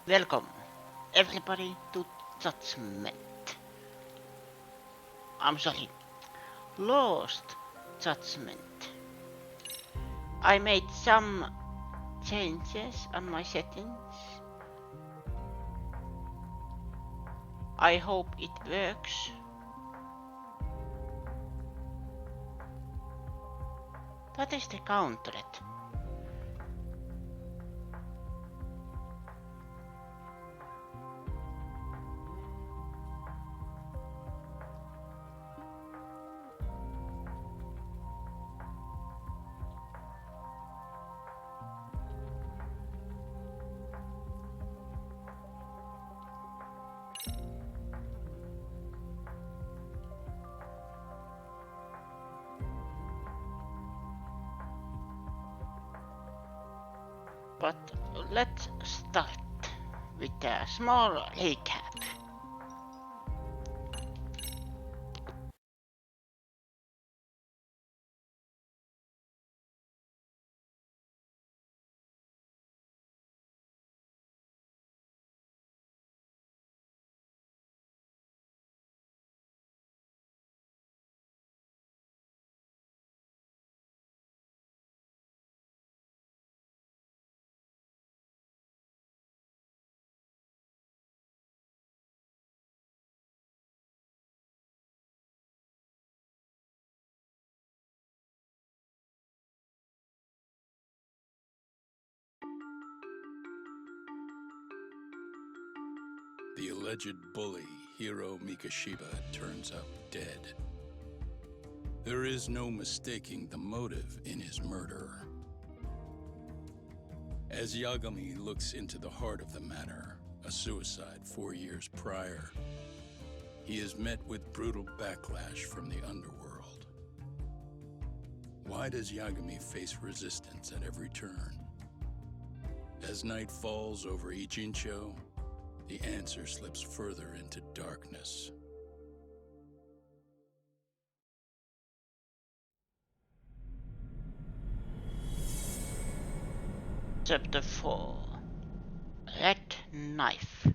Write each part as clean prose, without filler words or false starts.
Welcome, everybody, to Judgment. I'm sorry, Lost Judgment. I made some changes on my settings. I hope it works. That is the counteret. But let's start with a small recap. The alleged bully, Hiro Mikoshiba, turns up dead. There is no mistaking the motive in his murder. As Yagami looks into the heart of the matter, a suicide 4 years prior, he is met with brutal backlash from the underworld. Why does Yagami face resistance at every turn? As night falls over Ichincho, the answer slips further into darkness. Chapter 4 Red Knife.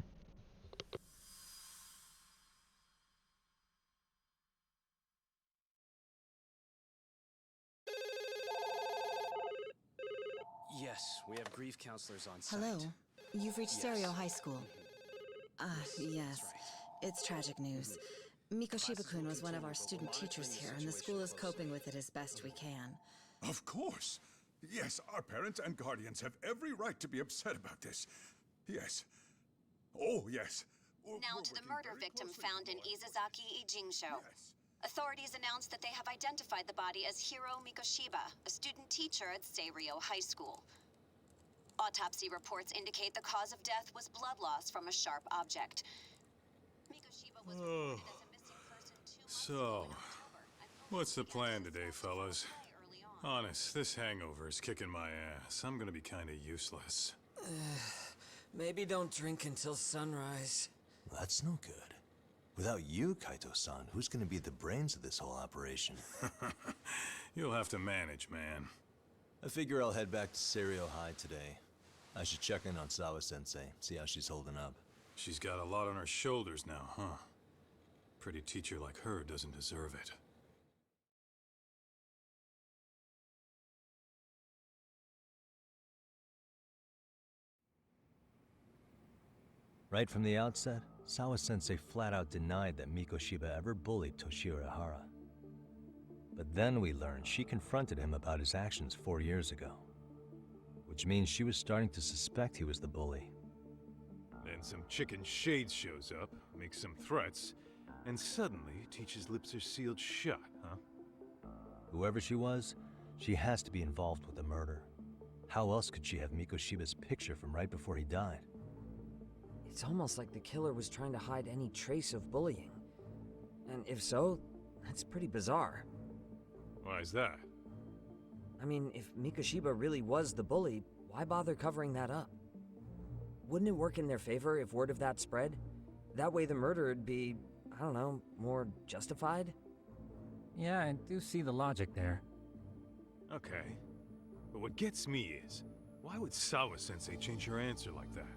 Yes, we have grief counselors on site. Hello. You've reached Yes. Stereo High School. Yes. That's right. It's tragic news. Mikoshiba-kun was one of our student teachers here, and the school is coping with it as best we can. Of course. Yes, our parents and guardians have every right to be upset about this. Yes. Oh, yes. Now to the murder victim found in Izazaki Ijinsho. Yes. Authorities announced that they have identified the body as Hiro Mikoshiba, a student teacher at Seirio High School. Autopsy reports indicate the cause of death was blood loss from a sharp object. Mikoshiba was reported as a missing person 2 months So, ago in October, and what's the police plan began today, to fellas? die early on. Honest, this hangover is kicking my ass. I'm gonna be kinda useless. Maybe don't drink until sunrise. That's no good. Without you, Kaito-san, who's gonna be the brains of this whole operation? You'll have to manage, man. I figure I'll head back to Seirio High today. I should check in on Sawa-sensei, see how she's holding up. She's got a lot on her shoulders now, huh? Pretty teacher like her doesn't deserve it. Right from the outset, Sawa-sensei flat out denied that Mikoshiba ever bullied Toshiro Hara. But then we learned she confronted him about his actions 4 years ago. Which means she was starting to suspect he was the bully. Then some chicken shade shows up, makes some threats, and suddenly teacher's lips are sealed shut, huh? Whoever she was, she has to be involved with the murder. How else could she have Mikoshiba's picture from right before he died? It's almost like the killer was trying to hide any trace of bullying. And if so, that's pretty bizarre. Why's that? I mean, if Mikoshiba really was the bully, why bother covering that up? Wouldn't it work in their favor if word of that spread? That way the murder would be, I don't know, more justified? Yeah, I do see the logic there. Okay. But what gets me is, why would Sawa-sensei change her answer like that?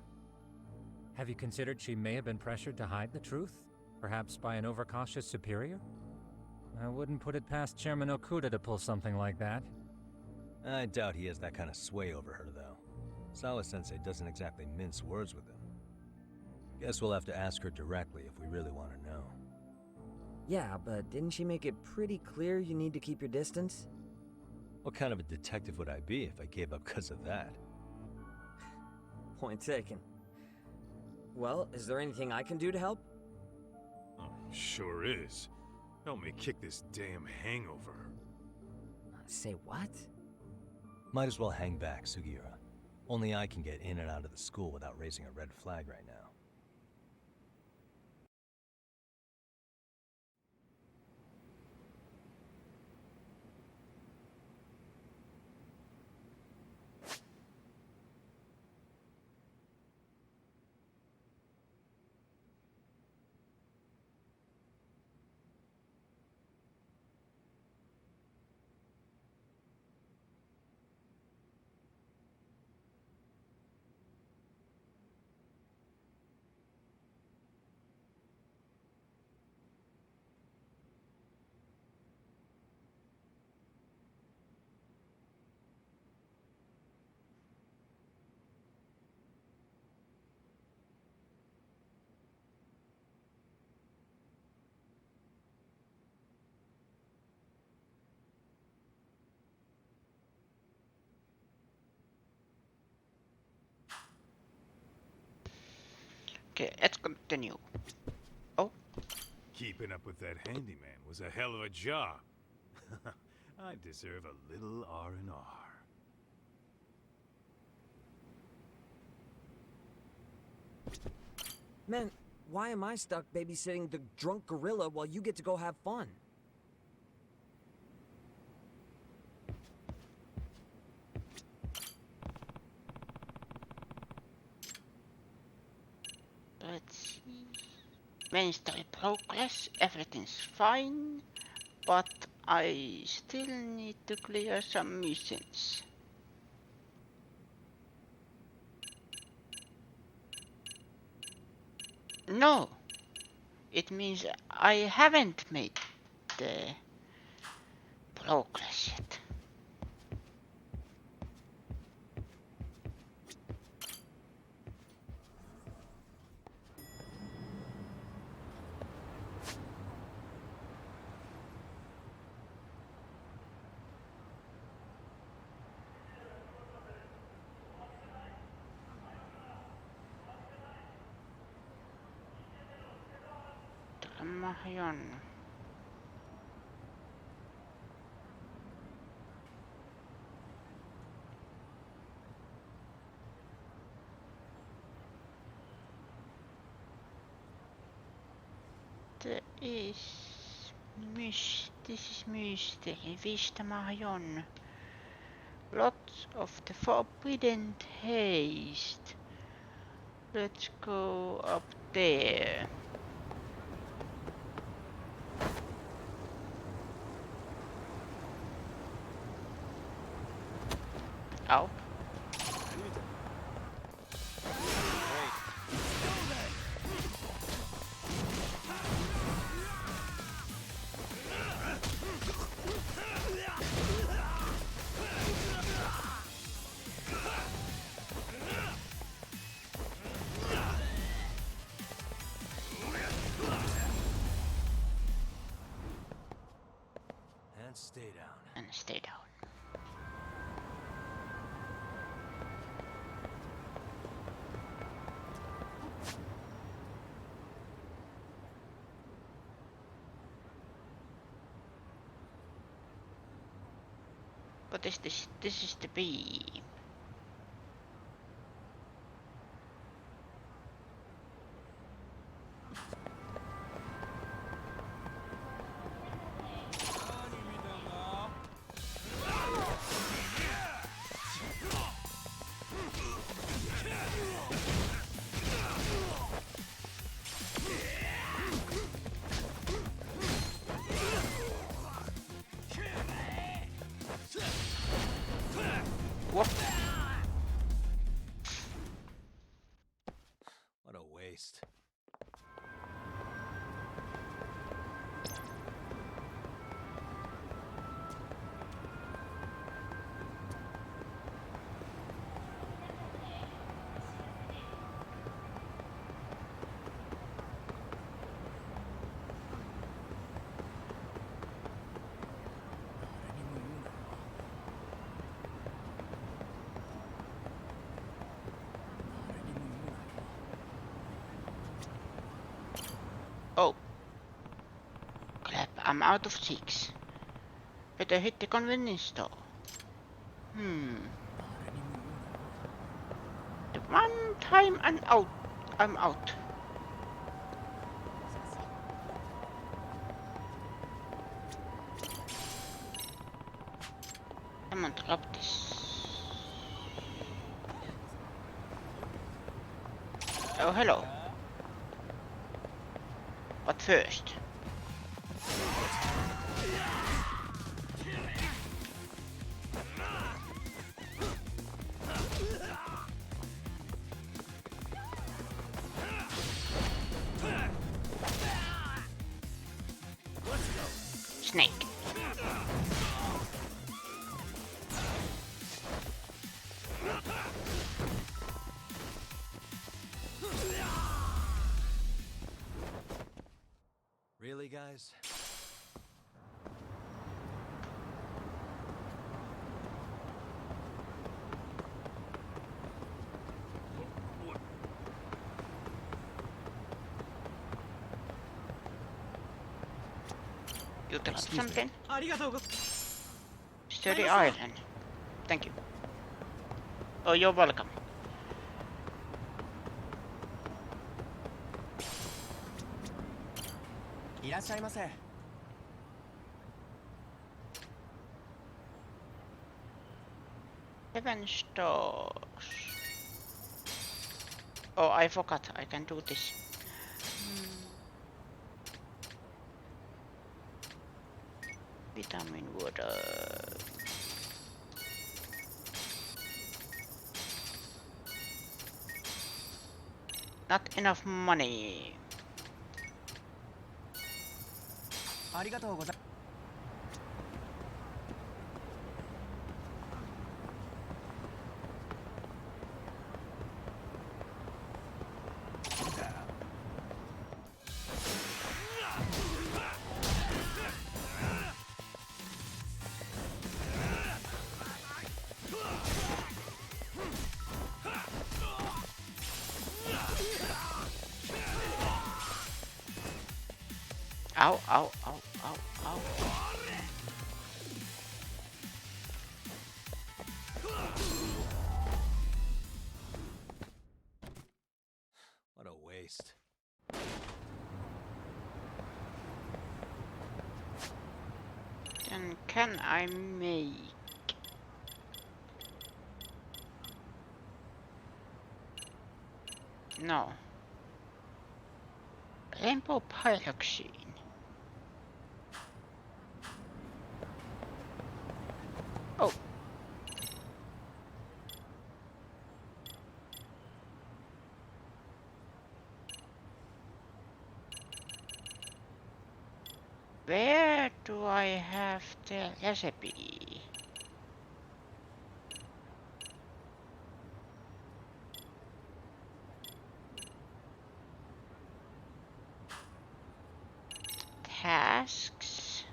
Have you considered she may have been pressured to hide the truth? Perhaps by an overcautious superior? I wouldn't put it past Chairman Okuda to pull something like that. I doubt he has that kind of sway over her, though. Sawa-sensei doesn't exactly mince words with him. Guess we'll have to ask her directly if we really want to know. Yeah, but didn't she make it pretty clear you need to keep your distance? What kind of a detective would I be if I gave up because of that? Point taken. Well, is there anything I can do to help? Oh, sure is. Help me kick this damn hangover. Say what? Might as well hang back, Sugiura. Only I can get in and out of the school without raising a red flag right now. Okay, let's continue. Oh, Keeping up with that handyman was a hell of a job. I deserve a little R&R. Man, why am I stuck babysitting the drunk gorilla while you get to go have fun? let's see. Main story progress, everything's fine, but I still need to clear some missions. No, it means I haven't made the progress yet. Mahjon. This is mystery. Vista Mahjon. Lots of the forbidden taste. Let's go up there. Ow. And stay down. And stay down. What is this? This is the bee. I'm out of cheeks. Better hit the convenience store. The one time I'm out. Come on, drop this. Oh, hello. But first. Snake. Really, guys? You dropped something? ありがとうご Sturdy iron. Thank you. Oh, you're welcome. Seven stars. Oh, I forgot. I can do this. Vitamin water. Not enough money. ありがとうござい Ow, ow, ow, ow, ow. What a waste. Then can I make... No. Rainbow pyroxene. Oh. Where do I have the recipe? Tasks.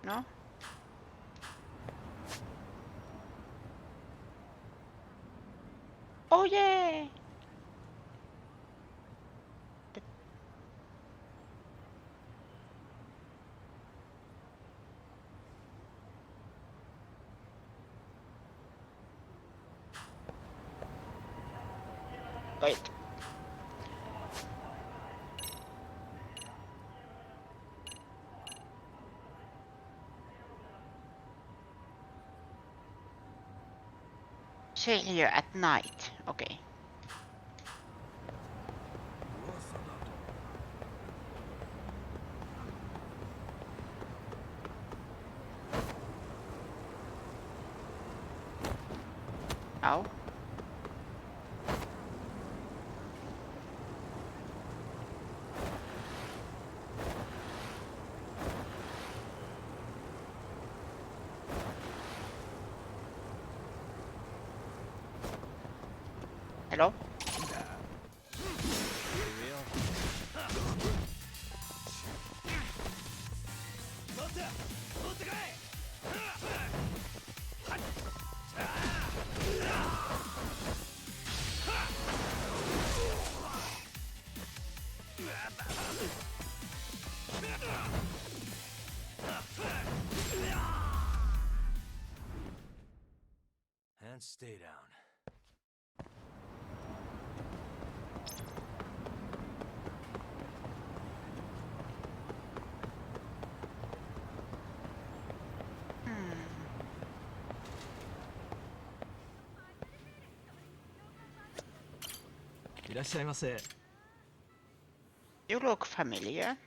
No? Oh yeah! Wait. Sail here at night. Okay. Ow. Hello? Stay down. You look familiar.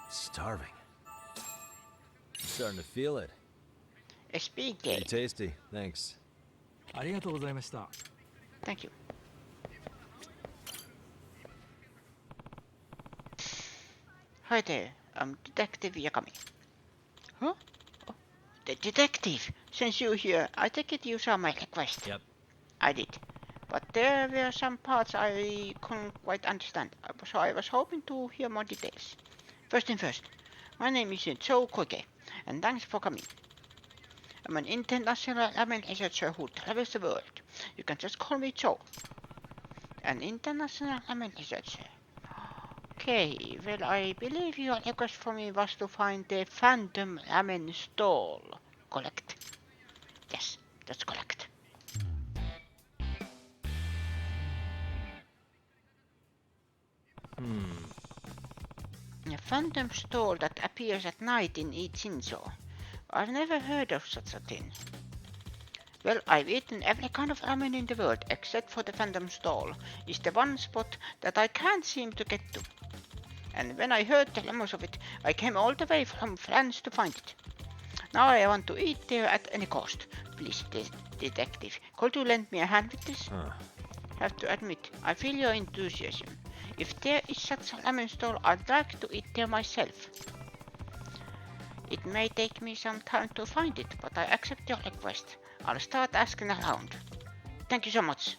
Starving. I'm starting to feel it. A speed Pretty game. tasty, thanks. Thank you. Hi there, I'm Detective Yakami. Huh? Oh, the detective! Since you're here, I take it you saw my request. Yep. I did. But there were some parts I couldn't quite understand, so I was hoping to hear more details. First thing first, my name is Joe Koike, and thanks for coming. I'm an international ramen researcher who travels the world. You can just call me Joe. An international ramen researcher. Okay, well, I believe your request for me was to find the Phantom Ramen stall. Correct? Yes, that's correct. A phantom stall that appears at night in Ichinzo. I've never heard of such a thing. Well, I've eaten every kind of ramen in the world except for the Phantom stall. It's the one spot that I can't seem to get to. And when I heard the rumors of it, I came all the way from France to find it. Now I want to eat there at any cost. Please, detective, could you lend me a hand with this? Have to admit, I feel your enthusiasm. If there is such a ramen stall, I'd like to eat there myself. It may take me some time to find it, but I accept your request. I'll start asking around. Thank you so much.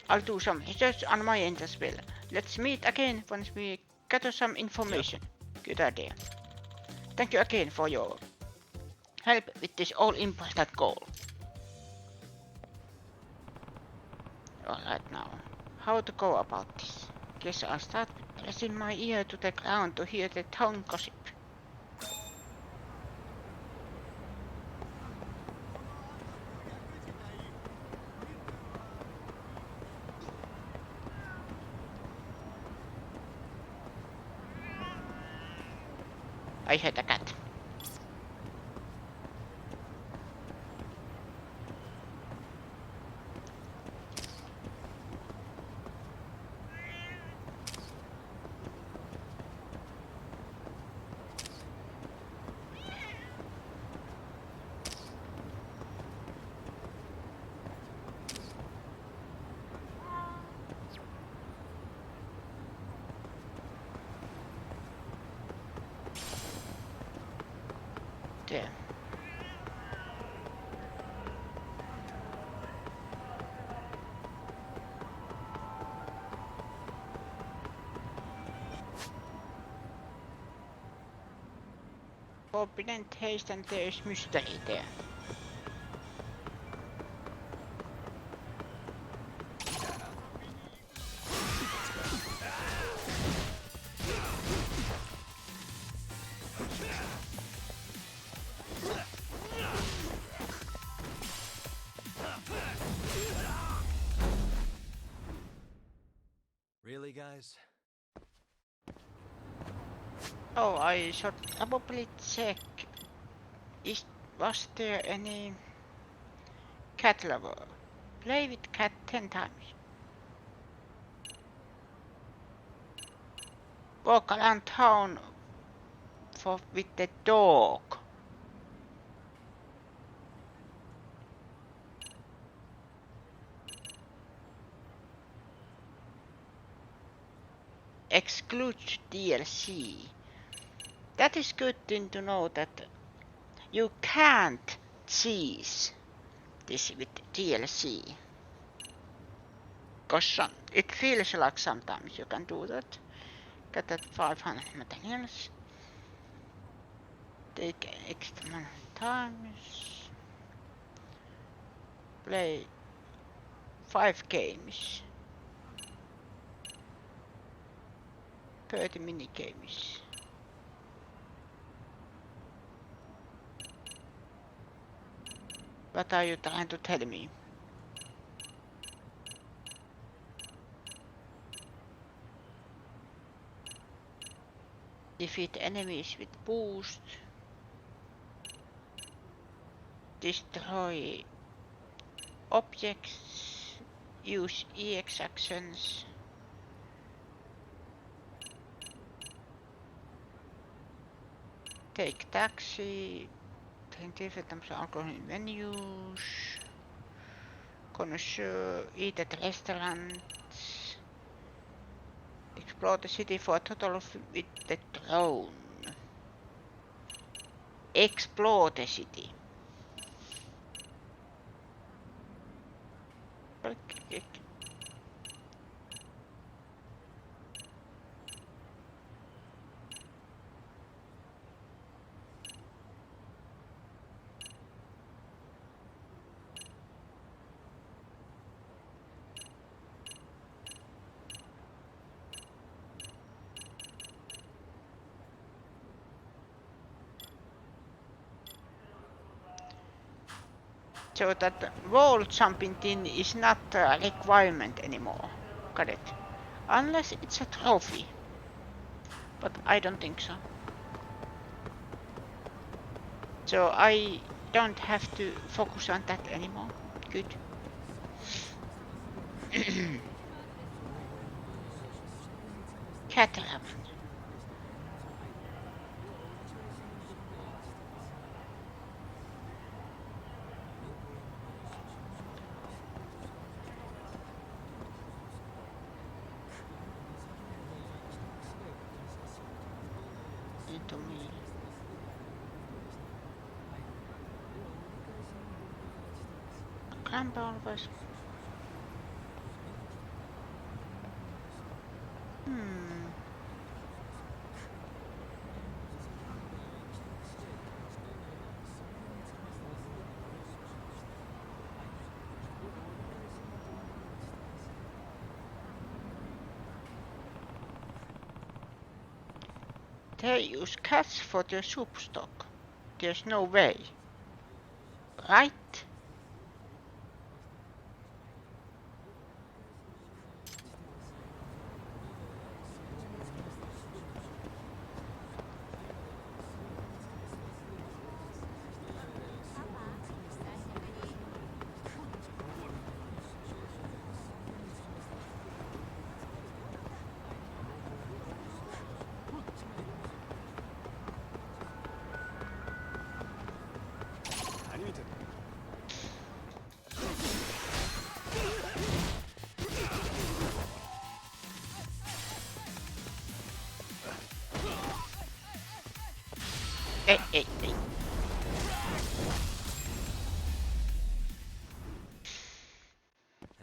I'll do some research on my end as well. Let's meet again once we gather some information. Yep. Good idea. Thank you again for your help with this all-important goal. Alright now, how to go about this? Guess I'll start with pressing my ear to the ground to hear the town gossip. I heard a cat. There. Forbidden taste and there is mystery there. Really, guys? Oh, I should probably check. Was there any cat lover? Play with cat 10 times. Walk around town with the dog. Exclude DLC. That is good thing to know that you can't cheese this with DLC. Cause it feels like sometimes you can do that. Get that 500 materials. Take extra times. Play 5 games. 30 minigames. What are you trying to tell me? Defeat enemies with boost. Destroy objects. Use EX actions. Take taxi. Take different types of alcohol in menus. Connoisseur. Eat at restaurants. Explore the city for a total of with the drone. Explore the city. Okay. So that wall jumping thing is not a requirement anymore. Got it. Unless it's a trophy. But I don't think so. So I don't have to focus on that anymore. Good. Cat ramen. Into me. Grandpa was. They use cats for their soup stock. There's no way. Right? Hey.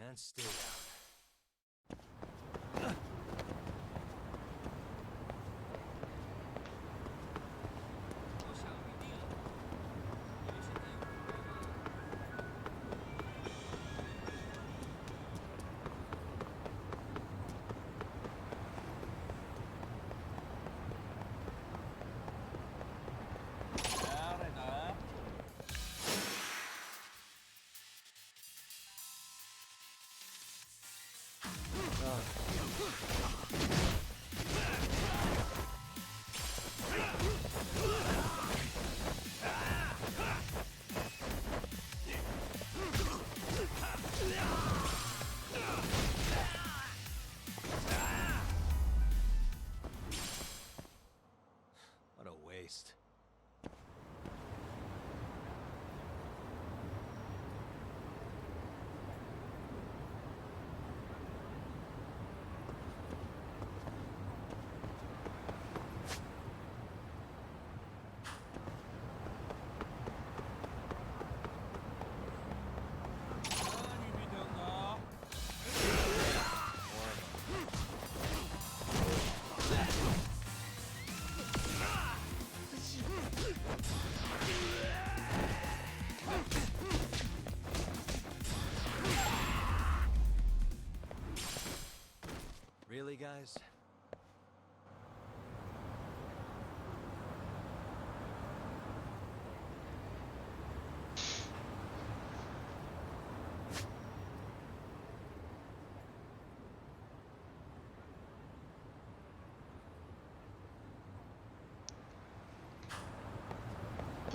And stay out.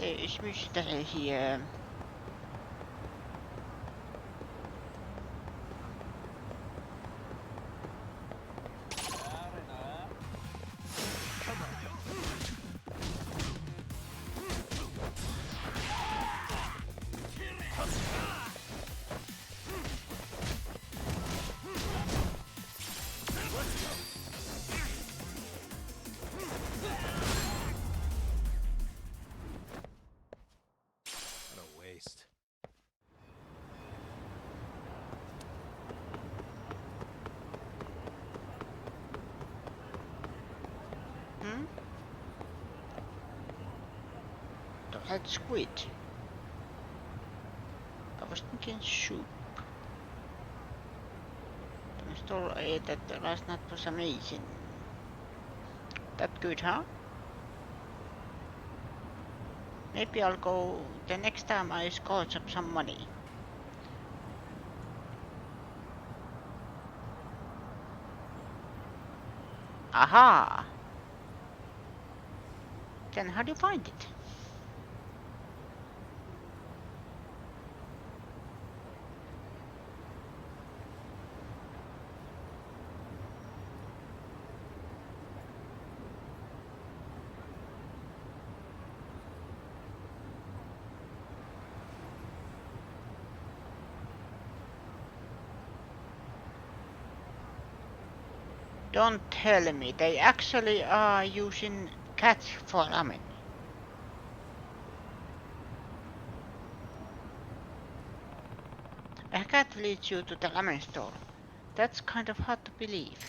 there is mystery here. What a waste. The red squid. I was thinking soup. The store I ate at the last night was amazing. That good, huh? Maybe I'll go the next time I scourge up some money. Aha! Then how do you find it? Don't tell me they actually are using cats for ramen. A cat leads you to the ramen store. That's kind of hard to believe.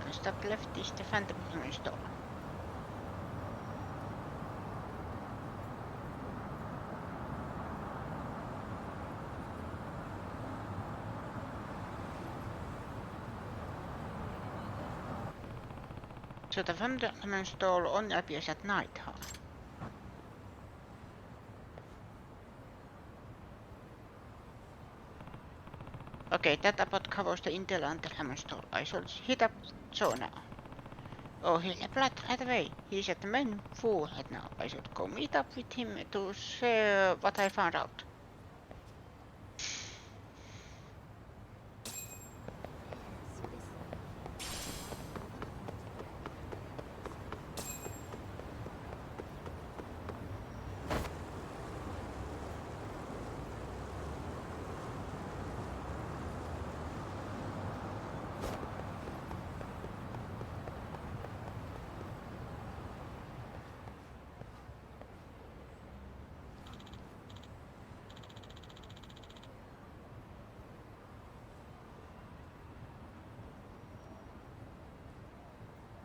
And stop left is the phantom ramen store. So the phantom ramen store only appears at night, huh? Okay, that about covers the intel and the ramen store. I shall hit up Joe now. Oh, he replied right away. He's at the main floor right now. I should go meet up with him to share what I found out.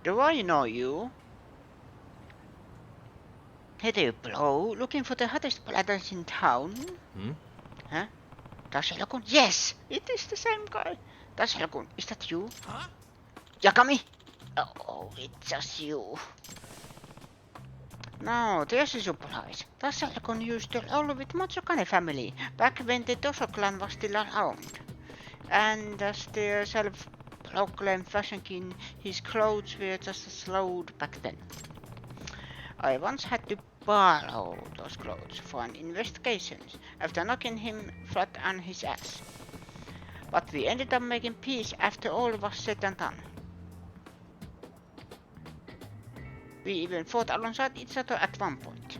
Do I know you? Hey there, bro. Looking for the hottest bladders in town? Huh? Tashelakun? Yes! It is the same guy. Tashelakun, is that you? Huh? Yakami? Oh, it's just you. No, there's a surprise. Tashelakun used to roll with Matsukane family back when the Toso clan was still around. And as their self-proclaimed fashion king, his clothes were just as loud back then. I once had to borrow those clothes for an investigation after knocking him flat on his ass. But we ended up making peace after all was said and done. We even fought alongside each other at one point.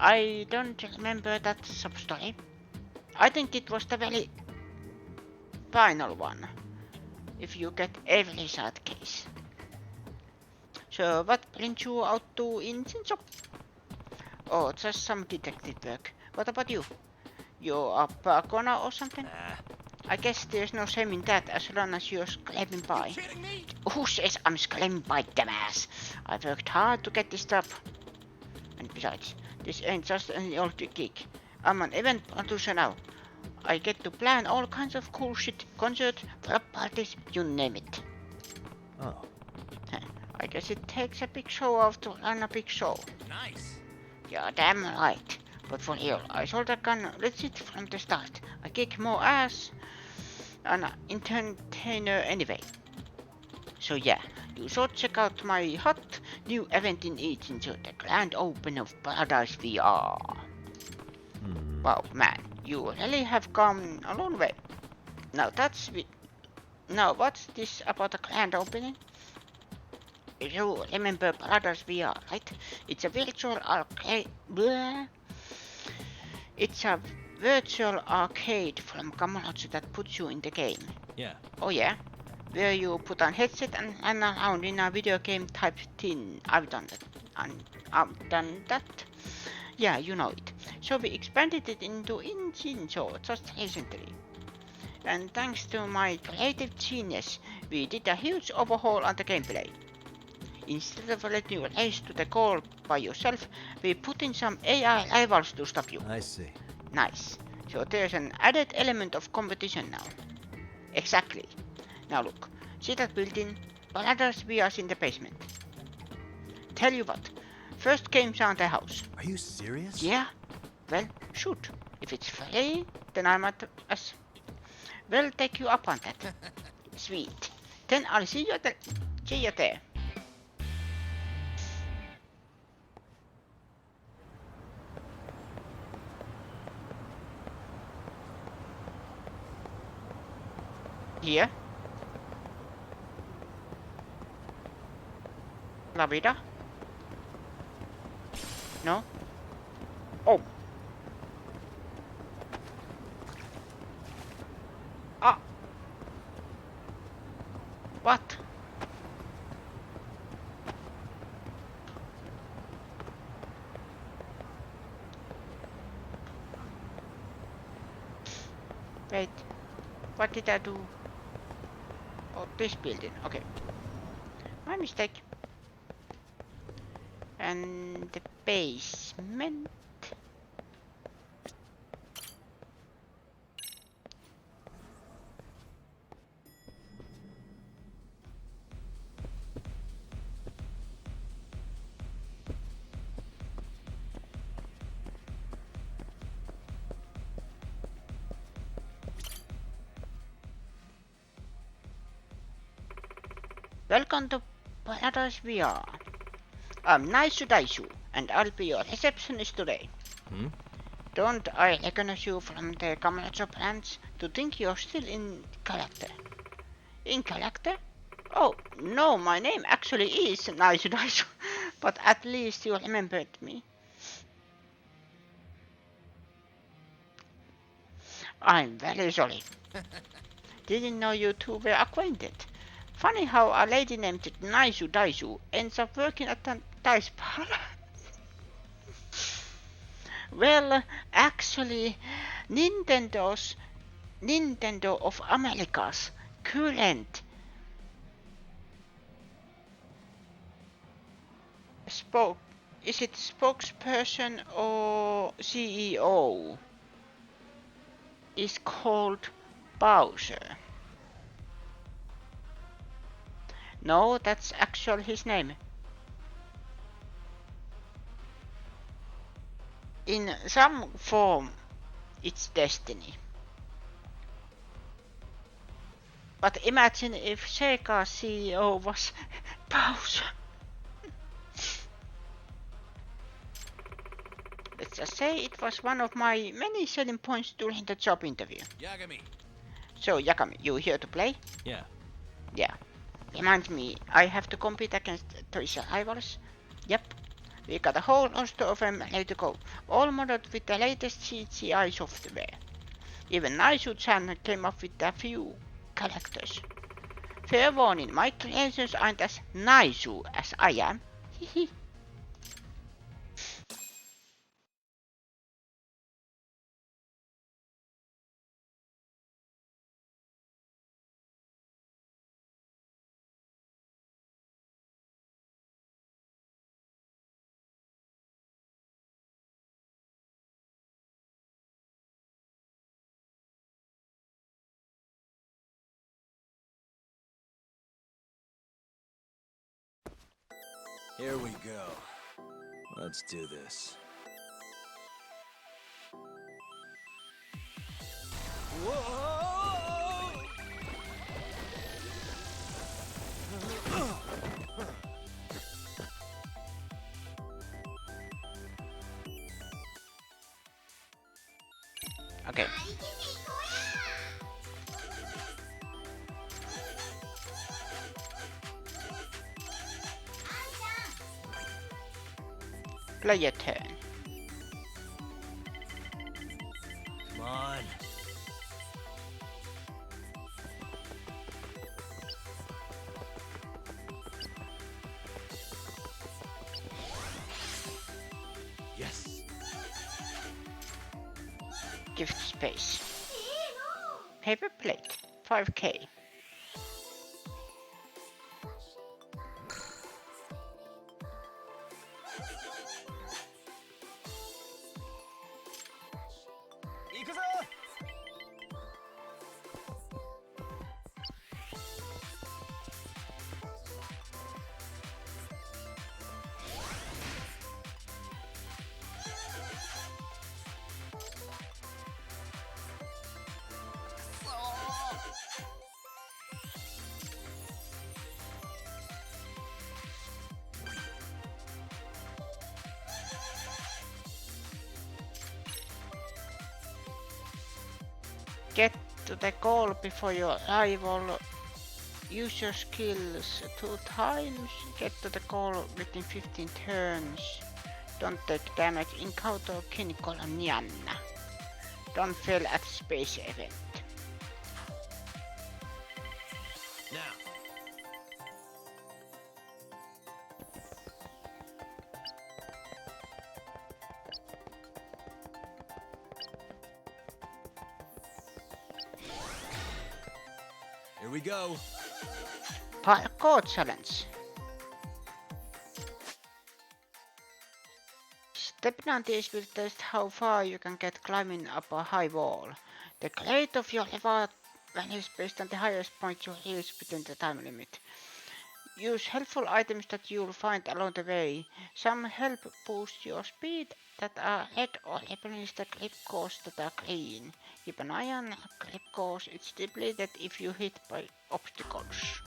I don't remember that sub-story. I think it was the very final one, if you get every side case. So what brings you out to in Shinzo? Oh, just some detective work. What about you? You're a parkour or something? I guess there's no shame in that as long as you're scraping by. Who says I'm scraping by, dumbass? I worked hard to get this job. And besides, this ain't just any old gig. I'm an event producer now. I get to plan all kinds of cool shit, concerts, club parties, you name it. Oh. I guess it takes a big show off to run a big show. Nice. Yeah, damn right. But for real, I saw the gun legit from the start. I kick more ass an entertainer anyway. So yeah, you should check out my hot new event in Ichijo, the grand open of Paradise VR. Wow, man, you really have come a long way. Now now what's this about the grand opening? You remember Paradise VR, right? It's a virtual arcade. It's a virtual arcade from Kamaratsu that puts you in the game. Yeah. Oh yeah? Where you put on headset and run around in a video game type thing. I've done that. I've done that. Yeah, you know it. So we expanded it into Inchincho just recently. And thanks to my creative genius, we did a huge overhaul on the gameplay. Instead of letting you race to the goal by yourself, we put in some AI rivals to stop you. I see. Nice. So there's an added element of competition now. Exactly. Now look, see that building? Paradise VR's in the basement. Tell you what, first game's on the house. Are you serious? Yeah? Well, shoot. If it's free, then I might as well take you up on that. Sweet. Then I'll see you there. Here. La vida? No? Oh. Ah. What? Wait. What did I do? Oh, this building. Okay. My mistake. And the basement. Welcome to Paradise VR. I'm Naisu Daisu, and I'll be your receptionist today. Don't I recognize you from the Kamaratsu branch to think you're still in character? In character? Oh, no, my name actually is Naisu Daisu, but at least you remembered me. I'm very sorry. Didn't know you two were acquainted. Funny how a lady named Naisu Daisu ends up working at a dice bar. Well, actually, Nintendo of America's current is it spokesperson or CEO is called Bowser. No, that's actually his name. In some form, it's destiny. But imagine if Sega's CEO was Bowser. Let's just say it was one of my many selling points during the job interview. Yagami. So, Yakami, you here to play? Yeah. Yeah. Remind me, I have to compete against Toys rivals? Yep. We got a whole roster of them ready to go, all modded with the latest CGI software. Even Naisu-chan came up with a few characters. Fair warning, my creations aren't as Naisu as I am. Hehe. Here we go. Let's do this. Whoa! Okay. Play your turn. Come on. Yes. Gift space. Paper plate. 5k. Get to the goal before your rival. Use your skills 2 times. Get to the goal within 15 turns. Don't take damage. Encounter Kinikola Nyanna. Don't fail at space event. Now. Here we go. Parkour challenge. Step down this will test how far you can get climbing up a high wall. The grade of your reward varies based on the highest point you reach within the time limit. Use helpful items that you'll find along the way. Some help boost your speed that are red or replenish the grip cores that are green. Keep an eye on grip cores. It's depleted if you hit by obstacles.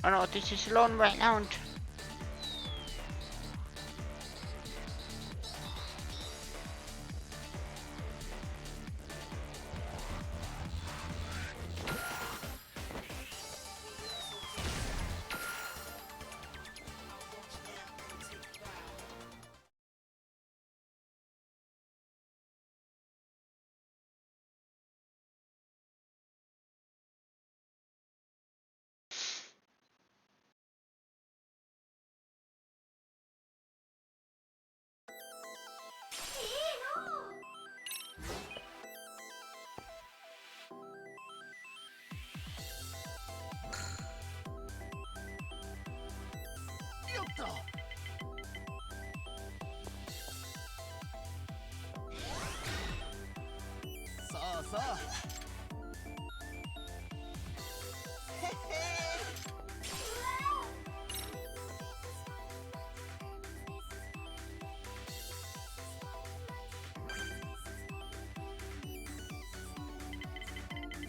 Oh no, this is long way round.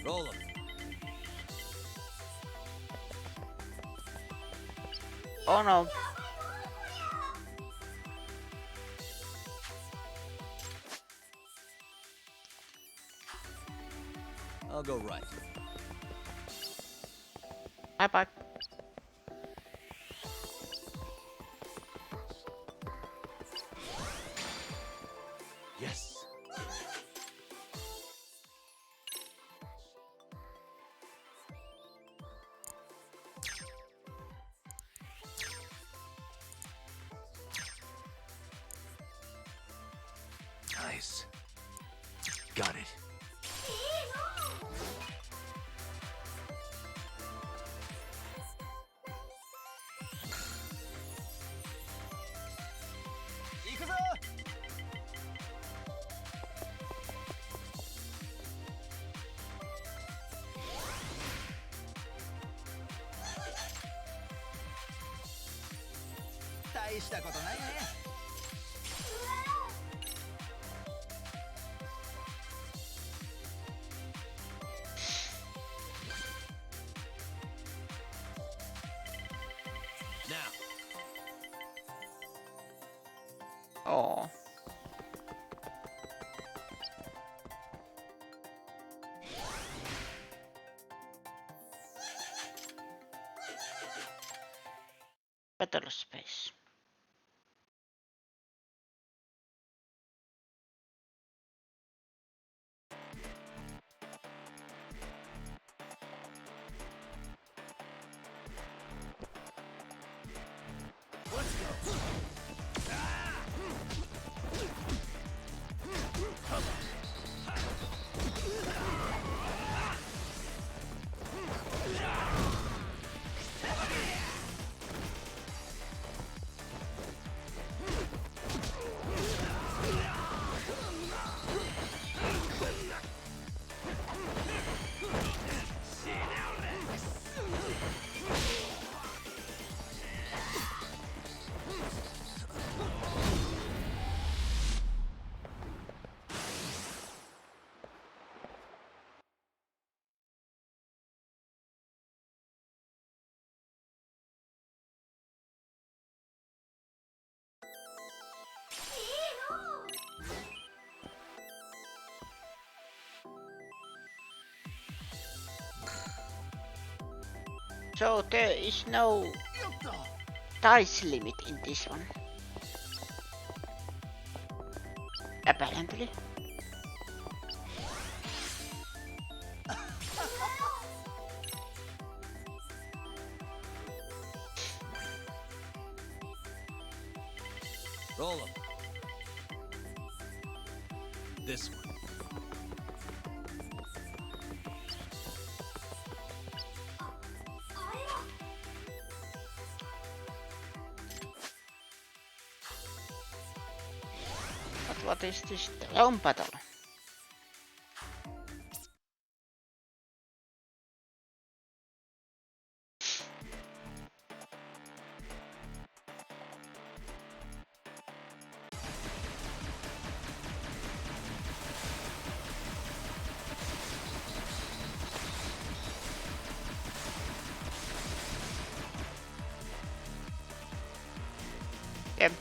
Roll them. Oh no. I'll go right. Bye bye. Yes. Nice. Got it. Now. Oh. Battle space. So there is no dice limit in this one. Apparently. Roll 'em. This one. But what is this drone battle? Yep.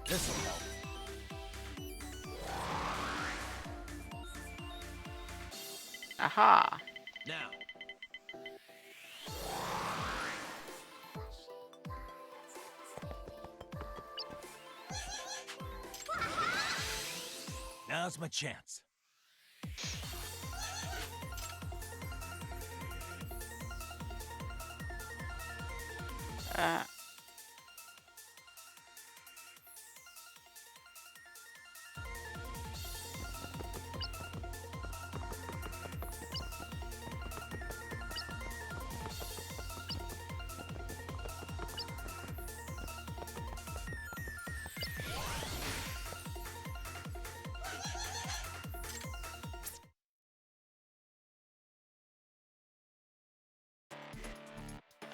This'll help. Aha. Now. Now's my chance. Uh,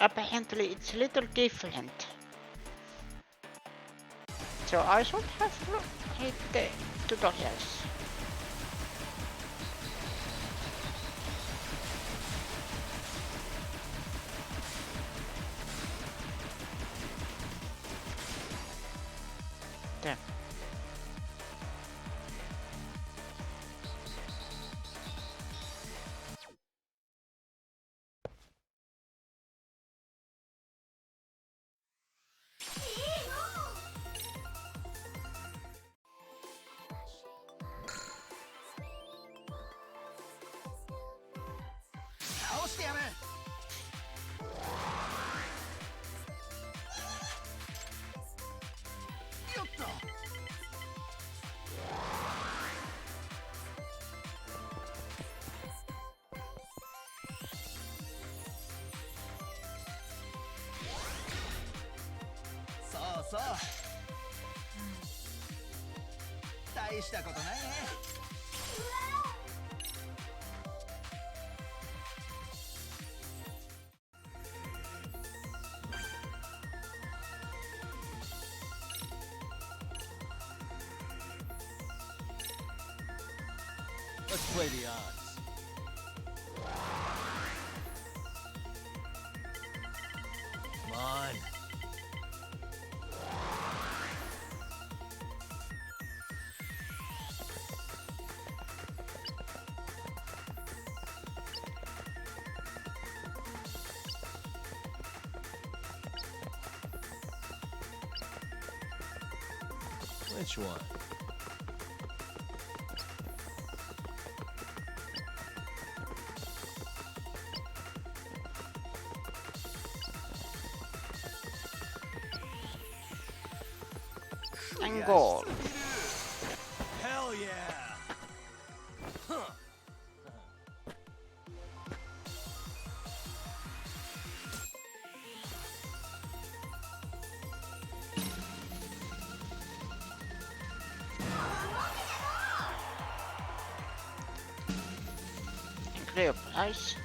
Apparently it's a little different. So I should have read the tutorials. There. Let's play the odds. Come on. Which one? And goal. Hell yeah! Huh. And clear price.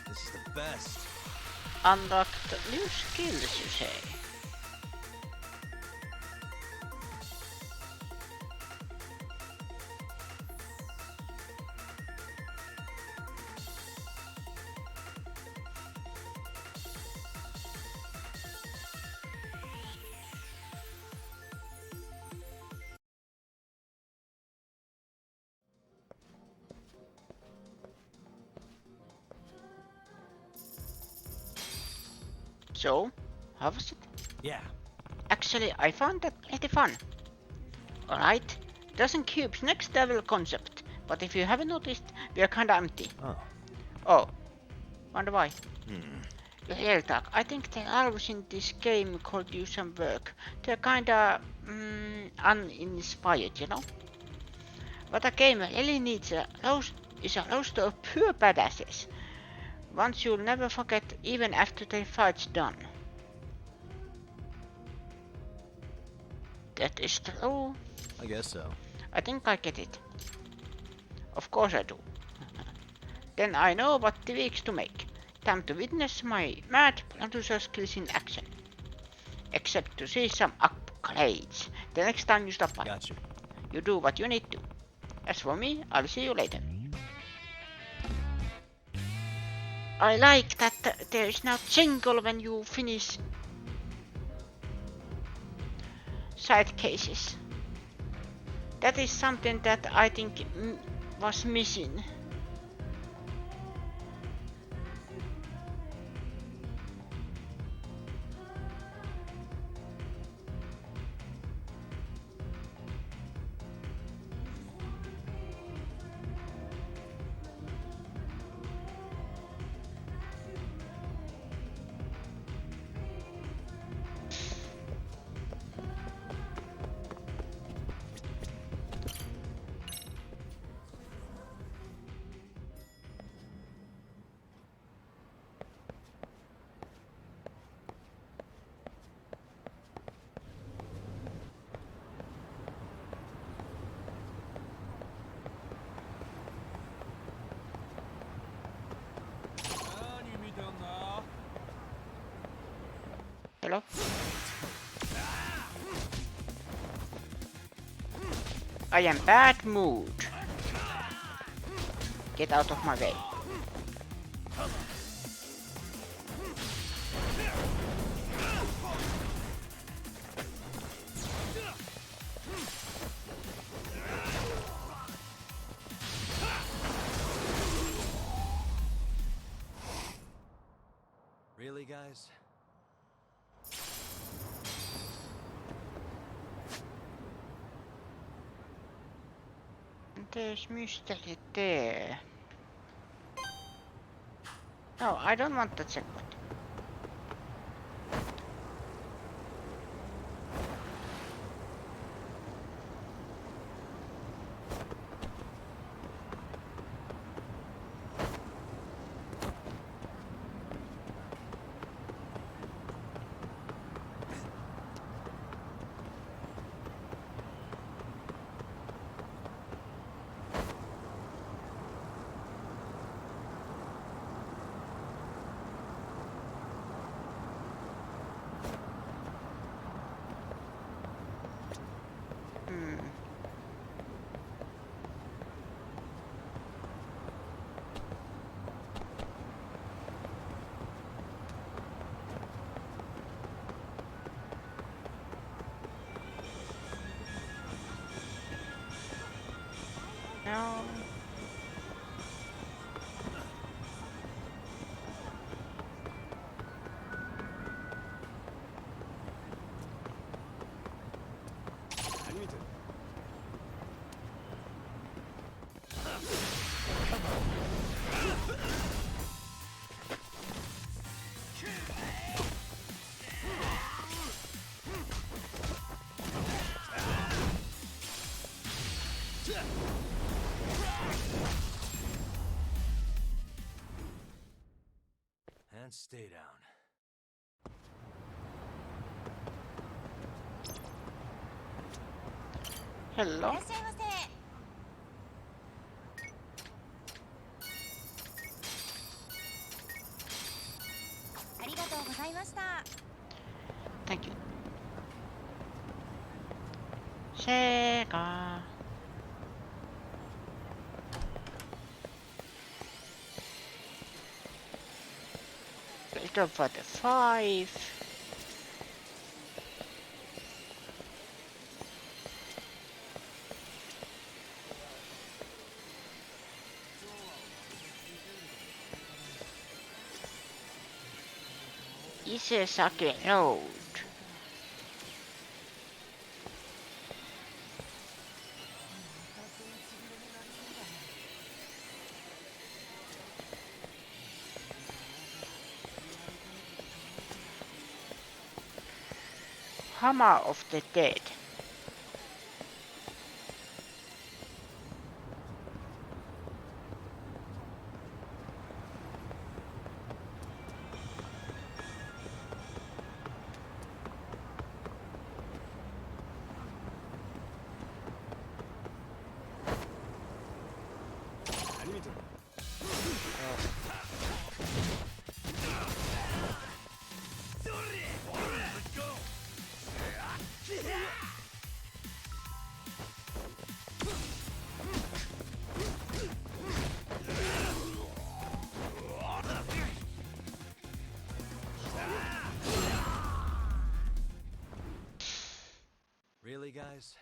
This is the best. Unlocked new skills, you say? So, how was it? Yeah. Actually, I found that pretty fun. Alright, doesn't Cube's next level concept, but if you haven't noticed, we are kinda empty. Oh. Oh, wonder why? Real talk, I think the elves in this game could do some work. They're kinda uninspired, you know? What a game really needs is a roster of pure badasses. Ones you'll never forget even after the fight's done. That is true. I guess so. I think I get it. Of course I do. Then I know what tweaks to make. Time to witness my mad producer skills in action. Except to see some upgrades the next time you stop by. Gotcha. You do what you need to. As for me, I'll see you later. I like that there is now jingle when you finish side cases. That is something that I think was missing. Hello? I am bad mood. Get out of my way. Really, guys? There's mystery there. No, I don't want the checkpoint. No. And stay down. Hello? Thank you. Sega. Go for the 5. Isesake Road. Hammer of the Dead. Really, guys?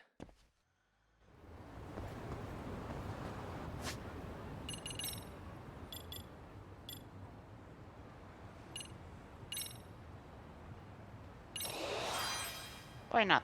Why not?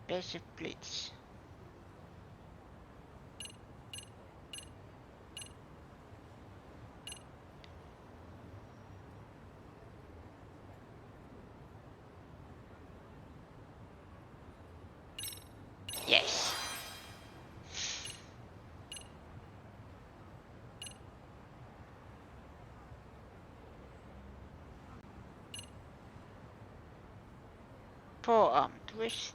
Basic Blitz. Yes. forearm twist.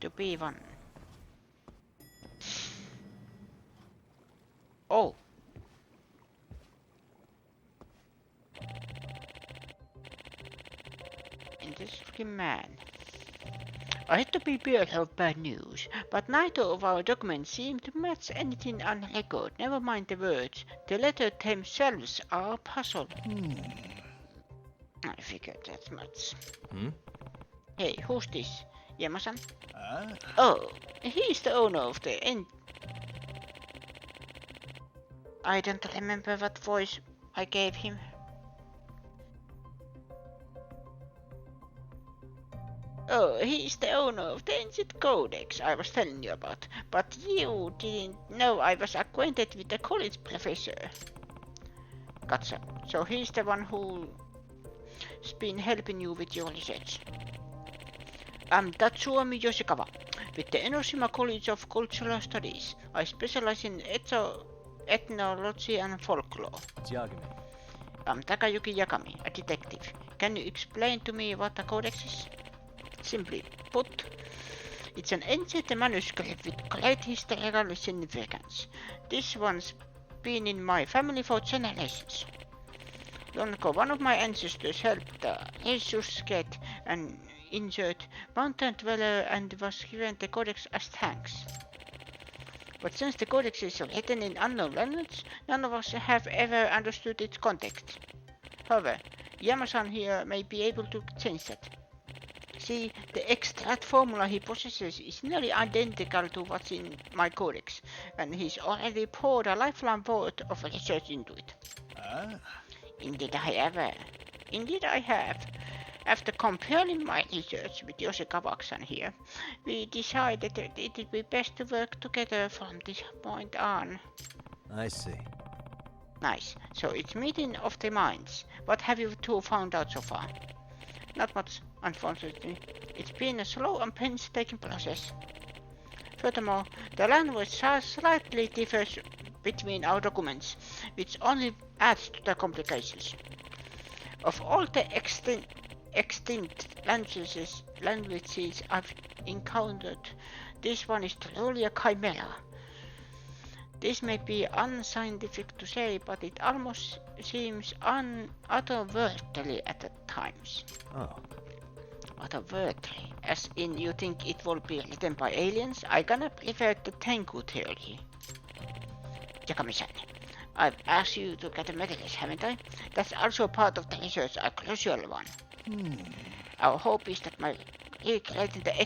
To be one. Oh. Interesting man. I hate to be bearer of bad news, but neither of our documents seem to match anything on record. Never mind the words. The letters themselves are a puzzle. I figured that much. Hey, who's this? Yama-san? Oh, he's the owner of the end. I don't remember what voice I gave him. Oh, he's the owner of the ancient codex I was telling you about. But you didn't know I was acquainted with the college professor. Gotcha. So he's the one who's been helping you with your research. I'm Tatsuomi Yoshikawa with the Enoshima College of Cultural Studies. I specialize in ethnology and folklore. I'm Takayuki Yakami, a detective. Can you explain to me what a codex is? Simply put, it's an ancient manuscript with great historical significance. This one's been in my family for generations. Long ago, one of my ancestors helped resuscitate an injured mountain dweller and was given the codex as thanks. But since the codex is written in unknown language, none of us have ever understood its context. However, Yama-san here may be able to change that. See, the extract formula he possesses is nearly identical to what's in my codex, and he's already poured a lifelong worth of research into it. Indeed I have. After comparing my research with Yoshikawa-san here, we decided that it would be best to work together from this point on. I see. Nice. So it's meeting of the minds. What have you two found out so far? Not much, unfortunately. It's been a slow and painstaking process. Furthermore, the language slightly differs between our documents, which only adds to the complications. Of all the extinct languages I've encountered, this one is truly a chimera. This may be unscientific to say, but it almost seems otherworldly at times. Oh. Otherworldly, as in you think it will be written by aliens? I gonna prefer the Tengu theory. Yakami-san, I've asked you to get a medalist, haven't I? That's also part of the research, a crucial one. Our hope is that by recreating the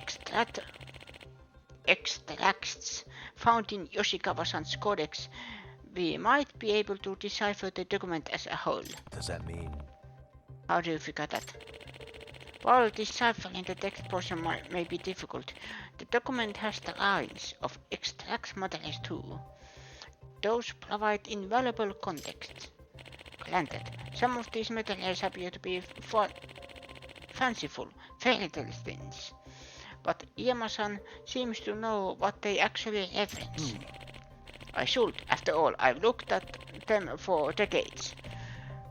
extracts found in Yoshikawa-san's codex, we might be able to decipher the document as a whole. Does that mean? How do you figure that? While deciphering the text portion may be difficult, the document has the lines of extract materials too. Those provide invaluable context. Granted, some of these materials appear to be fanciful, fairy tale things, but Yama-san seems to know what they actually reference. I should, after all, I've looked at them for decades.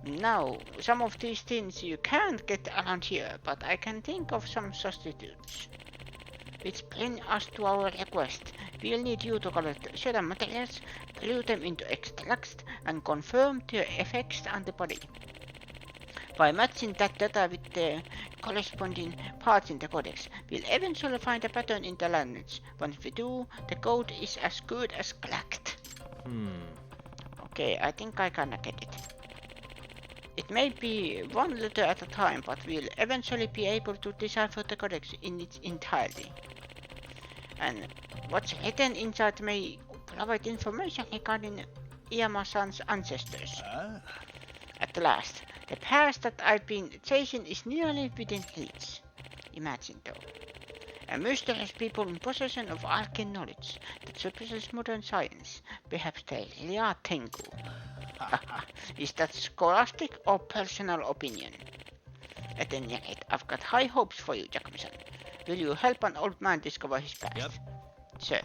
Now, some of these things you can't get around here, but I can think of some substitutes. Which brings us to our request. We'll need you to collect certain materials, brew them into extracts, and confirm their effects on the body. By matching that data with the corresponding parts in the codex, we'll eventually find a pattern in the language. Once we do, the code is as good as cracked. Okay, I think I kinda get it. It may be one letter at a time, but we'll eventually be able to decipher the codex in its entirety. And what's written inside may provide information regarding Iyama-san's ancestors. At last, the past that I've been chasing is nearly within reach. imagine though. A mysterious people in possession of arcane knowledge that surpasses modern science. Perhaps they really are Tengu. Is that scholastic or personal opinion? At any rate, I've got high hopes for you, Jackson. Will you help an old man discover his past? Yep. Sir,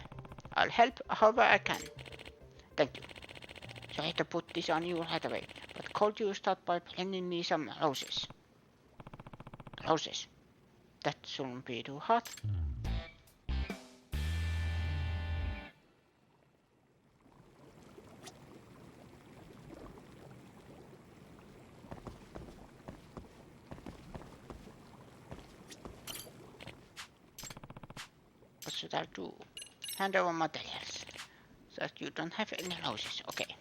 I'll help however I can. Thank you. Sorry to put this on you right away, but could you start by bringing me some roses? Roses. That shouldn't be too hard. What should I do? Hand over materials. So that you don't have any roses. Okay.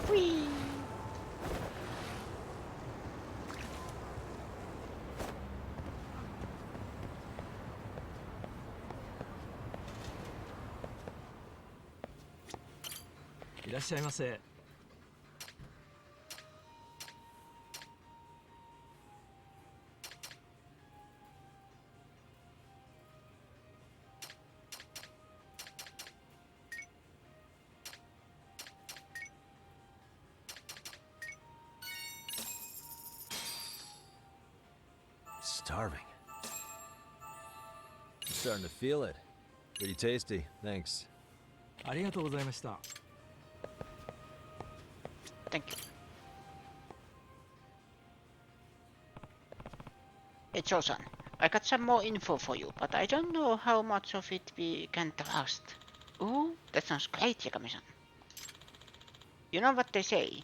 Whee! Starving. I'm starting to feel it. Pretty tasty, thanks. Thank you. Hey Josan, I got some more info for you, but I don't know how much of it we can trust. Ooh, that sounds great, Jackson. You know what they say?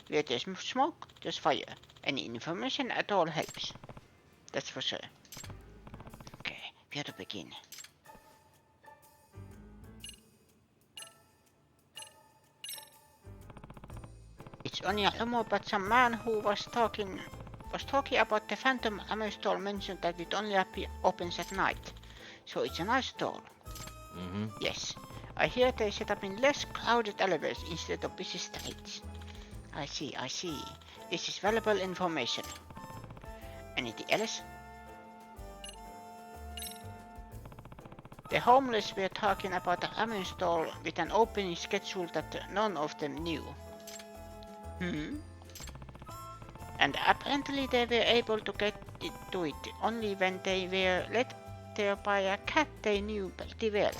Where there's smoke, there's fire. Any information at all helps. That's for sure. Okay, where to begin? It's only a rumor, but some man who was talking about the phantom ammo stall mentioned that it only opens at night. So it's a nice stall. Mm-hmm. Yes. I hear they set up in less crowded elevators instead of busy streets. I see. This is valuable information. Anything else? The homeless were talking about a ramen stall with an opening schedule that none of them knew. And apparently they were able to get to it only when they were led there by a cat they knew pretty well.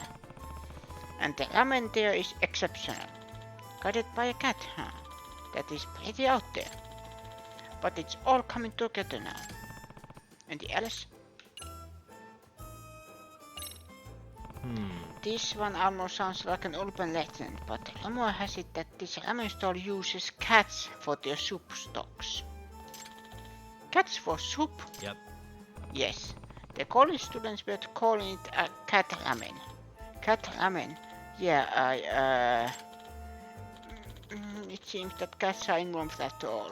And the ramen there is exceptional. Got it by a cat, huh? That is pretty out there. But it's all coming together now. Anything else? This one almost sounds like an urban legend, but rumor has it that this ramen stall uses cats for their soup stocks. Cats for soup? Yep. Yes. The college students were calling it a cat ramen. Cat ramen? Yeah, it seems that cats are involved after all.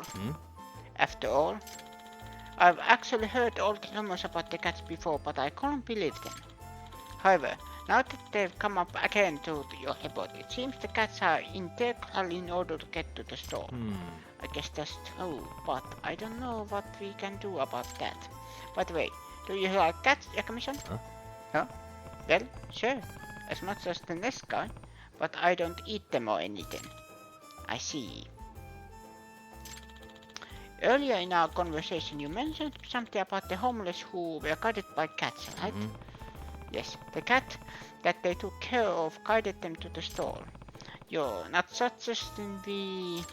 After all, I've actually heard all the rumors about the cats before, but I couldn't believe them. However, now that they've come up again to your report, it seems the cats are integral in order to get to the store. I guess that's true, but I don't know what we can do about that. By the way, do you like cats, Yakami-san? Huh? Huh? Well, sure, as much as the next guy, but I don't eat them or anything. I see. Earlier in our conversation, you mentioned something about the homeless who were guided by cats, right? Yes, the cat that they took care of guided them to the store. You're not suggesting we...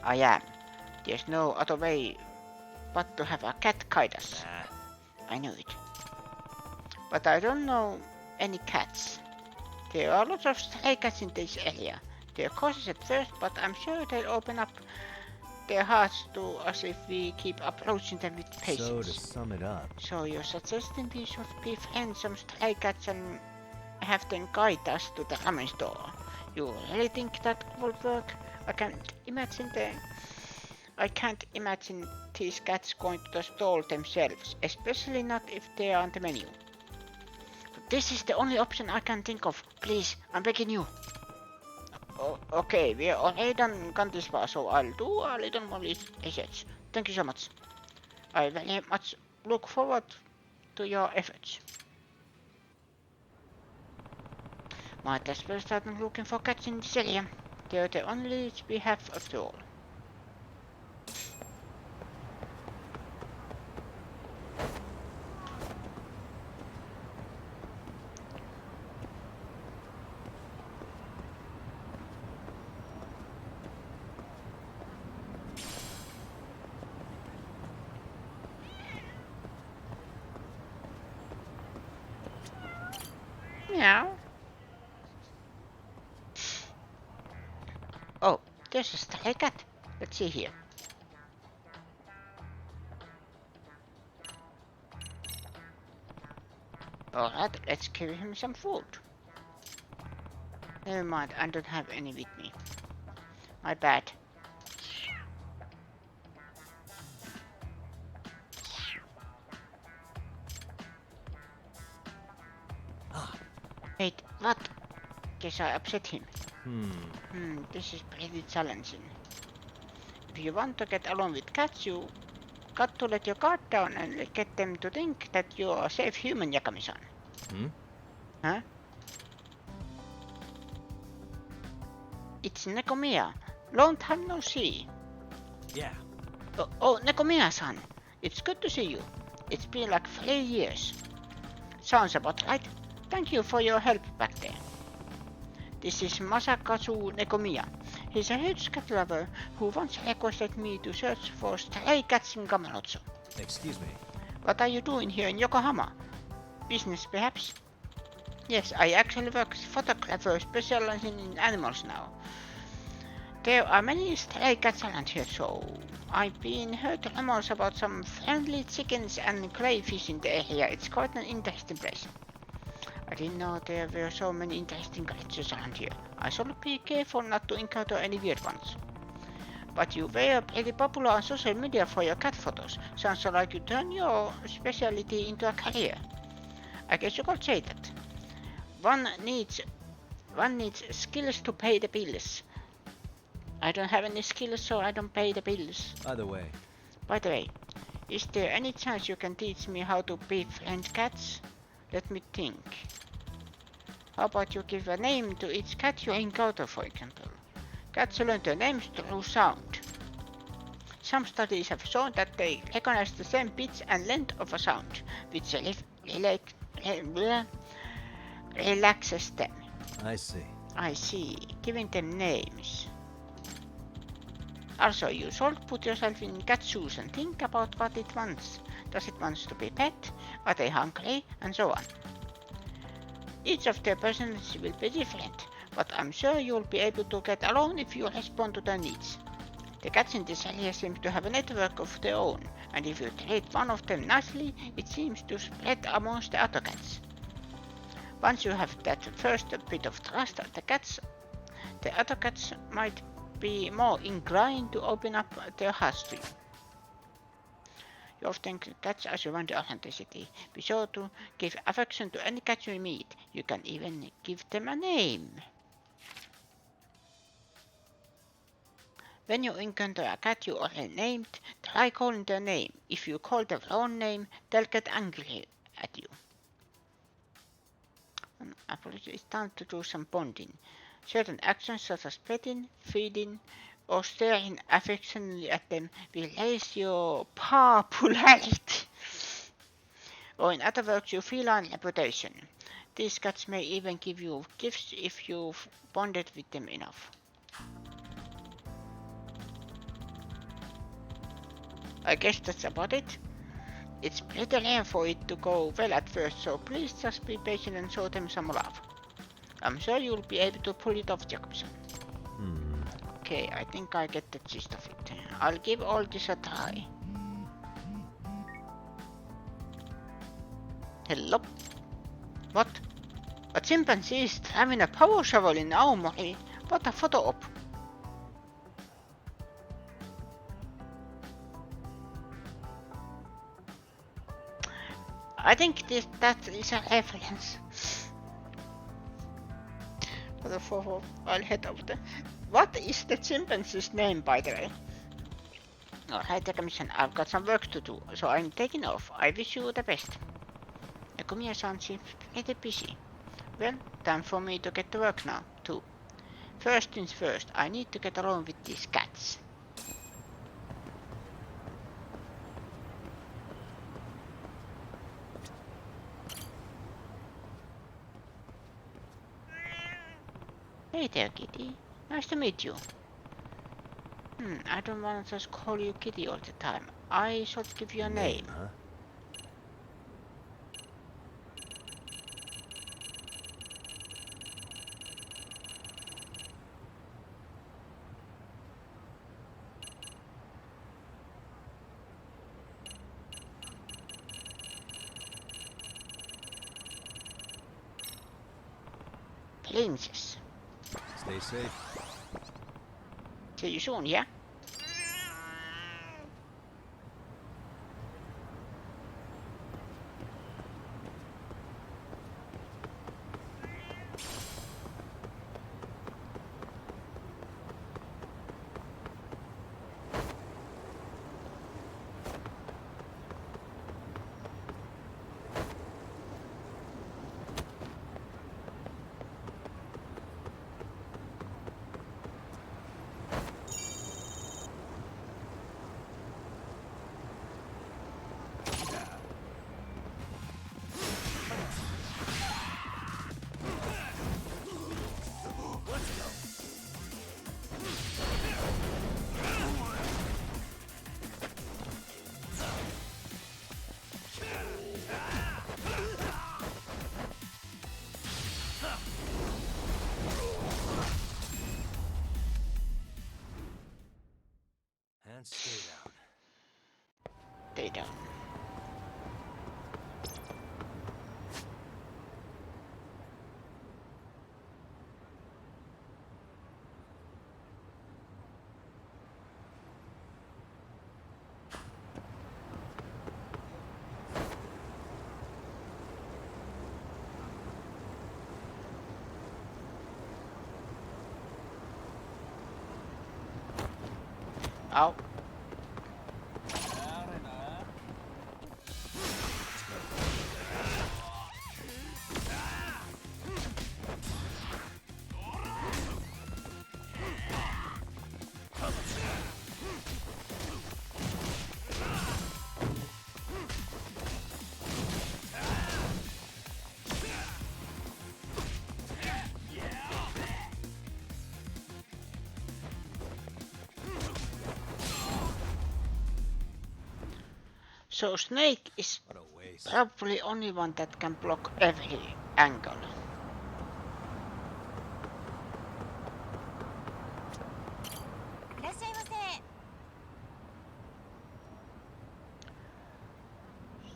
I am. There's no other way but to have a cat guide us. I know it. But I don't know any cats. There are lots of stray cats in this area. They're cautious at first, but I'm sure they'll open up their hearts to us if we keep approaching them with patience. So to sum it up, So you're suggesting we should befriend some stray cats and have them guide us to the ramen store? You really think that will work? I can't imagine these cats going to the store themselves, especially not if they are on the menu. But this is the only option I can think of. Please, I'm begging you. Okay, we're already done this far, so I'll do a little more research. Thank you so much. I very much look forward to your efforts. Might as well start looking for cats in this area. They're the only leads we have after all. Meow. Oh, there's a stray cat. Let's see here. Alright, let's give him some food. Never mind, I don't have any with me. My bad. Wait, what? Guess I upset him. This is pretty challenging. If you want to get along with cats, you got to let your guard down and get them to think that you're a safe human, Yakami-san. Huh? It's Nekomiya. Long time no see. Yeah. Oh, Nekomiya-san. It's good to see you. It's been like 3 years. Sounds about right. Thank you for your help back there. This is Masakazu Nekomiya. He's a huge cat lover who once requested me to search for stray cats in Kamalotsu. excuse me. What are you doing here in Yokohama? Business, perhaps? Yes, I actually work as a photographer specializing in animals now. There are many stray cats around here, so I've been heard rumors about some friendly chickens and crayfish in the area. It's quite an interesting place. I didn't know there were so many interesting creatures around here. I should be careful not to encounter any weird ones. But you were pretty popular on social media for your cat photos. Sounds like you turned your specialty into a career. I guess you could say that. One needs skills to pay the bills. I don't have any skills, so I don't pay the bills. By the way, is there any chance you can teach me how to befriend cats? Let me think. How about you give a name to each cat you encounter, for example? Cats learn their names through sound. Some studies have shown that they recognize the same pitch and length of a sound, which relaxes them. I see. I see. Giving them names. Also, you should put yourself in cat's shoes and think about what it wants. Does it want to be pet? Are they hungry? And so on. Each of their personalities will be different, but I'm sure you'll be able to get along if you respond to their needs. The cats in this area seem to have a network of their own, and if you treat one of them nicely, it seems to spread amongst the other cats. Once you have that first bit of trust, the other cats might be more inclined to open up their hearts to you. You often catch as you wonder authenticity. Be sure to give affection to any cat you meet. You can even give them a name. When you encounter a cat you already named, try calling their name. If you call their own name, they'll get angry at you. It's time to do some bonding. Certain actions such as petting, feeding, or staring affectionately at them will raise your popularity. Or in other words, your feline reputation. These cats may even give you gifts if you've bonded with them enough. I guess that's about it. It's pretty rare for it to go well at first, so please just be patient and show them some love. I'm sure you'll be able to pull it off, Jacobson. Okay, I think I get the gist of it. I'll give all this a try. Hello? What? A chimpanzee is having a power shovel in Aomori? What a photo op! I think that is a reference. I'll head over there. What is the chimpanzee's name, by the way? Alright, Commission, I've got some work to do, so I'm taking off. I wish you the best. Nakumiya-san seems pretty busy. Well, time for me to get to work now, too. First things first, I need to get along with these cats. Hey there, Kitty. Nice to meet you. I don't want to just call you Kitty all the time. I should give you a name. Huh? Princess. Stay safe. See you soon, yeah? And stay down. Stay down. Ow. So Snake is What a waste. probably only one that can block every angle.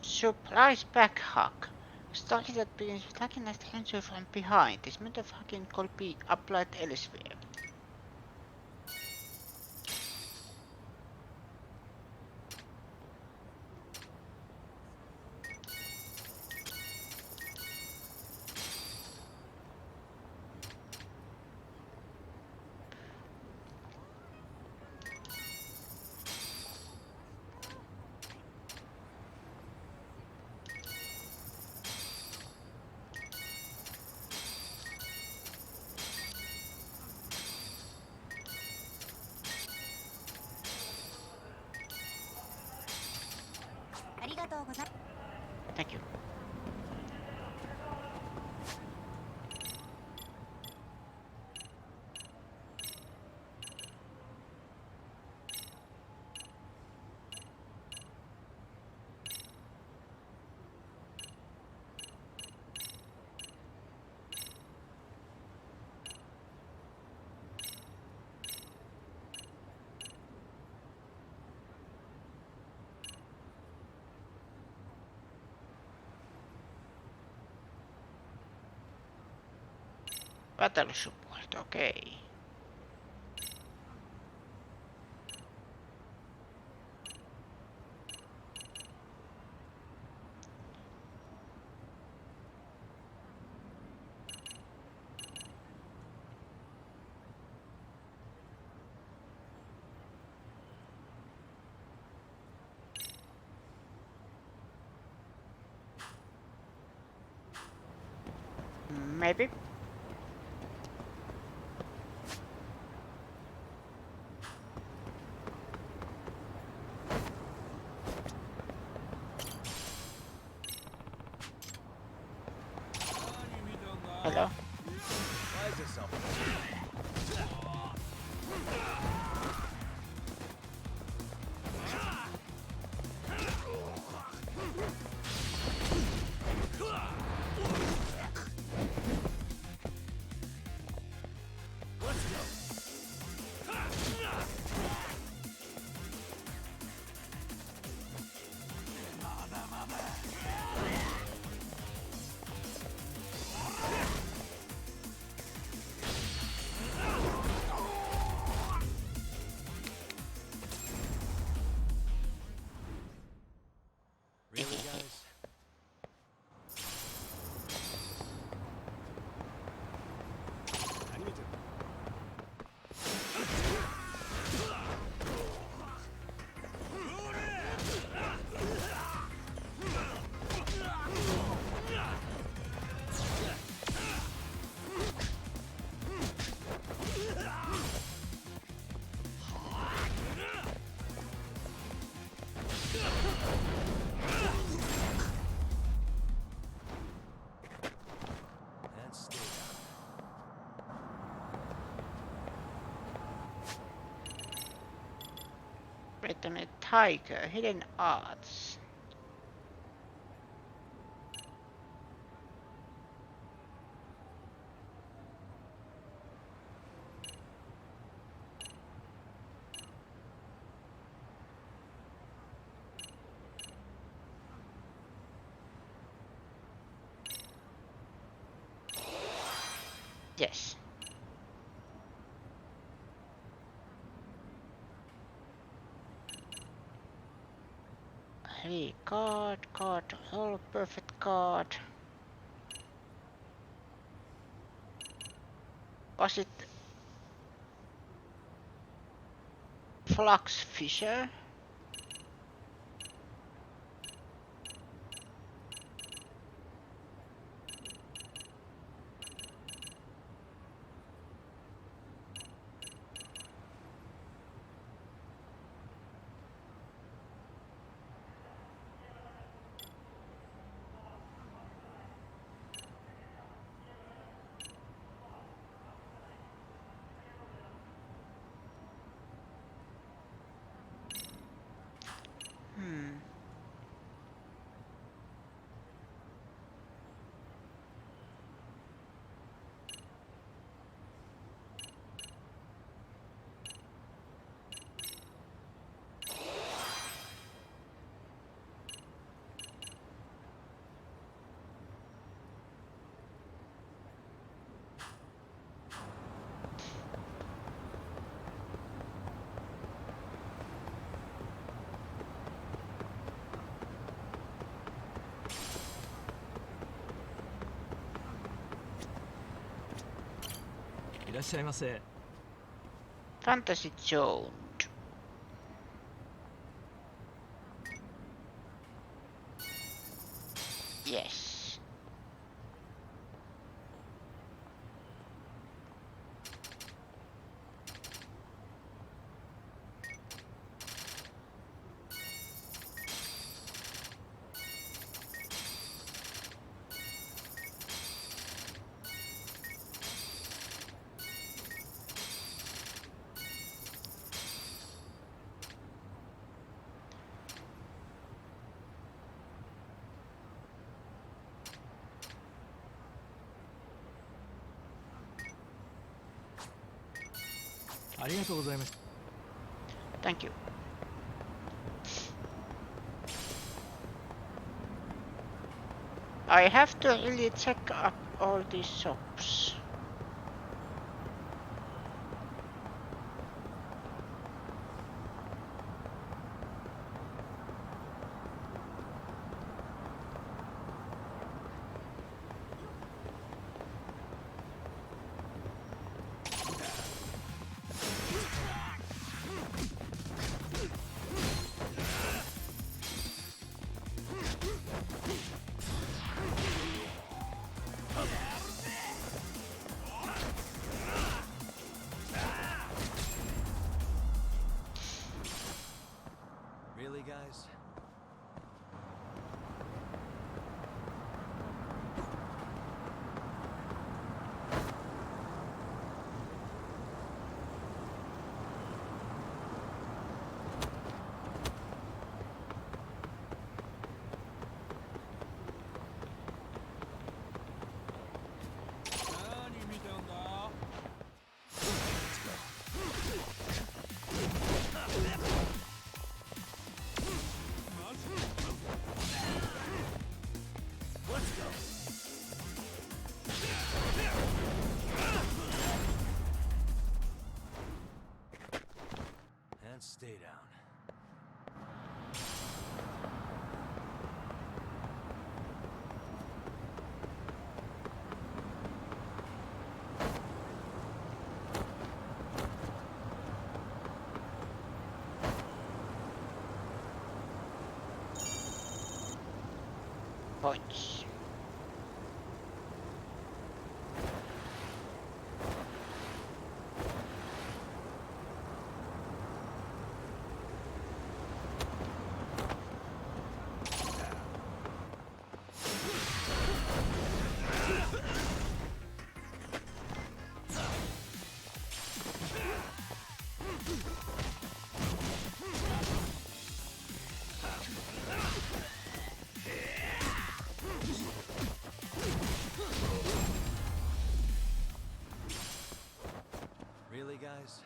Surprise back hug. Story that begins with hacking a stranger from behind. This motherfucking could be applied elsewhere. Thank you. Battle support, okay. Maybe. Hello? Why is this so? Really, guys? And stay down. Wait a minute. Tiger, hidden arts. Yes. Hey, card, all perfect card. Was it Flux Fisher? Fantasy Zone. Yes. ありがとうございました。 Thank you. I have to really check up all these shops. Really, guys? And stay down. Points. Really, guys?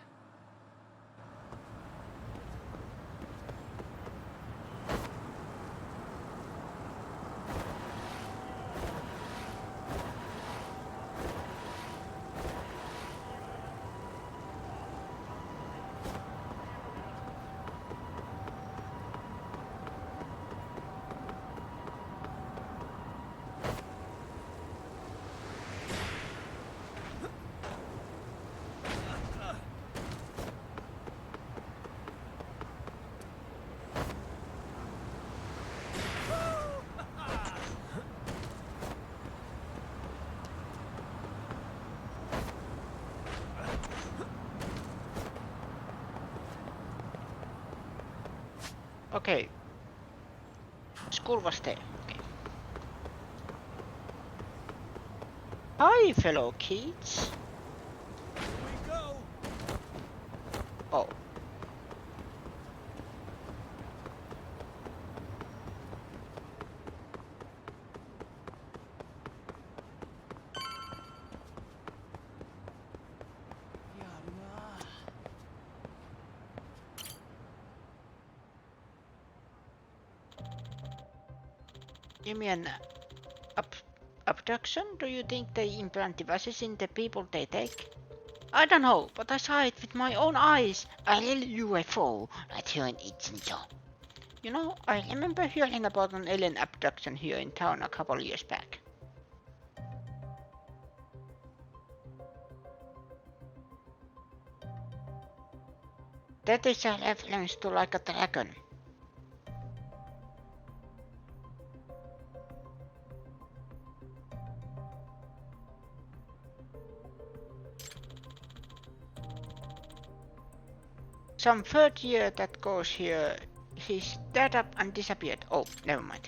Okay. School was there. Okay. Hi, fellow kids. Here we go! Oh. You mean abduction? Do you think they implant devices in the people they take? I don't know, but I saw it with my own eyes. A real UFO right here in Itzinjo. You know, I remember hearing about an alien abduction here in town a couple years back. That is a reference to like a dragon. Some third year that goes here, he started up and disappeared. Oh, never mind.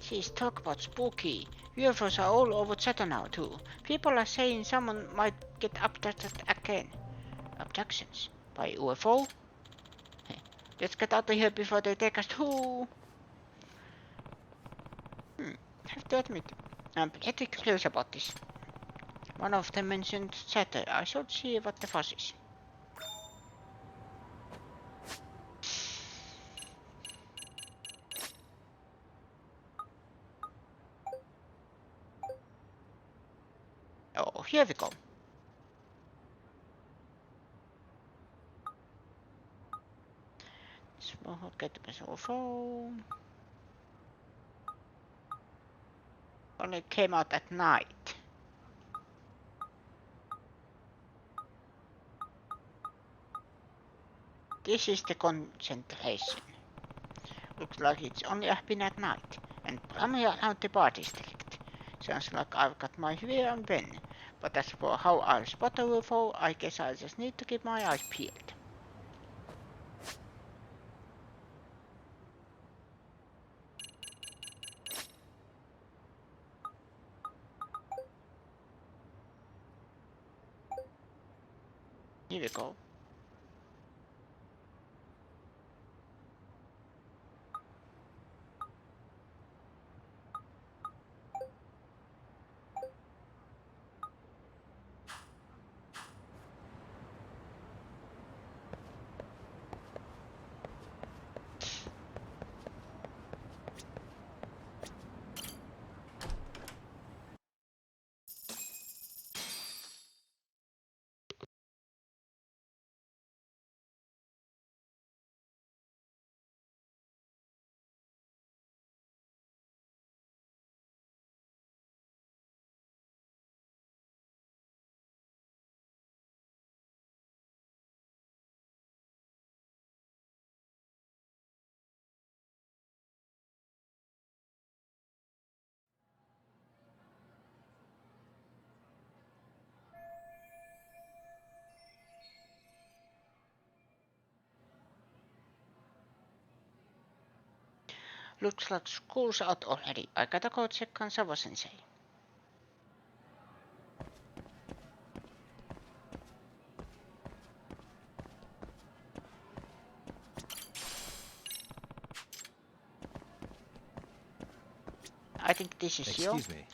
She's talk about spooky. UFOs are all over Chatter now too. People are saying someone might get abducted again. Abductions? By UFO? Hey, let's get out of here before they take us too. Have to admit, I'm pretty curious about this. One of them mentioned Chatter. I should see what the fuss is. Here we go. Small get the UFO. Only came out at night. This is the concentration. Looks like it's only been at night, and probably around the bar district. Sounds like I've got my view on Ben, but as for how I'll spot a UFO, I guess I just need to keep my eyes peeled. Here we go. Looks like school's out already. I gotta go check on Savo-sensei. I think this is you. Excuse me.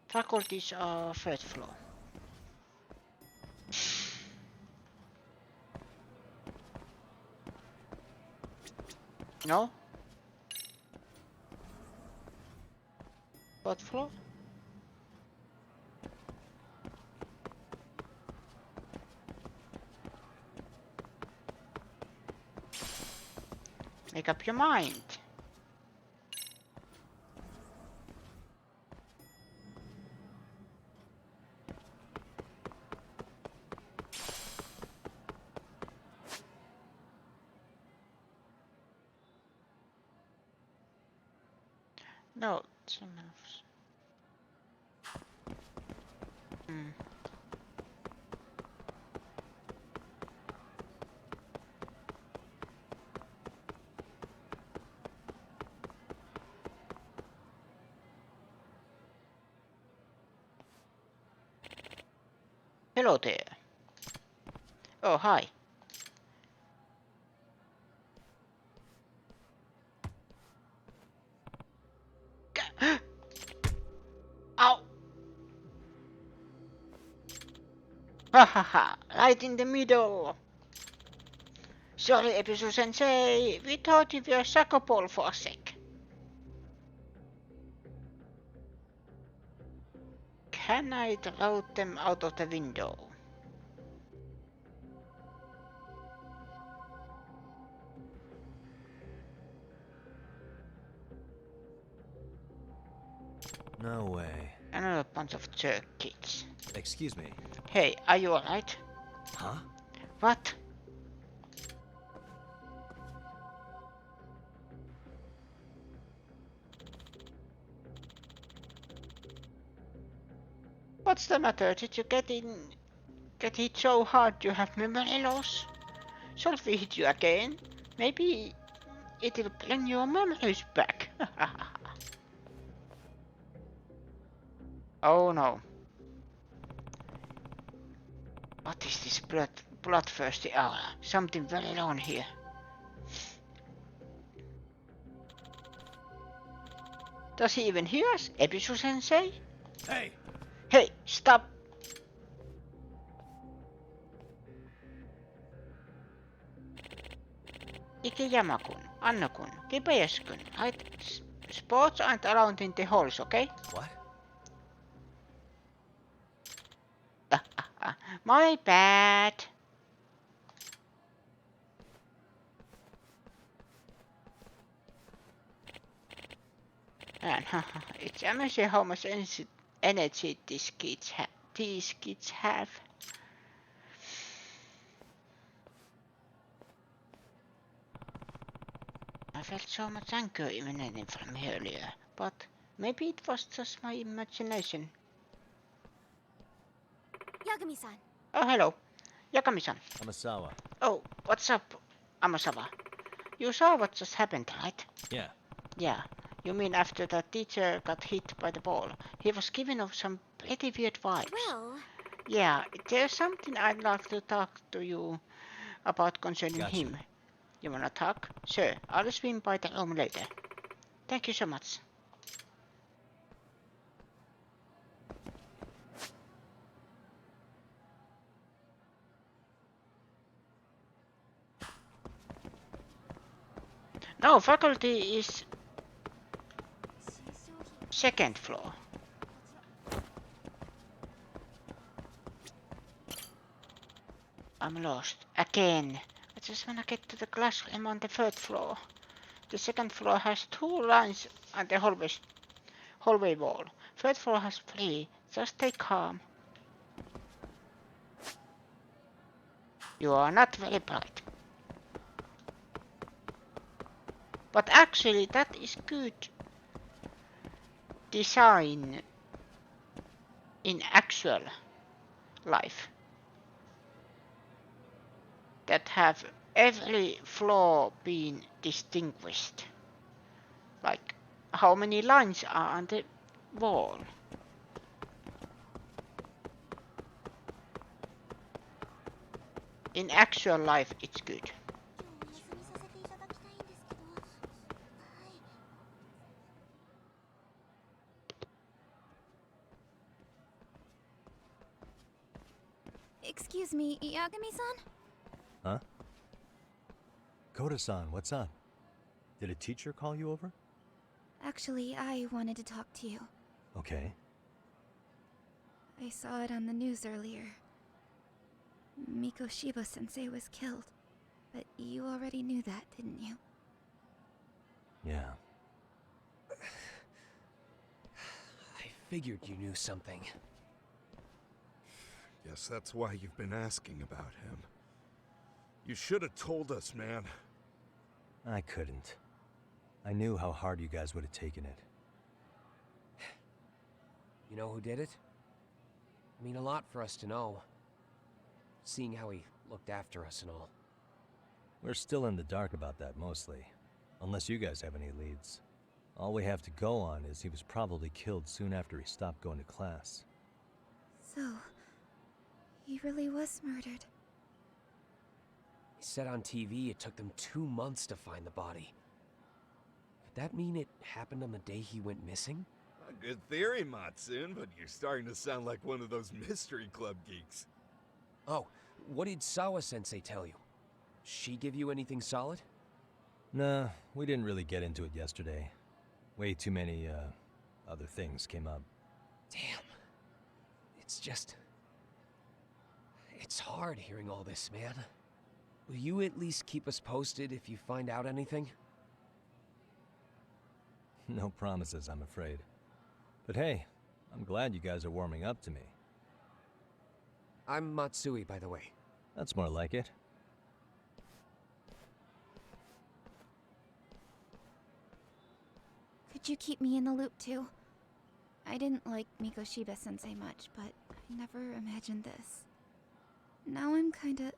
Faculties are first floor. No? What floor? Make up your mind. No, someone else. Hello there. Oh, hi. Ow! Ha ha ha! Right in the middle! Sorry, Episu-sensei. We thought you were a soccer ball for a sec. Can I throw them out of the window? No way. Another bunch of jerk kids. Excuse me. Hey, are you alright? Huh? What? What's the matter? Did you get hit so hard you have memory loss? Shall we hit you again? Maybe it'll bring your memories back. Oh no. What is this bloodthirsty aura? Something very wrong here. Does he even hear us? Episu-sensei? Hey! Hey, stop! Ikiyamakun, Annakun, Kibayas-kun. Sports aren't allowed in the halls, okay? What? My bad. Man, it's amazing how much energy these kids have. I felt so much anger emanating from here earlier, but maybe it was just my imagination. Yagami-san. Oh, hello. Yakami-san. Amasawa. Oh, what's up, Amasawa? You saw what just happened, right? Yeah. Yeah. You mean after the teacher got hit by the ball? He was giving off some pretty weird vibes. Well... Yeah, there's something I'd like to talk to you about concerning him. You wanna talk? Sure, I'll swing by the room later. Thank you so much. No, faculty is second floor. I'm lost again. I just wanna get to the classroom on the third floor. The second floor has 2 lines on the hallway wall. Third floor has 3. Just stay calm. You are not very bright. But actually that is good design in actual life. That have every floor been distinguished. Like how many lines are on the wall. In actual life it's good. Excuse me, Yagami-san? Huh? Koda-san, what's up? Did a teacher call you over? Actually, I wanted to talk to you. Okay. I saw it on the news earlier. Mikoshiba-sensei was killed. But you already knew that, didn't you? Yeah. I figured you knew something. Guess that's why you've been asking about him. You should have told us, man. I couldn't. I knew how hard you guys would have taken it. You know who did it? I mean, a lot for us to know. Seeing how he looked after us and all. We're still in the dark about that, mostly. Unless you guys have any leads. All we have to go on is he was probably killed soon after he stopped going to class. So... he really was murdered. He said on TV it took them 2 months to find the body. Could that mean it happened on the day he went missing? A good theory, Matsun, but you're starting to sound like one of those mystery club geeks. Oh, what did Sawa-sensei tell you? She give you anything solid? Nah, we didn't really get into it yesterday. Way too many, other things came up. Damn. It's just... it's hard hearing all this, man. Will you at least keep us posted if you find out anything? No promises, I'm afraid. But hey, I'm glad you guys are warming up to me. I'm Matsui, by the way. That's more like it. Could you keep me in the loop too? I didn't like Mikoshiba-sensei much, but I never imagined this. Now I'm kinda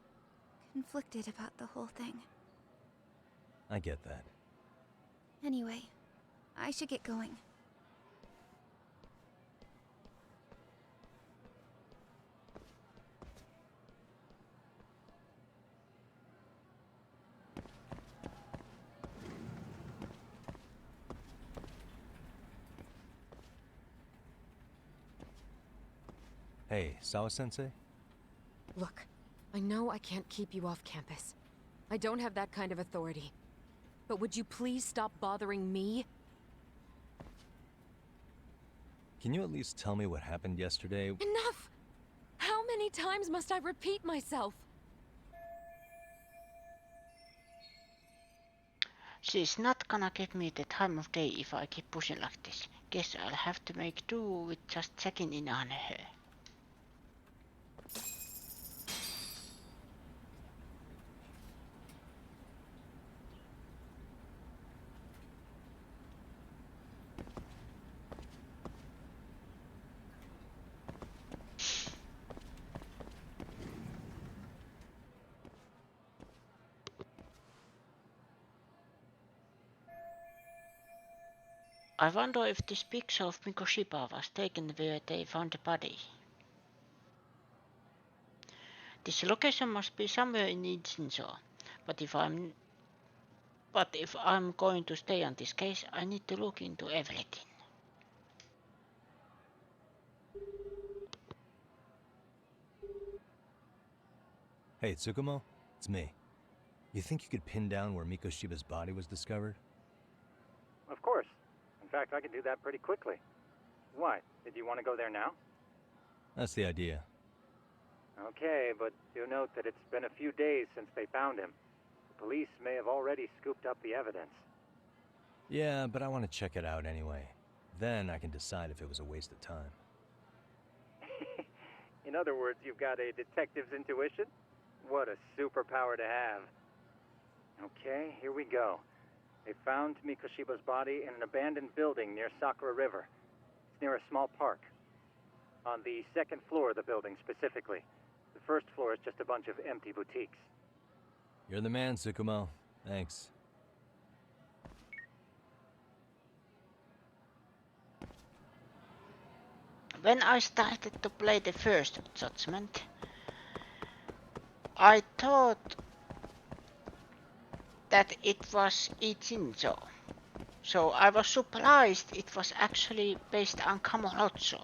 conflicted about the whole thing. I get that. Anyway, I should get going. Hey, Sawa-sensei? Look, I know I can't keep you off campus, I don't have that kind of authority. But would you please stop bothering me? Can you at least tell me what happened yesterday? Enough! How many times must I repeat myself? She's not gonna give me the time of day if I keep pushing like this. Guess I'll have to make do with just checking in on her. I wonder if this picture of Mikoshiba was taken where they found the body. This location must be somewhere in Ichinzo, but if I'm going to stay on this case, I need to look into everything. Hey, Tsukumo, it's me. You think you could pin down where Mikoshiba's body was discovered? Of course. In fact, I could do that pretty quickly. Why? Did you want to go there now? That's the idea. Okay, but do note that it's been a few days since they found him. The police may have already scooped up the evidence. Yeah, but I want to check it out anyway. Then I can decide if it was a waste of time. In other words, you've got a detective's intuition? What a superpower to have. Okay, here we go. They found Mikoshiba's body in an abandoned building near Sakura River. It's near a small park. On the second floor of the building, specifically. The first floor is just a bunch of empty boutiques. You're the man, Tsukumo. Thanks. When I started to play the first Judgment, I thought that it was Ichinzo, so I was surprised it was actually based on Kamurocho.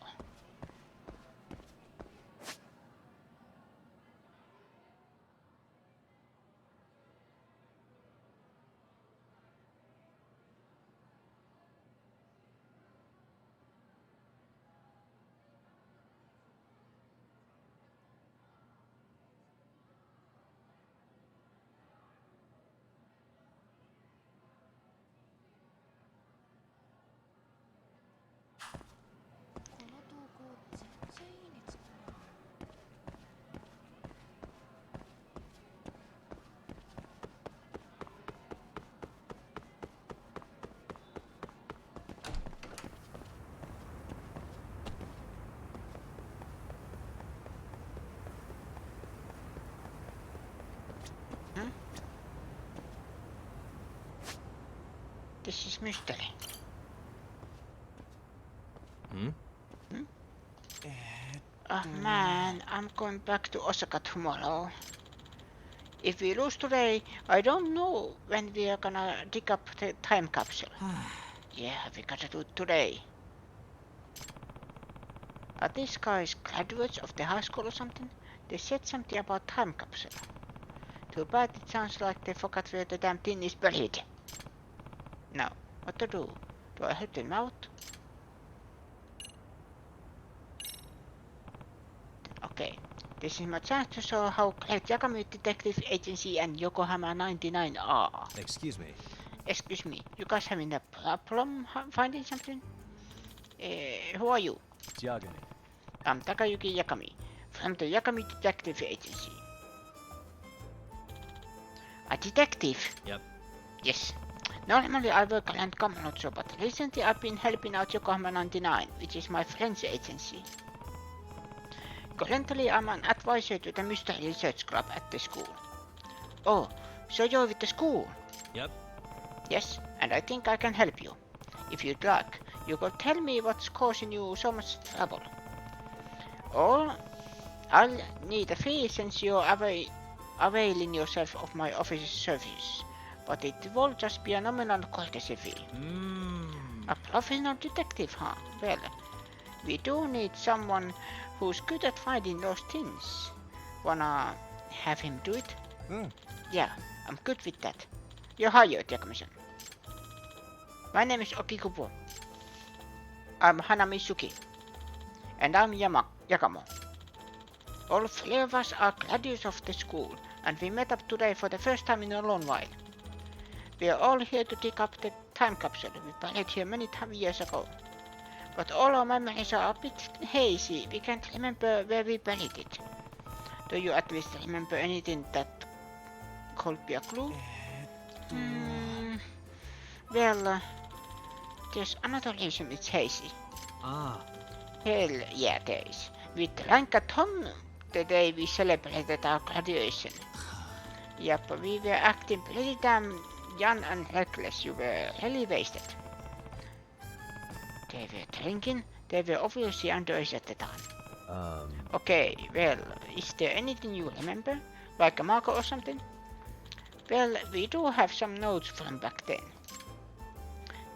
This is mystery. Oh man, I'm going back to Osaka tomorrow. If we lose today, I don't know when we are gonna dig up the time capsule. Yeah, we gotta do it today. Are these guys graduates of the high school or something? They said something about time capsule. Too bad it sounds like they forgot where the damn thing is buried. Now, what to do? Do I help them out? Okay, this is my chance to show how great Yakami Detective Agency and Yokohama 99 are. Excuse me. Excuse me, you guys having a problem finding something? Who are you? It's Yagami. I'm Takayuki Yakami, from the Yakami Detective Agency. A detective? Yep. Yes. Normally I work around Kamurocho, but recently I've been helping out Yokohama 99, which is my friend's agency. Currently I'm an advisor to the Mystery Research Club at the school. Oh, so you're with the school? Yep. Yes, and I think I can help you. If you'd like, you could tell me what's causing you so much trouble. Or I'll need a fee since you're availing yourself of my office's service. But it will just be a nominal courtesy fee. A professional detective, huh? Well, we do need someone who's good at finding those things. Wanna have him do it? Yeah, I'm good with that. You're hired, Yakumo-san. My name is Okikubo. I'm Hanami-suki. And I'm Yakamo. All three of us are graduates of the school, and we met up today for the first time in a long while. We are all here to dig up the time capsule we buried here many years ago. But all our memories are a bit hazy. We can't remember where we buried it. Do you at least remember anything that could be a clue? Well, there's another reason it's hazy. Ah. Hell yeah, there is. We drank a ton the day we celebrated our graduation. Yep, we were acting pretty damn young and reckless. You were really wasted. They were drinking. They were obviously underage at the time. Okay, well, is there anything you remember? Like a marker or something? Well, we do have some notes from back then.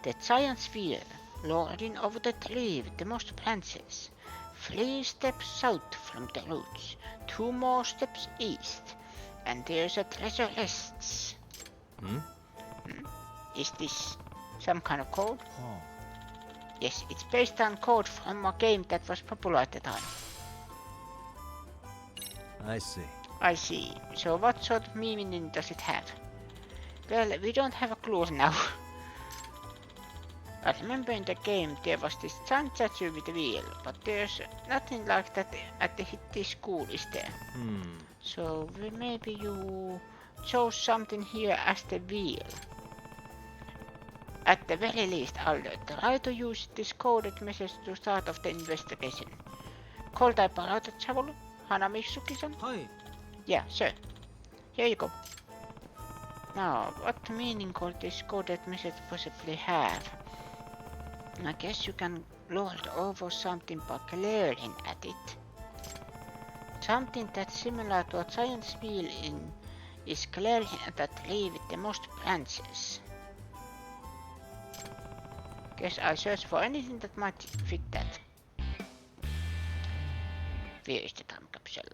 The giant sphere, lowering over the tree with the most branches. 3 steps south from the roots, 2 more steps east, and there's a treasure rests. Is this some kind of code? Yes, it's based on code from a game that was popular at the time. I see. I see. So what sort of meaning does it have? Well, we don't have a clue now. I remember in the game there was this giant statue with a wheel, but there's nothing like that at this school, is there? So maybe you chose something here as the wheel. At the very least, I'll try to use this coded message to start off the investigation. Call type out at Chavolo, Hanami-suki-san? Hi. Yeah, sure. Here you go. Now, what meaning could this coded message possibly have? I guess you can lord over something by glaring at it. Something that's similar to a giant wheel is glaring at a tree with the most branches. Guess I'll search for anything that might fit that. Where is the time capsule?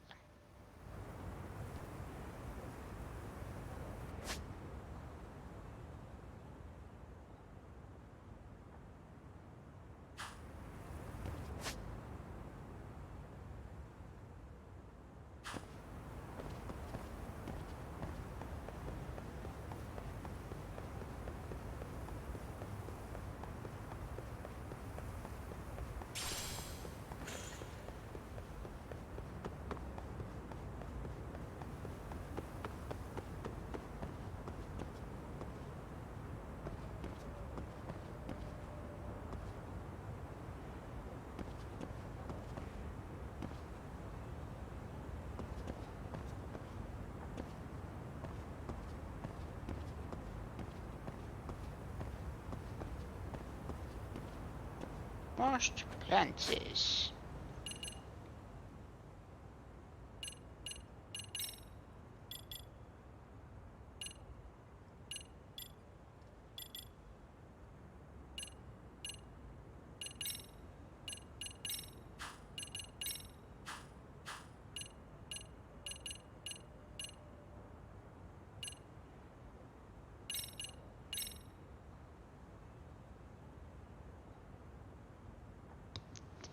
Most branches.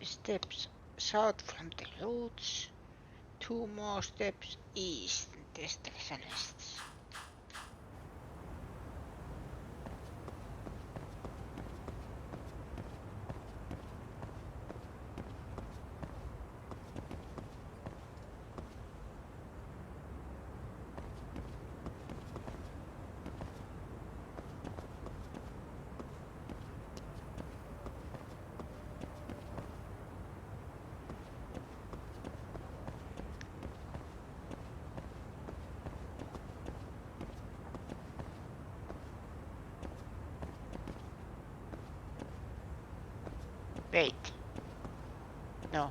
Steps south from the roots, 2 more steps east, there's the rests. Wait. No.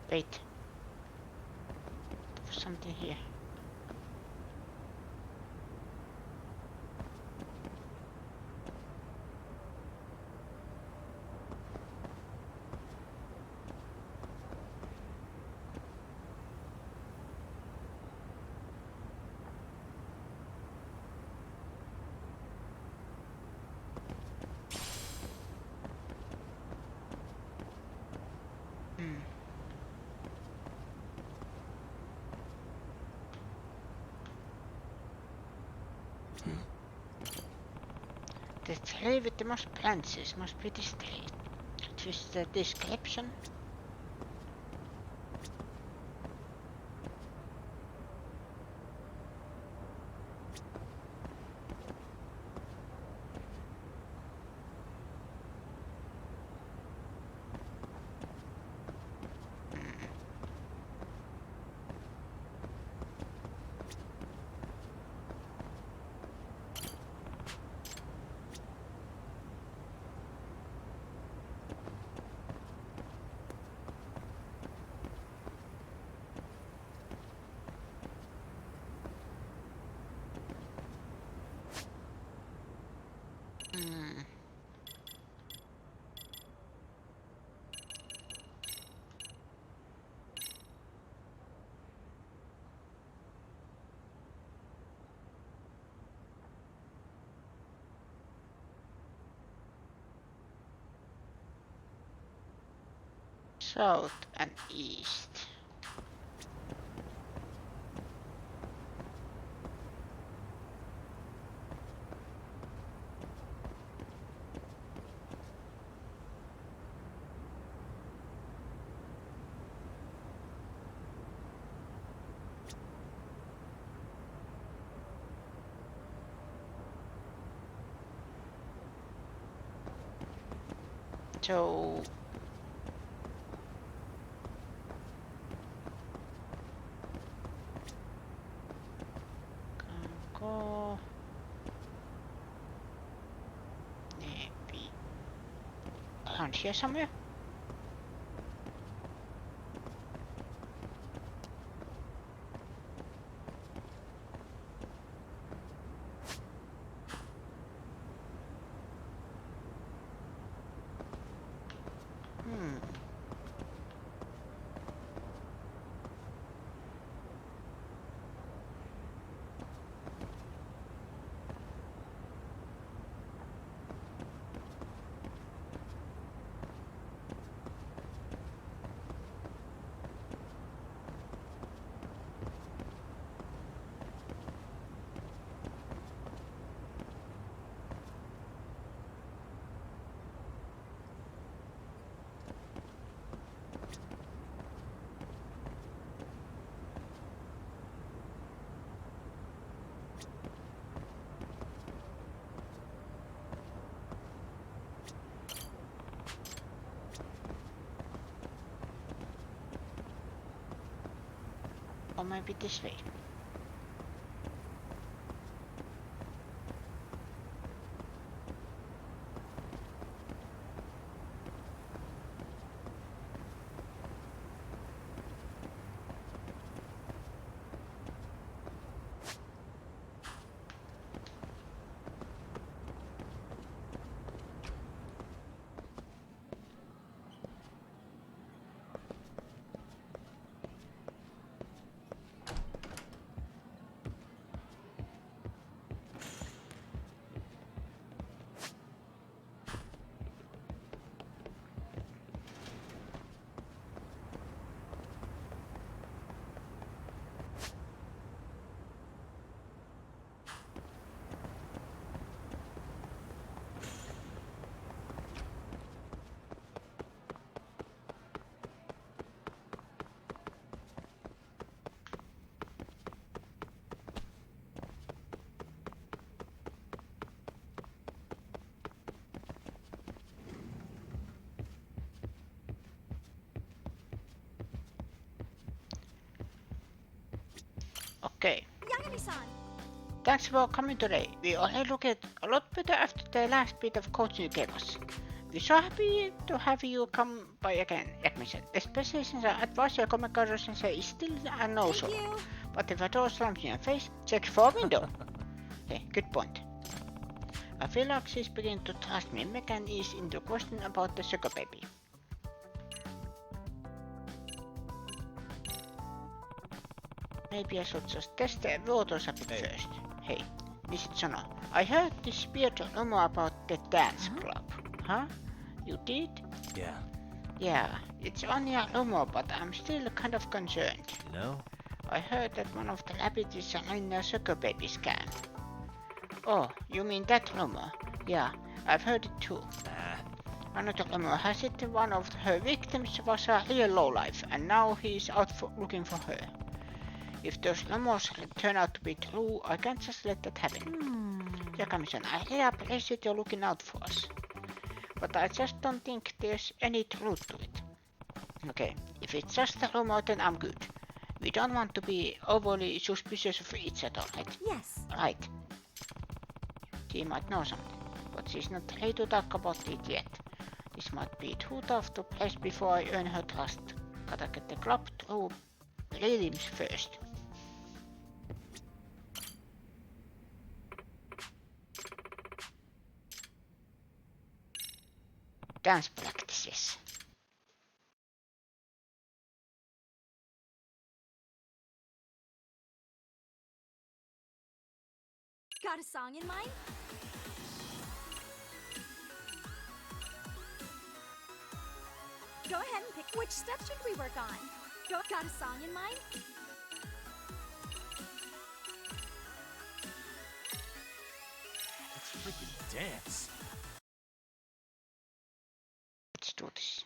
Wait. There's something here. The tree with the most branches must be this tree. This is the description. South and east. So go maybe around here somewhere. Or maybe this way. Okay. Thanks for coming today. We already looked a lot better after the last bit of coaching you gave us. We're so happy to have you come by again, Jackmason. Especially since our advisor comic sensei is still a no-show. But if a door slams in your face, check for a window. Okay, good point. I feel like she's beginning to trust me. Megan is into question about the sugar baby. Maybe I should just test the waters a bit first. Hey, Miss Sono, I heard this weird rumor about the dance club. Huh? You did? Yeah. Yeah, it's only a rumor, but I'm still kind of concerned. You know? I heard that one of the rabbits is in a sugar baby scam. Oh, you mean that rumor? Yeah, I've heard it too. Another rumor has it one of her victims was a real lowlife, and now he's out looking for her. If those rumors turn out to be true, I can't just let that happen. Yeah, Commission, I really appreciate you looking out for us. But I just don't think there's any truth to it. Okay, if it's just a rumor, then I'm good. We don't want to be overly suspicious of each other, right? Yes. Right. She might know something, but she's not ready to talk about it yet. This might be too tough to place before I earn her trust. Gotta get the club through prelims first. Dance practices. Got a song in mind? Go ahead and pick. Which step should we work on? Got a song in mind? Let's freaking dance. Let's do this.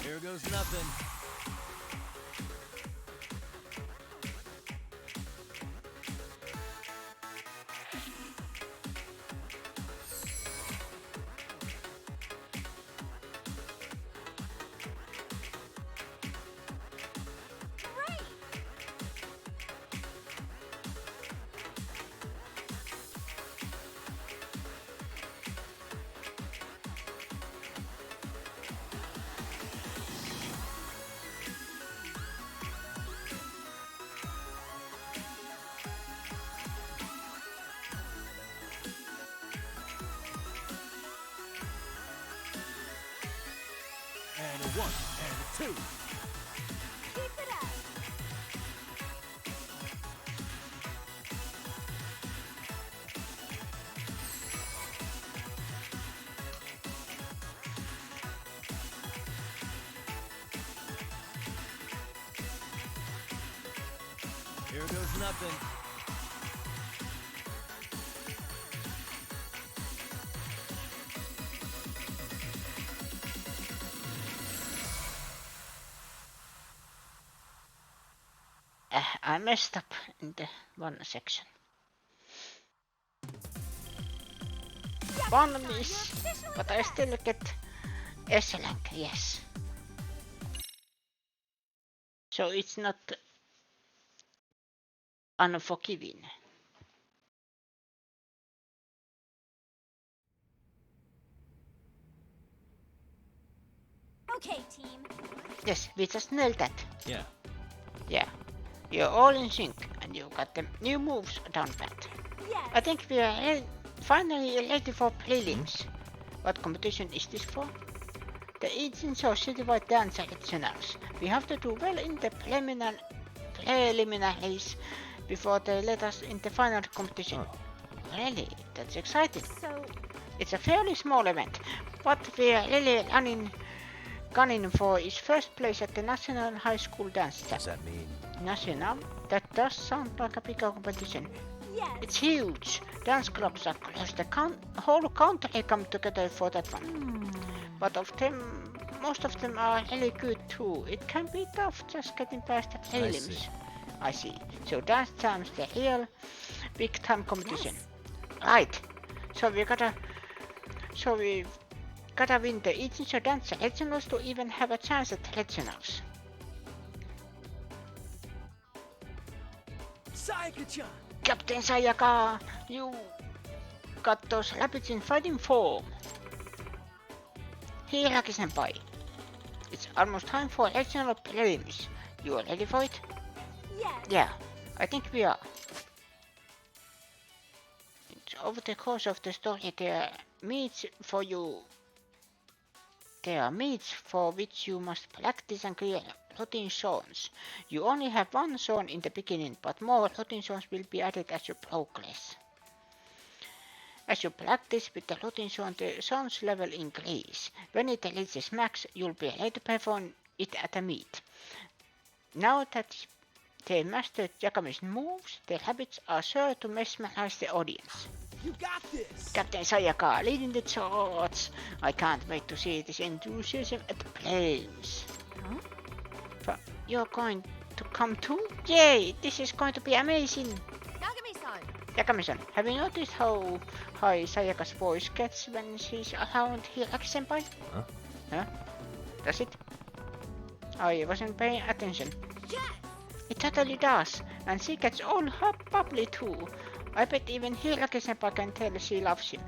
Here goes nothing. And a 1, and a 2. Keep it up. Here goes nothing. I messed up in the one section. One miss, but I still get S-rank, yes. So it's not unforgiving. Okay, team. Yes, we just nailed that. Yeah. Yeah. You're all in sync, and you got the new moves down pat. Yes. I think we are finally ready for prelims. What competition is this for? The Ichinsho citywide dance regionals. We have to do well in the preliminaries before they let us in the final competition. Oh. Really? That's exciting. So, It's a fairly small event, but we are really gunning for is first place at the National High School Dance What Jam. does that mean? National? That does sound like a bigger competition. yes. It's huge. Dance clubs across the whole country come together for that one. But most of them are really good too. It can be tough just getting past the prelims. I see. So Dance Jam's the real big time competition. Right. So we gotta win the Ichinsho Dance Regionals to even have a chance at Regionals. Sayaka-chan! Captain Sayaka, you got those rabbits in fighting form. Hiraki-senpai, it's almost time for regional prelims. You are ready for it? Yes. Yeah, I think we are. Over the course of the story, there are meets for which you must practice and clear routine zones. You only have one zone in the beginning, but more routine zones will be added as you progress. As you practice with the routine zone, the zone's level increase. When it reaches max, you'll be ready to perform it at a meet. Now that they mastered Yakami's moves, their habits are sure to mesmerize the audience. You got this! Captain Sayaka leading the charge. I can't wait to see this enthusiasm at the planes. Huh? But you're going to come too? Yay! This is going to be amazing! Yagami-san! Yakami-san, have you noticed how high Sayaka's voice gets when she's around Hiraki-senpai? Huh? Huh? Does it? I wasn't paying attention. Yes! It totally does, and she gets all bubbly too. I bet even Hiraki-senpai can tell she loves him.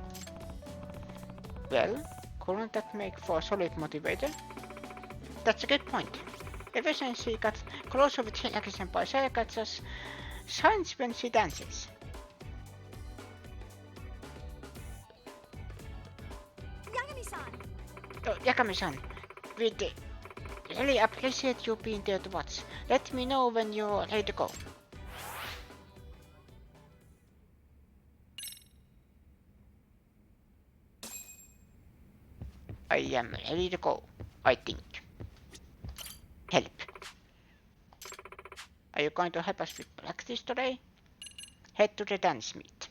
Well, couldn't that make for a solid motivator? That's a good point. Ever since she got closer with Hiraki-senpai, Sayaka just shines when she dances. Yagami-san! Oh, Yakami-san, we'd really appreciate you being there to watch. Let me know when you're ready to go. I am ready to go, I think. Help. Are you going to help us with practice today? Head to the dance meet.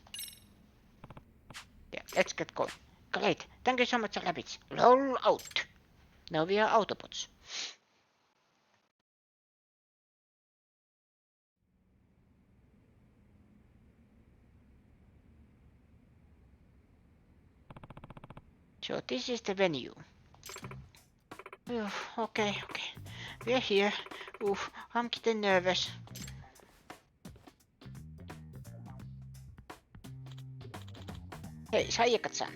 Yeah, let's get going. Great, thank you so much, rabbits. Roll out. Now we are Autobots. So this is the venue. Okay. We're here. I'm getting nervous. Hey, Sayaka-san.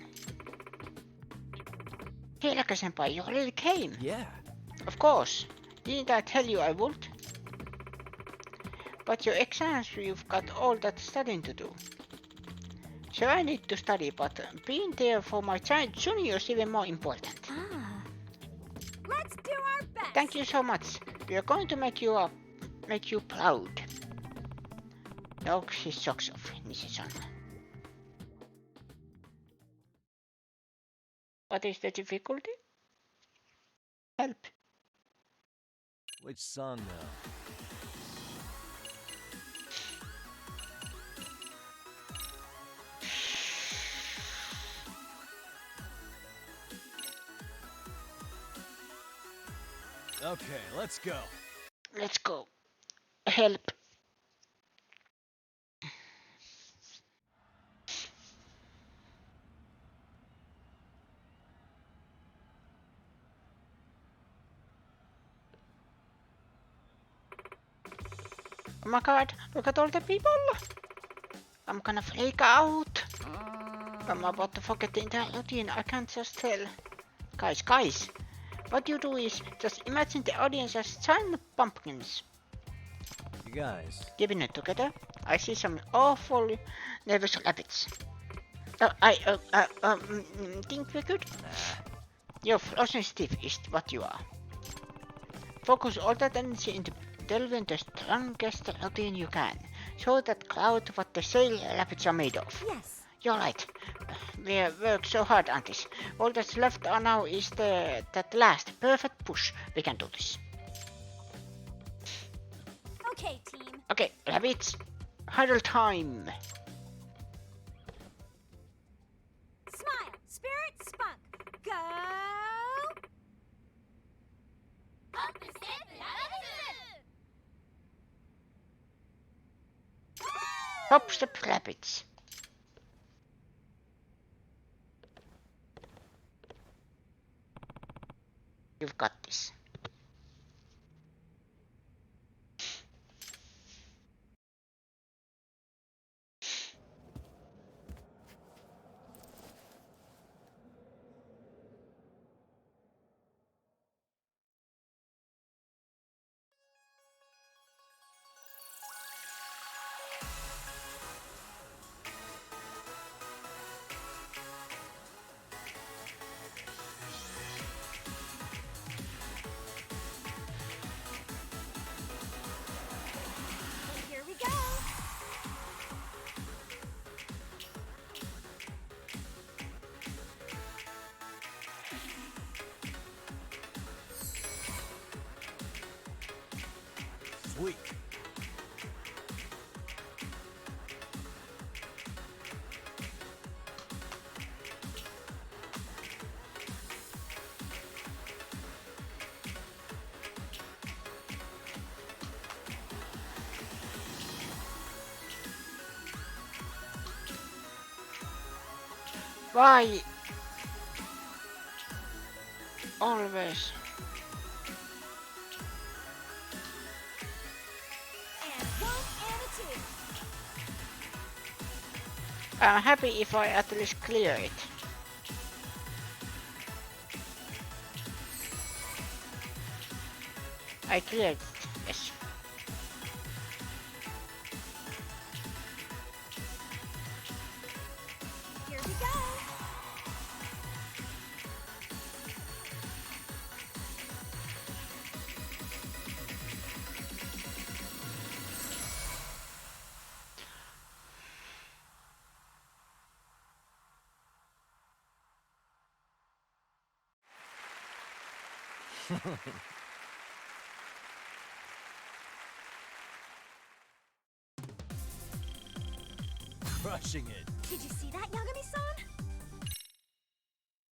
Hiraka-senpai, you really came. Yeah. Of course. Didn't I tell you I would? But your exams, you've got all that studying to do. So I need to study, but being there for my child junior is even more important. Ah. Let's do our best! Thank you so much. We are going to make you proud. Knocks his socks off, Nishi-san. What is the difficulty? Help. Which song now? Okay, let's go. Let's go. Help. Oh my god, look at all the people! I'm gonna freak out! I'm about to forget the entire routine, I can't just tell. Guys, what you do is just imagine the audience as giant pumpkins. You guys. Keeping it together, I see some awful nervous rabbits. Think we could? You're frozen stiff is what you are. Focus all that energy into delving the strongest routine you can. Show that crowd what the sail rabbits are made of. Yes. You're right. We worked so hard on this. All that's left now is that last perfect push. We can do this. Okay, team. Okay, rabbits. Huddle time. Smile, spirit, spunk. Go! Hop step rabbits. You've got this. weak. Why? Always. And 1 and a 2. I'm happy if I at least clear it. I cleared it, yes. Here we go. Crushing it. Did you see that, Yagami-san?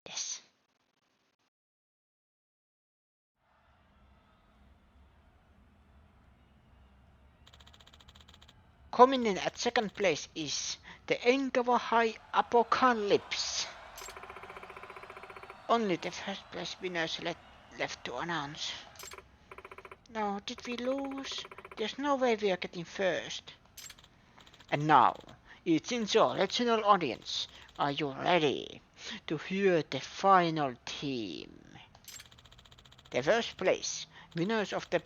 Yes. Coming in at second place is the Engava High Apocalypse. Only the first place winners left to announce. No, did we lose? There's no way we are getting first. And now, it's in your regional audience. Are you ready to hear the final team? The first place, winners of the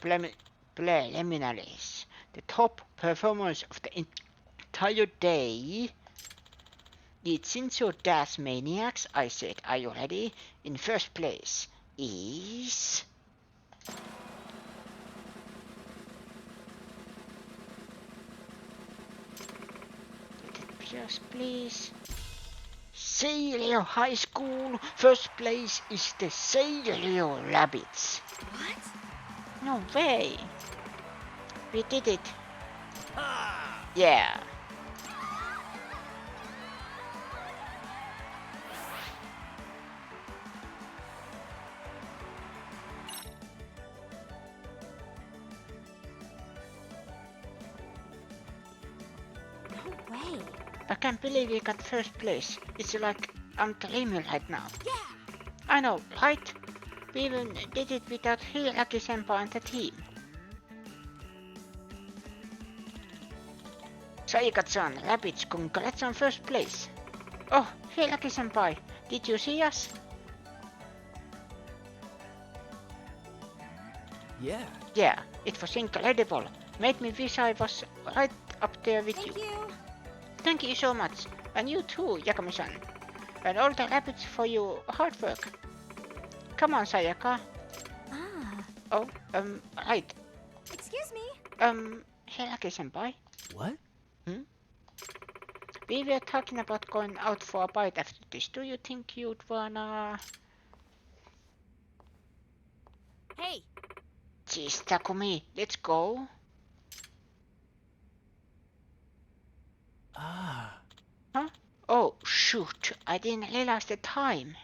preliminaries, the top performers of the entire day. It's Shinzo Dash Maniacs. I said, are you ready? In first place is... Just please. Sailor High School. First place is the Sailor Rabbits. What? No way. We did it. Yeah. No way. I can't believe we got first place. It's like I'm dreaming right now. Yeah. I know, right? We even did it without Hiraki-senpai and the team. Saika-chan, Rabbits, congrats on first place. Oh, Hiraki-senpai, did you see us? Yeah. Yeah, it was incredible. Made me wish I was right up there with you. Thank you. Thank you so much. And you too, Yakami-san. And all the rabbits for your hard work. Come on, Sayaka. Ah. Oh, right. Excuse me. Hiraki-senpai. What? We were talking about going out for a bite after this. Do you think you'd wanna... Hey. Jeez, Takumi, let's go. Ah. Huh? Oh, shoot. I didn't realize the time.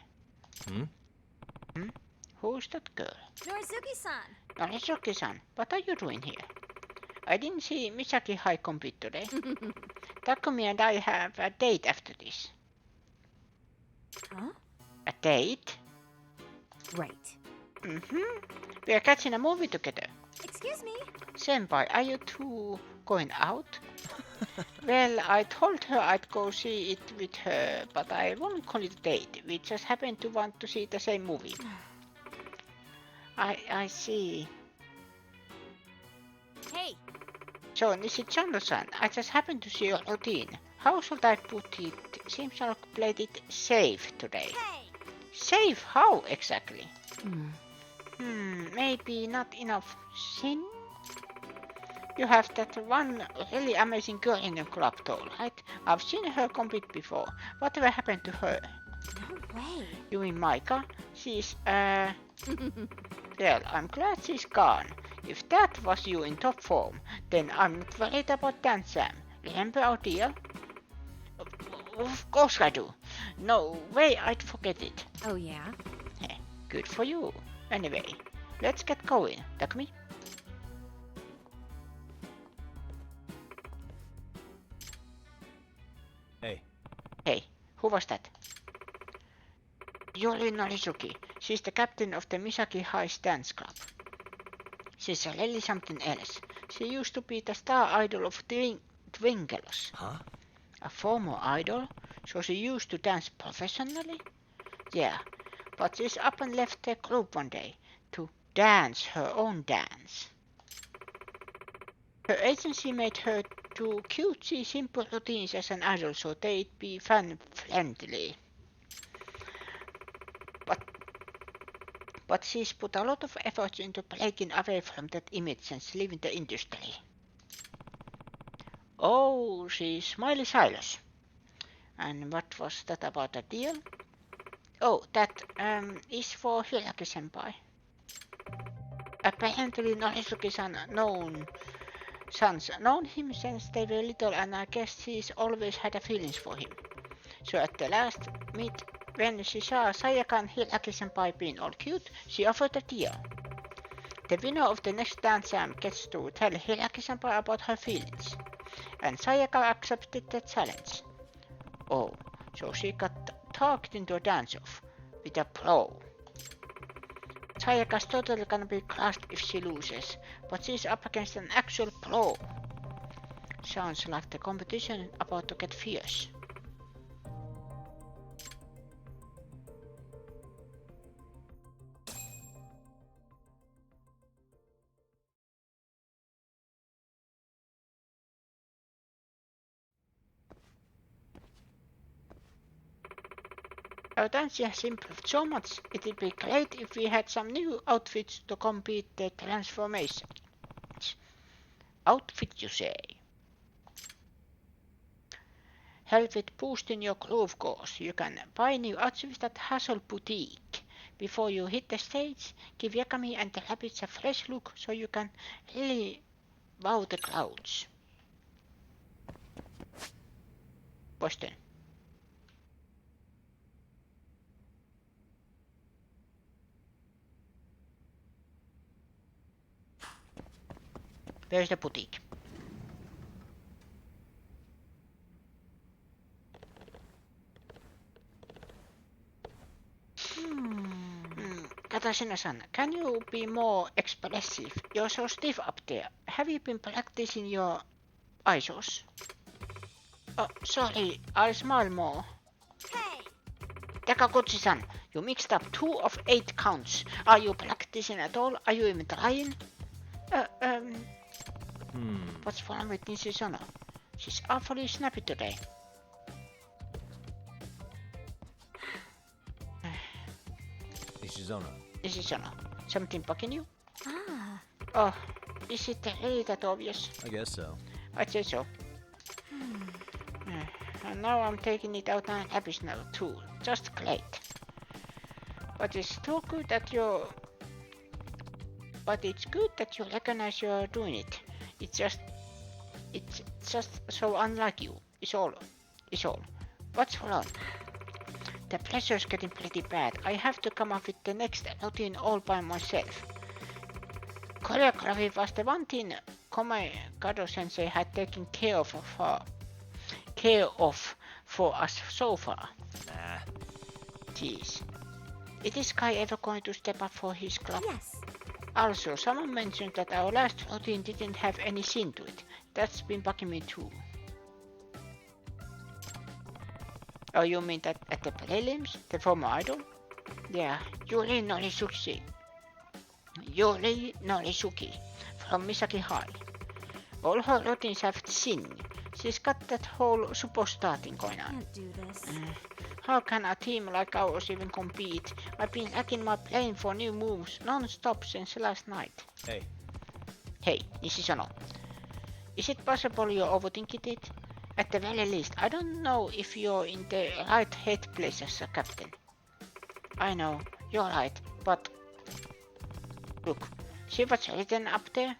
Who's that girl? Norizuki-san. Norizuki-san, what are you doing here? I didn't see Misaki High compete today. Takumi and I have a date after this. Huh? A date? Right. We are catching a movie together. Excuse me. Senpai, are you two going out? Well, I told her I'd go see it with her, but I won't call it a date. We just happen to want to see the same movie. I see. Hey. So, Nishichan-san, I just happened to see your routine. How should I put it? Seems like played it safe today. Hey. Safe? How exactly? Maybe not enough sin? You have that one really amazing girl in your club though, right? I've seen her compete before. Whatever happened to her? No way. You mean Maika? She's, well, I'm glad she's gone. If that was you in top form, then I'm not worried about Dan Sam. Remember our deal? Of course I do. No way I'd forget it. Oh, yeah? Good for you. Anyway, let's get going, Takumi. Hey. Hey, who was that? Yuri Norizuki. She's the captain of the Misaki High Dance Club. She's really something else. She used to be the star idol of Twingelos. Huh? A former idol, so she used to dance professionally? Yeah, but she's up and left the group one day to dance her own dance. Her agency made her do cutesy simple routines as an idol so they'd be fan-friendly. But she's put a lot of effort into breaking away from that image since leaving the industry. Oh, she's Smiley Cyrus. And what was that about a deal? Oh, that is for Hiraki-senpai. Apparently Norizuki-san sons known him since they were little, and I guess she's always had a feelings for him. So at the last meet, when she saw Sayaka and Hiraki-senpai being all cute, she offered a deal. The winner of the next Dance Jam gets to tell Hiraki-senpai about her feelings, and Sayaka accepted the challenge. Oh, so she got talked into a dance-off with a pro. Sayaka's totally gonna be crushed if she loses, but she's up against an actual pro. Sounds like the competition about to get fierce. Our dancing has improved so much, it would be great if we had some new outfits to compete the transformations. Outfit, you say? Help with boosting your groove course. You can buy new outfits at Hassel Boutique. Before you hit the stage, give Yakami and the rabbits a fresh look so you can really wow the crowds. Boston. Where's the boutique? Katarzyna-san, can you be more expressive? You're so stiff up there. Have you been practicing your ISOs? Oh, sorry, I'll smile more. Hey! Takaguchi-san, you mixed up 2 of 8 counts. Are you practicing at all? Are you even trying? What's wrong with Nishizono? She's awfully snappy today. Nishizono, something bugging you? Ah. Oh, is it really that obvious? I guess so. I'd say so. And now I'm taking it out on Abby's now too. Just great. But it's too good that you're... But it's good that you recognize you're doing it. It's just so unlike you. It's all. What's wrong? The pressure's getting pretty bad. I have to come up with the next routine all by myself. Choreography was the one thing Komegado-sensei had taken care of for us so far. Nah. Jeez. Is this guy ever going to step up for his club? Yes. Also, someone mentioned that our last routine didn't have any scene to it. That's been bugging me too. Oh, you mean that at the prelims? The former idol? Yeah, Yuri Norizuki from Misaki High. All her routines have scene. She's got that whole suppostar thing going on. Can't do this. How can a team like ours even compete? I've been racking my brain for new moves non-stop since last night. Hey, Nishizono. Is it possible you're overthinking it? At the very least, I don't know if you're in the right head place as a captain. I know, you're right, but... Look, See what's written up there?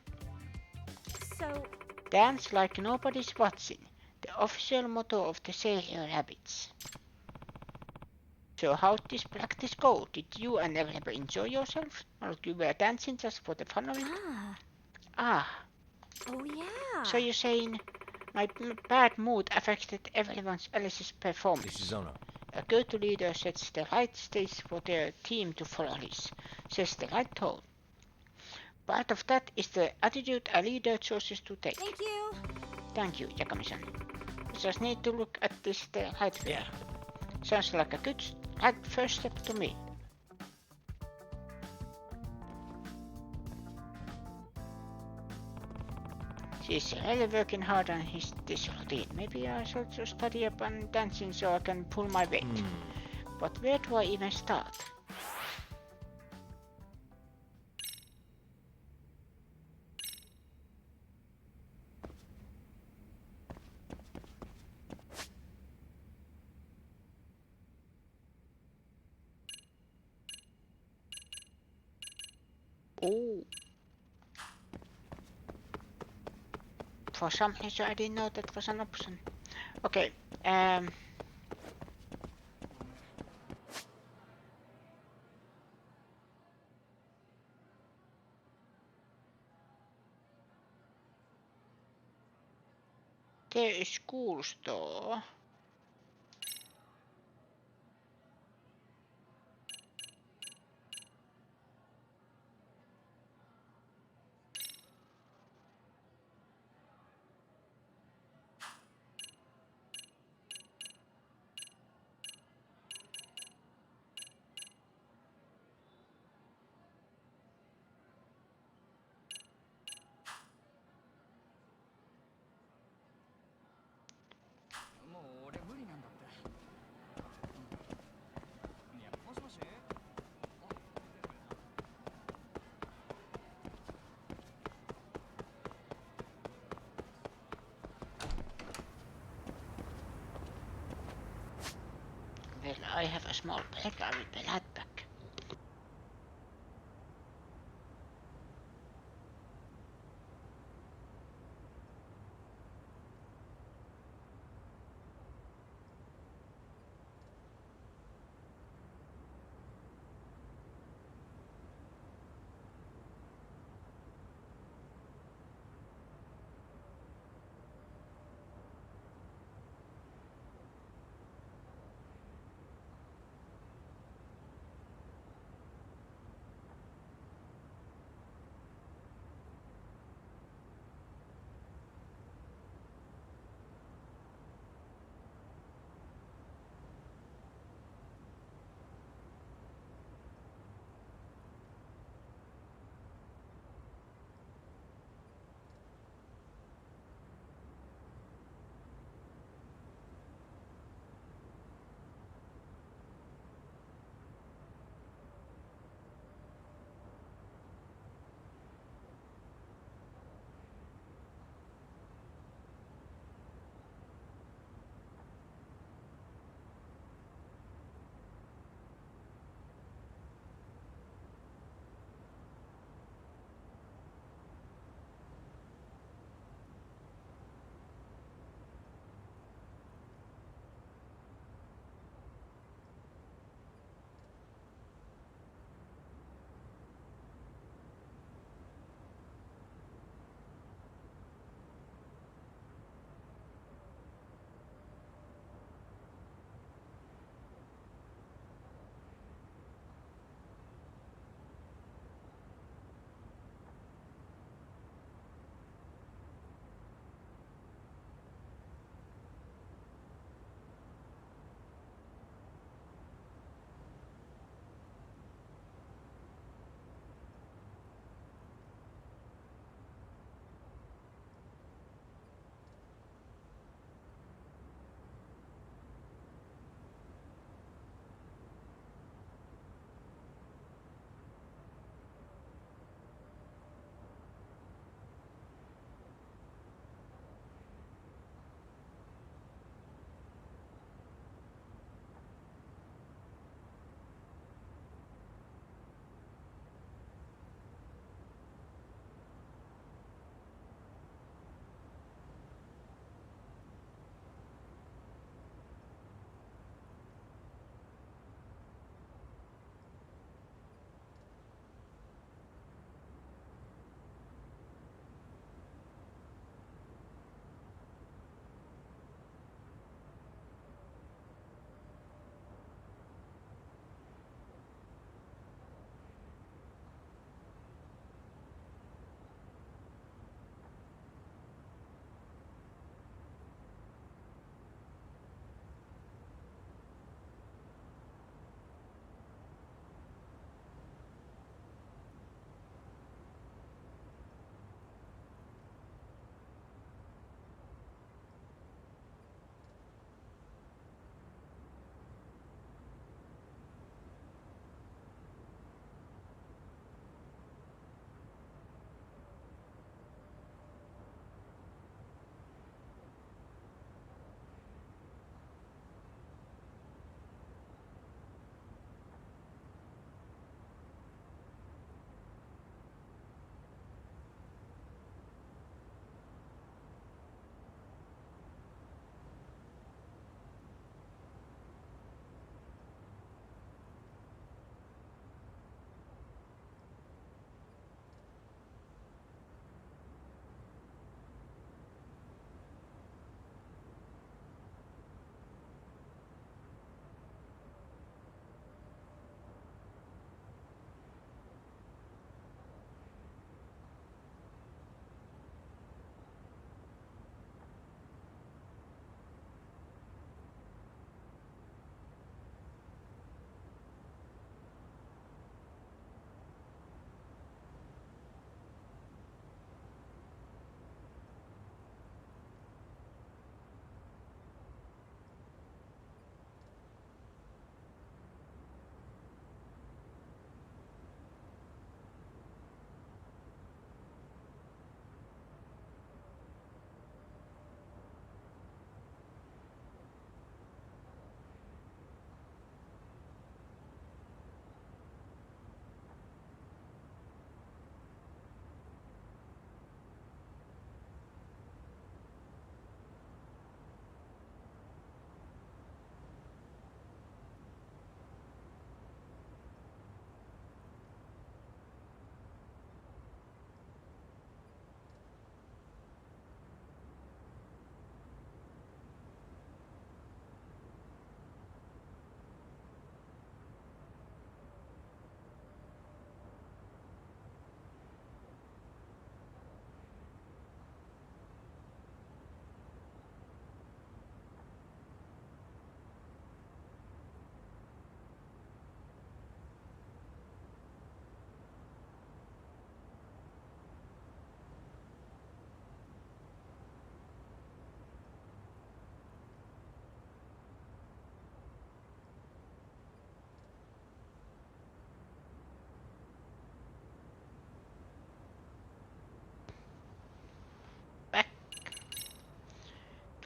So, Dance like nobody's watching. The official motto of the Sailor Rabbits. So how'd this practice go? Did you and everybody enjoy yourself? Or you were dancing just for the fun of it? Ah. Oh yeah. So you're saying my bad mood affected everyone else's performance? Ishizono. A go-to leader sets the right stage for their team to follow his, sets the right tone. Part of that is the attitude a leader chooses to take. Thank you. Thank you, Yakami-san. We just need to look at this the right way. Sounds like a good right first step to me. She's really working hard on this routine. Maybe I should just study up on dancing so I can pull my weight. But where do I even start? Oh. For some reason I didn't know that was an option. Okay, there is school store. Well, I have a small bag. I will be right back.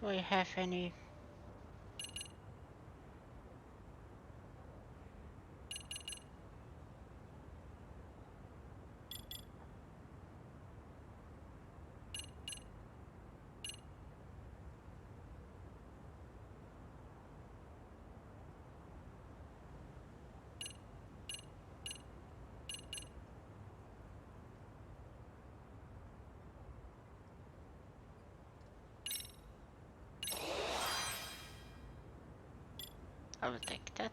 Do I have any? I will take that.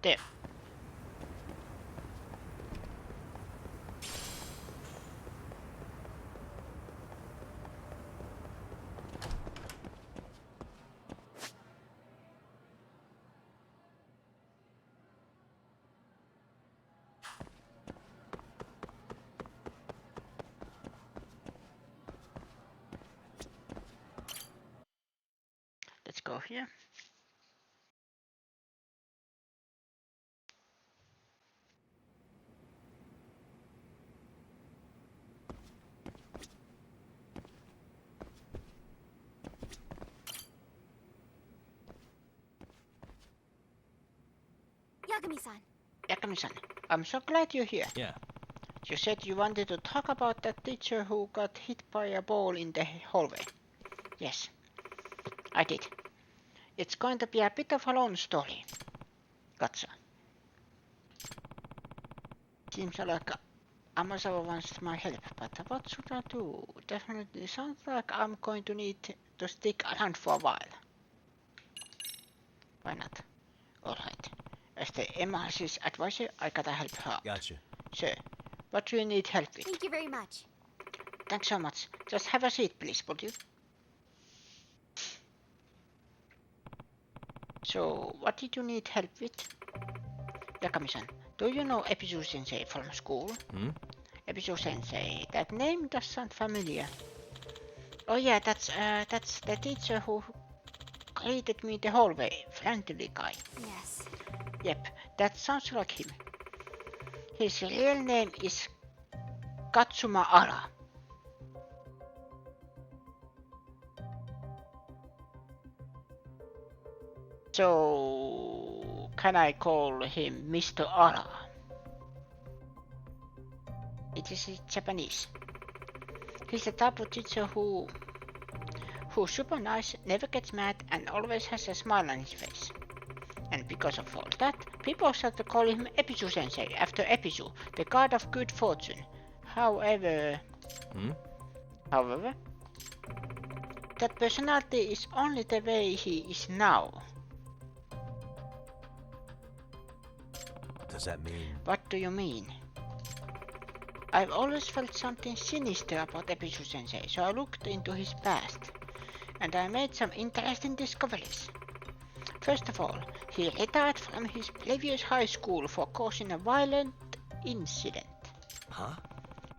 There. Let's go here. Yagami-san. Yagami-san, I'm so glad you're here. Yeah. You said you wanted to talk about that teacher who got hit by a ball in the hallway. Yes, I did. It's going to be a bit of a long story. Gotcha. Seems like Amazawa wants my help, but what should I do? Definitely sounds like I'm going to need to stick around for a while. Why not? Alright. As the MRC's advisor, I gotta help her out. Gotcha. Sure. What do you need help with? Thank you very much. Thanks so much. Just have a seat, please, would you? So, what did you need help with? Yakami-san, do you know Episu-sensei from school? Episu-sensei, that name does sound familiar. Oh yeah, that's the teacher who greeted me in the hallway, friendly guy. Yes. Yep, that sounds like him. His real name is Katsuma Ara. So, can I call him Mr. Ara? It is Japanese. He's the type of teacher who's super nice, never gets mad, and always has a smile on his face. And because of all that, people start to call him Episu-sensei after Episu, the god of good fortune. However, that personality is only the way he is now. Does that mean? What do you mean? I've always felt something sinister about Episu-sensei, so I looked into his past, and I made some interesting discoveries. First of all, he retired from his previous high school for causing a violent incident. Huh?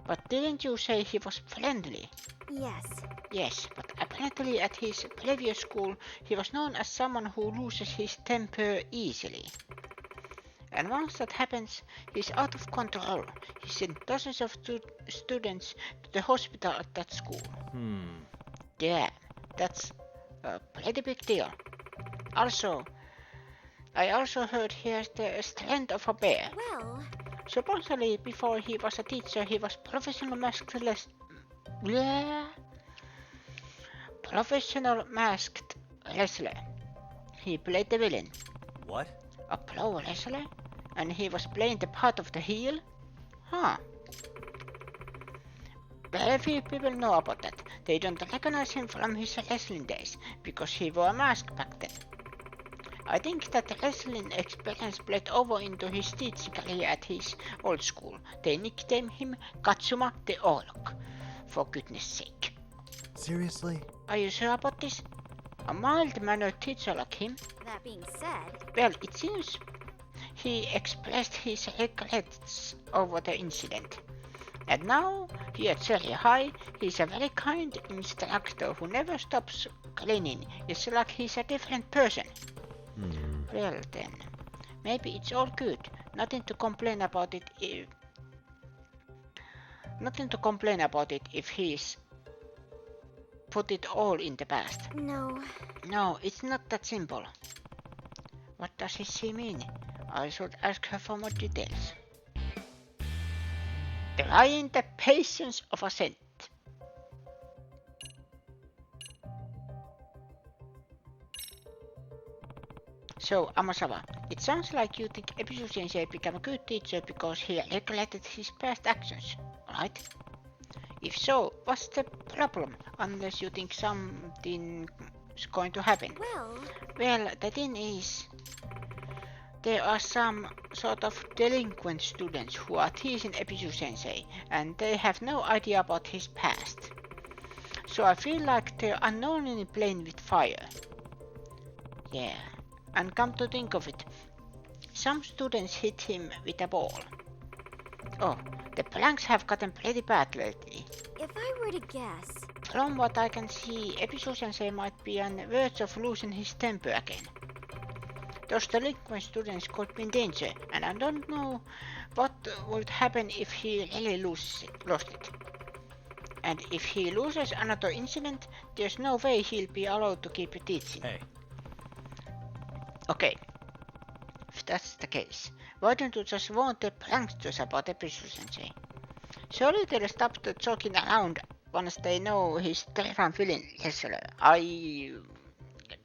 But didn't you say he was friendly? Yes. Yes, but apparently at his previous school he was known as someone who loses his temper easily. And once that happens, he's out of control. He sent dozens of students to the hospital at that school. Yeah, that's a pretty big deal. Also, I also heard he has the strength of a bear. Well... Supposedly, before he was a teacher, he was professional masked wrestler. He played the villain. What? A pro wrestler? And he was playing the part of the heel? Huh. Very few people know about that. They don't recognize him from his wrestling days, because he wore a mask back then. I think that wrestling experience played over into his teaching career at his old school. They nicknamed him Katsuma the Orc, for goodness sake. Seriously? Are you sure about this? A mild-mannered teacher like him? That being said, Well, it seems he expressed his regrets over the incident. And now, here at Cherry High, he's a very kind instructor who never stops cleaning. It's like he's a different person. Well then, maybe it's all good. Nothing to complain about it if he's put it all in the past. no. No, it's not that simple. What does she mean? I should ask her for more details. Trying the patience of a saint. So, Amasawa, it sounds like you think Ebisu Sensei became a good teacher because he regretted his past actions, right? If so, what's the problem? Unless you think something's going to happen. Well, the thing is, there are some sort of delinquent students who are teasing Ebisu Sensei, and they have no idea about his past. So I feel like they're unknowingly playing with fire. Yeah, and come to think of it, some students hit him with a ball. Oh, the pranks have gotten pretty bad lately. If I were to guess, From what I can see, Ebisu Sensei might be on the verge of losing his temper again. Those delinquent students could be in danger, and I don't know what would happen if he really lost it. And if he loses another incident, there's no way he'll be allowed to keep teaching. Hey. Okay, if that's the case, why don't you just warn the pranksters about Ebisu Sensei? Surely they'll stop the joking around once they know he's Terran villain wrestler. I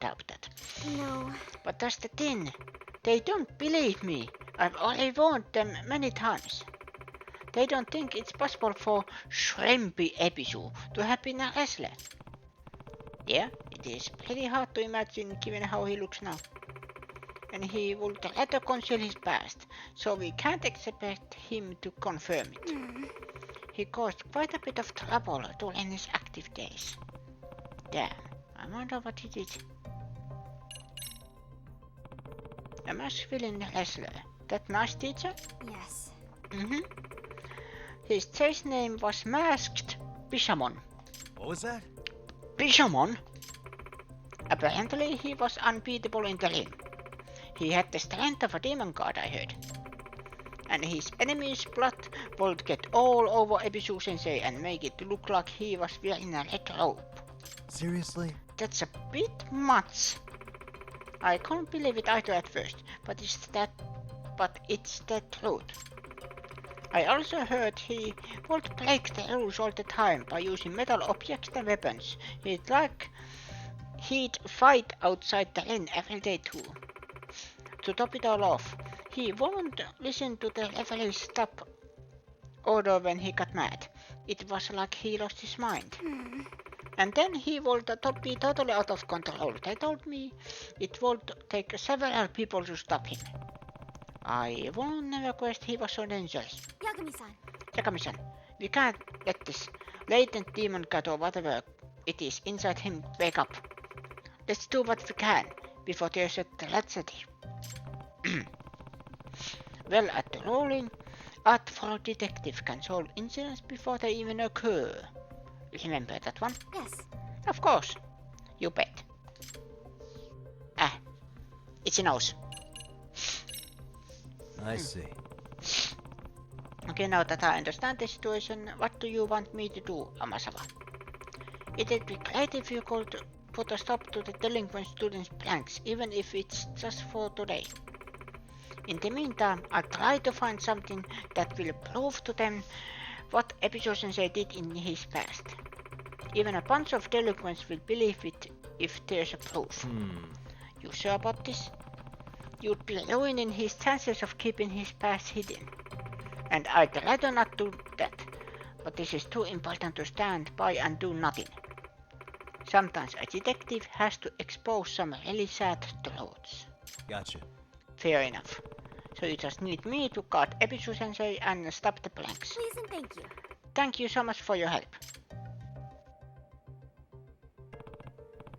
doubt that. no. But that's the thing. They don't believe me. I've already warned them many times. They don't think it's possible for Shrimpy Ebisu to have been a wrestler. Yeah, it is pretty hard to imagine given how he looks now. And he would rather conceal his past, so we can't expect him to confirm it. He caused quite a bit of trouble during his active days. Damn, I wonder what he did. A masculine wrestler. That nice teacher? Yes. His stage name was Masked Bishamon. What was that? Bishamon? Apparently he was unbeatable in the ring. He had the strength of a demon god, I heard. And his enemy's blood would get all over Ebisu Sensei and make it look like he was wearing a red robe. Seriously? That's a bit much. I couldn't believe it either at first, but it's the truth. I also heard he would break the rules all the time by using metal objects and weapons. He'd fight outside the ring every day too. To top it all off, he wouldn't listen to the referee's stop order when he got mad. It was like he lost his mind. And then he would be totally out of control. They told me it would take several people to stop him. I won't never guessed he was so dangerous. Yagami-san. Yagami-san, we can't let this latent demon god or whatever it is inside him wake up. Let's do what we can before there's a tragedy. Well, at the ruling, art for a detective can solve incidents before they even occur. Remember that one? Yes. Of course. You bet. It's a nose. I see. Okay, now that I understand the situation, what do you want me to do, Amasawa? It'd be great if you could put a stop to the delinquent students' pranks, even if it's just for today. In the meantime, I'll try to find something that will prove to them what Ebisu Sensei did in his past. Even a bunch of delinquents will believe it if there's a proof. You sure about this? You'd be ruining his chances of keeping his past hidden. And I'd rather not do that, but this is too important to stand by and do nothing. Sometimes a detective has to expose some really sad truths. Gotcha. Fair enough. So you just need me to guard Ebisu Sensei and stop the blanks. Please and thank you. Thank you so much for your help.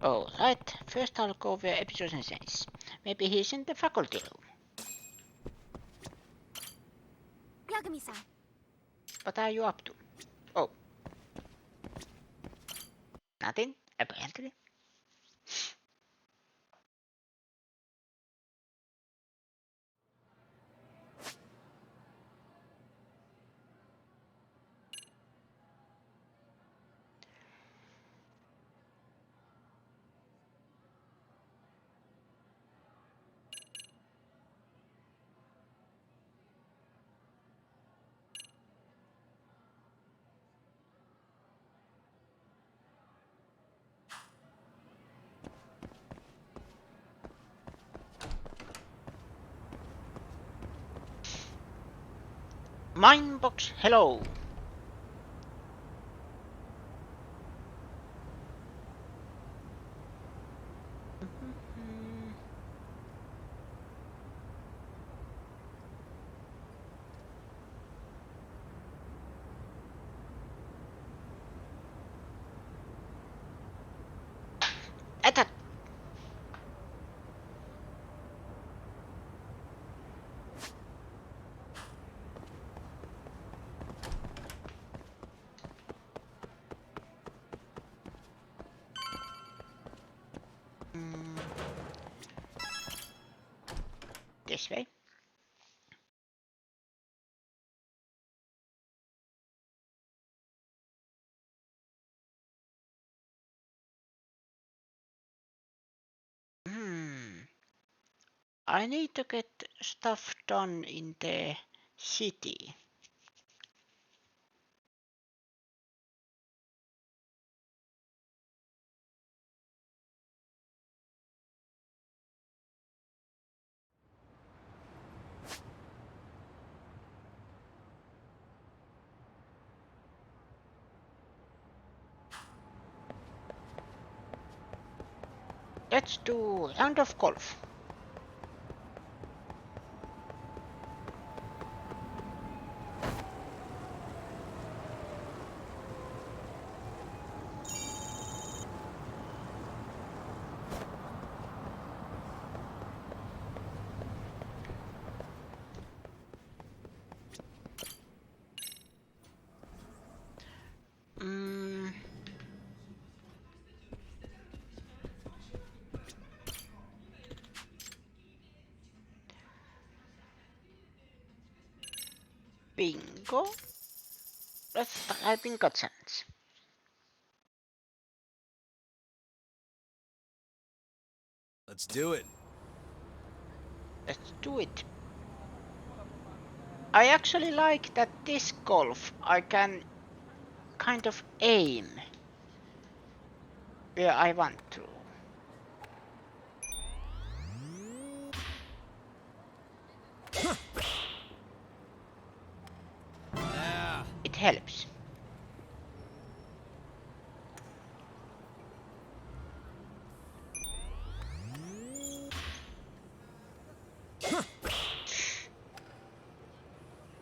Alright, first I'll go where Ebisu Sensei is. Maybe he's in the faculty room. Yagami-san. What are you up to? Oh. Nothing, apparently. Mindbox, hello. Attack! This way. I need to get stuff done in the city. Let's do round of golf. Bingo. Let's try bingo chance. Let's do it. Let's do it. I actually like that this golf I can kind of aim where I want to. Yeah. It helps.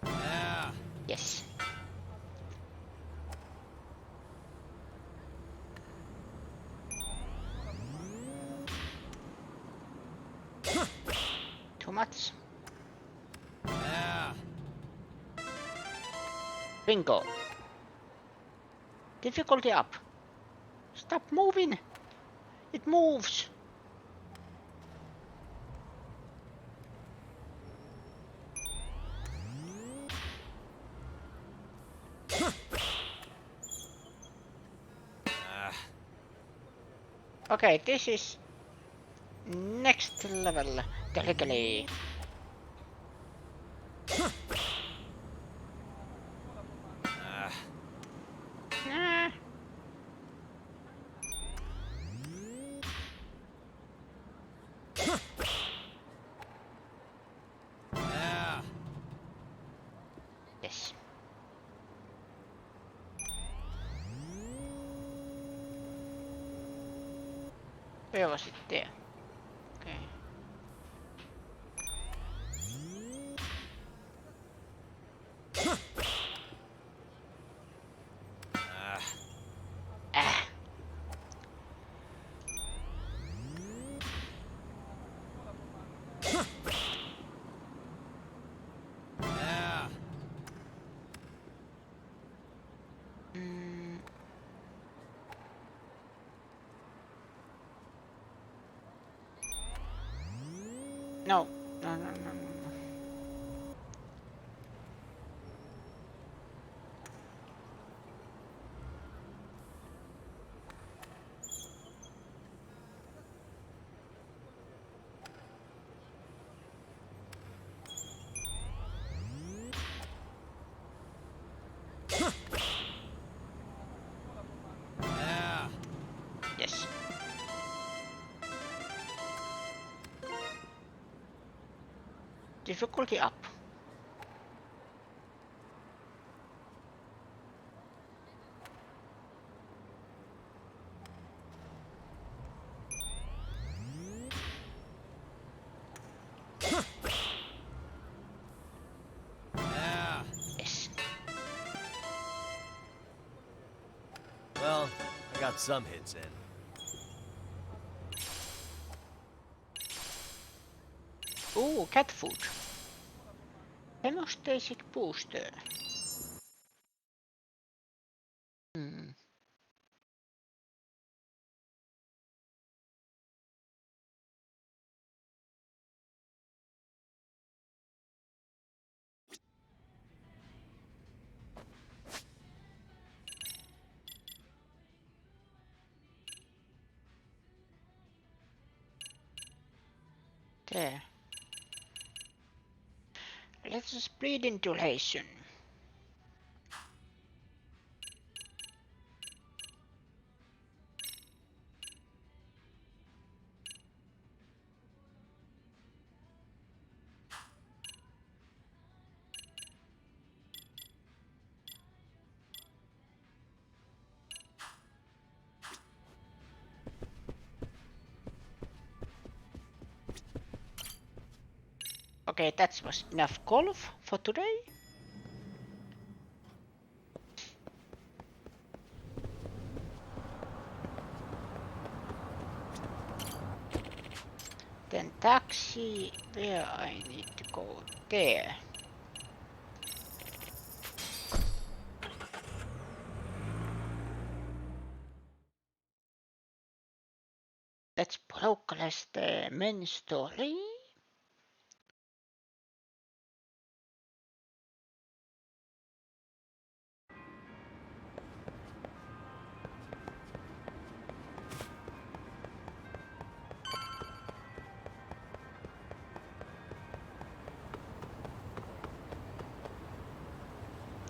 Yeah. Yes. Too much. Yeah. Bingo. Difficulty up. Stop moving. It moves. Okay, this is next level technically. Nah. Yeah. Yes. Where was it? There. Okay. No, no, no, no, no, no. Yeah. Yes. Difficulty up. Yeah. Yes. Well, I got some hits in. Ooh, cat food. Hemostatic booster. Hmm. There. Let us breed insulation. Okay, that was enough golf for today. Then taxi, where I need to go? There. Let's progress the main story.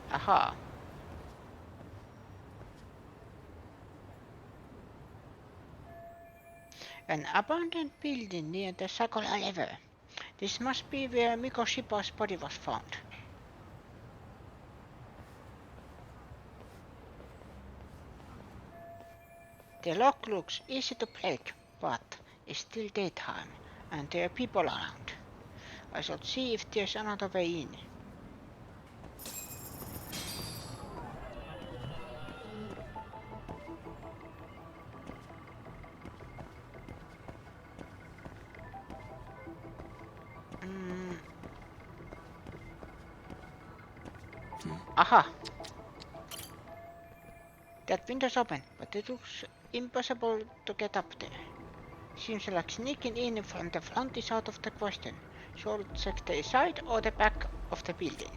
Aha. An abandoned building near the Sakura River. This must be where Mikoshiba's body was found. The lock looks easy to break, but it's still daytime, and there are people around. I should see if there's another way in. Aha! That window's open, but it looks impossible to get up there. Seems like sneaking in from the front is out of the question. Should check the side or the back of the building.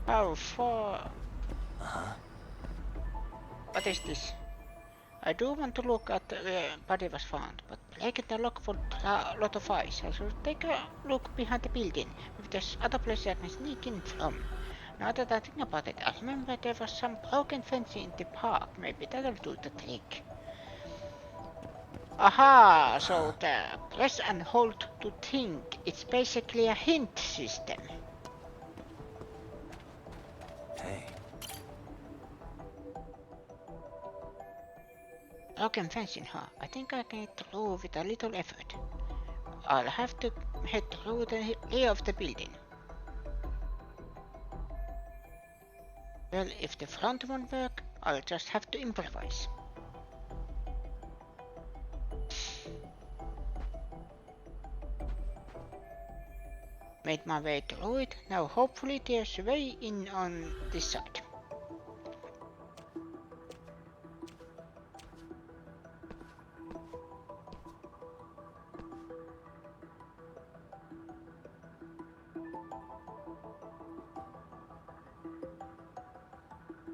How far? What is this? I do want to look at where body was found, but breaking the lock would draw a lot of eyes. I should take a look behind the building, if there's other place I can sneak in from. Now that I think about it, I remember there was some broken fence in the park. Maybe that'll do the trick. Aha! So the press and hold to think. It's basically a hint system. Hey. Broken fencing, huh? I think I can get through with a little effort. I'll have to head through the rear of the building. Well, if the front won't work, I'll just have to improvise. Made my way through it. Now hopefully there's a way in on this side.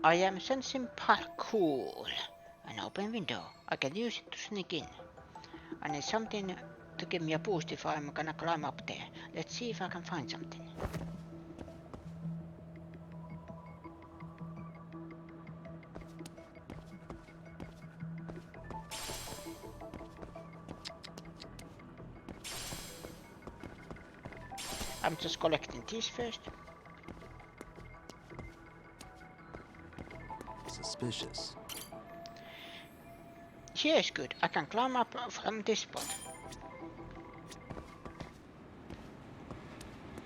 I am sensing parkour. An open window. I can use it to sneak in. I need something to give me a boost if I'm gonna climb up there. Let's see if I can find something. I'm just collecting these first. Suspicious. Here's good. I can climb up from this spot.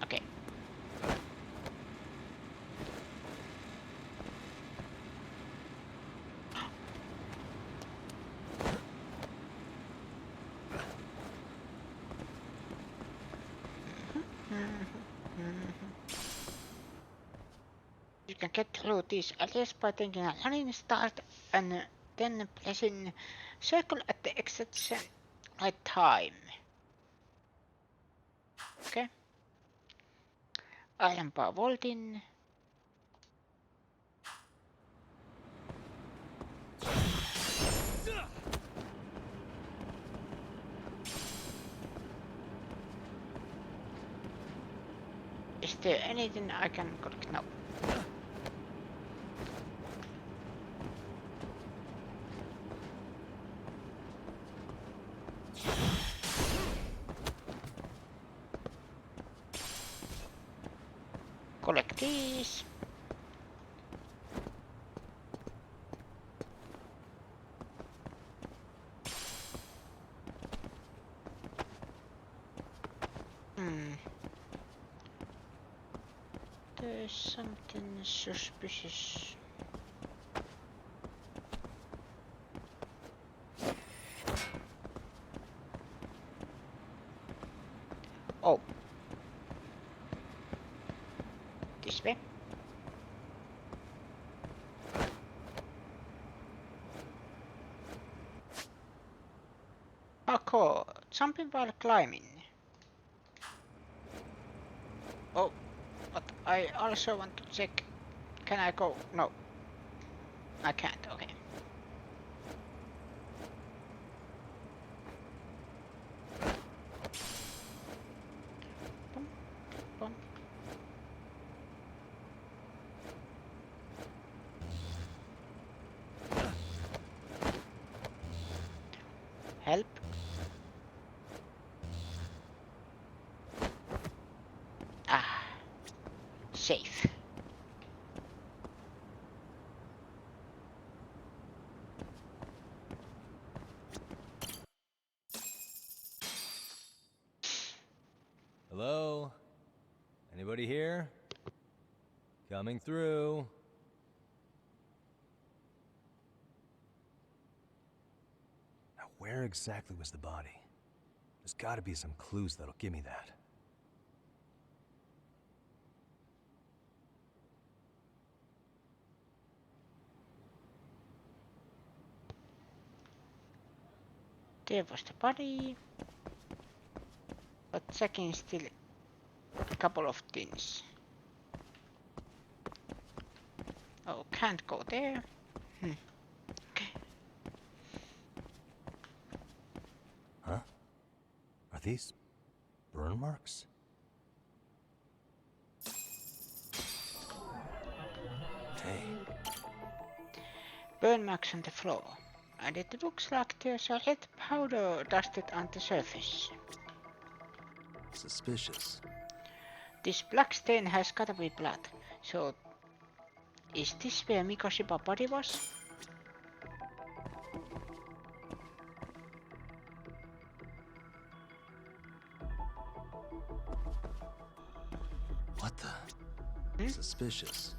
Okay. You can get through these areas by taking a running start and then pressing circle at the exit right time. Okay. Iron bar vaulting. Is there anything I can collect? No. Collect these. There's something suspicious. Oh. This way. Parkour. Jumping while climbing. Oh, but I also want to check. Can I go? No. I can't. Okay. Bum, bum. Help. Ah. Safe. Hello? Anybody here? Coming through. Now, where exactly was the body? There's gotta be some clues that'll give me that. There was the body. But checking still a couple of things. Oh, can't go there. Okay. Huh? Are these burn marks? Hey. Burn marks on the floor. And it looks like there's a red powder dusted on the surface. Suspicious. This black stain has gotta be blood. So, is this where Mikoshiba's body was? What the? Suspicious.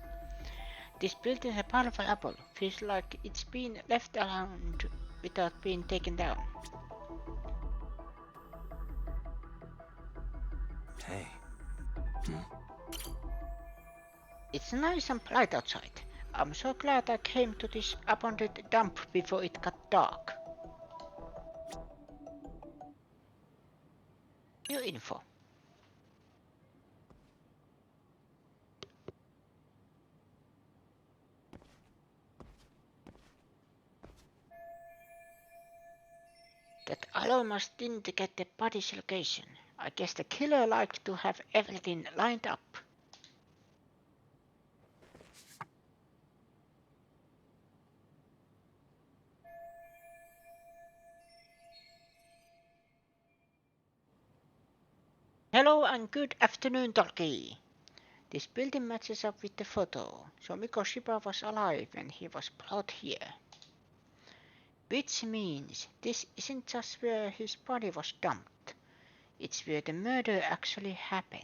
This building is a powerful apple. Feels like it's been left around without being taken down. Hey. It's nice and bright outside. I'm so glad I came to this abandoned dump before it got dark. New info. almost didn't get the body's location. I guess the killer liked to have everything lined up. Hello and good afternoon, Tolkien. This building matches up with the photo, so Mikoshiba was alive when he was brought here. Which means this isn't just where his body was dumped, it's where the murder actually happened.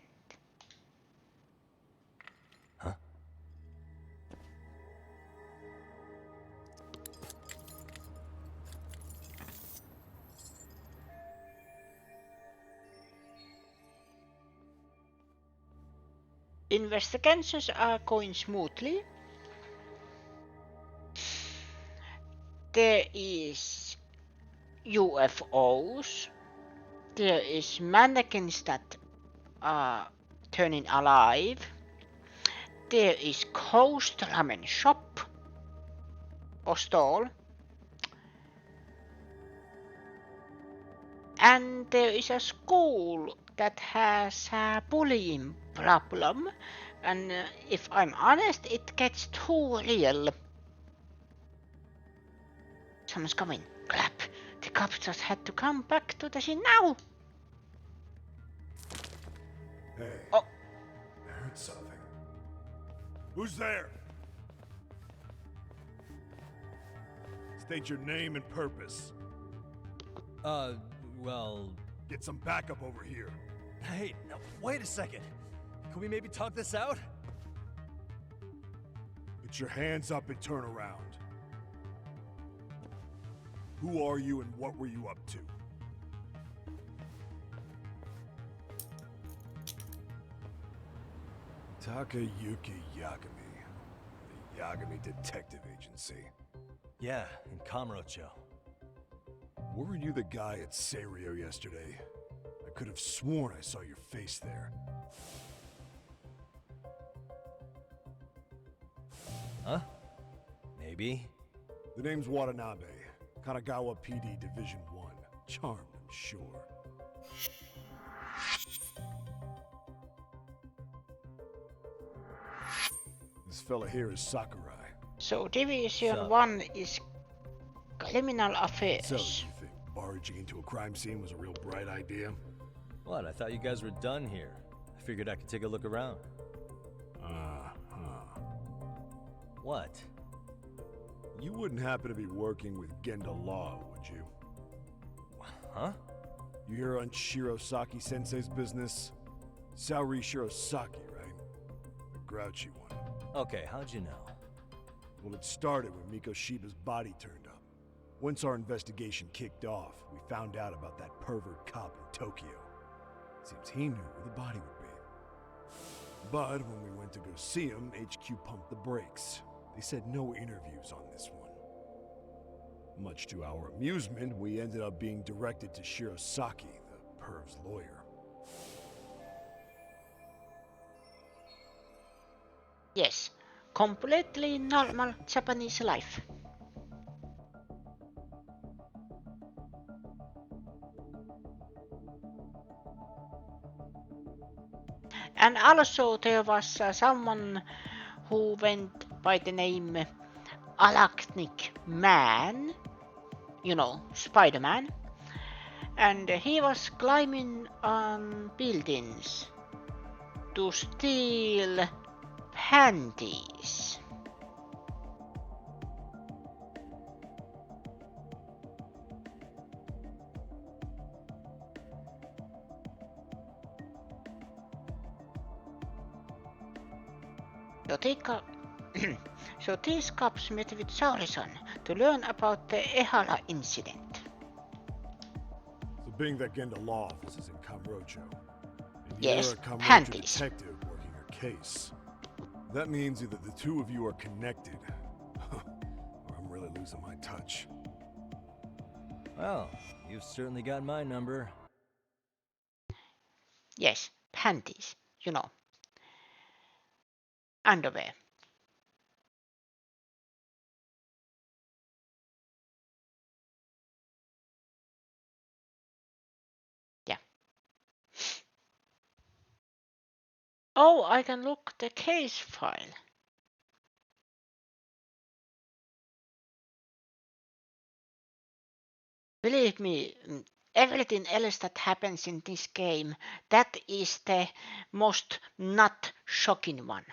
Huh? Investigations are going smoothly. There is UFOs. There is mannequins that are turning alive. There is ghost ramen shop or stall. And there is a school that has a bullying problem. And if I'm honest, it gets too real. Someone's coming. Crap. The cops just had to come back to the scene now. Hey. Oh. I heard something. Who's there? State your name and purpose. Well... Get some backup over here. Hey, now, wait a second. Can we maybe talk this out? Put your hands up and turn around. Who are you and what were you up to? Takayuki Yagami. The Yagami Detective Agency. Yeah, in Kamurocho. Weren't you the guy at Serio yesterday? I could have sworn I saw your face there. Huh? Maybe. The name's Watanabe. Kanagawa PD Division 1. Charmed, I'm sure. This fella here is Sakurai. So Division 1 is criminal affairs. So, you think barging into a crime scene was a real bright idea? What? I thought you guys were done here. I figured I could take a look around. What? You wouldn't happen to be working with Genda Law, would you? Huh? You hear on Shirosaki-sensei's business? Saori Shirosaki, right? The grouchy one. Okay, how'd you know? Well, it started when Mikoshiba's body turned up. Once our investigation kicked off, we found out about that pervert cop in Tokyo. Seems he knew where the body would be. But when we went to go see him, HQ pumped the brakes. They said no interviews on this one. Much to our amusement, we ended up being directed to Shirosaki, the perv's lawyer. Yes, completely normal Japanese life. And also there was someone who went by the name Arachnic Man, you know, Spider-Man, and he was climbing on buildings to steal panties. So these cops met with Sauri-san to learn about the Ehara incident. So being that Genda Law office is in Kamurocho, and Yes, you're a Kamurocho panties. detective working her case, that means either the two of you are connected, or I'm really losing my touch. Well, you've certainly got my number. Yes, panties, you know. Underwear. Oh, I can look the case file. Believe me, everything else that happens in this game, that is the most not shocking one.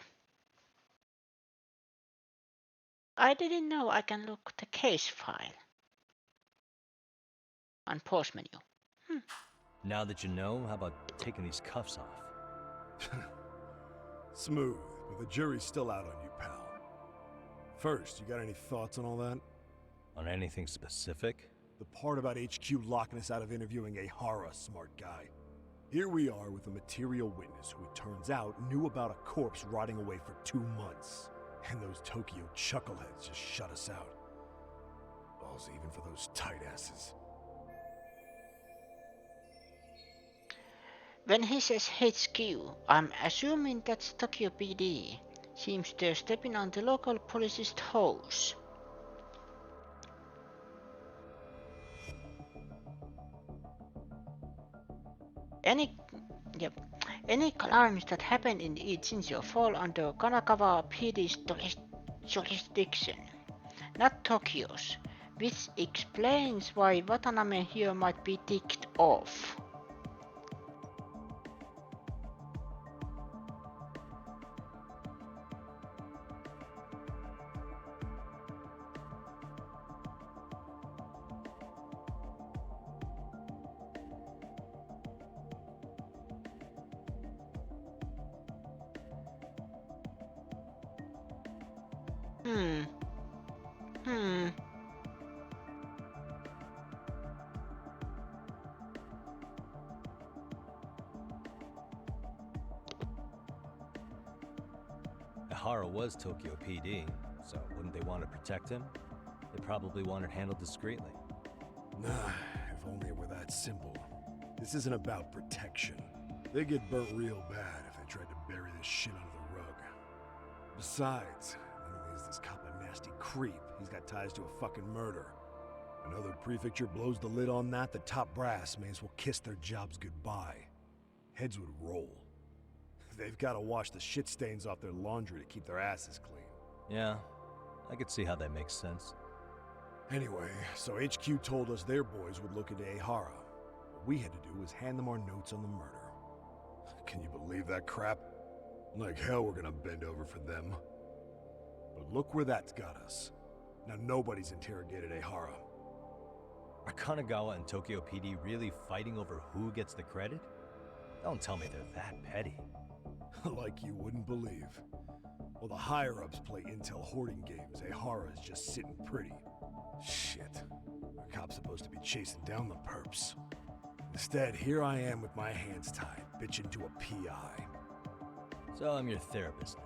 I didn't know I can look the case file. On pause menu. Now that you know, how about taking these cuffs off? Smooth, but the jury's still out on you, pal. First, you got any thoughts on all that? On anything specific? The part about HQ locking us out of interviewing a Hara, smart guy. Here we are with a material witness who it turns out knew about a corpse rotting away for 2 months. And those Tokyo chuckleheads just shut us out. Balls even for those tight asses. When he says HQ, I'm assuming that's Tokyo PD. Seems they're stepping on the local police's toes. Any crimes that happen in Ichinjo fall under Kanagawa PD's jurisdiction, not Tokyo's, which explains why Watanabe here might be ticked off. Hara was Tokyo PD, so wouldn't they want to protect him? They probably want it handled discreetly. Nah, if only it were that simple. This isn't about protection. They get burnt real bad if they tried to bury this shit under the rug. Besides, not only is this cop a nasty creep, he's got ties to a fucking murder. Another prefecture blows the lid on that, the top brass may as well kiss their jobs goodbye. Heads would roll. They've got to wash the shit stains off their laundry to keep their asses clean. Yeah, I could see how that makes sense. Anyway, so HQ told us their boys would look into Ehara. What we had to do was hand them our notes on the murder. Can you believe that crap? Like hell we're gonna bend over for them. But look where that's got us. Now nobody's interrogated Ehara. Are Kanagawa and Tokyo PD really fighting over who gets the credit? Don't tell me they're that petty. Like you wouldn't believe. While the higher-ups play intel hoarding games, Ehara is just sitting pretty. Shit. The cop's supposed to be chasing down the perps. Instead, here I am with my hands tied, bitching to a PI. So I'm your therapist now.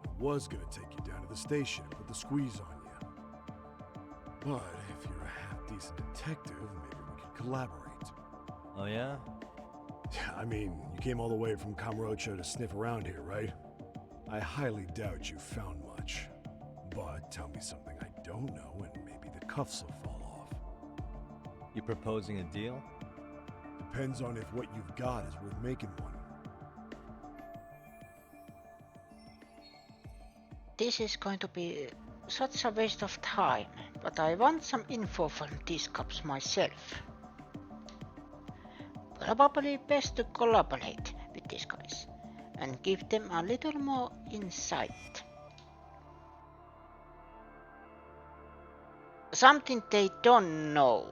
I was gonna take you down to the station and put the squeeze on you. But if you're a half-decent detective, maybe we could collaborate. Oh yeah? I mean, you came all the way from Kamurocho to sniff around here, right? I highly doubt you found much. But tell me something I don't know and maybe the cuffs will fall off. You proposing a deal? Depends on if what you've got is worth making one. This is going to be such a waste of time, but I want some info from these cops myself. Probably best to collaborate with these guys and give them a little more insight. Something they don't know.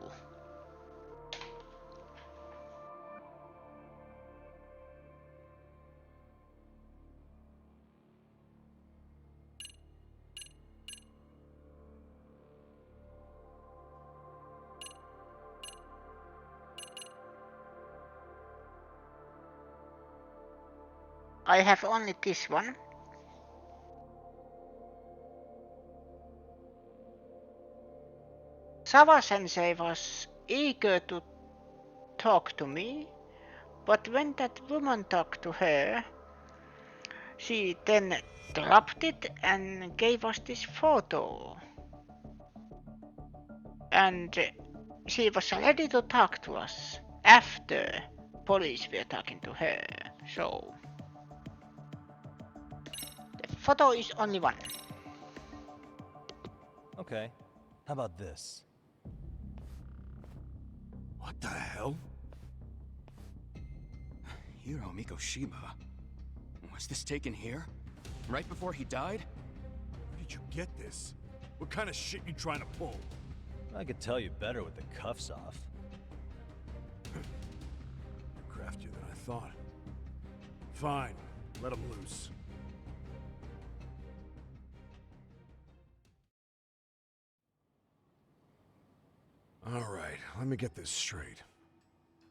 I have only this one. Sawa-sensei was eager to talk to me, but when that woman talked to her, she then dropped it and gave us this photo. And she was ready to talk to us after police were talking to her. So the photo is only one. Okay, how about this? What the hell? Hiro Mikoshiba. Was this taken here? Right before he died? Where did you get this? What kind of shit you trying to pull? I could tell you better with the cuffs off. You're craftier than I thought. Fine, let him loose. Alright, let me get this straight.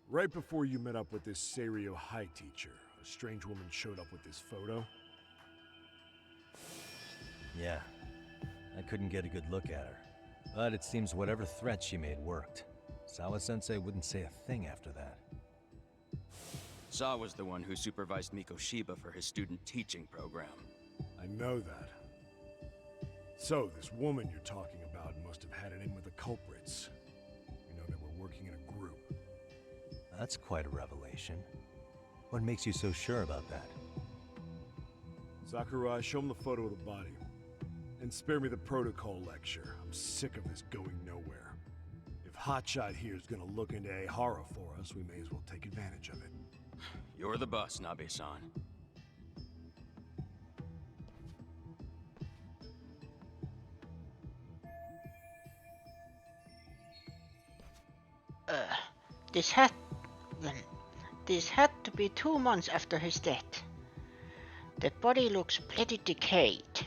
Right before you met up with this Seiryo High teacher, a strange woman showed up with this photo? Yeah, I couldn't get a good look at her. But it seems whatever threat she made worked. Sawa-sensei wouldn't say a thing after that. Sawa's the one who supervised Mikoshiba for his student teaching program. I know that. So, this woman you're talking about must have had it in with the culprits. You know they were working in a group. That's quite a revelation. What makes you so sure about that? Sakurai, show him the photo of the body. And spare me the protocol lecture. I'm sick of this going nowhere. If Hotshot here is gonna look into Ehara for us, we may as well take advantage of it. You're the boss, Nabe-san. This had to be 2 months after his death. The body looks pretty decayed.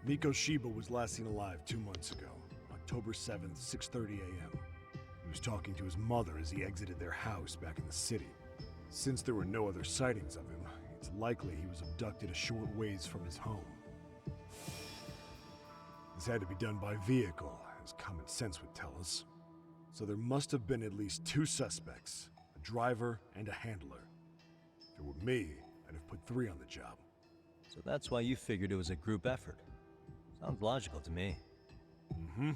Mikoshiba was last seen alive 2 months ago, October 7th, 6:30 a.m. He was talking to his mother as he exited their house back in the city. Since there were no other sightings of him, it's likely he was abducted a short ways from his home. This had to be done by vehicle, as common sense would tell us. So there must have been at least 2 suspects, a driver and a handler. If it were me, I'd have put 3 on the job. So that's why you figured it was a group effort. Sounds logical to me. Mm-hmm.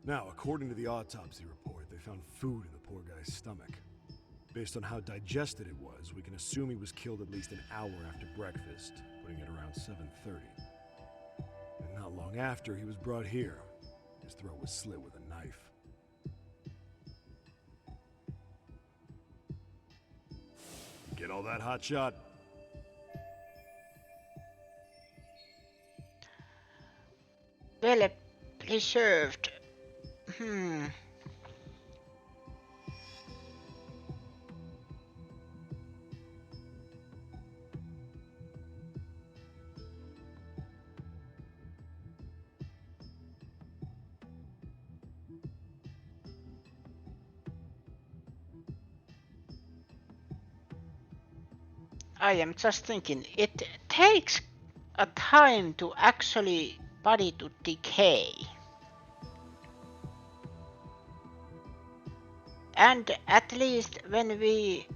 Now, according to the autopsy report, they found food in the poor guy's stomach. Based on how digested it was, we can assume he was killed at least an hour after breakfast, putting it around 7:30. And not long after, he was brought here. His throat was slit with a knife. You get all that, Hotshot? Well preserved. I am just thinking, it takes a time to actually body to decay. And at least when we,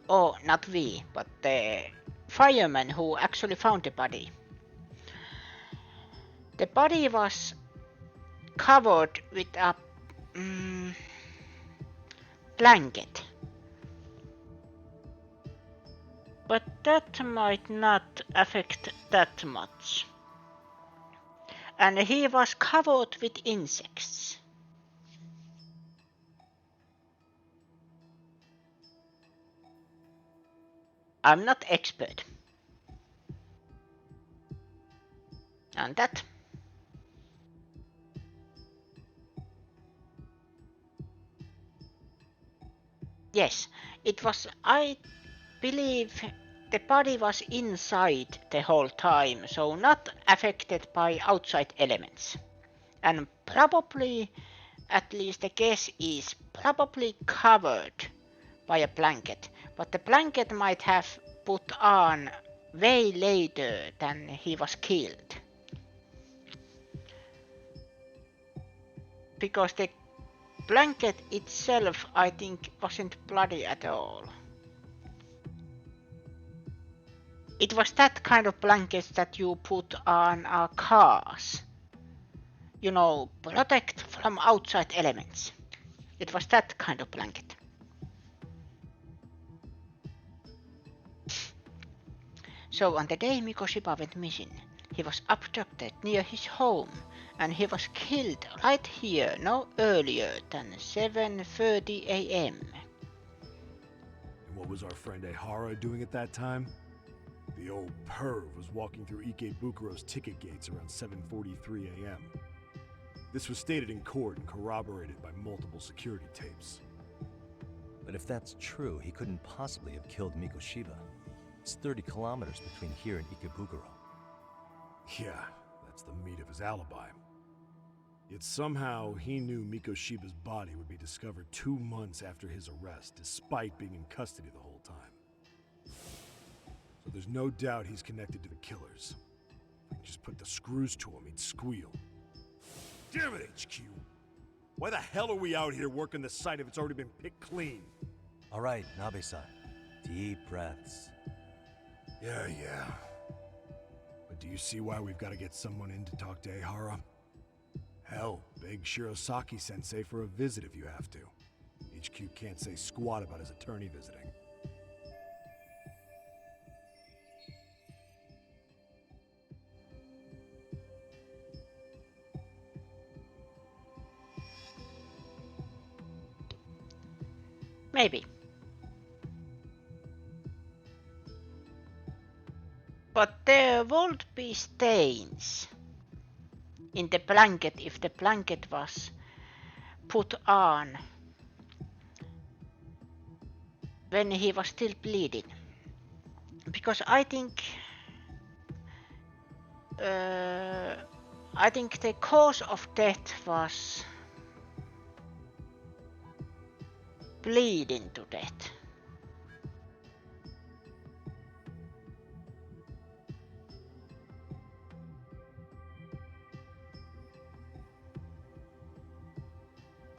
oh not we, but the fireman who actually found the body was covered with a blanket. But that might not affect that much. And he was covered with insects. I'm not expert on that. Yes, it was, I believe the body was inside the whole time, so not affected by outside elements. And probably, at least the guess is, probably covered by a blanket. But the blanket might have put on way later than he was killed. Because the blanket itself, I think, wasn't bloody at all. It was that kind of blanket that you put on cars. You know, protect from outside elements. It was that kind of blanket. So on the day Mikoshiba went missing, he was abducted near his home, and he was killed right here no earlier than 7:30 a.m. And what was our friend Ehara doing at that time? The old perv was walking through Ikebukuro's ticket gates around 7:43 a.m. This was stated in court and corroborated by multiple security tapes. But if that's true, he couldn't possibly have killed Mikoshiba. It's 30 kilometers between here and Ikebukuro. Yeah, that's the meat of his alibi. Yet somehow he knew Mikoshiba's body would be discovered 2 months after his arrest, despite being in custody the whole time. So there's no doubt he's connected to the killers. If we just put the screws to him, he'd squeal. Damn it, HQ! Why the hell are we out here working the site if it's already been picked clean? All right, Nabe-san. Deep breaths. Yeah. But do you see why we've got to get someone in to talk to Ehara? Hell, beg Shirosaki-sensei for a visit if you have to. HQ can't say squat about his attorney visiting. Maybe. But there would be stains in the blanket if the blanket was put on when he was still bleeding. Because I think the cause of death was bleeding to death.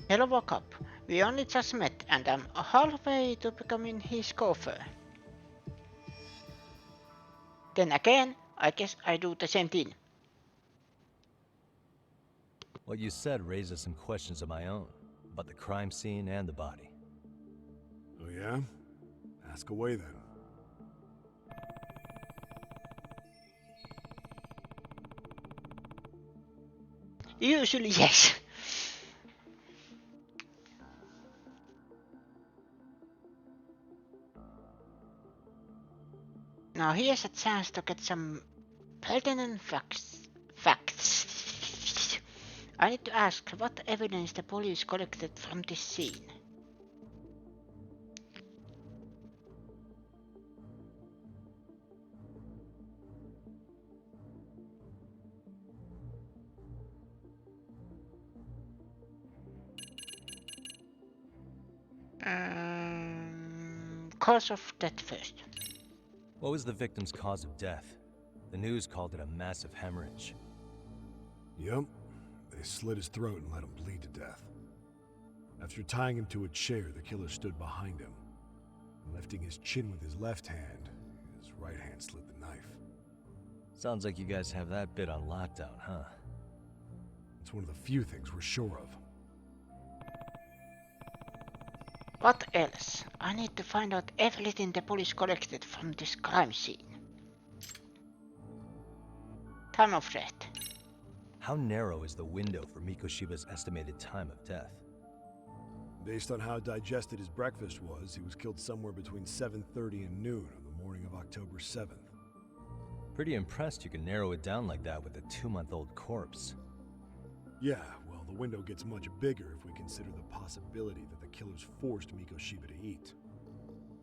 Hello, woke up. We only just met and I'm halfway to becoming his gopher. Then again, I guess I do the same thing. What you said raises some questions of my own, about the crime scene and the body. Oh yeah? Ask away then. Usually yes. Now here's a chance to get some pertinent facts. I need to ask what evidence the police collected from this scene. Cause of death first. What was the victim's cause of death? The news called it a massive hemorrhage. Yep. They slit his throat and let him bleed to death. After tying him to a chair, the killer stood behind him. Lifting his chin with his left hand, his right hand slid the knife. Sounds like you guys have that bit on lockdown, huh? It's one of the few things we're sure of. What else? I need to find out everything the police collected from this crime scene. Time of death. How narrow is the window for Mikoshiba's estimated time of death? Based on how digested his breakfast was, he was killed somewhere between 7:30 and noon on the morning of October 7th. Pretty impressed you can narrow it down like that with a 2-month-old corpse. Yeah, well, the window gets much bigger if we consider the possibility that the killers forced Mikoshiba to eat.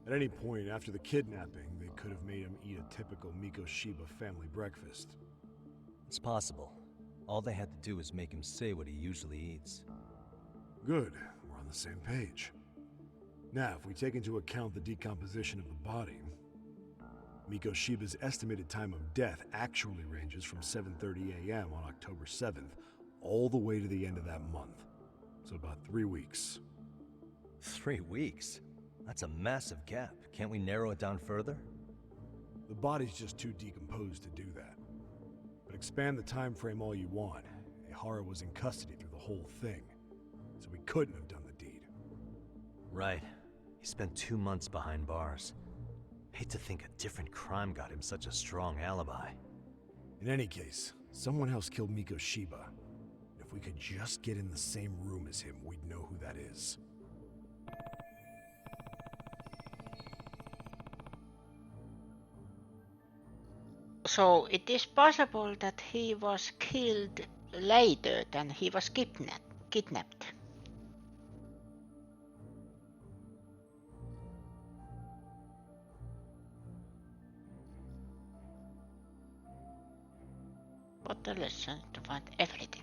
At any point after the kidnapping, they could have made him eat a typical Mikoshiba family breakfast. It's possible. All they had to do was make him say what he usually eats. Good, we're on the same page. Now, if we take into account the decomposition of the body, Mikoshiba's estimated time of death actually ranges from 7:30 a.m. on October 7th all the way to the end of that month. So about 3 weeks. 3 weeks? That's a massive gap. Can't we narrow it down further? The body's just too decomposed to do that. But expand the time frame all you want. Ehara was in custody through the whole thing, so he couldn't have done the deed. Right. He spent 2 months behind bars. Hate to think a different crime got him such a strong alibi. In any case, someone else killed Mikoshiba. If we could just get in the same room as him, we'd know who that is. So it is possible that he was killed later than he was kidnapped. What a lesson to find everything.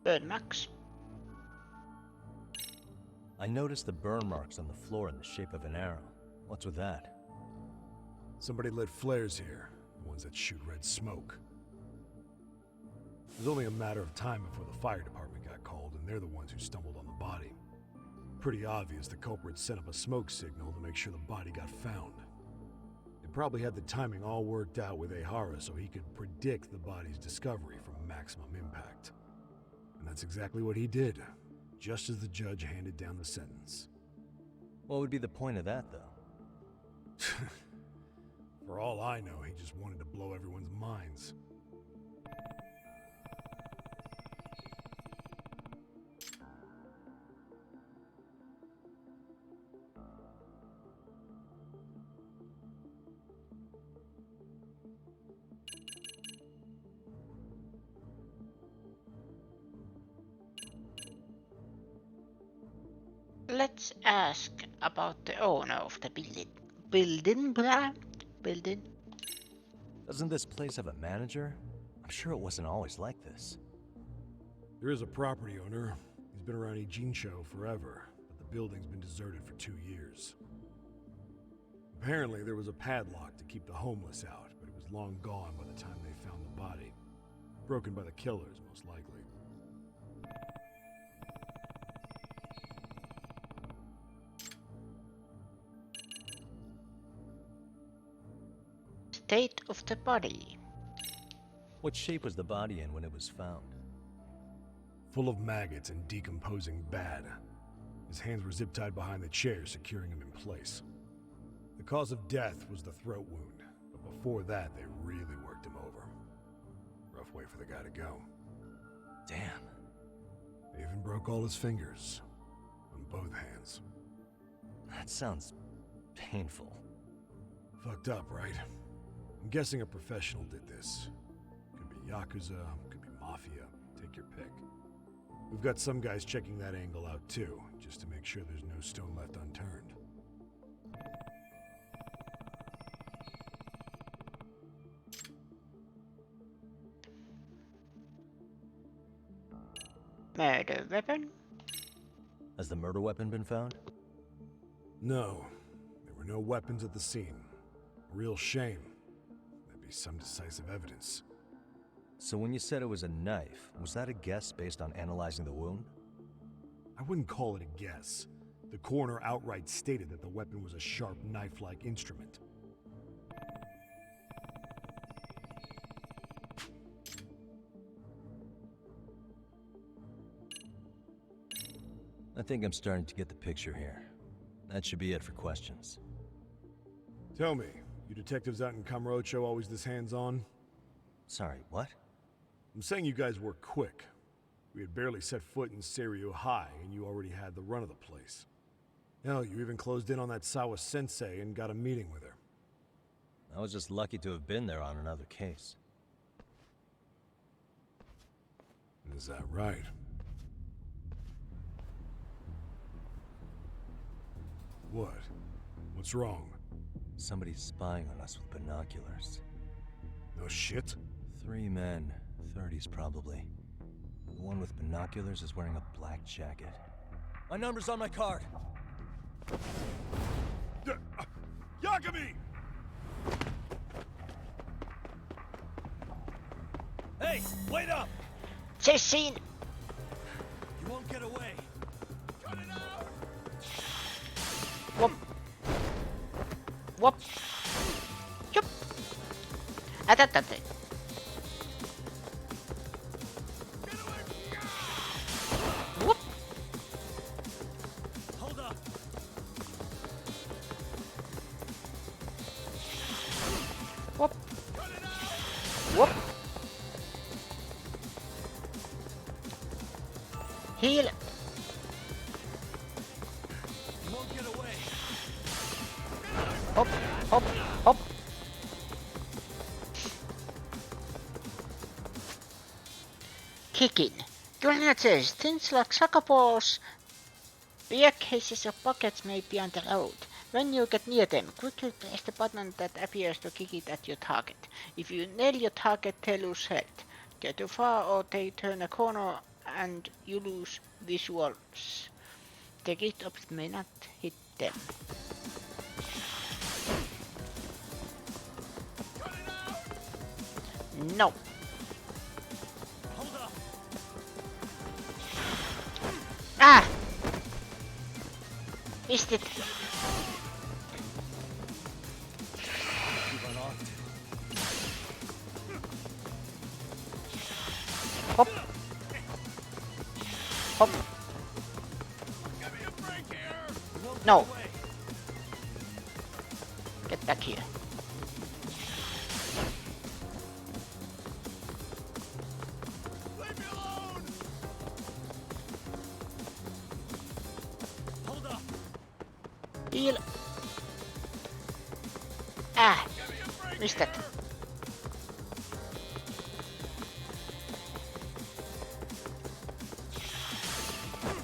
Burn Max. I noticed the burn marks on the floor in the shape of an arrow. What's with that? Somebody lit flares here, the ones that shoot red smoke. It was only a matter of time before the fire department got called, and they're the ones who stumbled on the body. Pretty obvious the culprit set up a smoke signal to make sure the body got found. They probably had the timing all worked out with Ehara so he could predict the body's discovery from maximum impact. And that's exactly what he did, just as the judge handed down the sentence. What would be the point of that, though? For all I know, he just wanted to blow everyone's minds. Let's ask about the owner of the building. Doesn't this place have a manager? I'm sure it wasn't always like this. There is a property owner. He's been around Ijincho forever, but the building's been deserted for 2 years. Apparently, there was a padlock to keep the homeless out, but it was long gone by the time they found the body. Broken by the killers, most likely. State of the body. What shape was the body in when it was found? Full of maggots and decomposing bad. His hands were zip-tied behind the chair, securing him in place. The cause of death was the throat wound, but before that, they really worked him over. Rough way for the guy to go. Damn. They even broke all his fingers. On both hands. That sounds painful. Fucked up, right? I'm guessing a professional did this. Could be Yakuza, could be Mafia. Take your pick. We've got some guys checking that angle out too, just to make sure there's no stone left unturned. Murder weapon? Has the murder weapon been found? No. There were no weapons at the scene. A real shame. That'd be some decisive evidence. So when you said it was a knife, was that a guess based on analyzing the wound? I wouldn't call it a guess. The coroner outright stated that the weapon was a sharp knife-like instrument. I think I'm starting to get the picture here. That should be it for questions. Tell me, you detectives out in Kamurocho always this hands-on? Sorry, what? I'm saying you guys work quick. We had barely set foot in Seiryu High, and you already had the run of the place. Hell, you even closed in on that Sawa-sensei and got a meeting with her. I was just lucky to have been there on another case. Is that right? What? What's wrong? Somebody's spying on us with binoculars. No shit? 3 men, 30s probably. The one with binoculars is wearing a black jacket. My number's on my card! Yagami! Hey, wait up! Cecine! You won't get away! Cut it out! Whoop! Whoop! Yup! Atatate! Whoop! Heal. You won't get away. Hop, hop, hop. Kicking. Grenades, things like soccer balls, beer cases or buckets may be on the road. When you get near them, quickly press the button that appears to kick it at your target. If you nail your target, they lose health. Get too far or they turn a corner and you lose visuals. The get-ups may not hit them. No. Hold up. Ah! Missed it. Hop. Hop. No. Get back here. Hold up. Heal. Ah. Missed it.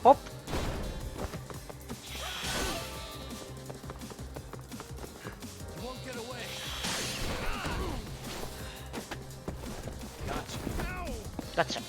Hop. You won't get away. Gotcha.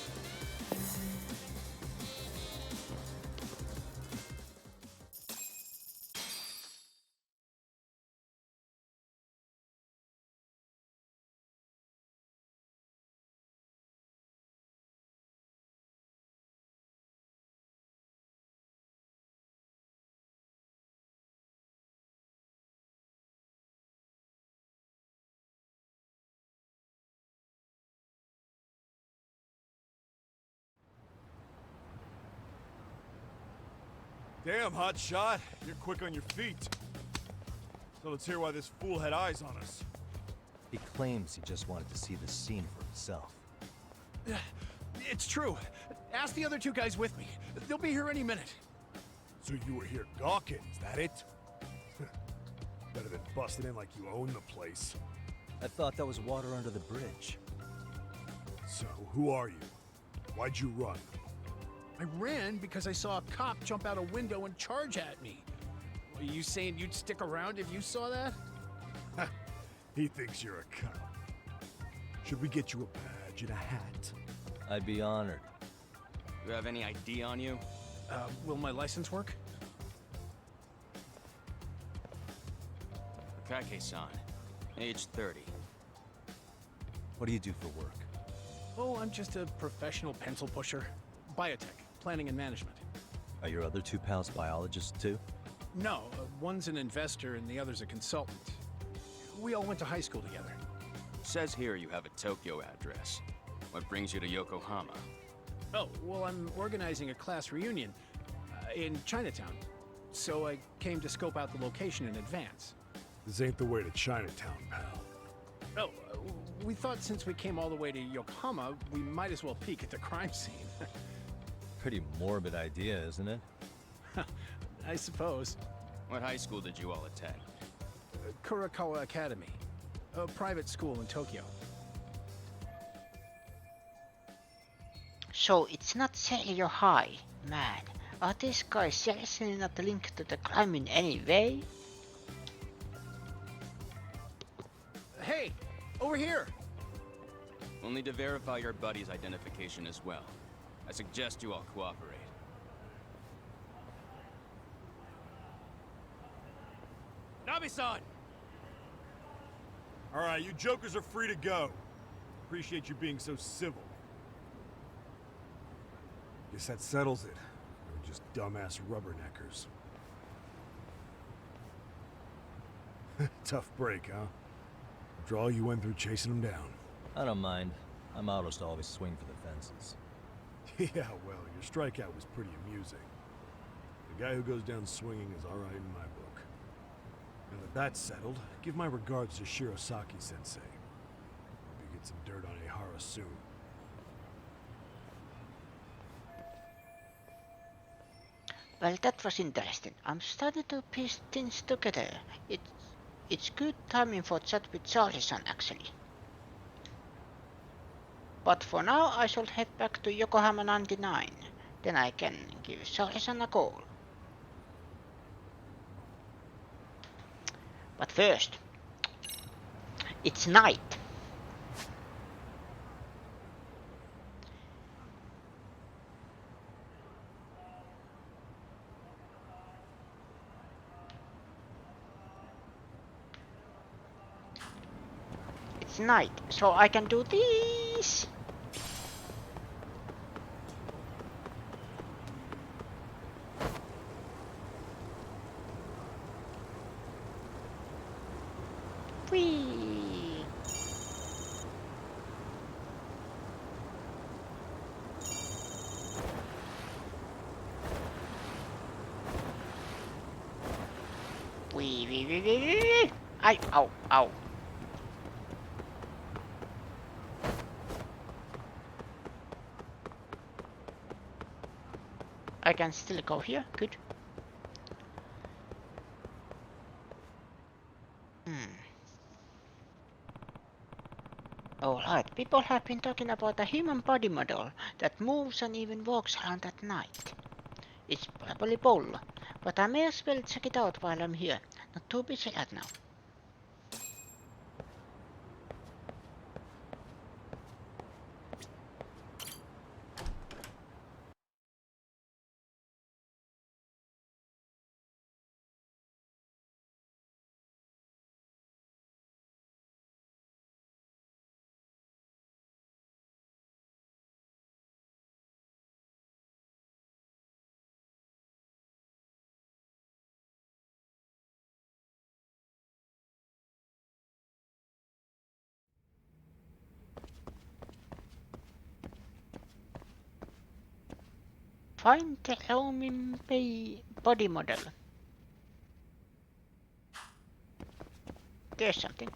Damn, hot shot. You're quick on your feet. So let's hear why this fool had eyes on us. He claims he just wanted to see the scene for himself. It's true. Ask the other two guys with me. They'll be here any minute. So you were here gawking, is that it? Better than busting in like you own the place. I thought that was water under the bridge. So, who are you? Why'd you run? I ran because I saw a cop jump out a window and charge at me. Are you saying you'd stick around if you saw that? He thinks you're a cop. Should we get you a badge and a hat? I'd be honored. You have any ID on you? Will my license work? Kake-san, age 30. What do you do for work? Oh, I'm just a professional pencil pusher. Biotech, planning and management. Are your other two pals biologists too? No, one's an investor and the other's a consultant. We all went to high school together. Says here you have a Tokyo address. What brings you to Yokohama? Oh, well, I'm organizing a class reunion in Chinatown. So I came to scope out the location in advance. This ain't the way to Chinatown, pal. Oh, we thought since we came all the way to Yokohama, we might as well peek at the crime scene. Pretty morbid idea, isn't it? I suppose. What high school did you all attend? Kurakawa Academy, a private school in Tokyo. So it's not Serio High, man. Are these guys seriously not linked to the crime in any way? Hey, over here! We'll need to verify your buddy's identification as well. I suggest you all cooperate. Nabi-san! Alright, you jokers are free to go. Appreciate you being so civil. Guess that settles it. We're just dumbass rubberneckers. Tough break, huh? After all you went through chasing them down. I don't mind. I'm autos to always swing for the fences. Yeah, well, your strikeout was pretty amusing. The guy who goes down swinging is alright in my book. Now that that's settled, give my regards to Shirosaki-sensei. Hope you get some dirt on Ehara soon. Well, that was interesting. I'm starting to piece things together. It's good timing for chat with Charlie-san, actually. But for now, I shall head back to Yokohama 99. Then I can give Charlie-san a call. But first, it's night. It's night, so I can do this. Whee! Wee. Ay, ow. I can still go here, good. Alright, people have been talking about a human body model that moves and even walks around at night. It's probably bull, but I may as well check it out while I'm here. Not too busy right now. Find the roaming body model. There's something.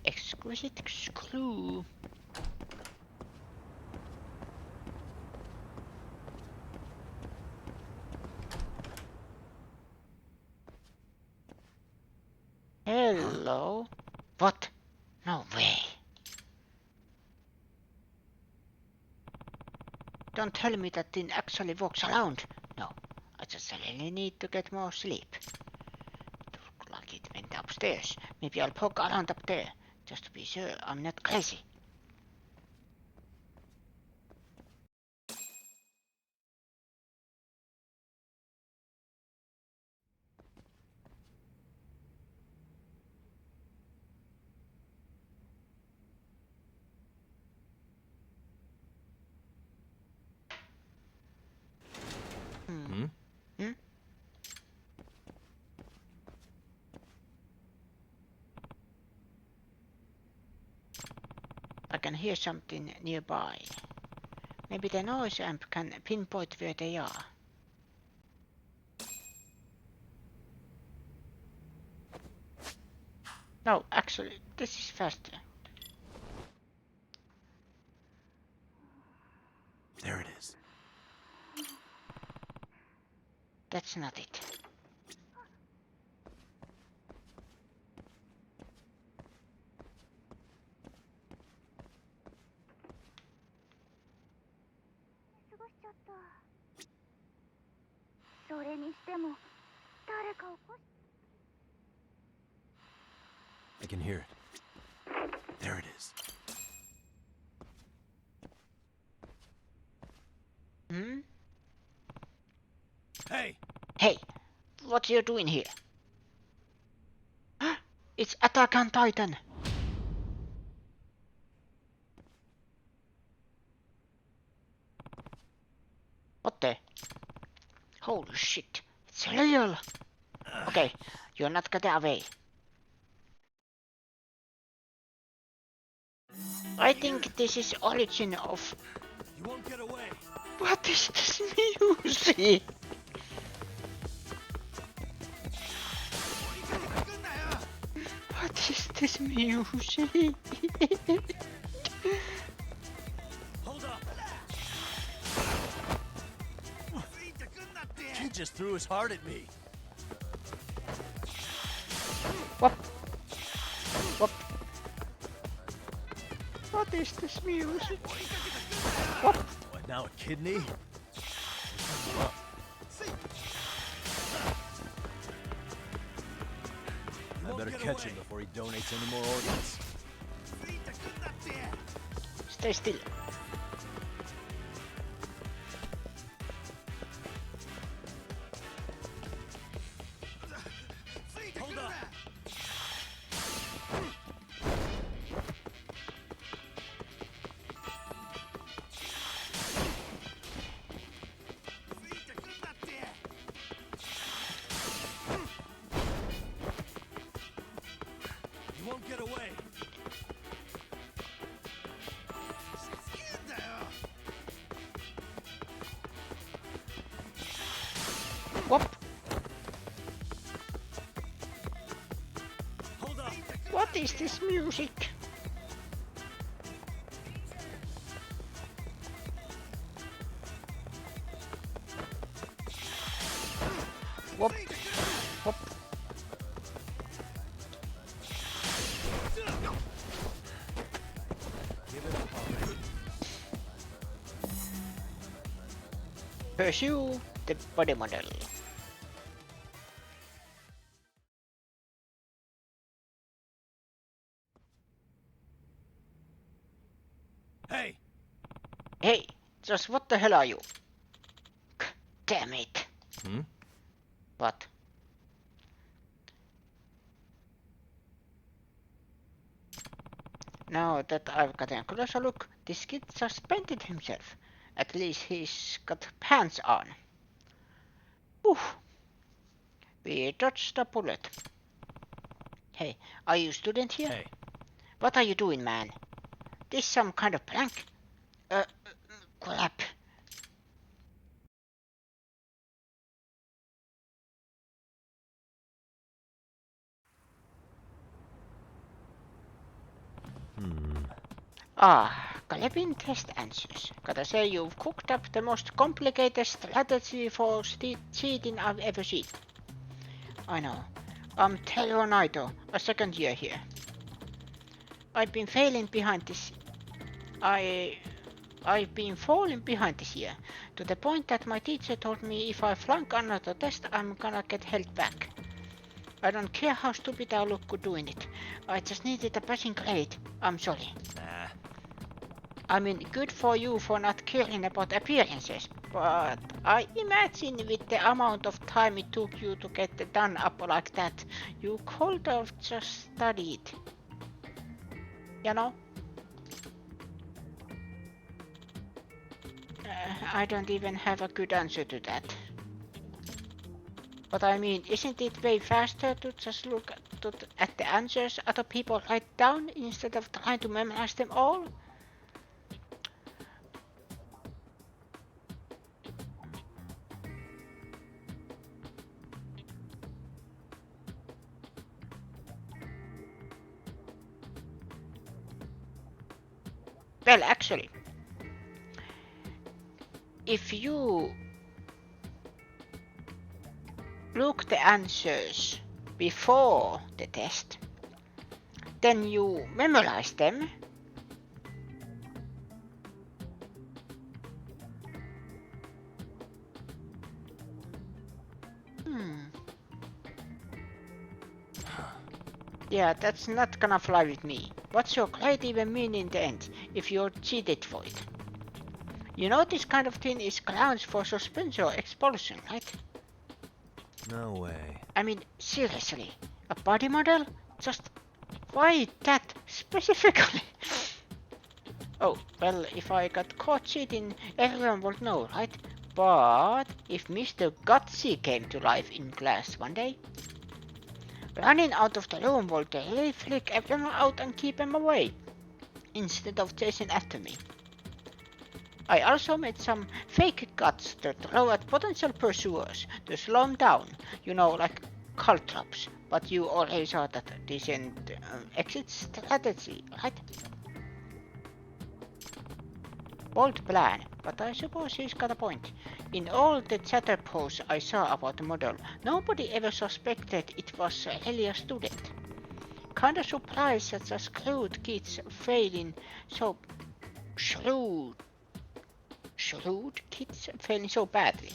Exquisite clue. Hello? What? No way. Don't tell me that thing actually walks around. No, I just really need to get more sleep. It looked like it went upstairs. Maybe I'll poke around up there, just to be sure I'm not crazy. I can hear something nearby. Maybe the noise amp can pinpoint where they are. No, actually, this is faster. There it is. That's not it. I can hear it. There it is. Hmm? Hey! Hey, what you doing here? It's Attack on Titan! What the? Holy shit, it's real! Okay, you're not getting away. I think this is origin of... You won't get away. What is this music? What is this music? Hold up. just threw his heart at me. What? What? What is this music? What? What, now a kidney? I better catch him before he donates any more organs. Stay still. Hold up. You won't get away. What? Hold up. What is this music? Whoop. Whoop. Pursue the body model. Hey! Hey, just what the hell are you? Damn it. Hmm? What? Now that I've gotten a closer look, this kid just painted himself. At least he's got pants on. Oof. We dodged a bullet. Hey, are you a student here? Hey. What are you doing, man? This some kind of prank? Crap. Galebin test answers. Gotta say you've cooked up the most complicated strategy for cheating I've ever seen. I know. I'm Teo Naito, a second year here. I've been failing behind this. I've been falling behind this year, to the point that my teacher told me if I flunk another test, I'm gonna get held back. I don't care how stupid I look doing it. I just needed a passing grade. I'm sorry. Nah. I mean, good for you for not caring about appearances, but I imagine with the amount of time it took you to get it done up like that, you could have just studied. You know? I don't even have a good answer to that. But I mean, isn't it way faster to just look at the answers other people write down instead of trying to memorize them all? Well, actually, if you look the answers before the test, then you memorize them. Yeah, that's not gonna fly with me. What's your grade even mean in the end, if you're cheated for it? You know this kind of thing is grounds for suspension or expulsion, right? No way. I mean, seriously, a body model? Just why that specifically? Oh, well, if I got caught cheating, everyone would know, right? But if Mr. Gutsy came to life in class one day, running out of the room would really freak everyone out and keep them away, instead of chasing after me. I also made some fake guts to throw at potential pursuers to slow them down, you know, like cult traps. But you already saw that decent exit strategy, right? Bold plan, but I suppose he's got a point. In all the chatter posts I saw about the model, nobody ever suspected it was really a student. Kinda surprised that the shrewd kids failing so badly.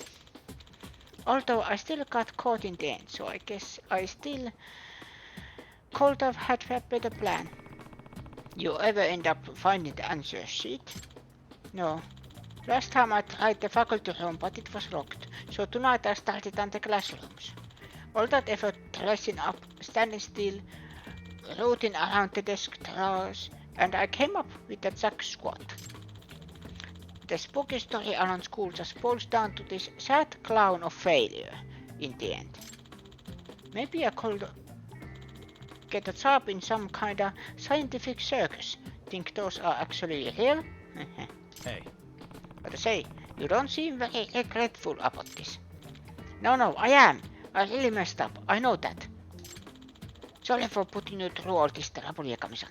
Although I still got caught in the end, so I guess I still could have had a better plan. You ever end up finding the answer sheet? No. Last time I tried the faculty room, but it was locked, so tonight I started on the classrooms. All that effort dressing up, standing still, rooting around the desk drawers, and I came up with the Jack squat. The spooky story around school just boils down to this sad clown of failure in the end. Maybe I could get a job in some kinda scientific circus. Think those are actually real? Hey. But I say, you don't seem very regretful about this. No, I am. I really messed up. I know that. Sorry for putting you through all this trouble, Yakami-san.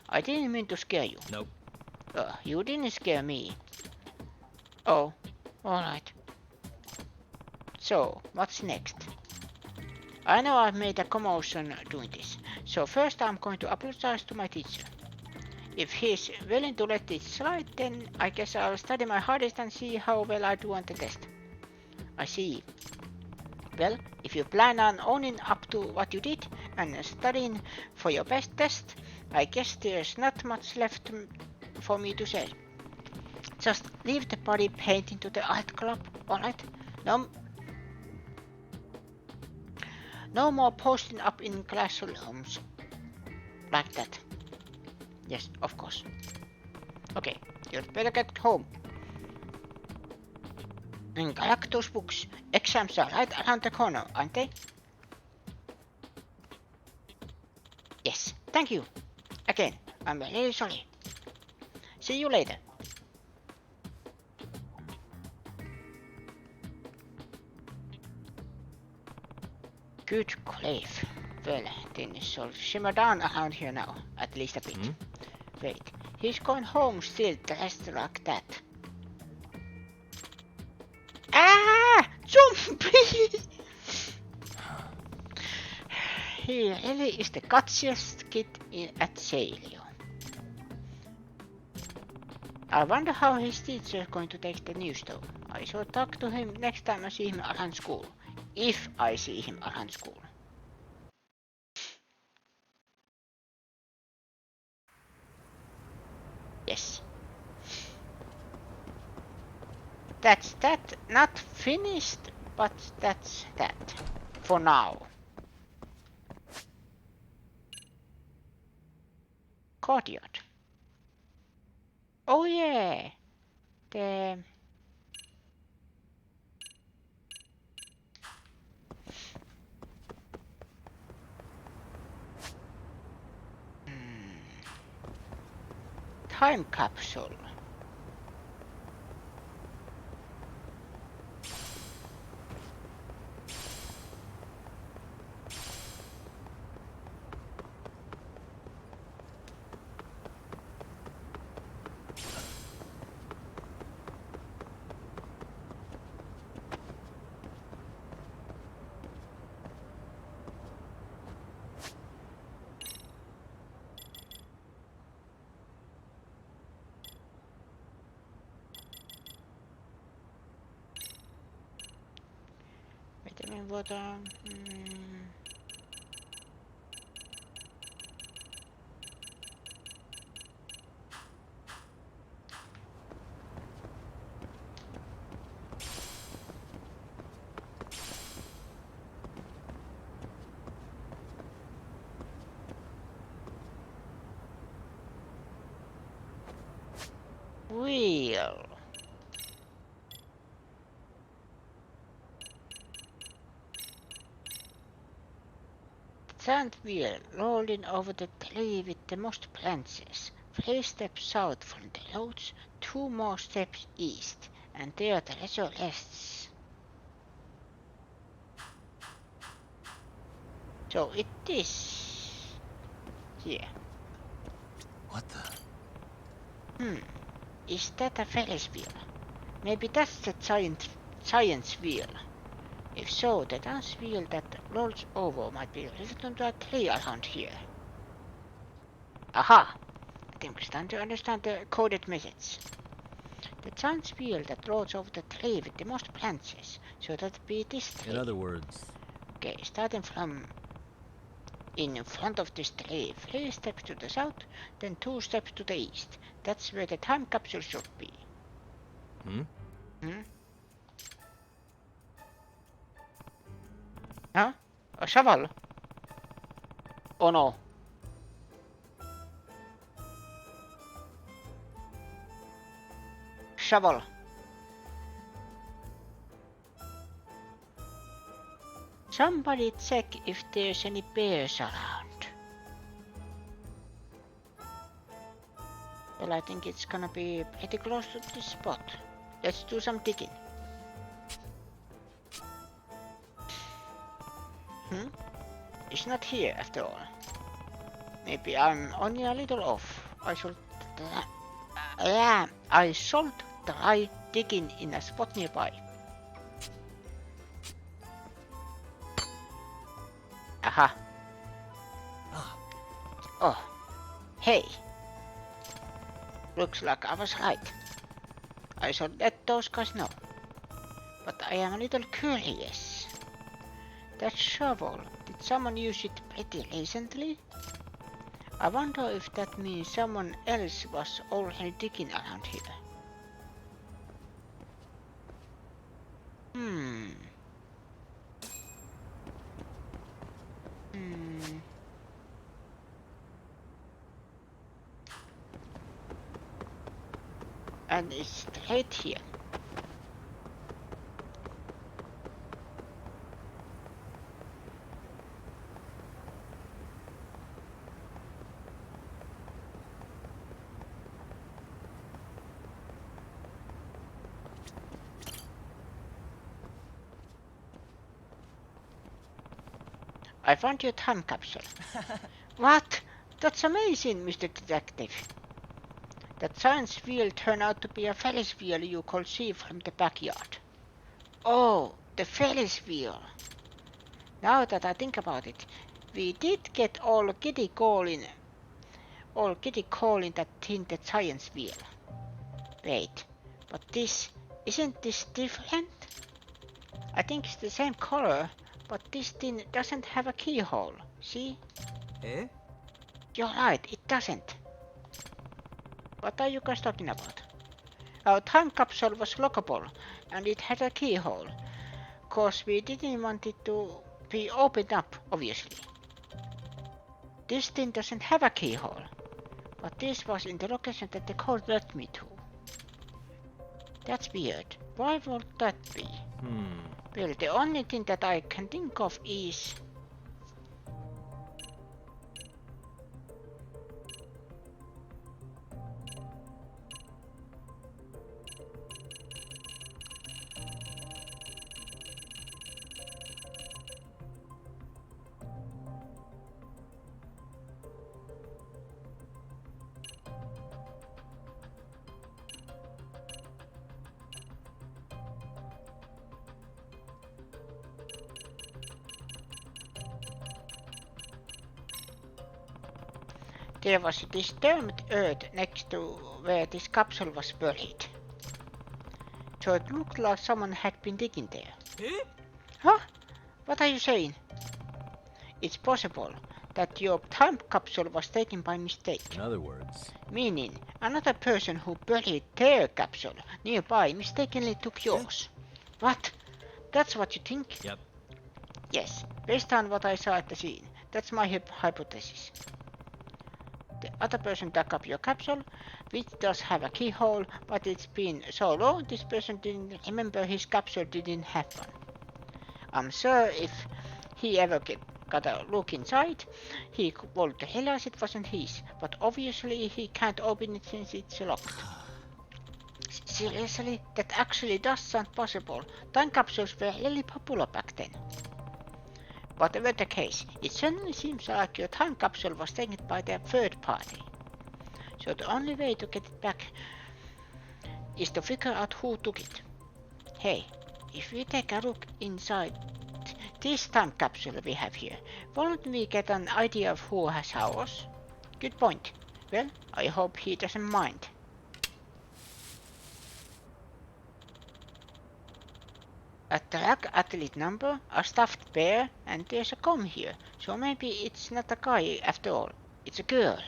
I didn't mean to scare you. Nope. You didn't scare me. Oh, alright. So, what's next? I know I've made a commotion doing this, so first I'm going to apologize to my teacher. If he's willing to let it slide, then I guess I'll study my hardest and see how well I do on the test. I see. Well, if you plan on owning up to what you did and studying for your best test, I guess there's not much left for me to say. Just leave the body painting to the art club, alright? No more posting up in classrooms like that. Yes, of course. Okay, you'd better get home. And Galactus books. Exams are right around the corner, aren't they? Yes, thank you. Again, I'm really sorry. See you later. Good grief. Well, things shall simmer down around here now, at least a bit. Wait, he's going home still dressed like that. Ah! Zombie! He really is the gutsiest kid at Salio. I wonder how his teacher is going to take the news though. I shall talk to him next time I see him around school. If I see him around school. Yes. That's that. Not finished, but that's that. For now. Courtyard. Oh yeah. The... Time capsule. Vitamin water. Wheel. Sand wheel rolling over the tree with the most branches. 3 steps south from the roads, 2 more steps east, and there the treasure rests. So it is here. What the? Is that a Ferris wheel? Maybe that's the science wheel. If so, the dance wheel that rolls over might be written to a tree around here. Aha! I think it's time to understand the coded message. The science wheel that rolls over the tree with the most branches, so that'd be this tree. In other words... Okay, starting from in front of this tree, 3 steps to the south, then 2 steps to the east. That's where the time capsule should be. Huh? A shovel? Oh no. Shovel. Somebody check if there's any bears around. Well, I think it's gonna be pretty close to this spot. Let's do some digging. It's not here after all. Maybe I'm only a little off. I should try digging in a spot nearby. Aha. Oh. Hey. Looks like I was right. I should let those guys know. But I am a little curious. That shovel, did someone use it pretty recently? I wonder if that means someone else was already digging around here. And it's straight here. I found your time capsule. What? That's amazing, Mr. Detective. That science wheel turned out to be a Ferris wheel you could see from the backyard. Oh, the Ferris wheel. Now that I think about it, we did get all giddy calling that thing the science wheel. Wait, but isn't this different? I think it's the same color, but this thing doesn't have a keyhole, see? Eh? You're right, it doesn't. What are you guys talking about? Our time capsule was lockable, and it had a keyhole. Cause we didn't want it to be opened up, obviously. This thing doesn't have a keyhole, but this was in the location that the code led me to. That's weird. Why would that be? Well, the only thing that I can think of is... There was a disturbed earth next to where this capsule was buried. So it looked like someone had been digging there. Eh? Huh? What are you saying? It's possible that your time capsule was taken by mistake. In other words... Meaning, another person who buried their capsule nearby mistakenly took yours. What? That's what you think? Yep. Yes, based on what I saw at the scene. That's my hypothesis. The other person dug up your capsule, which does have a keyhole, but it's been so long this person didn't remember his capsule didn't have one. I'm sure if he ever got a look inside, he would realize it wasn't his, but obviously he can't open it since it's locked. Seriously? That actually does sound possible. Time capsules were really popular back then. Whatever the case, it certainly seems like your time capsule was taken by the third party. So the only way to get it back is to figure out who took it. Hey, if we take a look inside this time capsule we have here, won't we get an idea of who has ours? Good point. Well, I hope he doesn't mind. A track athlete number, a stuffed bear, and there's a comb here. So maybe it's not a guy after all. It's a girl.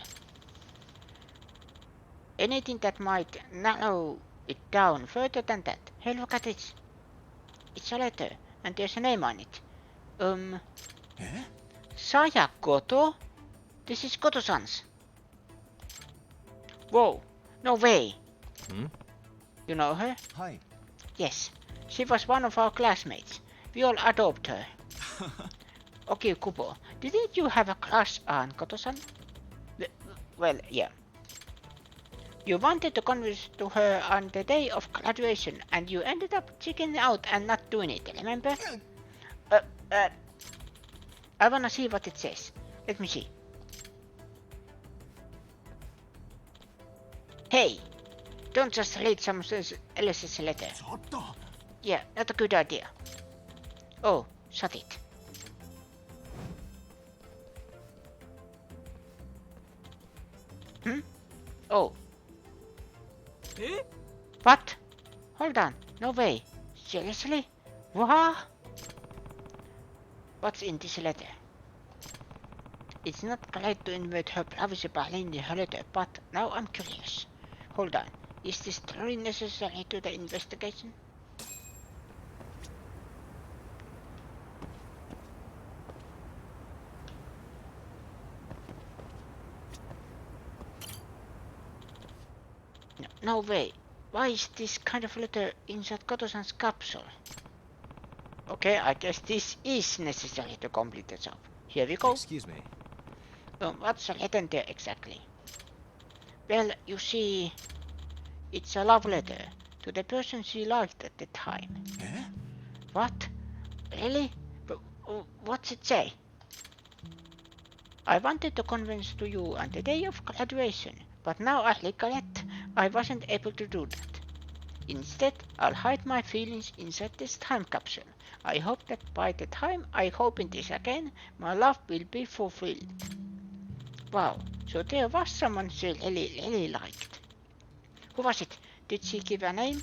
Anything that might narrow it down further than that. Hey, look at it. It's a letter, and there's a name on it. Saya Goto? This is Goto-san's. Whoa, no way. You know her? Hi. Yes, she was one of our classmates. We all adored her. Okay, Kubo, didn't you have a crush on Goto-san? Well, yeah. You wanted to converse to her on the day of graduation, and you ended up checking out and not doing it, remember? I wanna see what it says. Let me see. Hey, don't just read someone else's letter. Yeah, not a good idea. Oh, shut it. Oh. What? Hold on. No way. Seriously? What? What's in this letter? It's not great to invade her privacy by reading her letter, but now I'm curious. Hold on. Is this truly necessary to the investigation? No way. Why is this kind of letter inside Goto-san's capsule? Okay, I guess this is necessary to complete the job. Here we go. Excuse me. What's written there exactly? Well, you see, it's a love letter to the person she liked at the time. What? Really? What's it say? I wanted to convince to you on the day of graduation, but now I regret I wasn't able to do that. Instead, I'll hide my feelings inside this time capsule. I hope that by the time I open this again, my love will be fulfilled. Wow, so there was someone she really liked. Who was it? Did she give a name?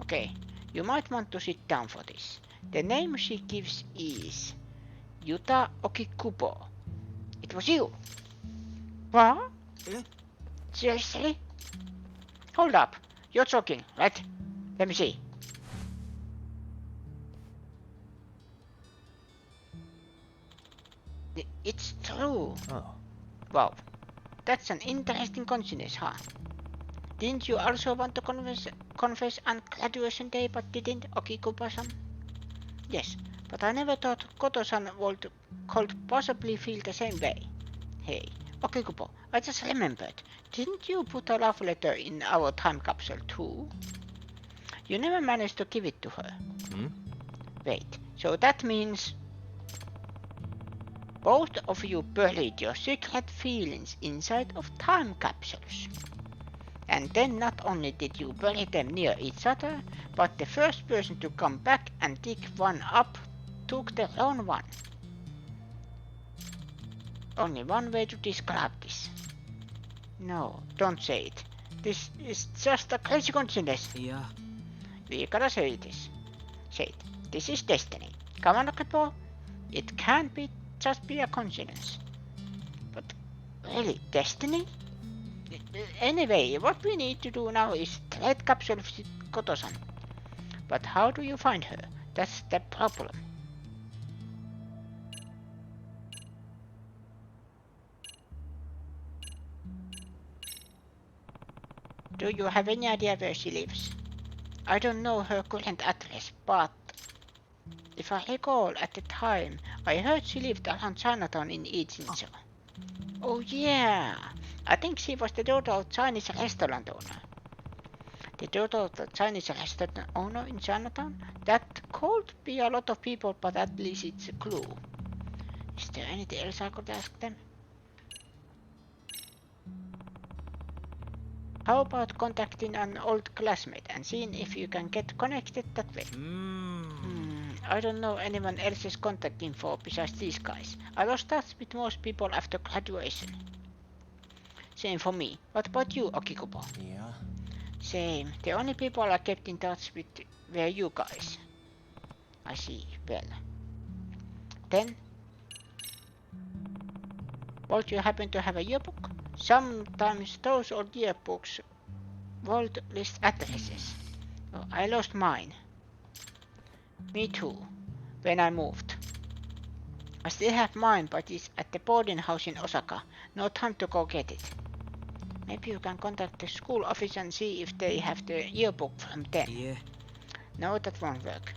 Okay, you might want to sit down for this. The name she gives is Yuta Okikubo. It was you. What? Seriously? Hold up. You're joking, right? Let me see. It's true. Oh. Wow. That's an interesting coincidence, huh? Didn't you also want to confess on graduation day but didn't, Okikubo-san? Yes, but I never thought Goto-san could possibly feel the same way. Hey, Okikubo, I just remembered. Didn't you put a love letter in our time capsule too? You never managed to give it to her. Wait, so that means both of you buried your secret feelings inside of time capsules. And then not only did you bury them near each other, but the first person to come back and dig one up took the wrong one. Only one way to describe this. No, don't say it. This is just a crazy coincidence. Yeah. We gotta say this. Say it. This is destiny. Come on, Okikubo. It can't just be a coincidence. But really, destiny? Anyway, what we need to do now is trade capsule with Goto-san. But how do you find her? That's the problem. Do you have any idea where she lives? I don't know her current address, but if I recall at the time, I heard she lived around Chinatown in Ichinzo. Oh yeah, I think she was the daughter of Chinese restaurant owner. The daughter of the Chinese restaurant owner in Chinatown? That could be a lot of people, but at least it's a clue. Is there anything else I could ask them? How about contacting an old classmate and seeing if you can get connected that way? I don't know anyone else's contact info besides these guys. I lost touch with most people after graduation. Same for me. What about you, Okikubo? Yeah. Same. The only people I kept in touch with were you guys. I see. Well. Then, would you happen to have a yearbook? Sometimes those old yearbooks would list addresses. Oh, I lost mine. Me too. When I moved. I still have mine, but it's at the boarding house in Osaka. No time to go get it. Maybe you can contact the school office and see if they have the yearbook from them. Yeah. No, that won't work.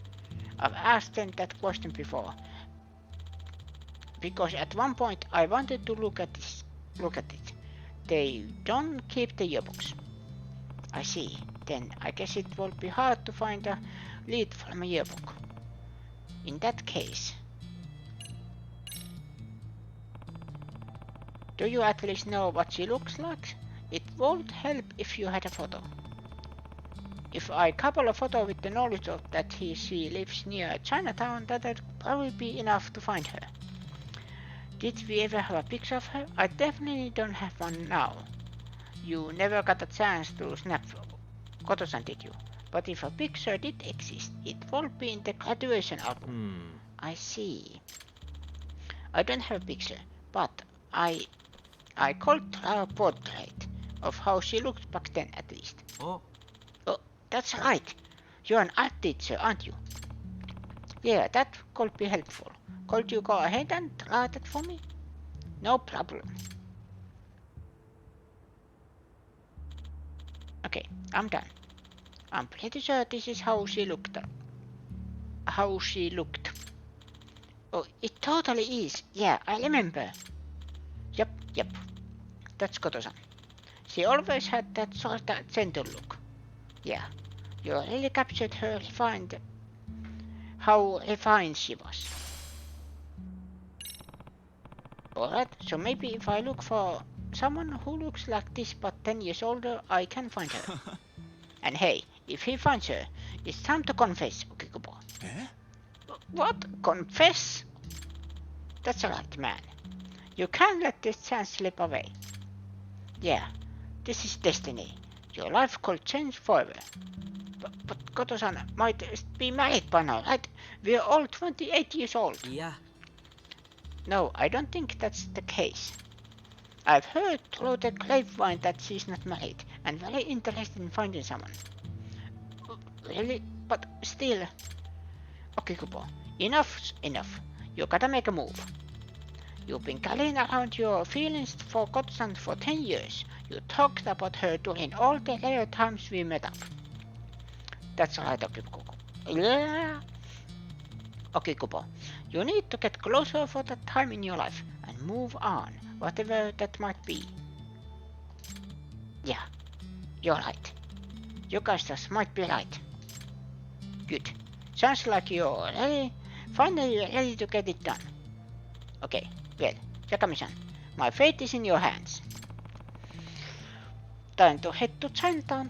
I've asked them that question before. Because at one point I wanted to look at it. They don't keep the yearbooks. I see. Then I guess it will be hard to find a lead from a yearbook. In that case, do you at least know what she looks like? It would help if you had a photo. If I couple a photo with the knowledge of that she lives near Chinatown, that'd probably be enough to find her. Did we ever have a picture of her? I definitely don't have one now. You never got a chance to snap Koto-san, did you? But if a picture did exist, it would be in the graduation album. I see. I don't have a picture, but I could draw a portrait of how she looked back then at least. Oh, that's right. You're an art teacher, aren't you? Yeah, that could be helpful. Could you go ahead and draw that for me? No problem. Okay, I'm done. I'm pretty sure this is how she looked. Oh, it totally is. Yeah, I remember. Yep. That's Koto-san. She always had that sort of gentle look. Yeah, you really captured how refined she was. Alright, so maybe if I look for someone who looks like this but 10 years older, I can find her. And hey, if he finds her, it's time to confess, Okikubo. Eh? What? Confess? That's right, man. You can't let this chance slip away. Yeah, this is destiny. Your life could change forever. But Koto-san might be married by now, right? We're all 28 years old. Yeah. No, I don't think that's the case. I've heard through the grapevine that she's not married and very interested in finding someone. Really? But still... Okikubo, enough's enough. You gotta make a move. You've been carrying around your feelings for Koto-san for 10 years. You talked about her during all the rare times we met up. That's right, Okikubo. Yeah. Okikubo, you need to get closer for that time in your life and move on, whatever that might be. Yeah, you're right. You guys just might be right. Good. Sounds like you're finally ready to get it done. Okay, well, Yakami-san, my fate is in your hands. Time to head to Chinatown.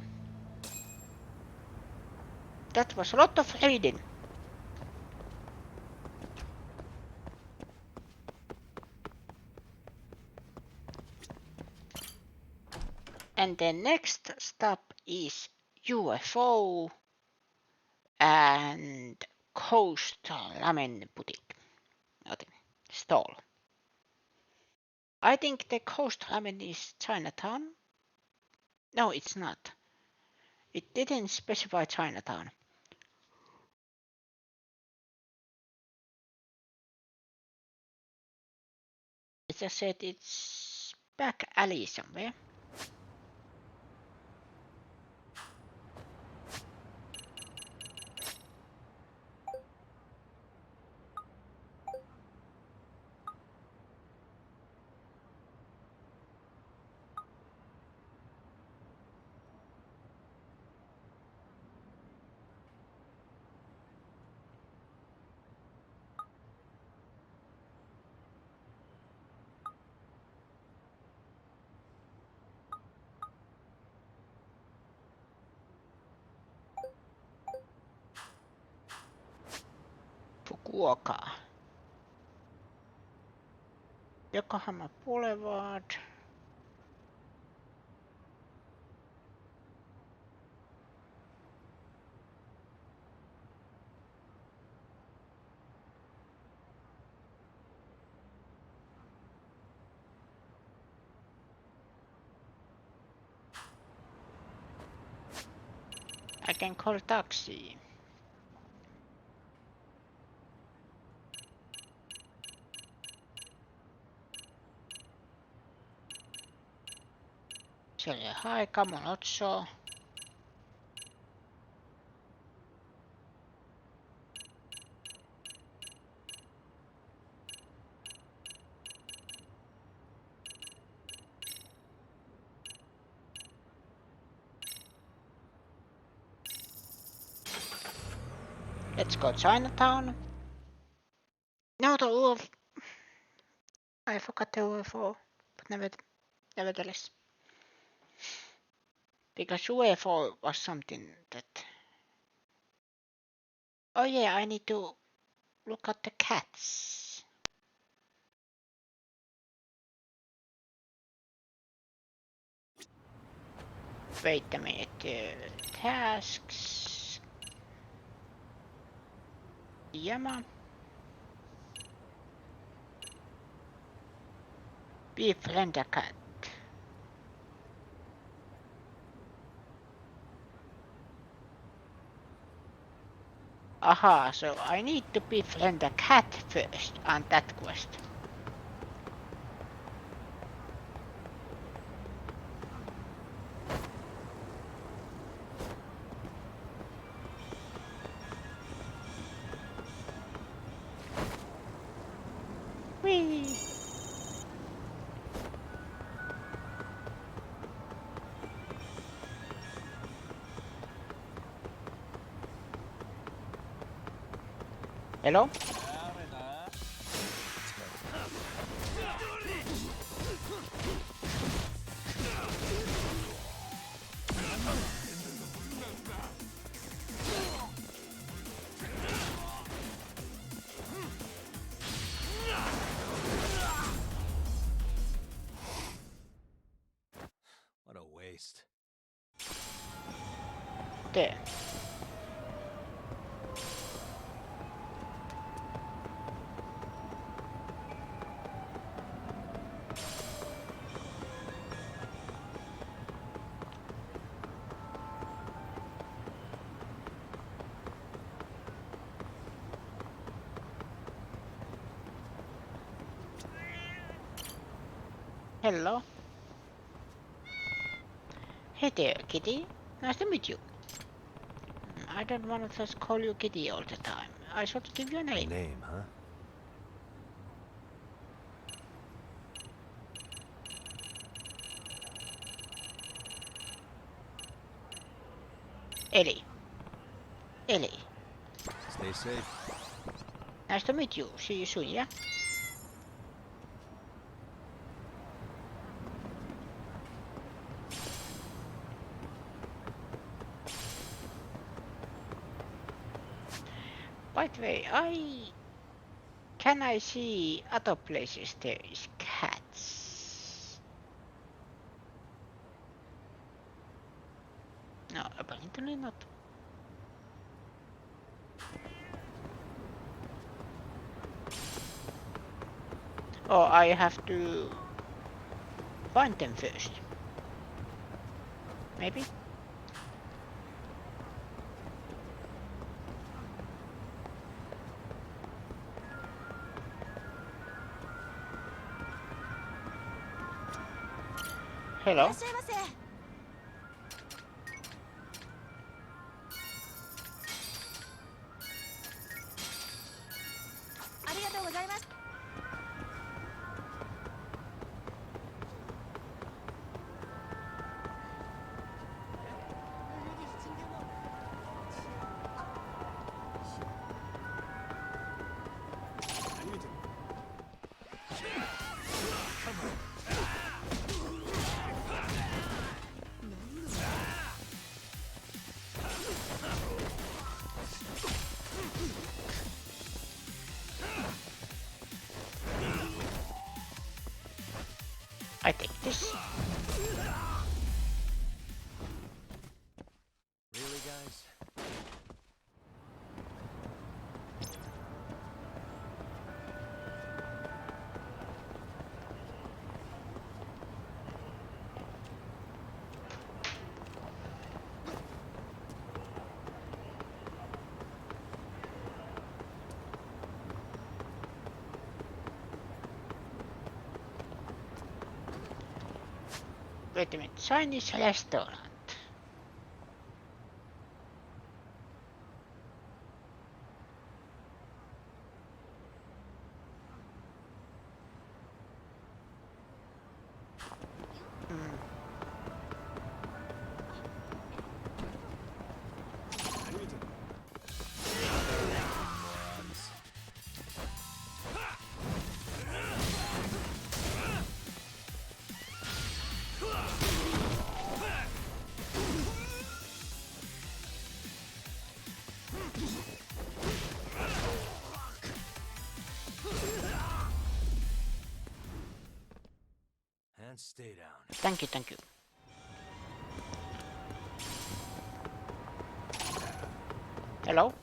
That was a lot of reading. And the next stop is UFO and Coastal Ramen Boutique. Stall. I think the Coast Ramen is Chinatown. No, it's not. It didn't specify Chinatown. It just said it's back alley somewhere. Walker. Yokohama Boulevard. I can call taxi. Say hi, come on Otso. Let's go Chinatown. No, the UFO. I forgot the UFO, but nevertheless. Because UFO was something that... Oh yeah, I need to look at the cats. Wait a minute. Tasks. Yama. Befriend a cat. Aha, so I need to befriend a cat first on that quest. Whee! Hello? What a waste. There. Hello. Hey there, Kitty. Nice to meet you. I don't want to just call you Kitty all the time. I should give you a name. Name, huh? Ellie. Ellie. Stay safe. Nice to meet you. See you soon, yeah? By the way, Can I see other places there is cats? No, apparently not. Oh, I have to find them first. Maybe? Hello? ありがとうございます。I take this. Really, guys? Wait a minute, Chinese restaurant. And stay down. Thank you, thank you. Hello?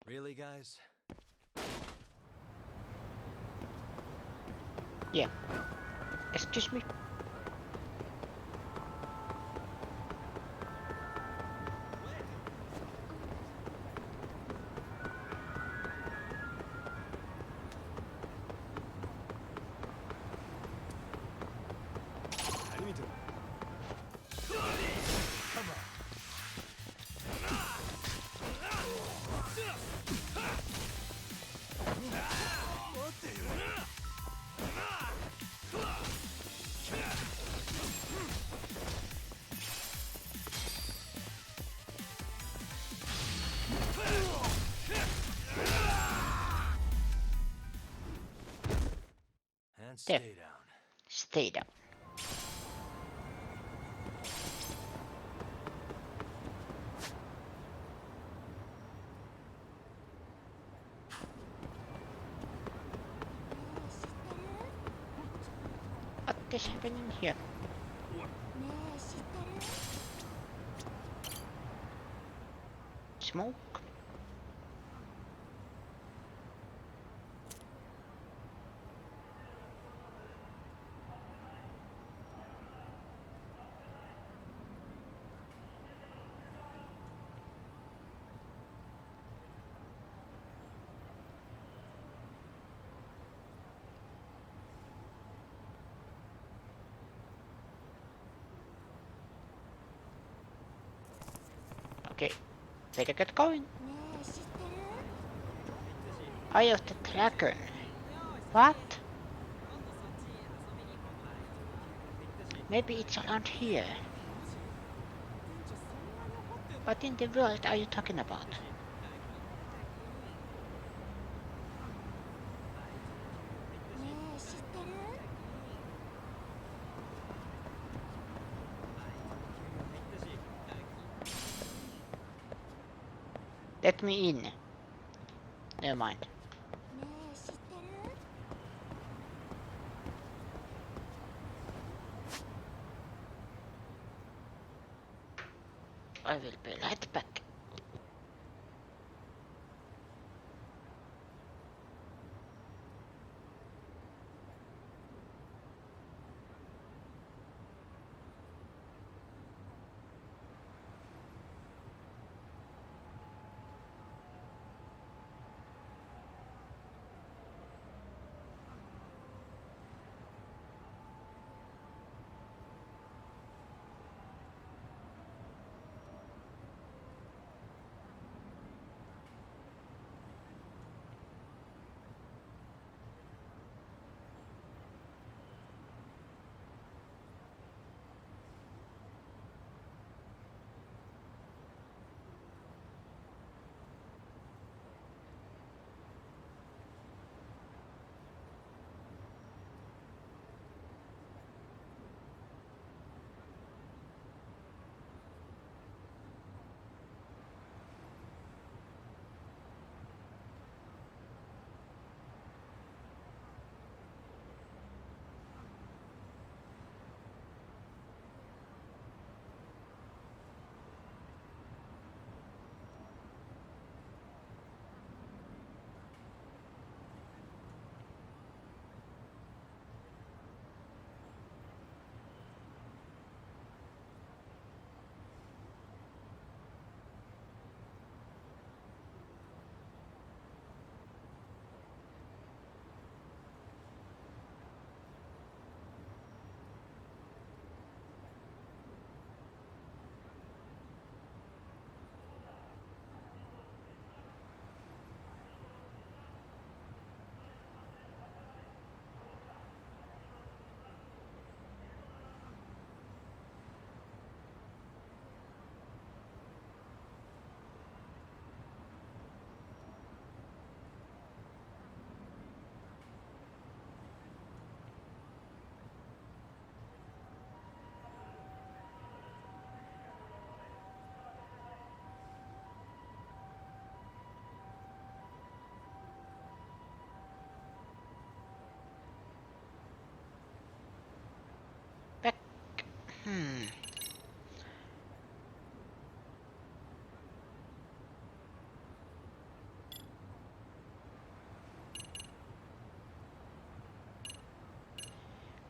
Really, guys? Yeah. Excuse me. And There. stay down. Stay down. What is happening here? Smoke? Okay, better get going. Eye of the Dragon. What? Maybe it's around here. What in the world are you talking about? Let me in. Never mind. I will be right back.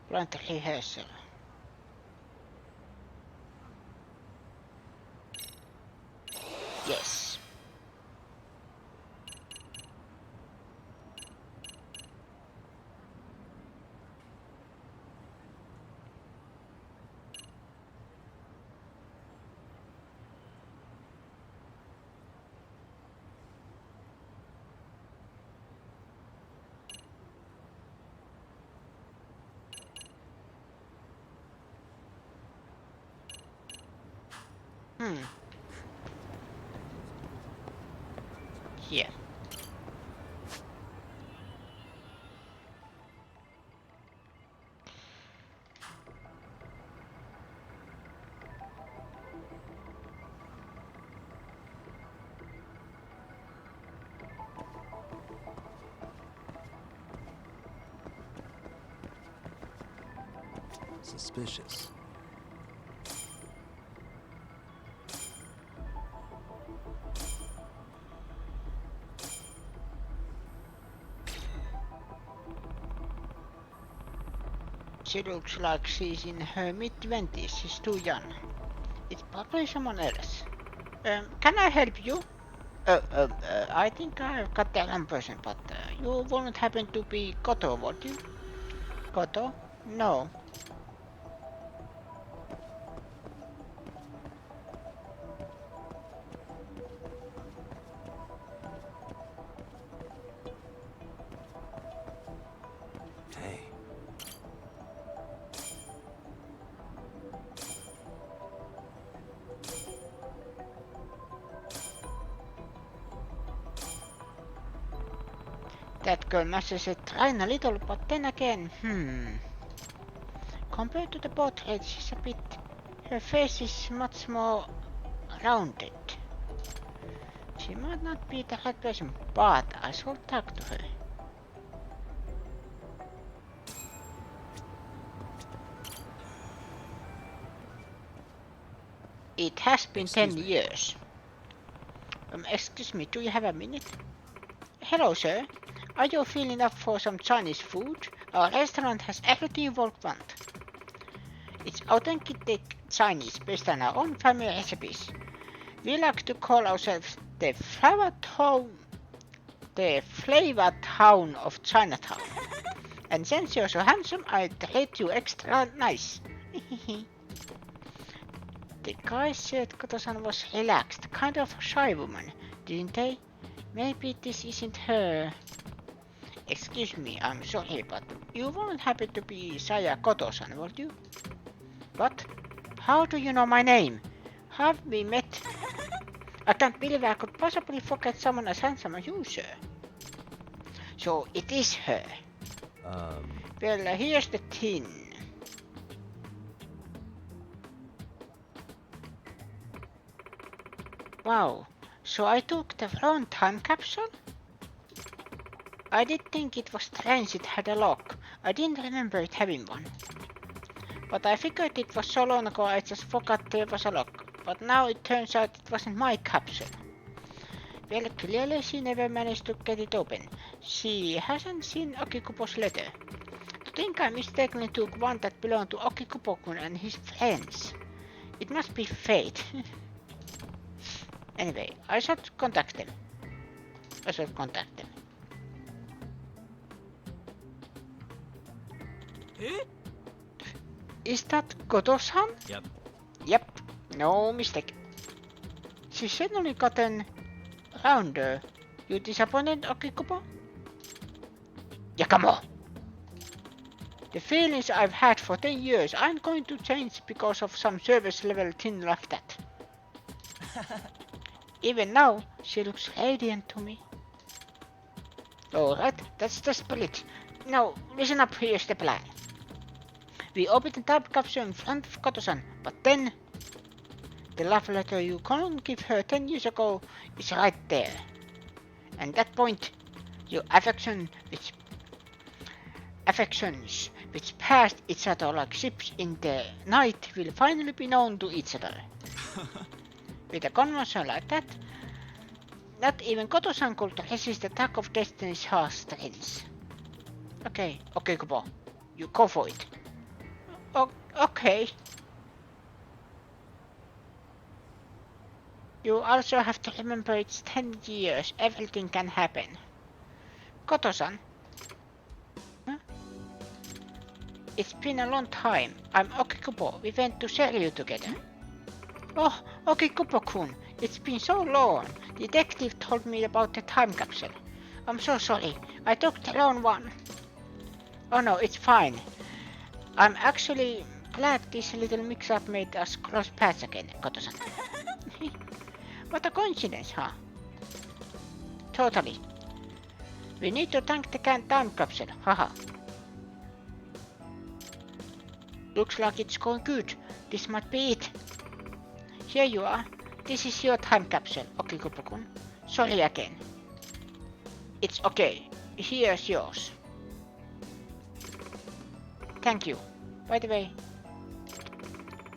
Plant rehearsal. Yes. Yeah. Suspicious. She looks like she's in her mid-20s. She's too young. It's probably someone else. Can I help you? I think I've got the wrong person, but you won't happen to be Koto, would you? Koto? No. Hey. That girl matches it trying a little, but then again, compared to the portrait, she's a bit... Her face is much more rounded. She might not be the right person, but I shall talk to her. It has been 10 years. Excuse me, do you have a minute? Hello, sir. Are you feeling up for some Chinese food? Our restaurant has everything you would want. It's authentic Chinese based on our own family recipes. We like to call ourselves the flavor town of Chinatown. And since you're so handsome, I treat you extra nice. The guy said Koto-san was relaxed, kind of a shy woman, didn't they? Maybe this isn't her. Excuse me, I'm sorry, but you won't happen to be Saya Koto-san, would you? What? How do you know my name? Have we met? I can't believe I could possibly forget someone as handsome as you, sir. So it is her. Well, here's the tin. Wow, so I took the wrong time capsule? I did think it was strange it had a lock. I didn't remember it having one. But I figured it was so long ago I just forgot there was a lock. But now it turns out it wasn't my capsule. Well, clearly she never managed to get it open. She hasn't seen Okikupo's letter. To think I mistakenly took one that belonged to Okikupo-kun and his friends. It must be fate. Anyway, I should contact them. Is that Goto-san? Yep, no mistake. She's certainly gotten rounder. You disappointed, Okikupo? Yakamo! The feelings I've had for 10 years aren't going to change because of some service level thing like that. Even now, she looks radiant to me. Alright, that's the spirit. Now, listen up, here's the plan. We open the time capsule in front of Koto-san, but then... The love letter you couldn't give her 10 years ago is right there. And at that point, your affections which passed each other like ships in the night will finally be known to each other. With a convention like that, not even Koto-san could resist the tug of destiny's heartstrings. Okay, Kubo, you go for it. Okay. You also have to remember it's 10 years, everything can happen. Koto-san? Huh? It's been a long time. I'm Okikubo. We went to Seryu together. Oh, Okikubo-kun. It's been so long. The detective told me about the time capsule. I'm so sorry. I took the wrong one. Oh no, it's fine. I'm actually glad this little mix-up made us cross paths again, Koto-san. What a coincidence, huh? Totally. We need to thank the time capsule, haha. Looks like it's going good. This might be it. Here you are. This is your time capsule, Okikubo-kun. Sorry again. It's okay. Here's yours. Thank you. By the way,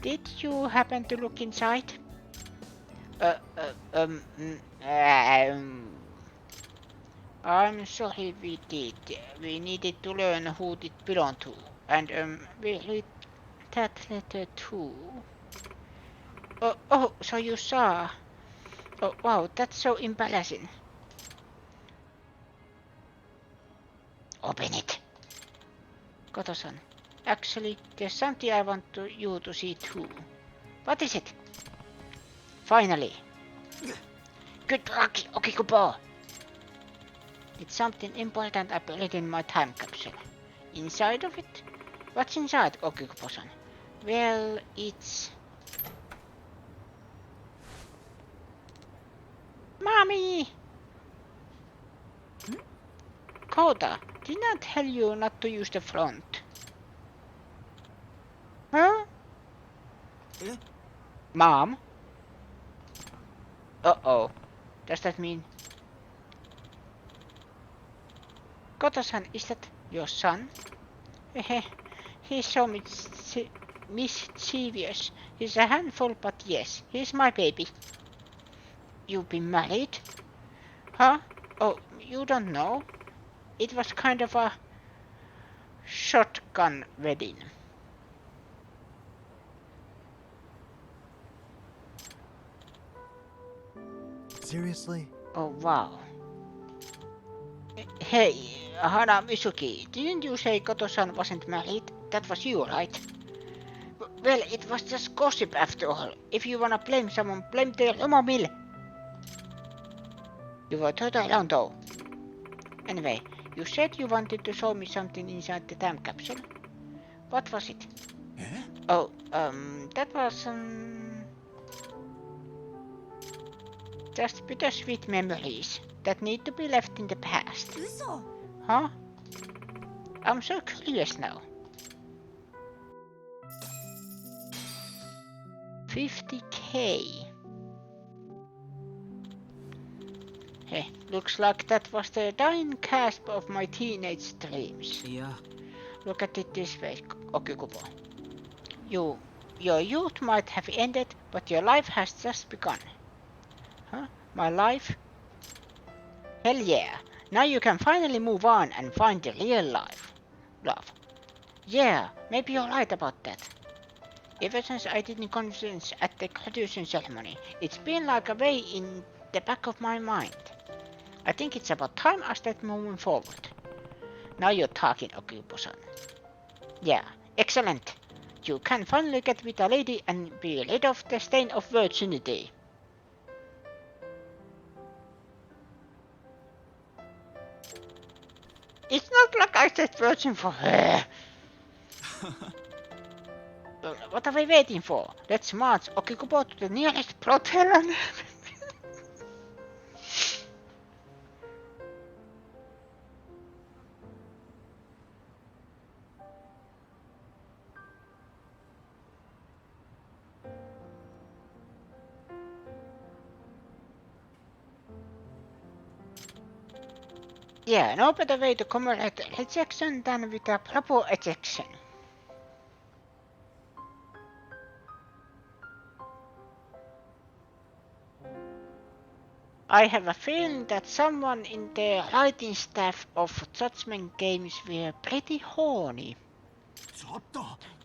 did you happen to look inside? I'm sorry we did. We needed to learn who it belonged to. And we read that letter too. Oh, so you saw. Oh, wow, that's so embarrassing. Open it. Koto-san, actually, there's something I want you to see too. What is it? Finally. Good luck, Okikubo. It's something important I put in my time capsule. Inside of it? What's inside, Okikubo-san? Well, it's... Mommy! Kota, didn't I tell you not to use the front? Huh? Mom? Uh-oh. Does that mean... Koto-san, is that your son? Hehe, he's so mischievous. He's a handful, but yes, he's my baby. You've been married? Huh? Oh, you don't know? It was kind of a shotgun wedding. Seriously? Oh, wow. Hey, Hana Misuki, didn't you say Koto-san wasn't married? That was you, right? Well, it was just gossip after all. If you wanna blame someone, blame the Romo mill. You were totally wrong though. Anyway, you said you wanted to show me something inside the time capsule. What was it? Oh, that was just bittersweet memories that need to be left in the past. Huh? I'm so curious now. 50k. Hey, looks like that was the dying gasp of my teenage dreams. Yeah. Look at it this way, Okikubo. Your youth might have ended, but your life has just begun. Huh? My life? Hell yeah. Now you can finally move on and find the real life. Love. Yeah, maybe you're right about that. Ever since I didn't convince at the graduation ceremony, it's been like a way in the back of my mind. I think it's about time I start moving forward. Now you're talking, Okikubo-san. Yeah, excellent. You can finally get with a lady and be rid of the stain of virginity. It's not like I said virgin for her. What are we waiting for? Let's march Okikubo to the nearest brothel and... Yeah, no better way to commemorate rejection than with a proper ejection. I have a feeling that someone in the writing staff of Judgment Games were pretty horny.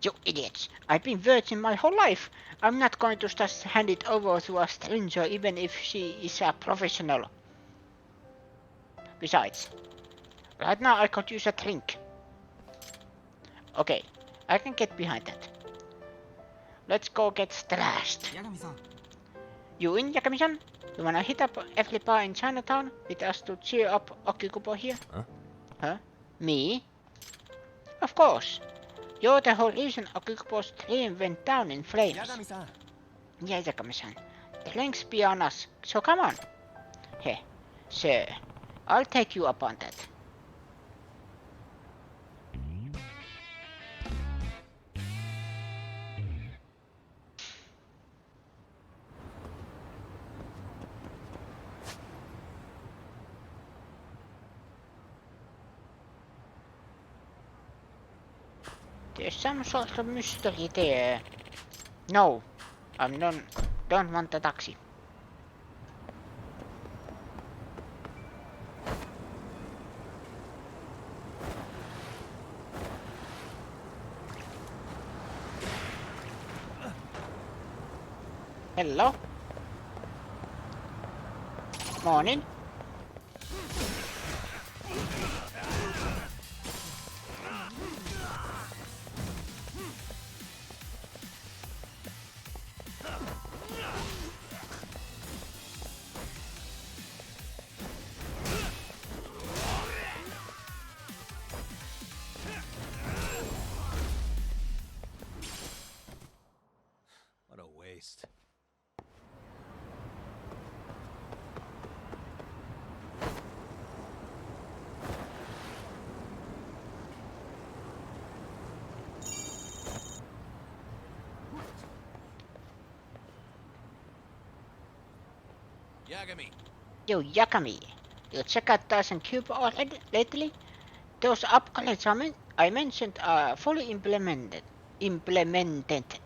You idiots! I've been virgin my whole life. I'm not going to just hand it over to a stranger even if she is a professional. Besides, right now I could use a drink. Okay, I can get behind that. Let's go get trashed. You in, Yakami-san? You wanna hit up every bar in Chinatown with us to cheer up Okikubo here? Huh? Huh? Me? Of course. You're the whole reason Okikubo's dream went down in flames. Yeah, Yakami-san. Drinks be on us, so come on. Hey, sir, I'll take you up on that. There's some sort of mystery there. No, I don't want the taxi. Hello? Morning. What a waste. Yagami. Yo, Yakami. You check out Tyson Cube already lately? Those upgrades I mentioned are fully implemented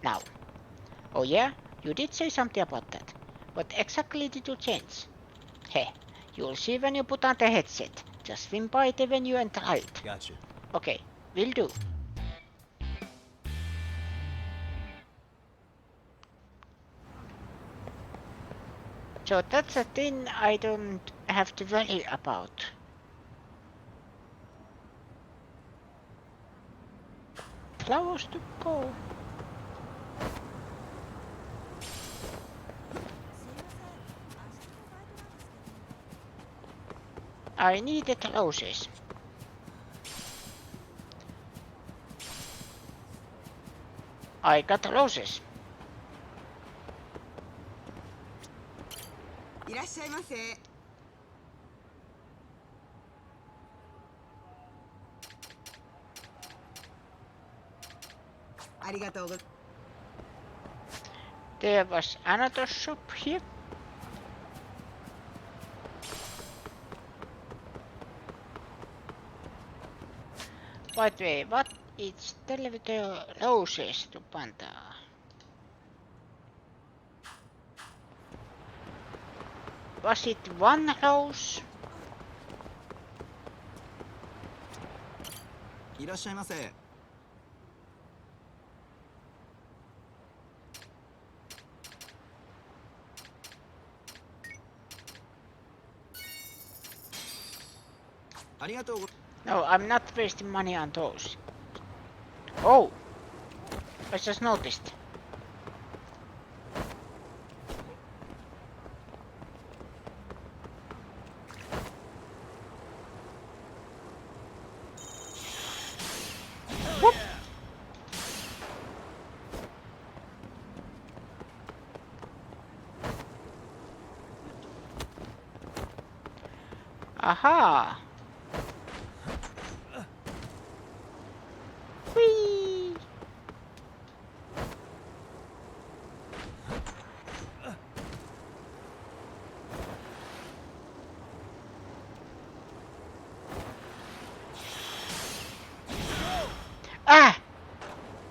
now. Oh yeah? You did say something about that. What exactly did you change? Hey, you'll see when you put on the headset. Just swing by the venue and try it. Gotcha. Okay, will do. So that's a thing I don't have to worry about. Flowers to go. I needed roses. I got roses. いらっしゃいませ。ありがとうございます。 There was another shop here. By the way, what is the roses to Panda? Was it one rose? いらっしゃいませ。ありがとうご。 No, I'm not wasting money on those. Oh! I just noticed. Whoop! Aha! Whee!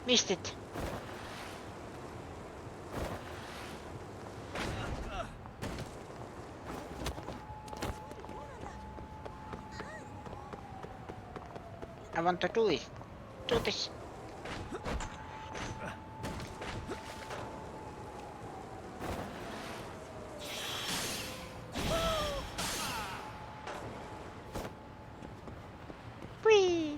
Missed it. I want to do it. Do this. Whee!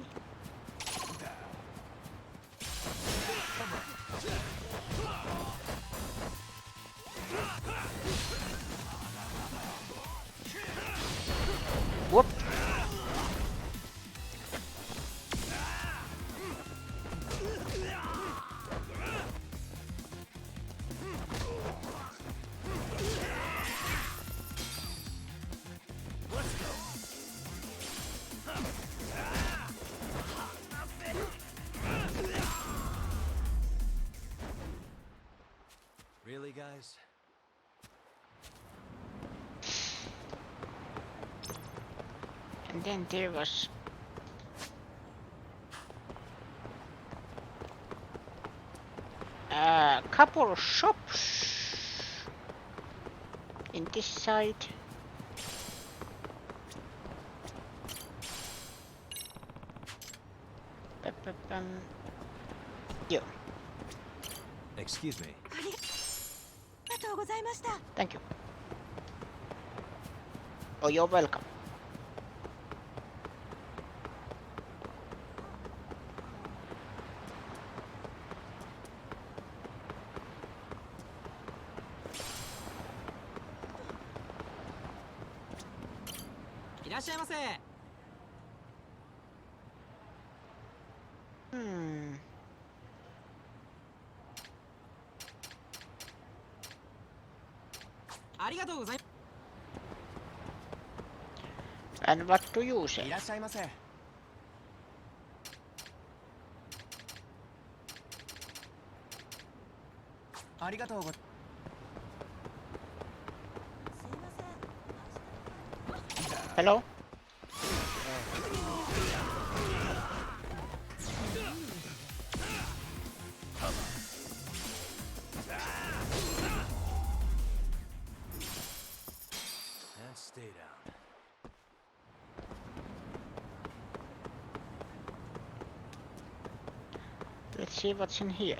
Whoop! Really, guys? And then there was a couple of shops in this side. Yo. Excuse me. Thank you. Oh, you're welcome. Hmm. And what do you say? Hello? And stay down. Let's see what's in here.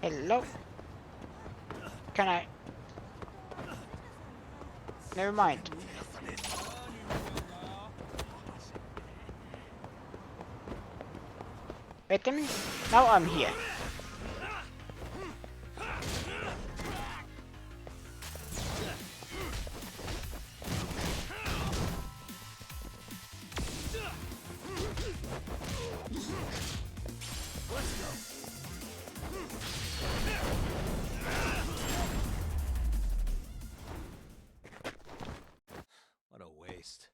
Hello? Can I? Never mind. Wait a minute. Now I'm here. What a waste.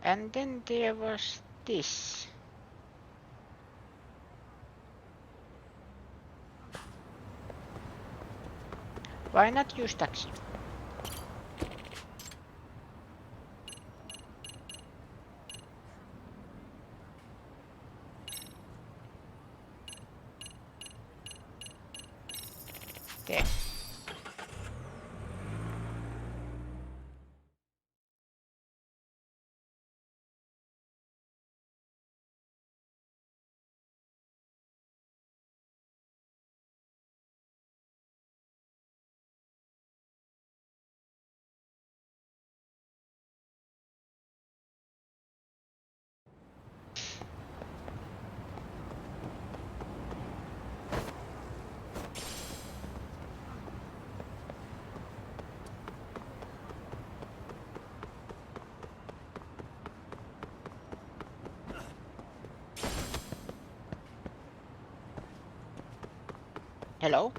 And then there was this. Why not use taxi? There. Hello?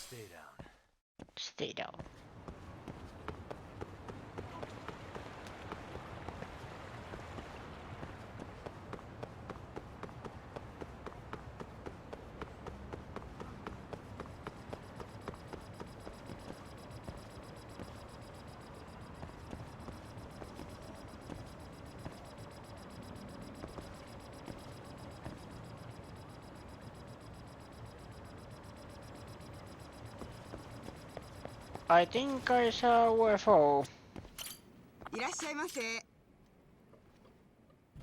Stay down. Stay down. I think I saw UFO. いらっしゃいませ。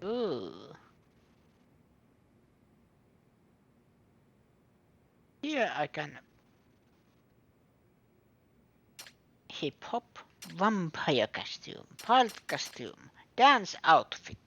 Ooh. Here I can hip hop, vampire costume, pirate costume, dance outfit.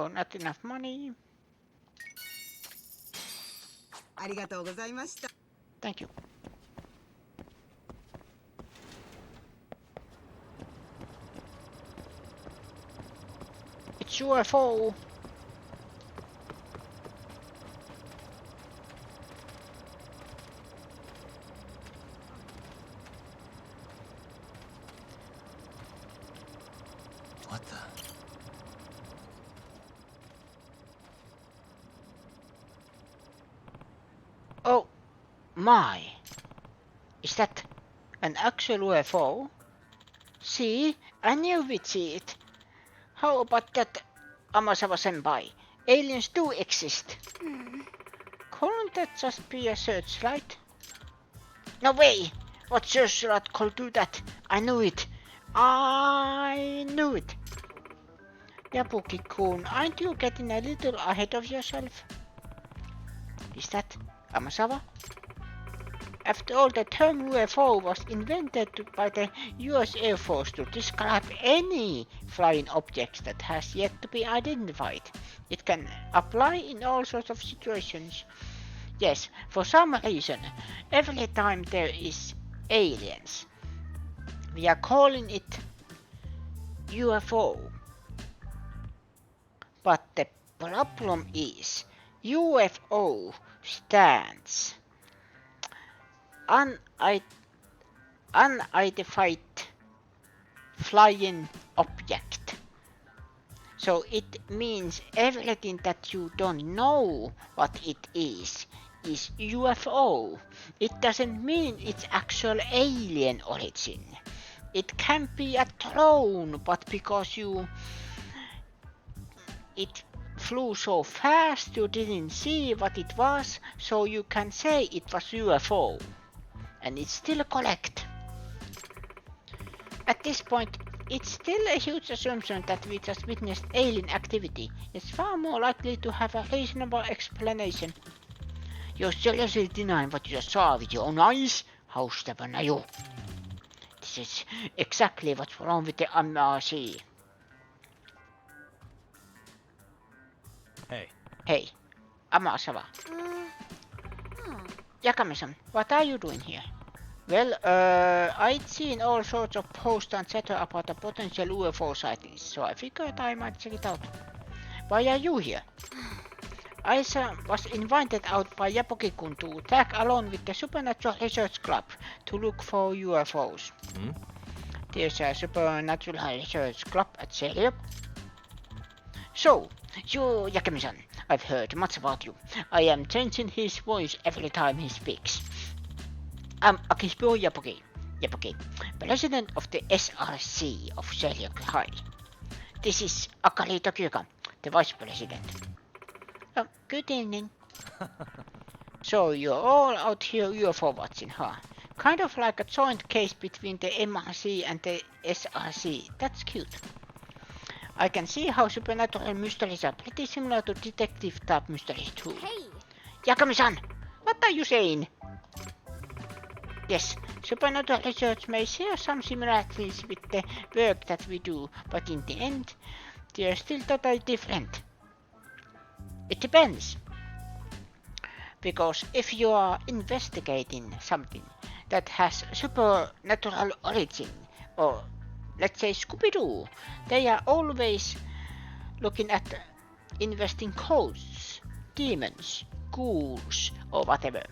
Oh, not enough money. ありがとうございました。 Thank you. It's UFO. What the? Oh my. Is that an actual UFO? See? I knew we'd see it. How about that, Amasawa-senpai? Aliens do exist. Couldn't that just be a searchlight? No way! What searchlight could do that? I knew it. I knew it. Yabuki-kun, aren't you getting a little ahead of yourself? Is that Amasawa? After all, the term UFO was invented by the US Air Force to describe any flying object that has yet to be identified. It can apply in all sorts of situations. Yes, for some reason, every time there is aliens, we are calling it UFO. But the problem is, UFO stands unidentified flying object. So it means everything that you don't know what it is UFO. It doesn't mean it's actual alien origin. It can be a drone, but because it flew so fast you didn't see what it was, so you can say it was UFO. And it's still correct. At this point, it's still a huge assumption that we just witnessed alien activity. It's far more likely to have a reasonable explanation. You're seriously denying what you just saw with your own eyes? How stubborn are you? This is exactly what's wrong with the MRC. Hey. Hey, Amasawa. Yakami-san, what are you doing here? Well, I'd seen all sorts of posts and chatter about the potential UFO sightings, so I figured I might check it out. Why are you here? I was invited out by Yapoki-kun to tag along with the Supernatural Research Club to look for UFOs. There's a Supernatural Research Club at Serio. So, you, Yakami-san, I've heard much about you. I am changing his voice every time he speaks. I'm Akishbo Yapoki, president of the SRC of Serio High. This is Akari Tokyoka, the vice president. Oh, good evening. So you're all out here UFO watching, huh? Kind of like a joint case between the MRC and the SRC. That's cute. I can see how supernatural mysteries are pretty similar to detective type mysteries too. Hey! Yakami-san, what are you saying? Yes, supernatural research may share some similarities with the work that we do, but in the end, they are still totally different. It depends. Because if you are investigating something that has supernatural origin, or let's say Scooby-Doo, they are always looking at investing ghosts, demons, ghouls, or whatever.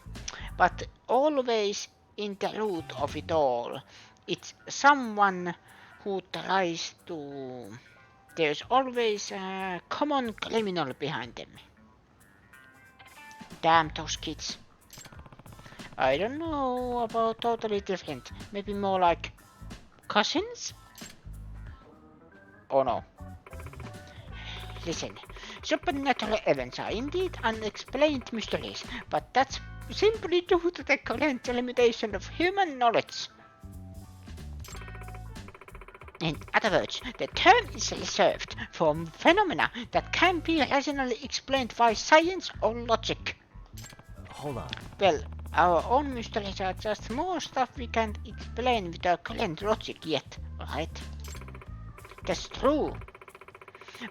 But always in the root of it all, it's someone who tries to... There's always a common criminal behind them. Damn those kids. I don't know about totally different. Maybe more like cousins? Oh no. Listen, supernatural events are indeed unexplained mysteries, but that's simply due to the current limitation of human knowledge. In other words, the term is reserved for phenomena that can be rationally explained by science or logic. Hold on. Well, our own mysteries are just more stuff we can't explain with our current logic yet, right? That's true.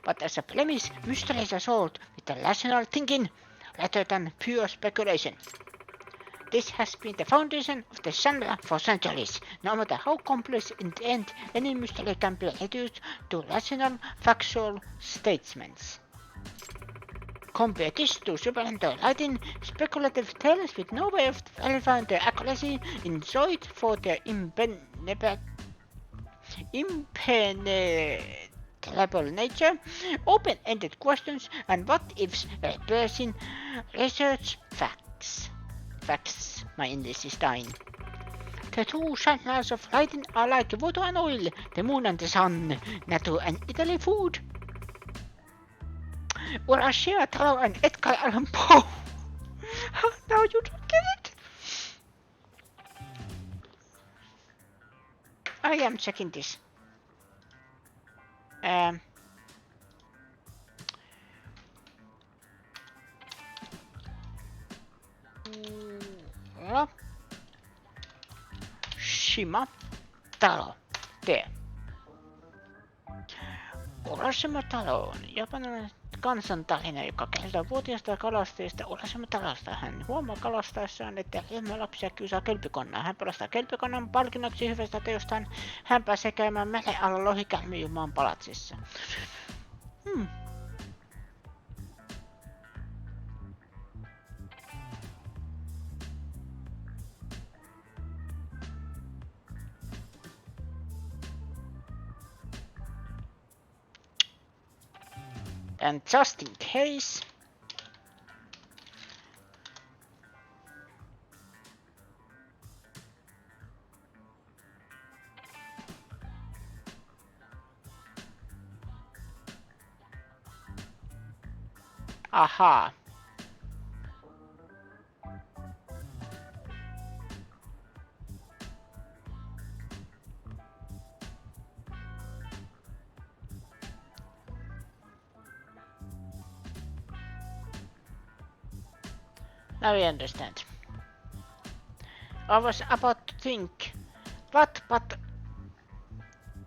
But as a premise, mysteries are solved with rational thinking rather than pure speculation. This has been the foundation of the genre for centuries. No matter how complex in the end, any mystery can be reduced to rational, factual statements. Compare this to supernatural writing, speculative tales with no way of verifying their accuracy, enjoyed for their impenetrable nature, open-ended questions, and what-ifs replacing research facts. Facts, my English is dying. The two genres of writing are like water and oil, the moon and the sun, nature and Italy food. Horatio Taro and Edgar Allan Poe. Now you don't get it? I am checking this. Shima Taro. There. Urashima Taro on japanilainen kansantarina, joka kertoo vuotiaasta kalastajasta Urashima Tarosta. Hän huomaa kalastaessaan, että ryhmä lapsia kiusaa kelpikonnaa. Hän pelastaa kelpikonnan palkinnoksi hyvästä teostaan. Hän pääsee käymään meren alla lohikärmijumaan palatsissa. And just in case, aha. Now I understand. I was about to think, what but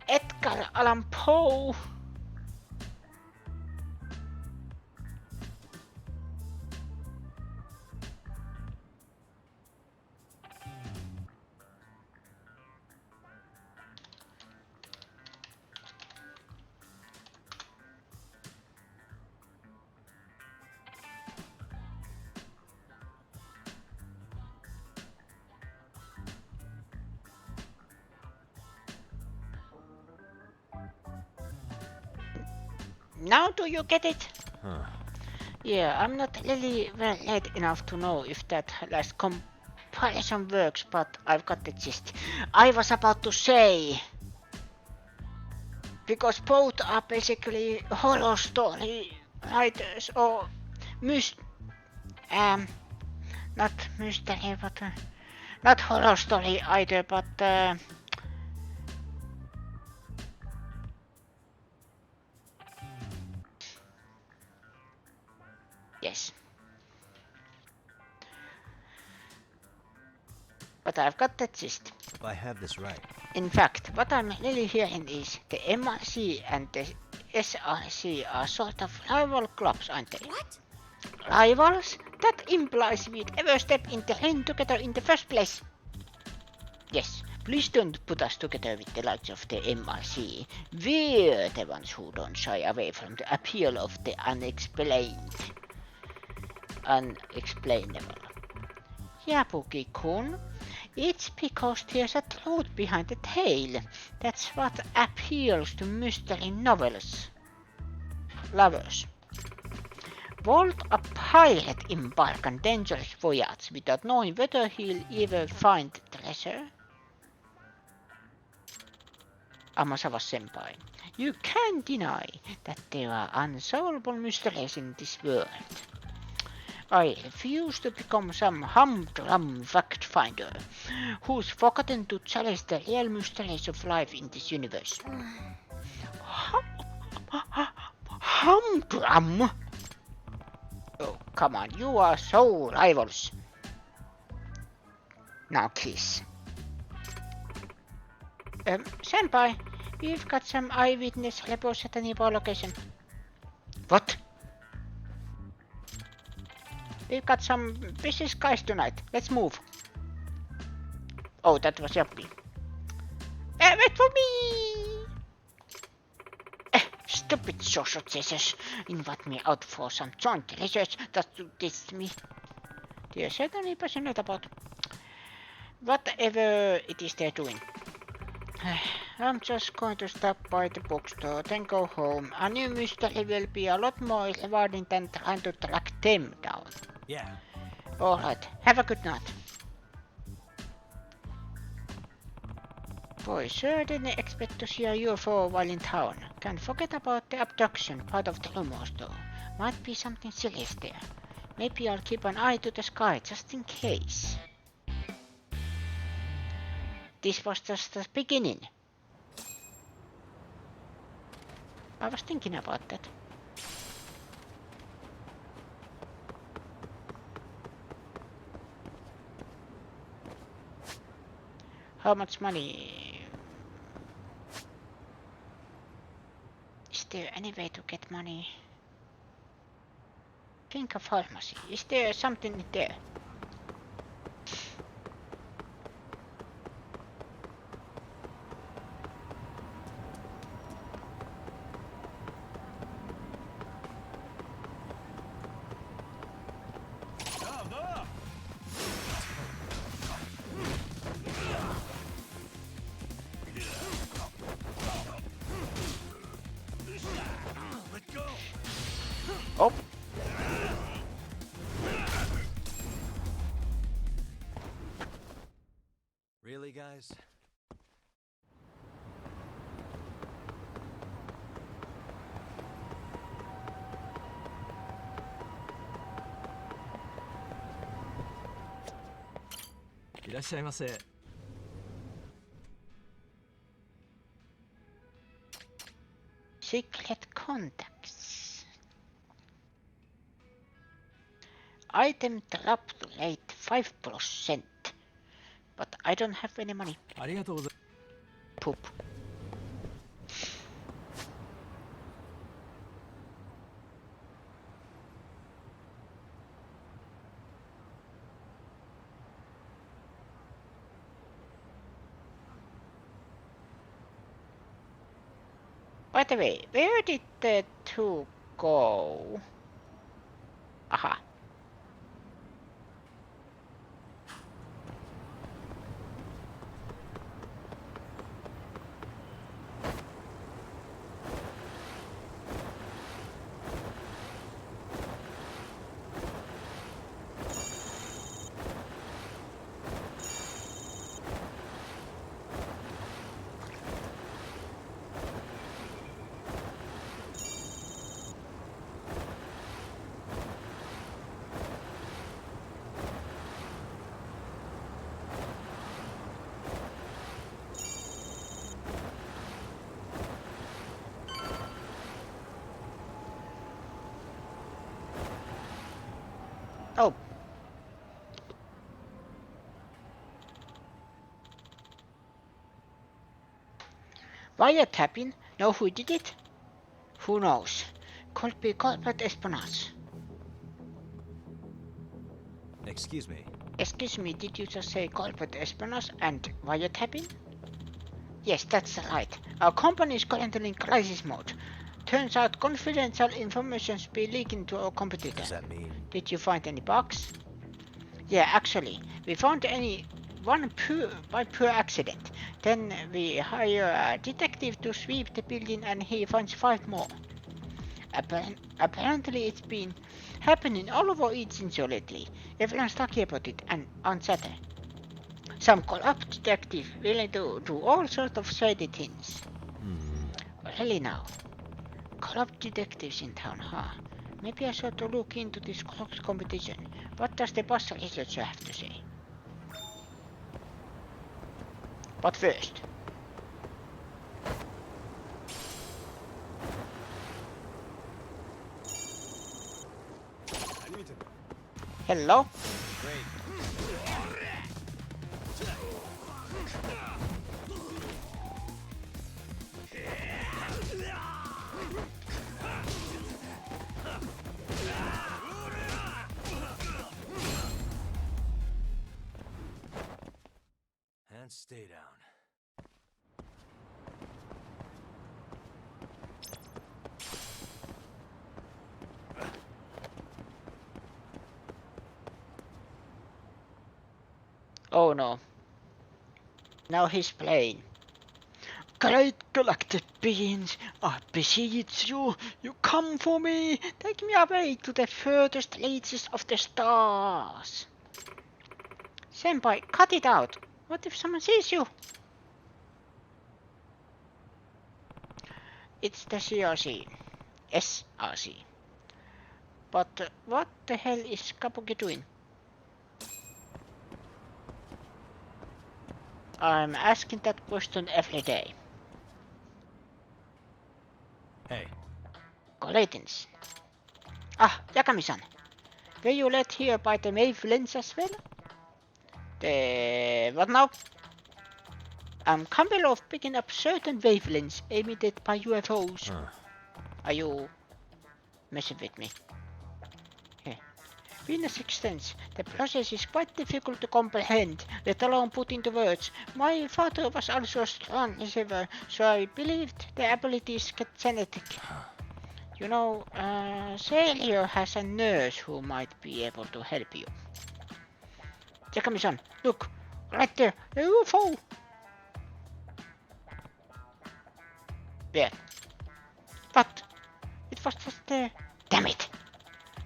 Edgar Allan Poe? Now do you get it? Huh. Yeah, I'm not really well read enough to know if that last comparison works, but I've got the gist. I was about to say, because both are basically horror story writers or not mystery, but Not horror story either, but yes. But I've got the gist. If I have this right. In fact, what I'm really hearing is the MRC and the SRC are sort of rival clubs, aren't they? What? Rivals? That implies we'd ever step in the ring together in the first place. Yes, please don't put us together with the likes of the MRC. We're the ones who don't shy away from the appeal of the unexplained. Unexplainable. Yabuki-kun, it's because there's a truth behind the tale. That's what appeals to mystery novels. Lovers. Won't a pirate embark on dangerous voyage without knowing whether he'll ever find treasure? Amasawa-senpai, you can't deny that there are unsolvable mysteries in this world. I refuse to become some humdrum fact-finder who's forgotten to challenge the real mysteries of life in this universe. Humdrum? Oh, come on, you are so rivals. Now kiss. Senpai, we've got some eyewitness reports at a nearby location. What? We've got some busy skies tonight. Let's move. Oh, that was Yappi. Wait for me! Stupid social chasers invite me out for some joint research just to test me. They're certainly passionate about whatever it is they're doing. I'm just going to stop by the bookstore, then go home. A new mystery will be a lot more rewarding than trying to track them down. Yeah. Alright, have a good night. Boy, sure didn't expect to see a UFO while in town. Can't forget about the abduction part of the rumors though. Might be something serious there. Maybe I'll keep an eye to the sky just in case. This was just the beginning. I was thinking about that. How much money? Is there any way to get money? Think of pharmacy. Is there something there? Oh. Really, guys? Irashaimase. Secret contacts. Item drop rate 5%. But I don't have any money. Poop. By the way, where did the two go? Aha. Oh. Wiretapping? Know who did it? Who knows? Could be corporate espionage. Excuse me. Excuse me, did you just say corporate espionage and wiretapping? Yes, that's right. Our company is currently in crisis mode. Turns out confidential information be leaking to our competitor. What does that mean? Did you find any bugs? Yeah, actually, we found one by pure accident. Then we hire a detective to sweep the building and he finds 5 more. Apparently it's been happening all over Ichinzo lately. Everyone's talking about it and on Saturday. Some corrupt detective willing to do all sorts of shady things. Really now? Corrupt detectives in town, huh? Maybe I should look into this corrupt competition. What does the boss researcher have to say? But first... Hello? And stay down. Oh no. Now he's playing. Great galactic beings, I beseech you, you come for me, take me away to the furthest reaches of the stars. Senpai, cut it out. What if someone sees you? It's the CRC. SRC. But what the hell is Kabuki doing? I'm asking that question every day. Hey. Greetings. Ah, Yakami-san. Were you led here by the wavelengths as well? What now? I'm capable of picking up certain wavelengths emitted by UFOs. Are you messing with me? Venus extends. The process is quite difficult to comprehend, let alone put into words. My father was also a strong receiver, so I believed the abilities get genetic. You know, Celio has a nurse who might be able to help you. Yakami-san, look, right there, a UFO! There. But it was just there. Damn it!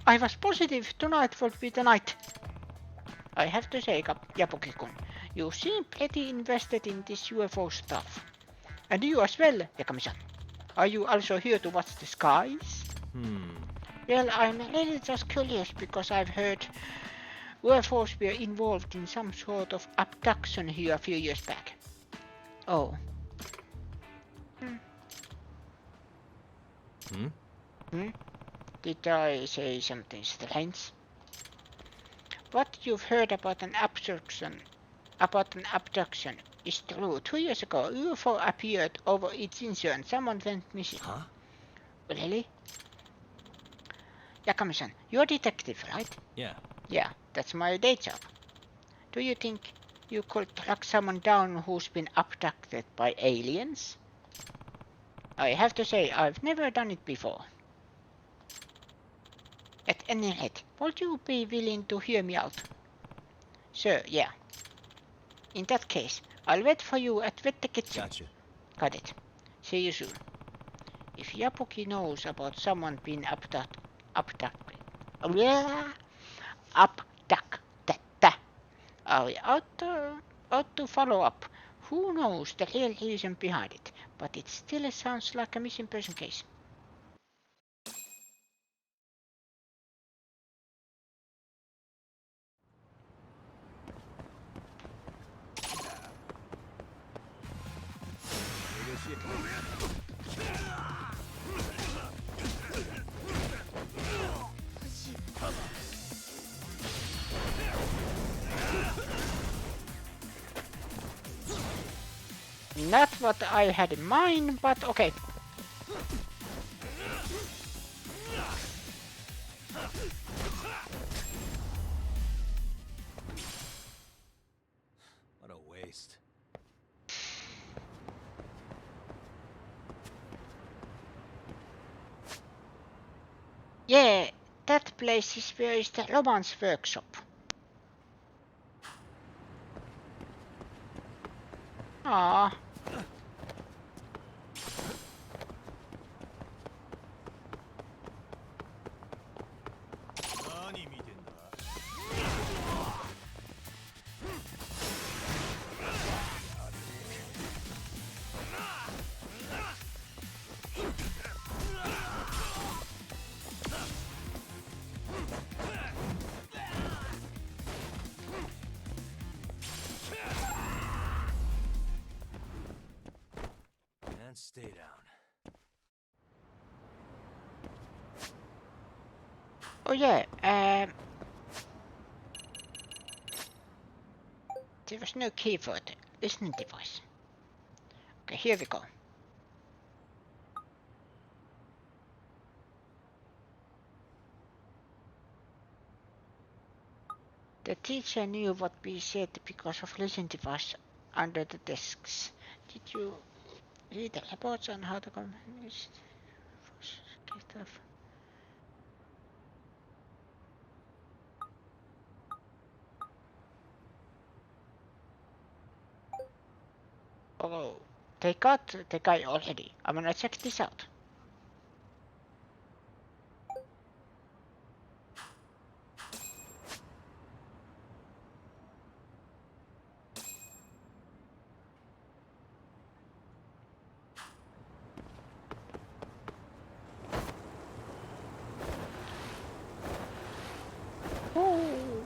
I was positive tonight would be the night. I have to say, Yabuki-kun, you seem pretty invested in this UFO stuff. And you as well, Yakami-san. Are you also here to watch the skies? Well, I'm really just curious because I've heard UFOs were involved in some sort of abduction here a few years back. Oh. Did I say something strange? What you've heard about an abduction is true. 2 years ago, UFO appeared over Ichinzo and someone went missing. Huh? Really? Yakami-san, you're a detective, right? Yeah. Yeah, that's my day job. Do you think you could track someone down who's been abducted by aliens? I have to say, I've never done it before. At any rate, would you be willing to hear me out? Sure, yeah. In that case, I'll wait for you at the kitchen. Gotcha. Got it. See you soon. If Yabuki knows about someone being abducted, I ought to follow up. Who knows the real reason behind it, but it still sounds like a missing person case. Not what I had in mind, but okay. What a waste. Yeah, that place is where is the Roman's workshop. Ah. And stay down. Oh yeah, there was no key for the listening device. Okay, here we go. The teacher knew what we said because of listening device under the desks. Did you read the reports on how to communicate? Oh, they got the guy already. I'm gonna check this out. Ooh.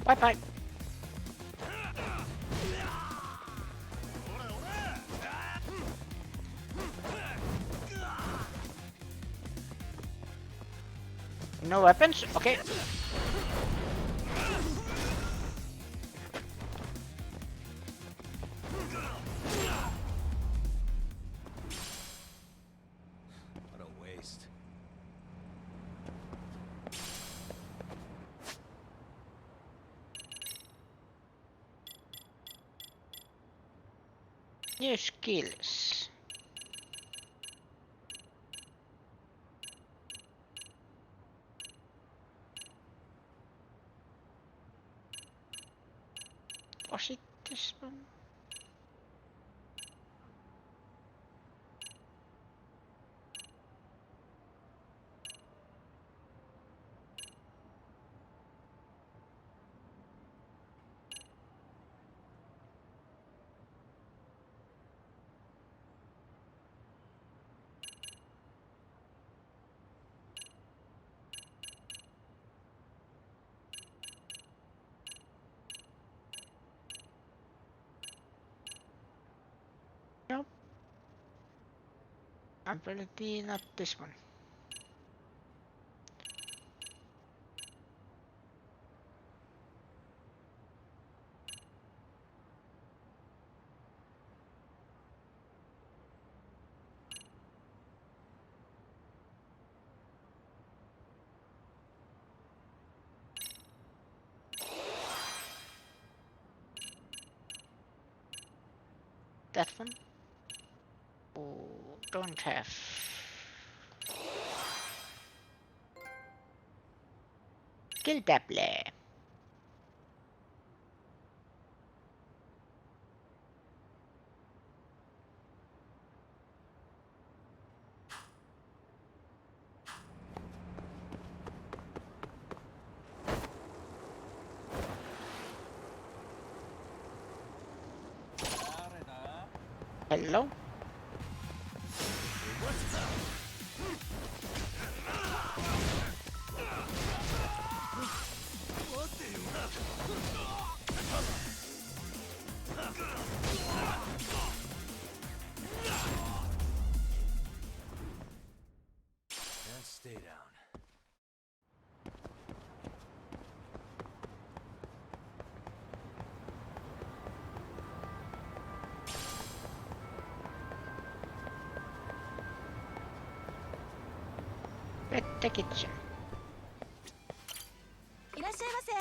Bye bye. No weapons? Okay. What a waste. New skills. Was it this one? Nope. Ability, not this one. That one? Oh, don't have. Kill Dapple. Hello? And stay down. At the kitchen. いらっしゃいませ。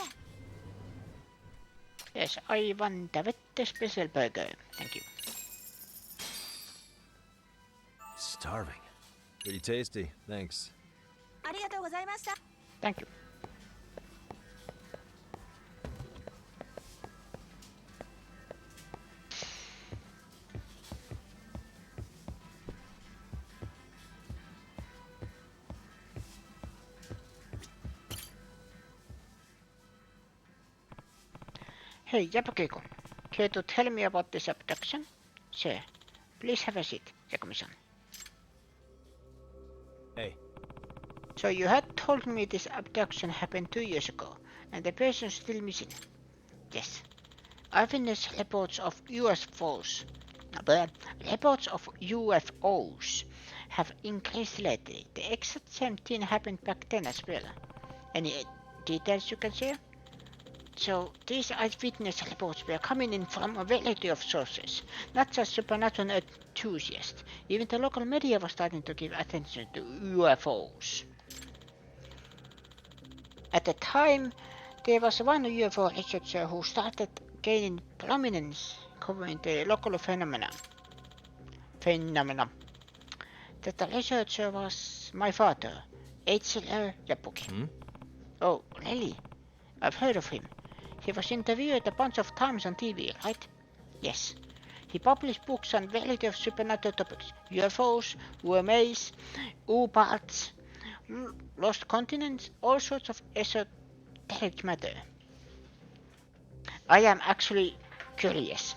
Yes, I want the vette special burger. Thank you. Starving. Pretty tasty, thanks. ありがとうございました。 Thank you. Hey, Yapakiko, care to tell me about this abduction? Sir, please have a seat, Yakumi-san. Hey. So you had told me this abduction happened 2 years ago, and the person still missing. Yes. Eyewitness reports of UFOs have increased lately. The exact same thing happened back then as well. Any details you can share? So these eyewitness reports were coming in from a variety of sources, not just supernatural enthusiasts. Even the local media was starting to give attention to UFOs. At the time, there was one UFO researcher who started gaining prominence covering the local phenomena. That researcher was my father, H.L. Yapuki. Oh, really? I've heard of him. He was interviewed a bunch of times on TV, right? Yes. He published books on variety of supernatural topics. UFOs, UMAs, U-parts, lost continents, all sorts of esoteric matter. I am actually curious.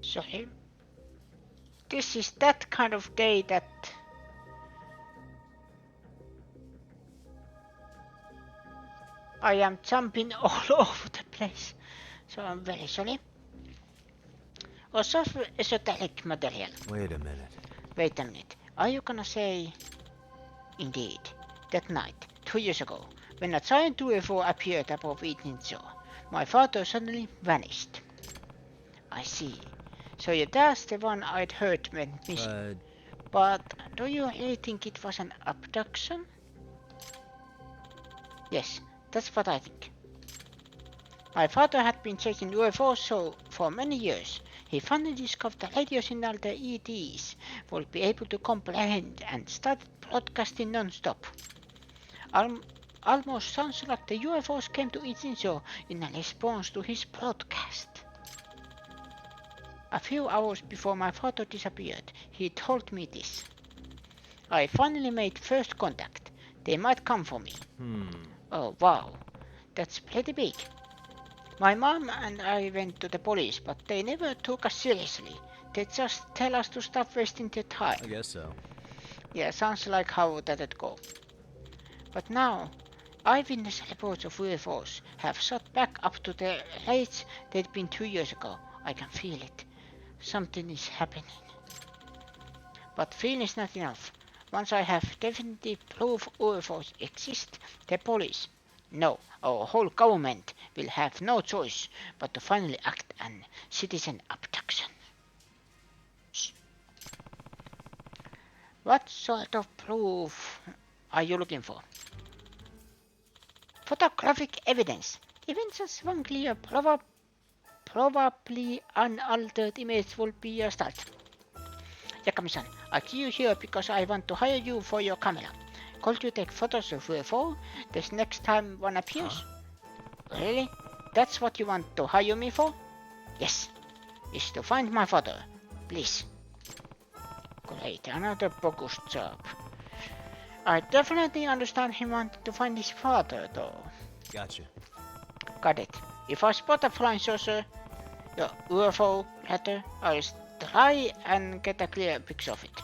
Sorry. This is that kind of day that I am jumping all over the place. So I'm very sorry. Also esoteric material. Wait a minute. Wait a minute. Are you gonna say, indeed, that night, 2 years ago, when a giant UFO appeared above Eaton Shore, my father suddenly vanished? I see. So yeah, that's the one I'd heard went missing. But do you really think it was an abduction? Yes, that's what I think. My father had been checking UFOs for many years. He finally discovered the radio signal the ETs would be able to comprehend and started broadcasting non-stop. Almost sounds like the UFOs came to Ichinzo in a response to his broadcast. A few hours before my father disappeared, he told me this. I finally made first contact. They might come for me. Oh wow, that's pretty big. My mom and I went to the police, but they never took us seriously. They just tell us to stop wasting their time. I guess so. Yeah, sounds like how that'd go. But now, eyewitness reports of UFOs have shot back up to the rates they'd been 2 years ago. I can feel it. Something is happening. But feeling is not enough. Once I have definitive proof UFOs exist, the police, no, our whole government will have no choice but to finally act on citizen abduction. Shh. What sort of proof are you looking for? Photographic evidence. Even just one clear, probably unaltered image will be a start. Yakami-san, I see you here because I want to hire you for your camera. Could you take photos of UFO this next time one appears? Huh? Really? That's what you want to hire me for? Yes. Is to find my father. Please. Great, another bogus job. I definitely understand he wanted to find his father, though. Gotcha. Got it. If I spot a flying saucer, the UFO letter, I'll try and get a clear picture of it.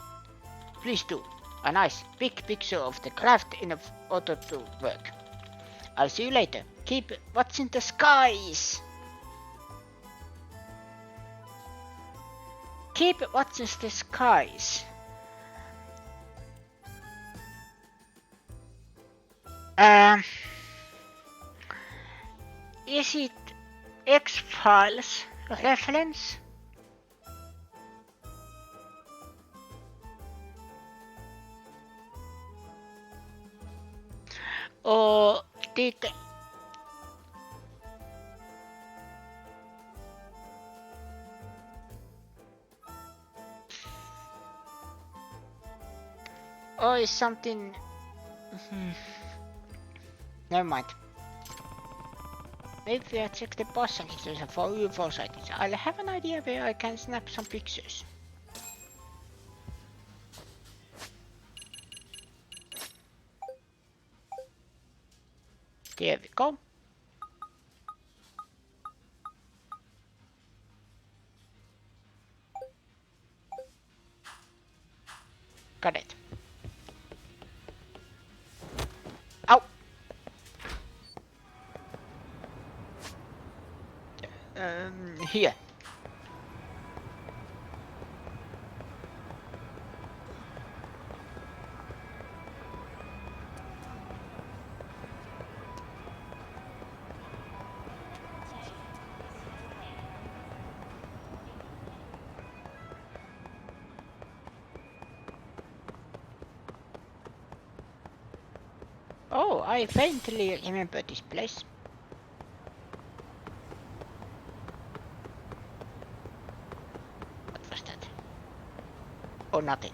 Please do. A nice, big picture of the craft in order to work. I'll see you later. Keep watching the skies. Keep watching the skies. Is it X-Files reference? Or did or is something never mind. Maybe I'll check the possibilities for UFO sightings. I'll have an idea where I can snap some pictures. There we go. Got it. Ow! Here. Oh, I faintly remember this place. What was that? Oh, nothing.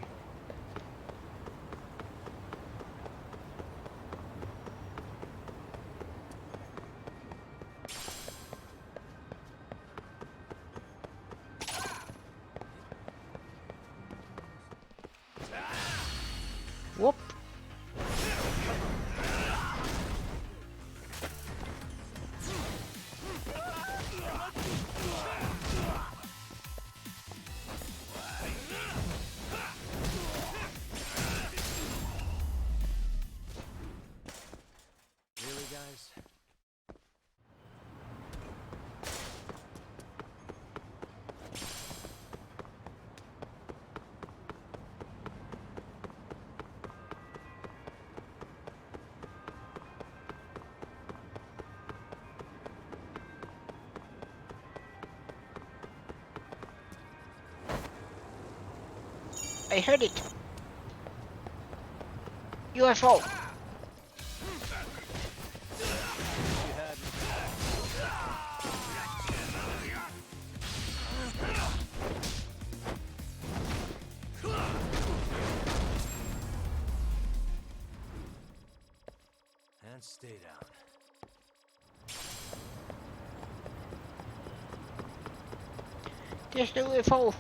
Whoop. I heard it. UFO. And stay down. There's the UFO.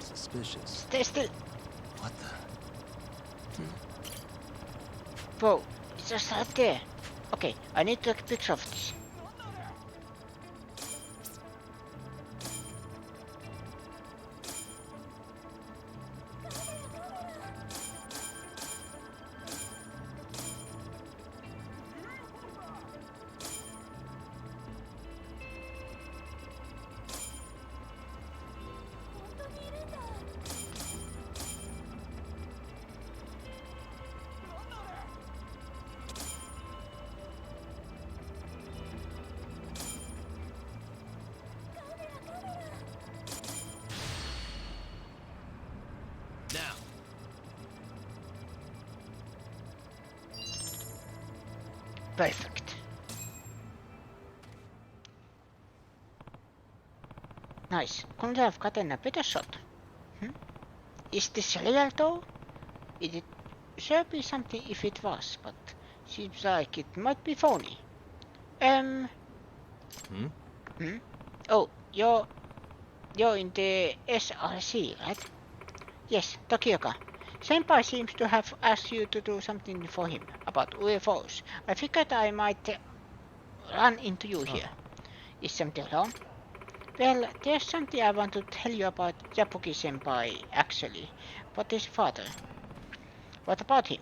Suspicious. Stay still. What the? Bro, it's just right there. Okay, I need to take a picture of this. Now. Perfect. Nice. Couldn't have gotten a better shot. Is this real though? It'd sure be something if it was, but seems like it might be phony. Oh, you're in the SRC, right? Yes, Tokioka. Senpai seems to have asked you to do something for him about UFOs. I figured I might run into you here. Is something wrong? Well, there's something I want to tell you about Yapuki Senpai, actually. But his father. What about him?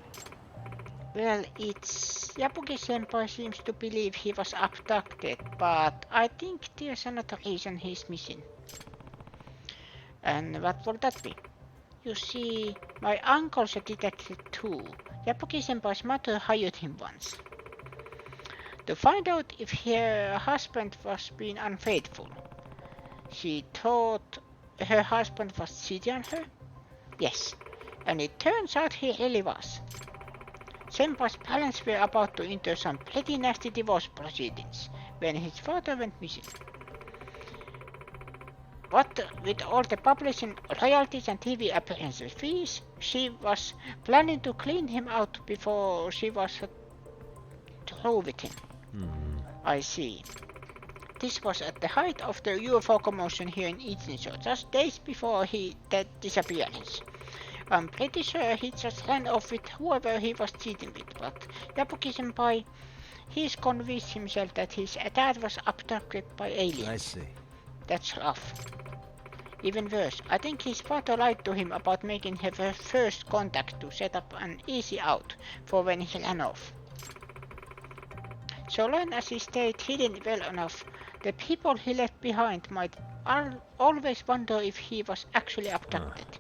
Well, it's Yapuki Senpai seems to believe he was abducted, but I think there's another reason he's missing. And what would that be? You see, my uncle's a detective too. Yapuki Senpai's mother hired him once to find out if her husband was being unfaithful. She thought her husband was cheating on her? Yes, and it turns out he really was. Senpai's parents were about to enter some pretty nasty divorce proceedings when his father went missing. What with all the publishing, royalties and TV appearances fees, she was planning to clean him out before she was through with him. I see. This was at the height of the UFO commotion here in Ichinsho, just days before that disappearance. I'm pretty sure he just ran off with whoever he was cheating with, but Yapuki Senpai, he's convinced himself that his dad was abducted by aliens. I see. That's rough. Even worse, I think his father lied to him about making her first contact to set up an easy out for when he ran off. So long as he stayed hidden well enough, the people he left behind might always wonder if he was actually abducted.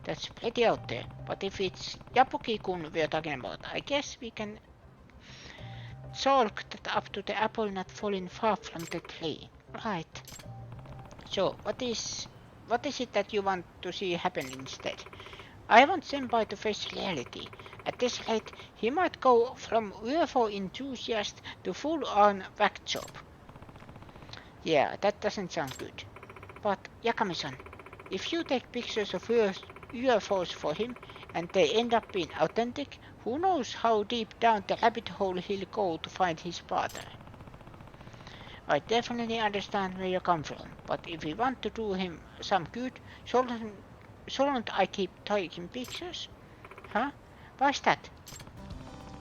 That's pretty out there, but if it's Yapuki-kun we're talking about, I guess we can chalk that up to the apple not falling far from the tree. Right. So, what is it that you want to see happen instead? I want Senpai to face reality. At this rate, he might go from UFO enthusiast to full-on whack job. Yeah, that doesn't sound good. But, Yakami-san, if you take pictures of UFOs for him, and they end up being authentic, who knows how deep down the rabbit hole he'll go to find his father. I definitely understand where you come from, but if we want to do him some good, shouldn't I keep taking pictures? Huh? Why's that?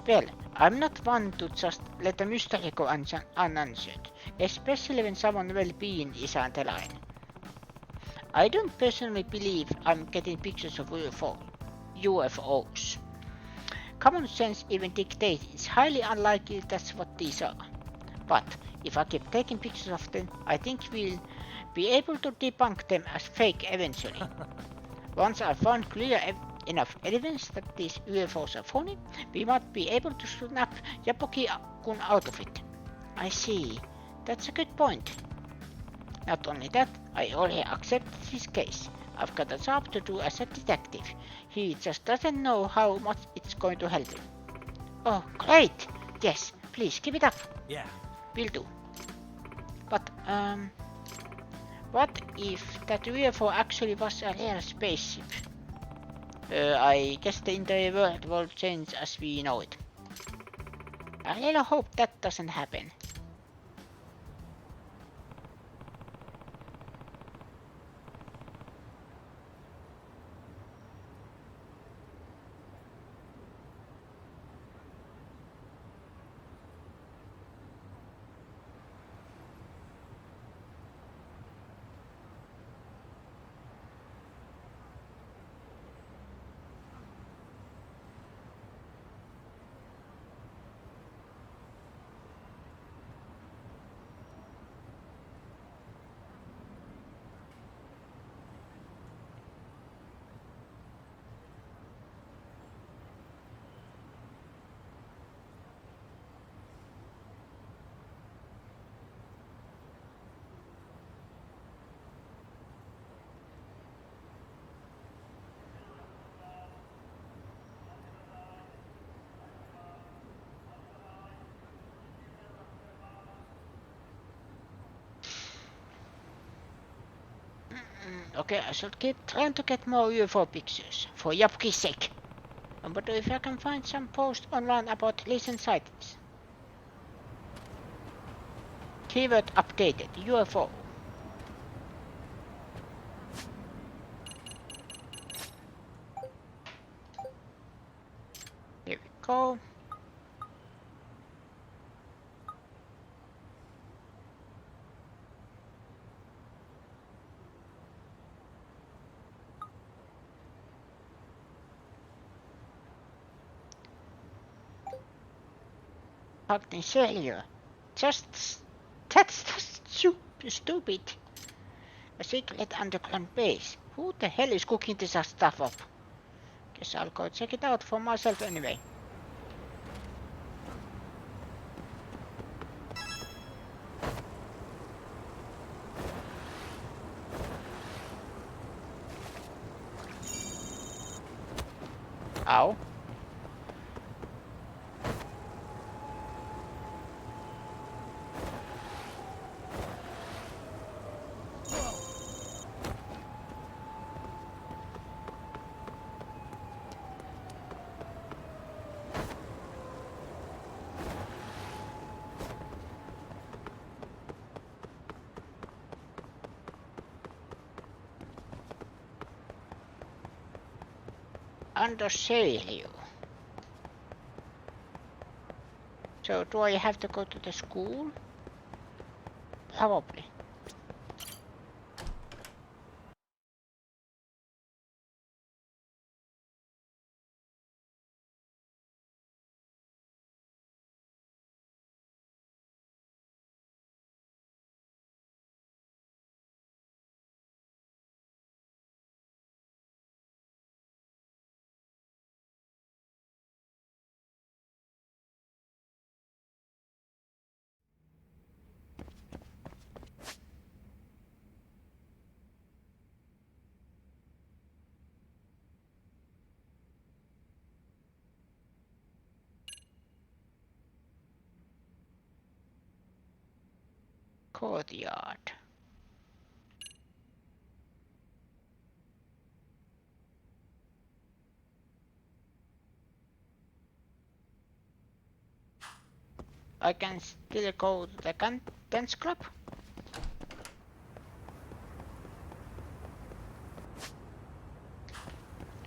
Well, I'm not one to just let a mystery go unanswered, especially when someone well-being is on the line. I don't personally believe I'm getting pictures of UFOs. Common sense even dictates it's highly unlikely that's what these are. But if I keep taking pictures of them, I think we'll be able to debunk them as fake eventually. Once I found clear enough evidence that these UFOs are phony, we might be able to snap Yapoki-kun out of it. I see. That's a good point. Not only that, I already accepted his case. I've got a job to do as a detective. He just doesn't know how much it's going to help him. Oh, great! Yes, please keep it up. Yeah. Will do. But, what if that UFO actually was a rare spaceship? I guess the entire world will change as we know it. I really hope that doesn't happen. Okay, I should keep trying to get more UFO pictures, for Yapki's sake. But if I can find some post online about recent sightings. Keyword updated, UFO. Here we go. Fucking failure. That's stupid. A secret underground base. Who the hell is cooking this stuff up? Guess I'll go check it out for myself anyway. Ow. Under sale. So do I have to go to the school? Probably. Courtyard. I can still go to the dance club?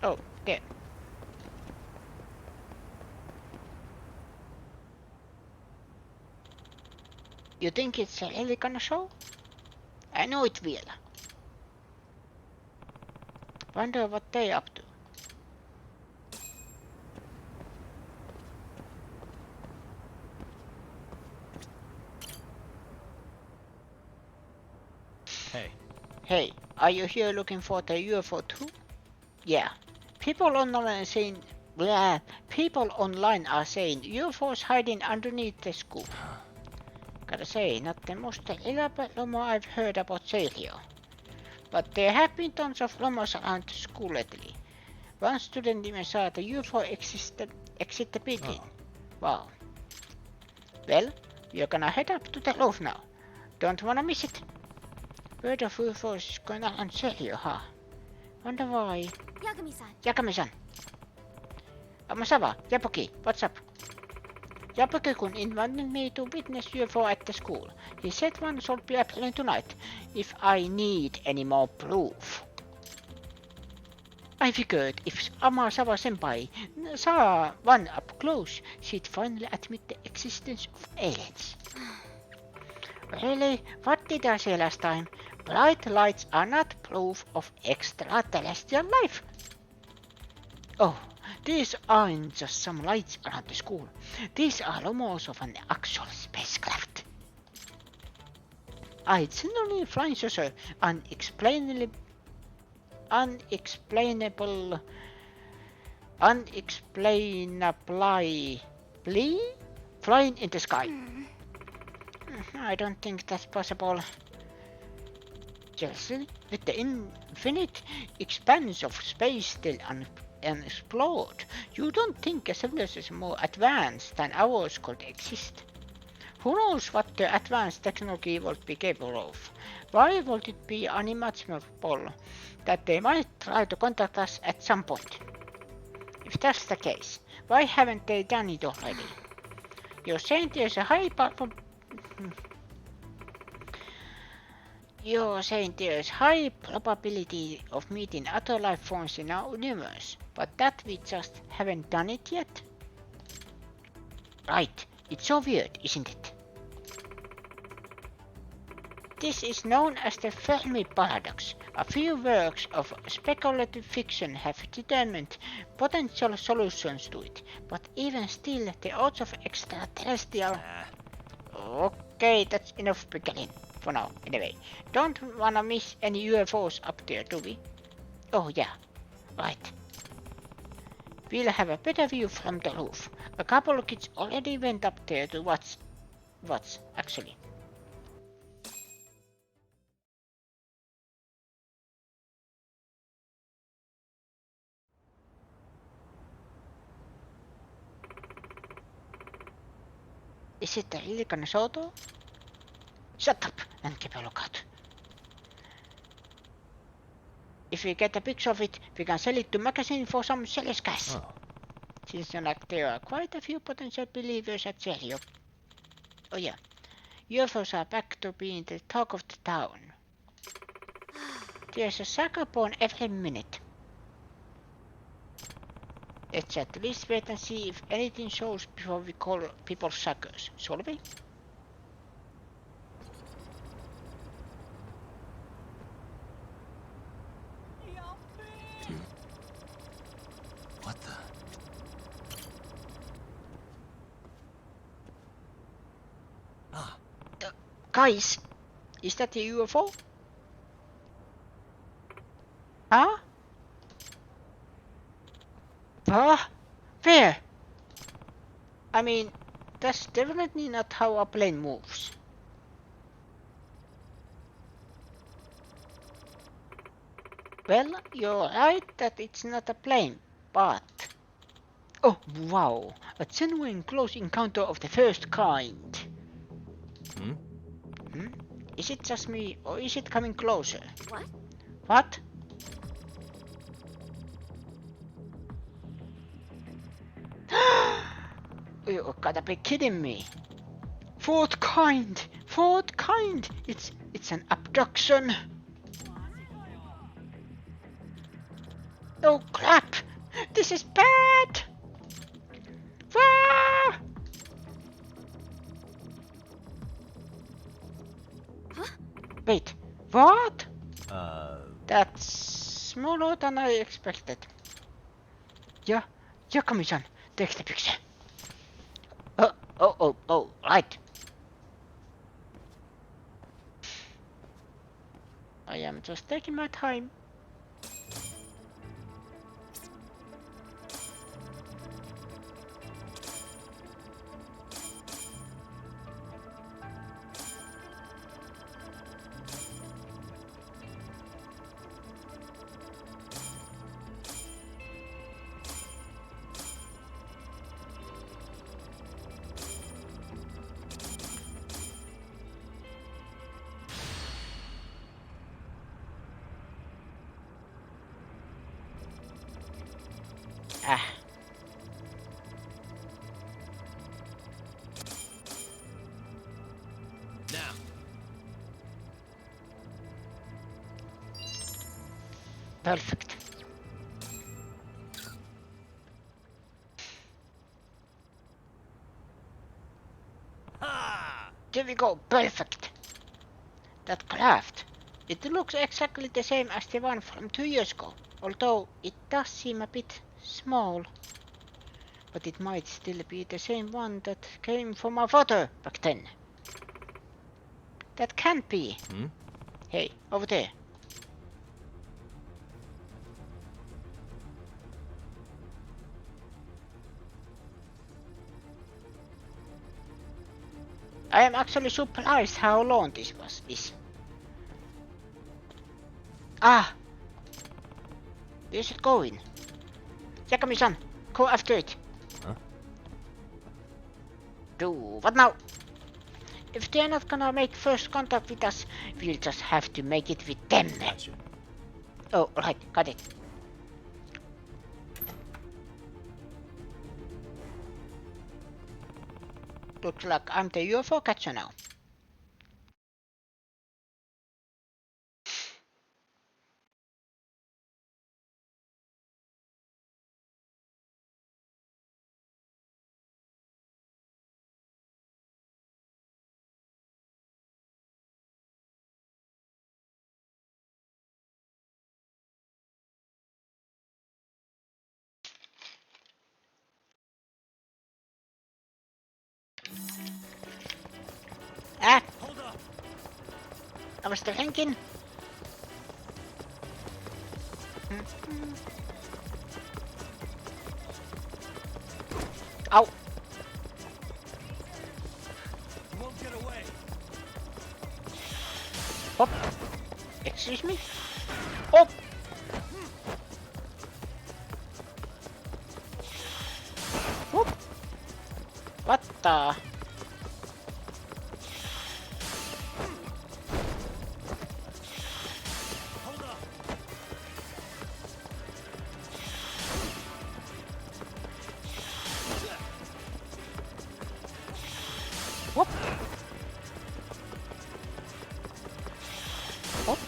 Oh, there. You think it's really gonna show? I know it will. Wonder what they up to. Hey. Hey, are you here looking for the UFO too? Yeah. People online are saying UFOs hiding underneath the school. Gotta say, not the most elaborate rumor I've heard about Sergio. But there have been tons of rumors around the school lately. One student even saw the UFO exit the building. Oh. Wow. Well, we're gonna head up to the roof now. Don't wanna miss it. Word of UFOs is going around Sergio, huh? Wonder why. Yagami-san. Yagami-san. Masava, Yapuki, what's up? Yapuki-kun invited me to witness UFO at the school. He said one should be appearing tonight, if I need any more proof. I figured if Amasawa-senpai saw one up close, she'd finally admit the existence of aliens. Really? What did I say last time? Bright lights are not proof of extraterrestrial life. Oh, these aren't just some lights around the school. These are rumors of an actual spacecraft. I'd suddenly flying saucer unexplainably flying in the sky. I don't think that's possible. Chelsea, with the infinite expanse of space still unexplored, you don't think a civilization more advanced than ours could exist. Who knows what the advanced technology would be capable of? Why would it be unimaginable that they might try to contact us at some point? If that's the case, why haven't they done it already? You're saying there's a high probability of meeting other life forms in our universe, but that we just haven't done it yet? Right, it's so weird, isn't it? This is known as the Fermi paradox. A few works of speculative fiction have determined potential solutions to it, but even still the odds of extraterrestrial... Okay, that's enough bickering for now, anyway. Don't wanna miss any UFOs up there, do we? Oh yeah, right. We'll have a better view from the roof. A couple of kids already went up there to watch, actually. Is it really gonna show though? Shut up and keep a lookout. If we get a picture of it, we can sell it to magazine for some seller's cash. Oh. Seems like there are quite a few potential believers at Serio. Oh yeah, UFOs are back to being the talk of the town. There's a sucker born every minute. Let's at least wait and see if anything shows before we call people suckers, shall we? What the? Guys, is that a UFO? Huh? Huh? Where? I mean, that's definitely not how a plane moves. Well, you're right that it's not a plane, but... Oh, wow! A genuine close encounter of the first kind. Hmm? Is it just me, or is it coming closer? What? What? You gotta be kidding me. Fourth kind! Fourth kind! It's an abduction! Oh crap! This is bad! Ah! What? That's smaller than I expected. Ja, jakamishan, tekstipykse. Oh, right. I am just taking my time. Now. Perfect. There we go, perfect. That craft. It looks exactly the same as the one from 2 years ago, although it does seem a bit small. But it might still be the same one that came from our father back then. That can't be. Hey, over there. I am actually surprised how long this is. Ah! Where's it going? Yakami-san, go after it. Huh? Do what now? If they're not gonna make first contact with us, we'll just have to make it with them. Gotcha. Oh, alright, got it. Looks like I'm the UFO catcher now. Ah! Hold up. I was still thinking. Ow! You won't get away. Hop! Excuse me? Oh! Whoop! What the? Hold up. Whoop! Hop!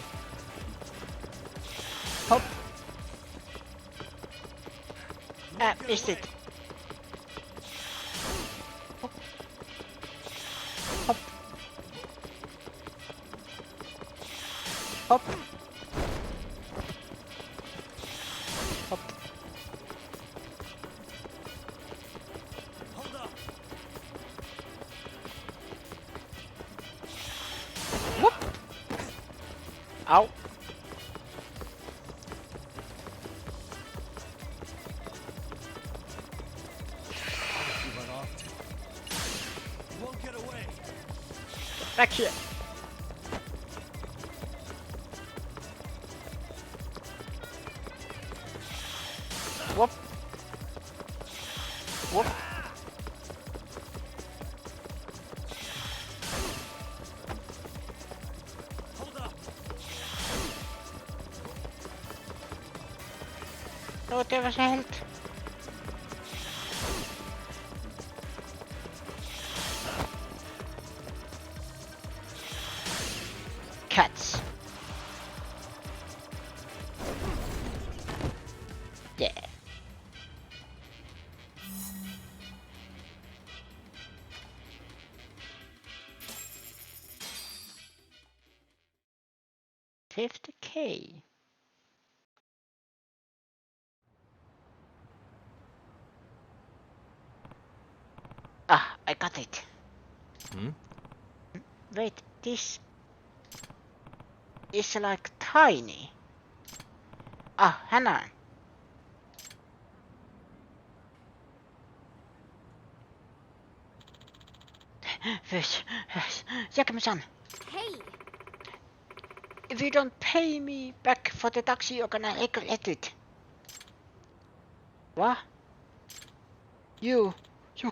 Hop! Ah, missed it. Hop! Hop! Hop! Hop! Hold up. Whoop! Ow! You run off. You won't get away. Back here. Whoop. Whoop. Hold up. No, there was a health. Cats. Yeah. 50K. Ah, I got it. Hmm? Wait, this is like tiny. Ah, hang on. Yakami-san, Hey, if you don't pay me back for the taxi, you're gonna regret it. What? You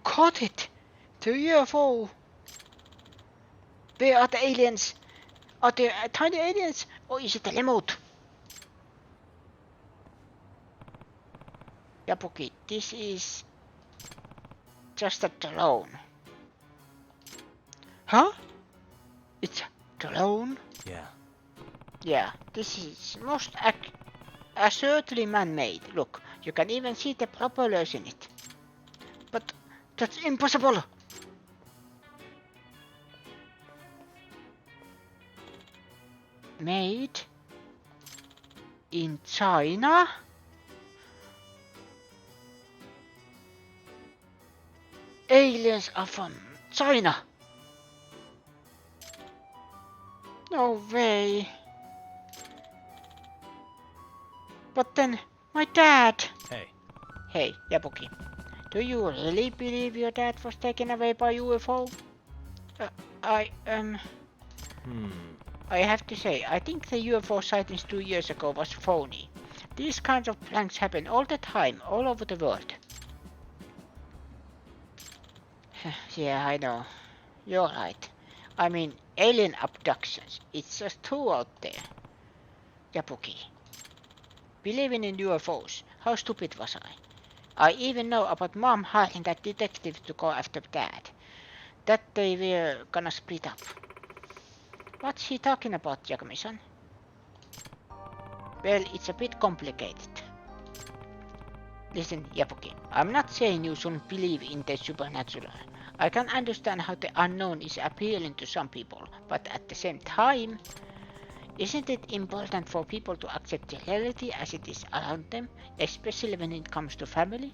caught it! The UFO! Where are the aliens? Are they tiny aliens? Or is it a remote? Yabuki, this is just a drone. Huh? It's a drone? Yeah. Yeah, this is most assuredly man-made. Look, you can even see the propellers in it. But that's impossible! Made in China? Aliens are from China! No way! But then, my dad! Hey. Hey, Yabuki. Do you really believe your dad was taken away by UFO? I have to say, I think the UFO sightings 2 years ago was phony. These kinds of pranks happen all the time, all over the world. Yeah, I know. You're right. I mean, alien abductions. It's just too out there. Yabuki. Believing in UFOs. How stupid was I? I even know about Mom hiring that detective to go after Dad. That they were gonna split up. What's he talking about, Yakami-san? Well, it's a bit complicated. Listen, Yabuki, I'm not saying you shouldn't believe in the supernatural. I can understand how the unknown is appealing to some people, but at the same time, isn't it important for people to accept the reality as it is around them, especially when it comes to family?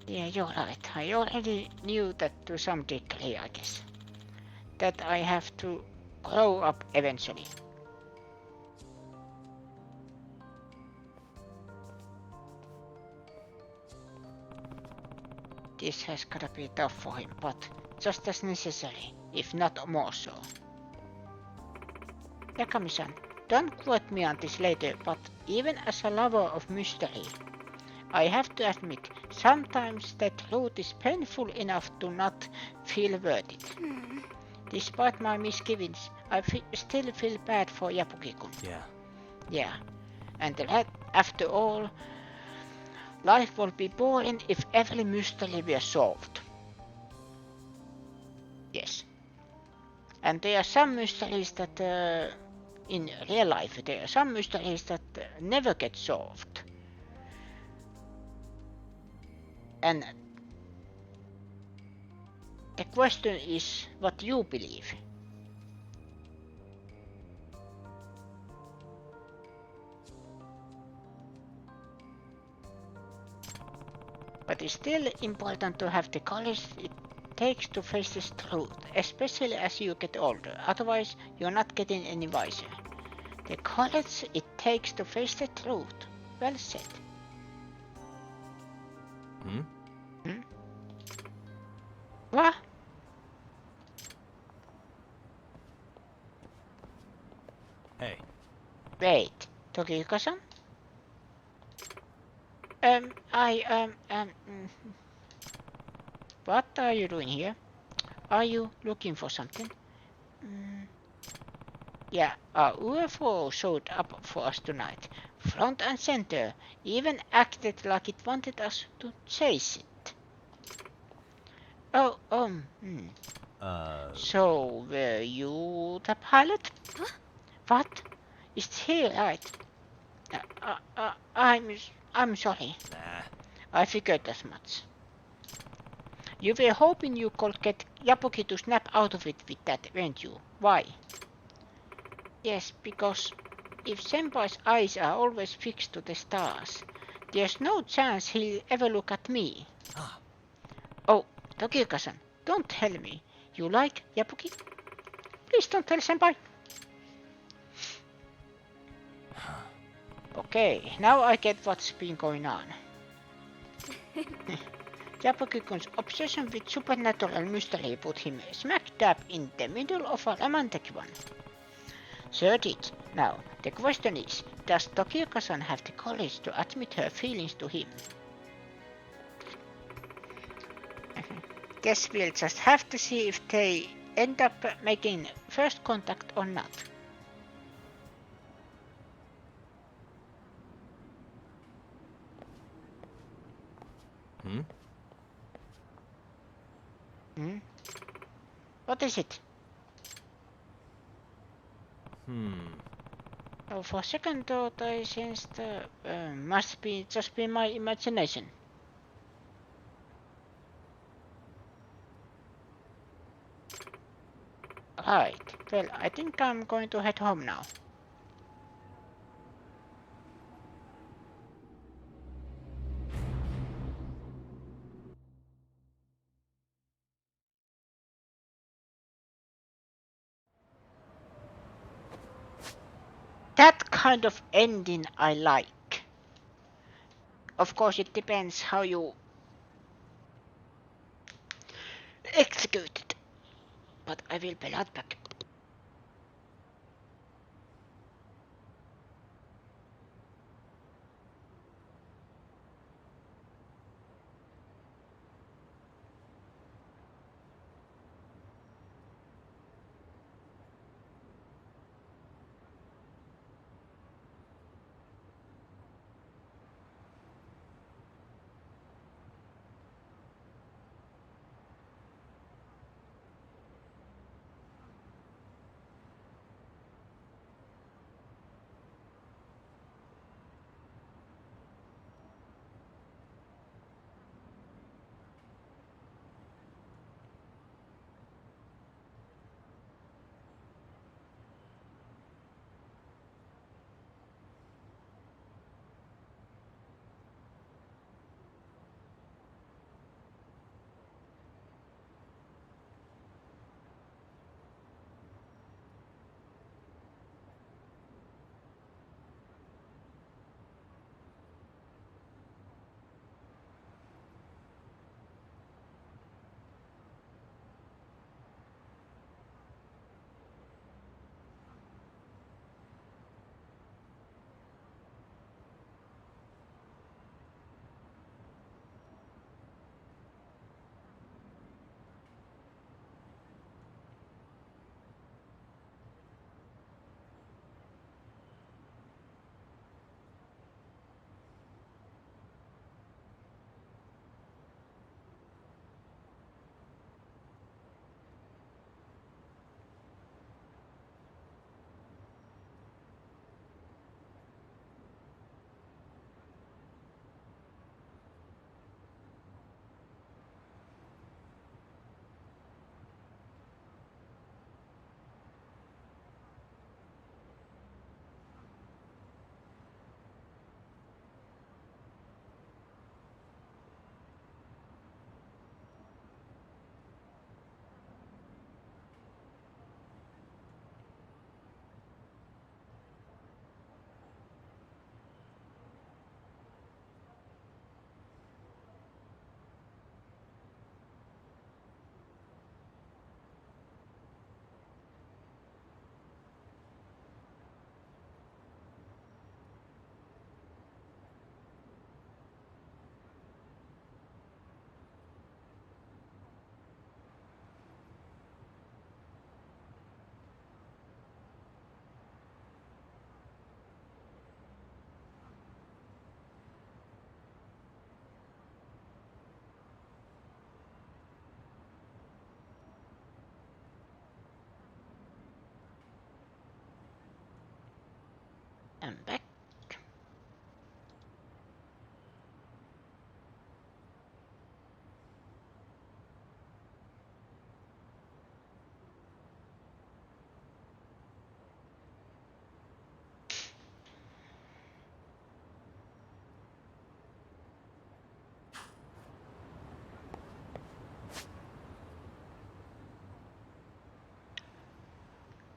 Yeah, you're right. I already knew that to some degree, I guess. That I have to grow up eventually. This has gotta be tough for him, but just as necessary, if not more so. Yakami-san, don't quote me on this later, but even as a lover of mystery, I have to admit, sometimes the truth is painful enough to not feel worth it. Despite my misgivings, I still feel bad for Yabuki-kun. Yeah. Yeah, and that, after all, life would be boring if every mystery were solved. Yes. And there are some mysteries that, in real life, there are some mysteries that never get solved. And the question is what you believe. But it's still important to have the courage it takes to face this truth, especially as you get older. Otherwise, you're not getting any wiser. The courage it takes to face the truth. Well said. Hmm? What? Hey. Wait, Tokiko-san? What are you doing here? Are you looking for something? Yeah, a UFO showed up for us tonight. Front and center. Even acted like it wanted us to chase it. So, were you the pilot? Huh? What? Is he right? I'm sorry. Nah. I figured as much. You were hoping you could get Yabuki to snap out of it with that, weren't you? Why? Yes, because if Senpai's eyes are always fixed to the stars, there's no chance he'll ever look at me. Oh, Tokio-san, don't tell me. You like Yabuki? Please don't tell Senpai. Okay, now I get what's been going on. Yabuki-kun's obsession with supernatural mystery put him smack dab in the middle of a romantic one. Third it. Now, the question is, does Tokio-san have the courage to admit her feelings to him? Guess we'll just have to see if they end up making first contact or not. What is it? Oh, for a second thought I sensed must be just be my imagination. Right, well I think I'm going to head home now. That kind of ending I like. Of course it depends how you execute it. But I will be right back. I'm back.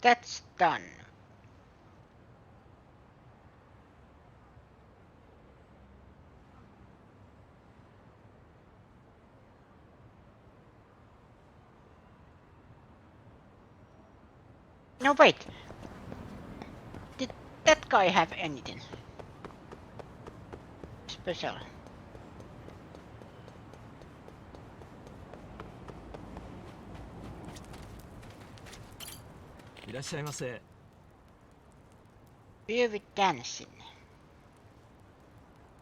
That's done. No, wait. Did that guy have anything special? Here with dancing.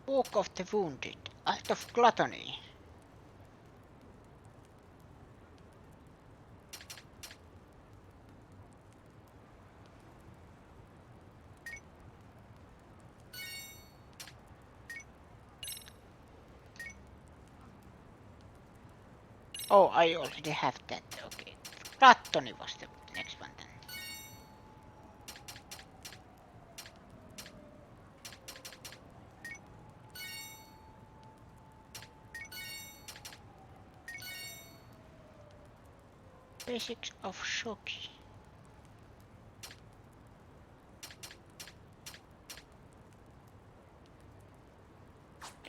Walk of the wounded. Out of gluttony. Oh, I already have that. Okay. Gluttony was the next one then. Basics of shoki.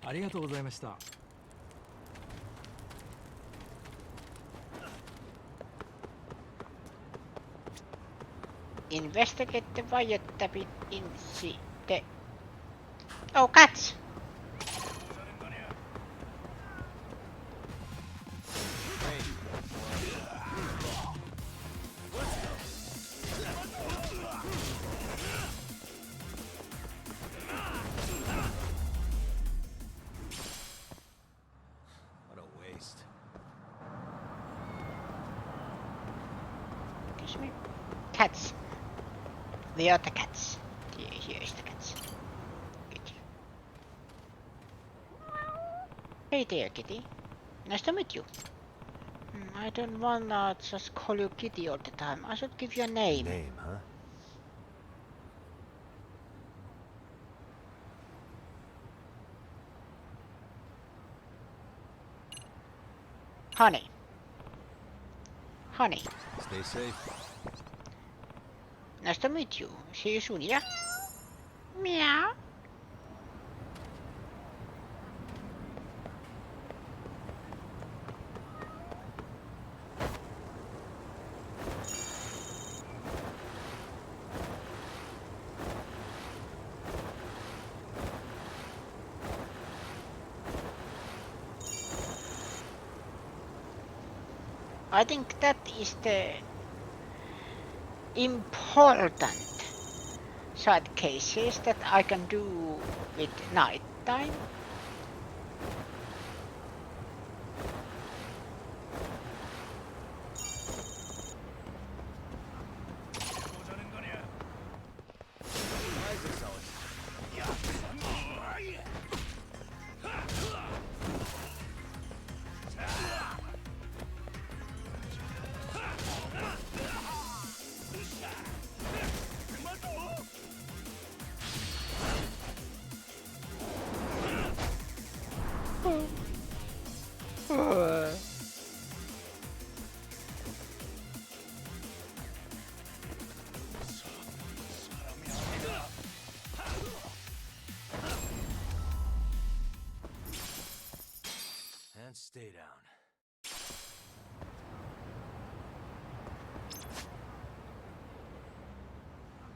ありがとうございました。 Investigate the wiretapping incident. Oh, cats! What a waste. Excuse me. Cats. The other cats. Here is the cats. Good. Hey there, kitty. Nice to meet you. I don't wanna just call you kitty all the time. I should give you a name. Name, huh? Honey. Honey. Stay safe. Nice to meet you. See you soon, yeah? Meow. I think that is the important side cases that I can do with night time. And stay down.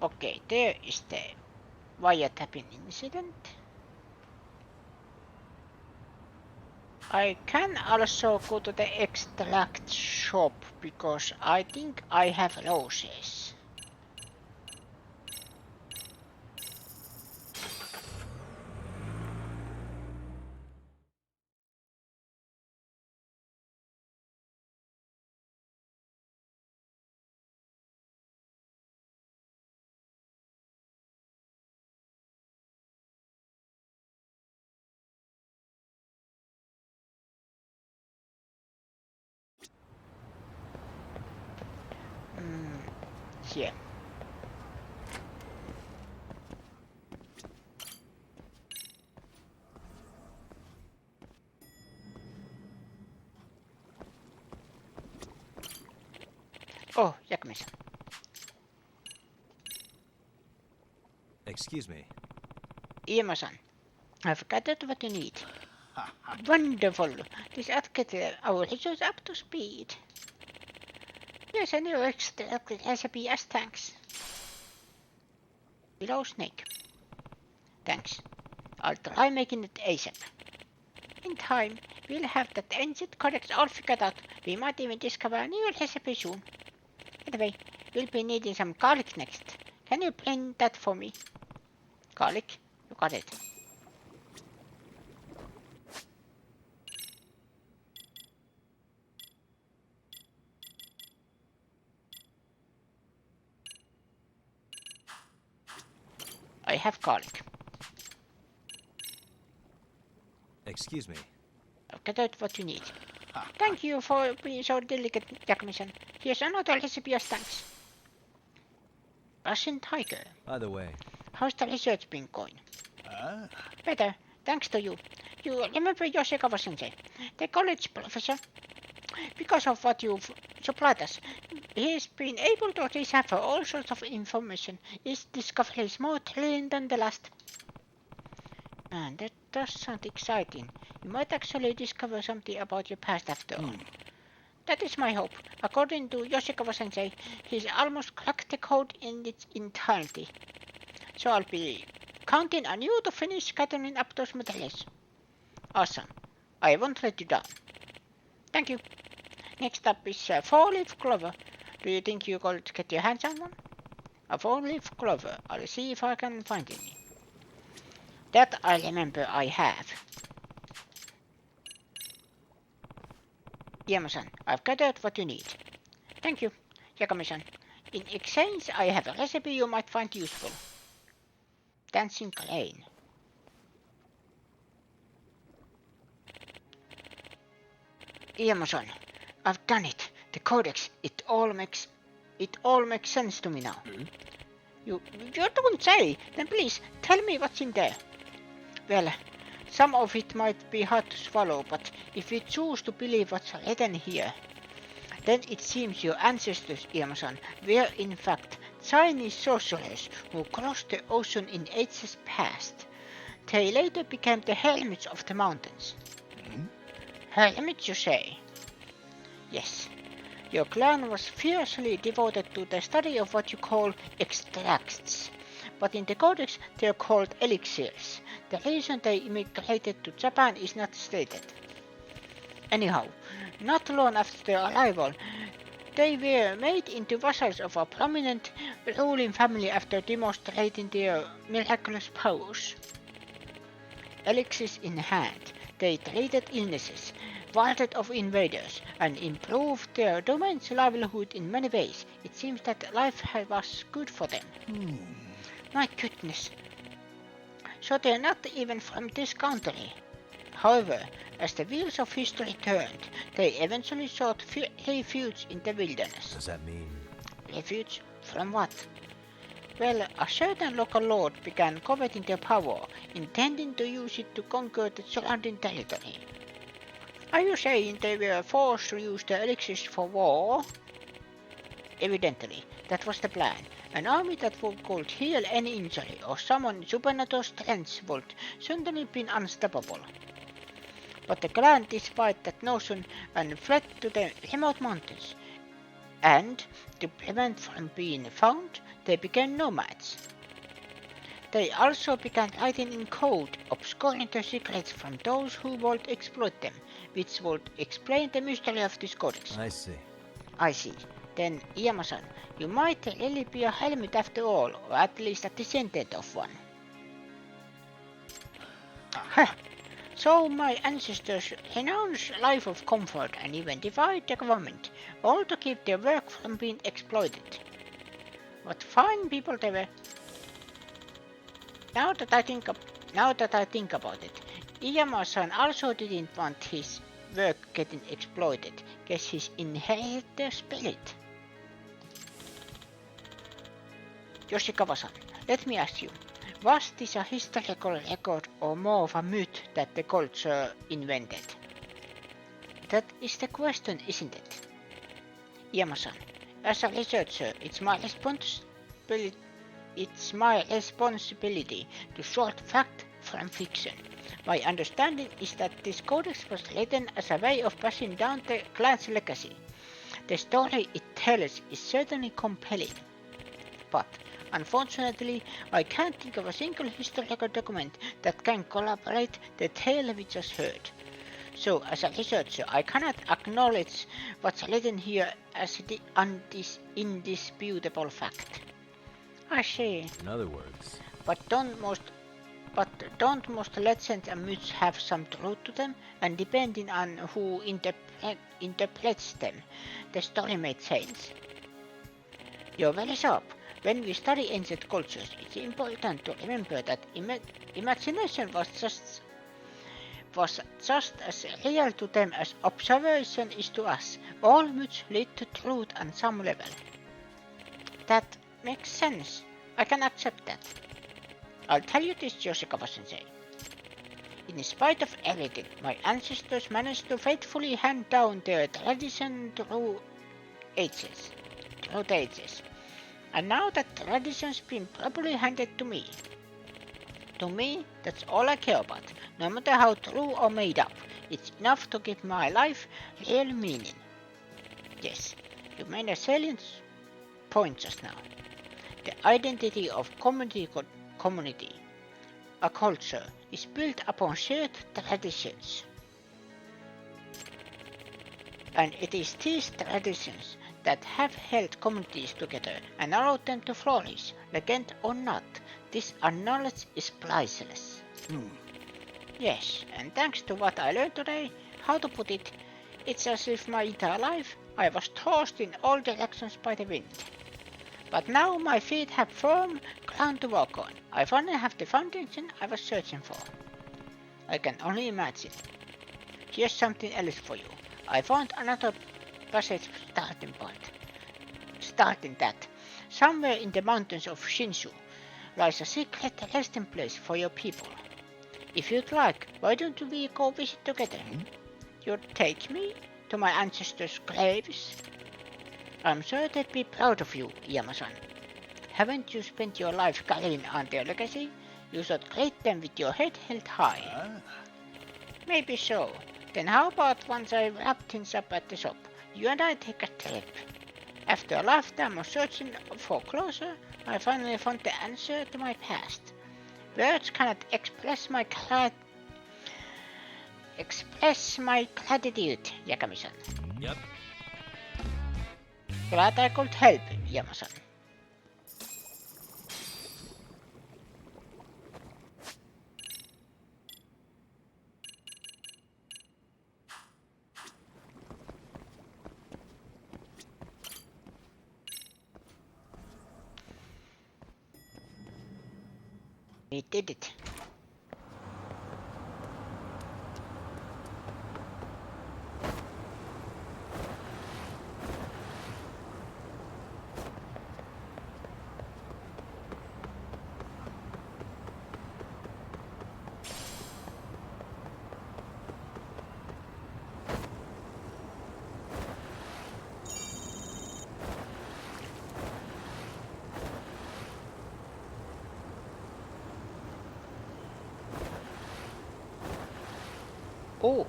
Okay, there is the wiretapping incident. I can also go to the extract shop because I think I have roses. Here. Oh, Yakumisan. Excuse me. Iemosan, I've gathered what you need. Wonderful. This ought to get our research up to speed. Here's a new extracted recipe as thanks. Below snake. Thanks. I'll try making it ASAP. In time, we'll have that ancient codex all figured out. We might even discover a new recipe soon. Anyway, we'll be needing some garlic next. Can you blend that for me? Garlic? You got it. I have garlic. Excuse me. I've gathered what you need. Thank you for being so delicate, Jackmason. Here's another recipe as thanks. Russian tiger. By the way. How's the research been going? Better, thanks to you. You remember Yoshikawa-sensei, the college professor? Because of what you've supplied us, he's been able to decipher all sorts of information. His discovery is more thrilling than the last. Man, that does sound exciting. You might actually discover something about your past after all. That is my hope. According to Yoshikawa-sensei, he's almost cracked the code in its entirety. So I'll be counting on you to finish gathering up those materials. Awesome. I won't let you down. Thank you. Next up is a 4-leaf clover. Do you think you could get your hands on one? A 4-leaf clover. I'll see if I can find any. That I remember I have. Yama-san, I've gathered what you need. Thank you, Yakami-san. In exchange, I have a recipe you might find useful. Dancing crane. Yama-san, I've done it. The codex. It all makes sense to me now. You don't say. Then please tell me what's in there. Well, some of it might be hard to swallow, but if we choose to believe what's written here, then it seems your ancestors, Yama-san, were in fact Chinese sorcerers who crossed the ocean in ages past. They later became the hermits of the mountains. Hermits, you say? Yes. Your clan was fiercely devoted to the study of what you call extracts, but in the codex they are called elixirs. The reason they immigrated to Japan is not stated. Anyhow, not long after their arrival, they were made into vassals of a prominent ruling family after demonstrating their miraculous powers. Elixirs in hand, they treated illnesses, warded off invaders, and improved their domain's livelihood in many ways. It seems that life was good for them. My goodness. So they're not even from this country. However, as the wheels of history turned, they eventually sought refuge in the wilderness. Does that mean? Refuge? From what? Well, a certain local lord began coveting their power, intending to use it to conquer the surrounding territory. Are you saying they were forced to use the elixirs for war? Evidently, that was the plan. An army that could heal any injury or summon supernatural strengths would certainly be unstoppable. But the clan defied that notion and fled to the remote mountains. And, to prevent from being found, they became nomads. They also began writing in code, obscuring their secrets from those who would exploit them, which would explain the mystery of this codex. I see. I see. Then, Yama-san, you might really be a hermit after all, or at least a descendant of one. So my ancestors renounced life of comfort and even defied the government, all to keep their work from being exploited. What fine people they were. Now that I think about it, Iyama-san also didn't want his work getting exploited. Guess he's inherited their spirit. Yoshikawa-san, let me ask you, was this a historical record or more of a myth that the culture invented? That is the question, isn't it? Yama-san, as a researcher, it's my responsibility it's my responsibility to sort fact from fiction. My understanding is that this codex was written as a way of passing down the clan's legacy. The story it tells is certainly compelling, but unfortunately I can't think of a single historical document that can corroborate the tale we just heard. So as a researcher I cannot acknowledge what's written here as the indisputable fact. I see. In other words, But don't most legends and myths have some truth to them, and depending on who interprets them, the story may change. You're very sharp. When we study ancient cultures, it's important to remember that imagination was just as real to them as observation is to us. All myths lead to truth on some level. That makes sense. I can accept that. I'll tell you this, Yoshikawa-sensei. In spite of everything, my ancestors managed to faithfully hand down their tradition through the ages. And now that tradition's been properly handed to me. To me, that's all I care about. No matter how true or made up, it's enough to give my life real meaning. Yes, you made a salient point just now. The identity of community, a culture, is built upon shared traditions. And it is these traditions that have held communities together and allowed them to flourish. Legend or not, this knowledge is priceless. Yes, and thanks to what I learned today, how to put it, it's as if my entire life I was tossed in all directions by the wind. But now my feet have firm ground to walk on. I finally have the foundation I was searching for. I can only imagine. Here's something else for you. I found another passage starting that. Somewhere in the mountains of Shinshu lies a secret resting place for your people. If you'd like, why don't we go visit together? You'd take me to my ancestors' graves? I'm sure they'd be proud of you, Yama-san. Haven't you spent your life carrying on their legacy? You should greet them with your head held high. Maybe so. Then how about once I wrap things up at the shop, you and I take a trip? After a lifetime of searching for closure, I finally found the answer to my past. Words cannot express my gratitude, Yakami-san. Yep. Glad I could help, Yama-san. We did it. Oh.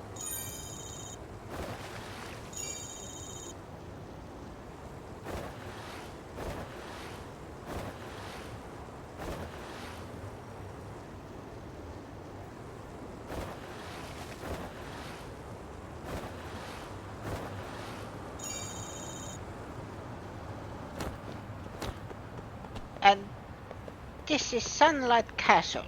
And this is Sunlight Castle.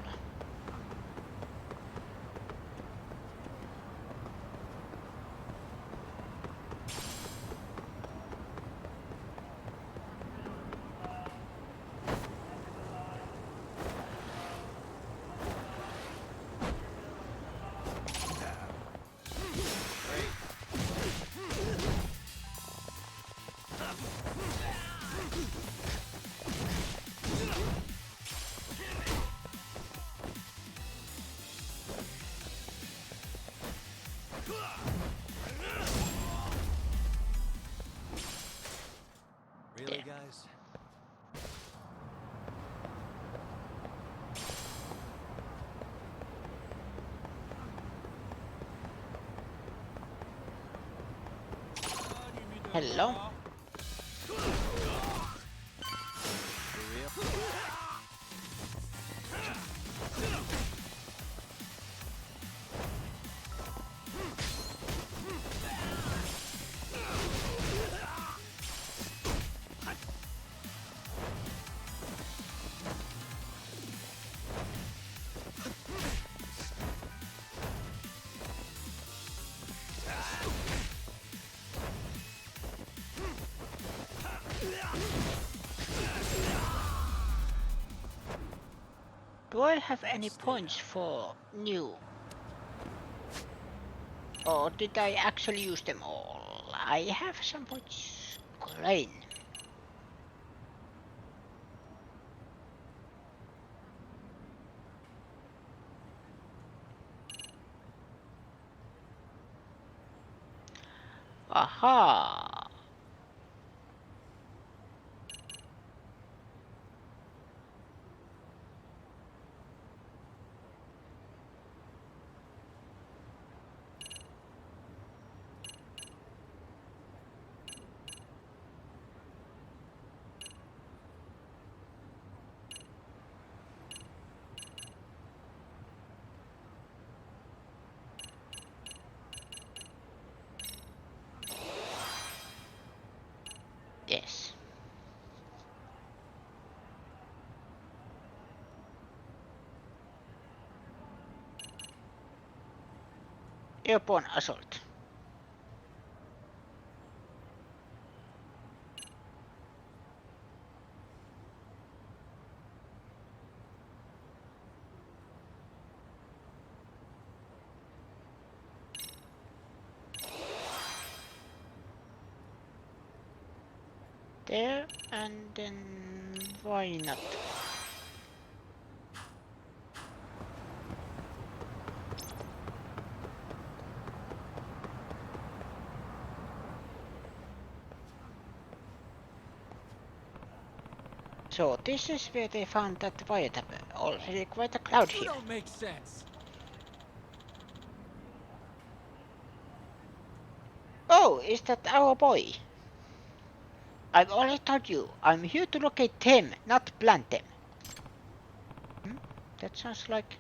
Hello. Do I have any points for new? Or did I actually use them all? I have some points. Great. Aha! Yes. Airborne assault. There, and then why not? So this is where they found that wiretap. Already quite a crowd You here. don't make sense. Oh, is that our boy? I've already told you, I'm here to locate him, not plant them. That sounds like...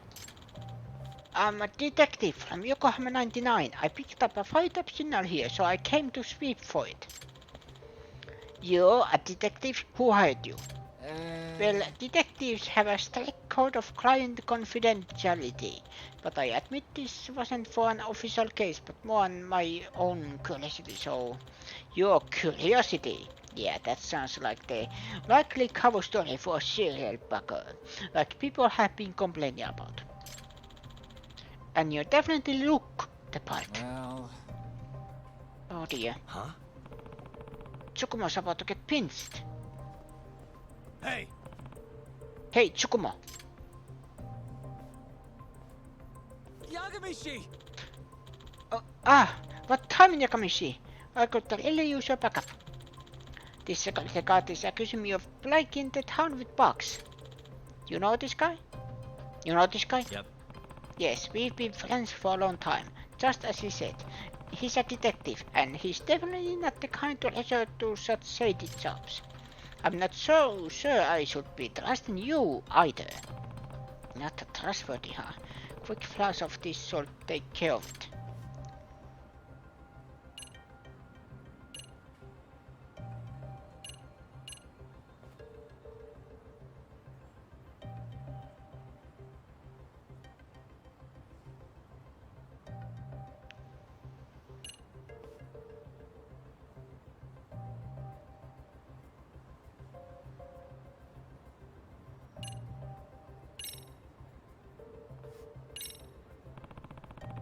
I'm a detective from Yokohama 99. I picked up a fight-up signal here, so I came to sweep for it. You're a detective? Who hired you? Well, detectives have a strict code of client confidentiality, but I admit this wasn't for an official case, but more on my own curiosity, so... Your curiosity? Yeah, that sounds like the likely cover story for a serial bugger, like people have been complaining about. And you definitely look the part. Well... Oh dear. Huh? Tsukumo's about to get pinched. Hey! Hey, Tsukumo. Yagamishi! Oh, what time, Yakamishi? I could really use your backup. This security guard is accusing me of plaguing the town with bugs. You know this guy? You know this guy? Yep. Yes, we've been friends for a long time. Just as he said, he's a detective, and he's definitely not the kind to resort to such shady jobs. I'm not so sure I should be trusting you either. Not trustworthy, huh? Quick flash of this should take care of it.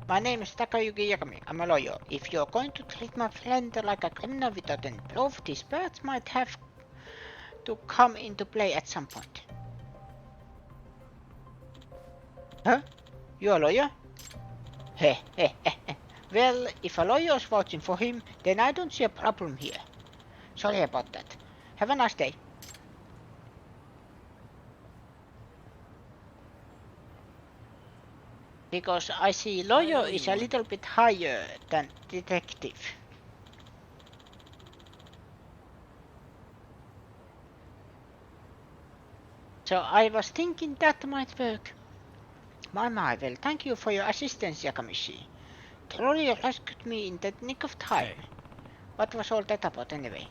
My name is Takayuki Yagami. I'm a lawyer. If you're going to treat my friend like a criminal without any proof, these birds might have to come into play at some point. Huh? You're a lawyer? Heh heh heh heh. Well, if a lawyer is vouching for him, then I don't see a problem here. Sorry about that. Have a nice day. Because I see lawyer is a little bit higher than detective. So I was thinking that might work. My, well, thank you for your assistance, Yakamishi. Truly rescued me in the nick of time. Hey. What was all that about anyway?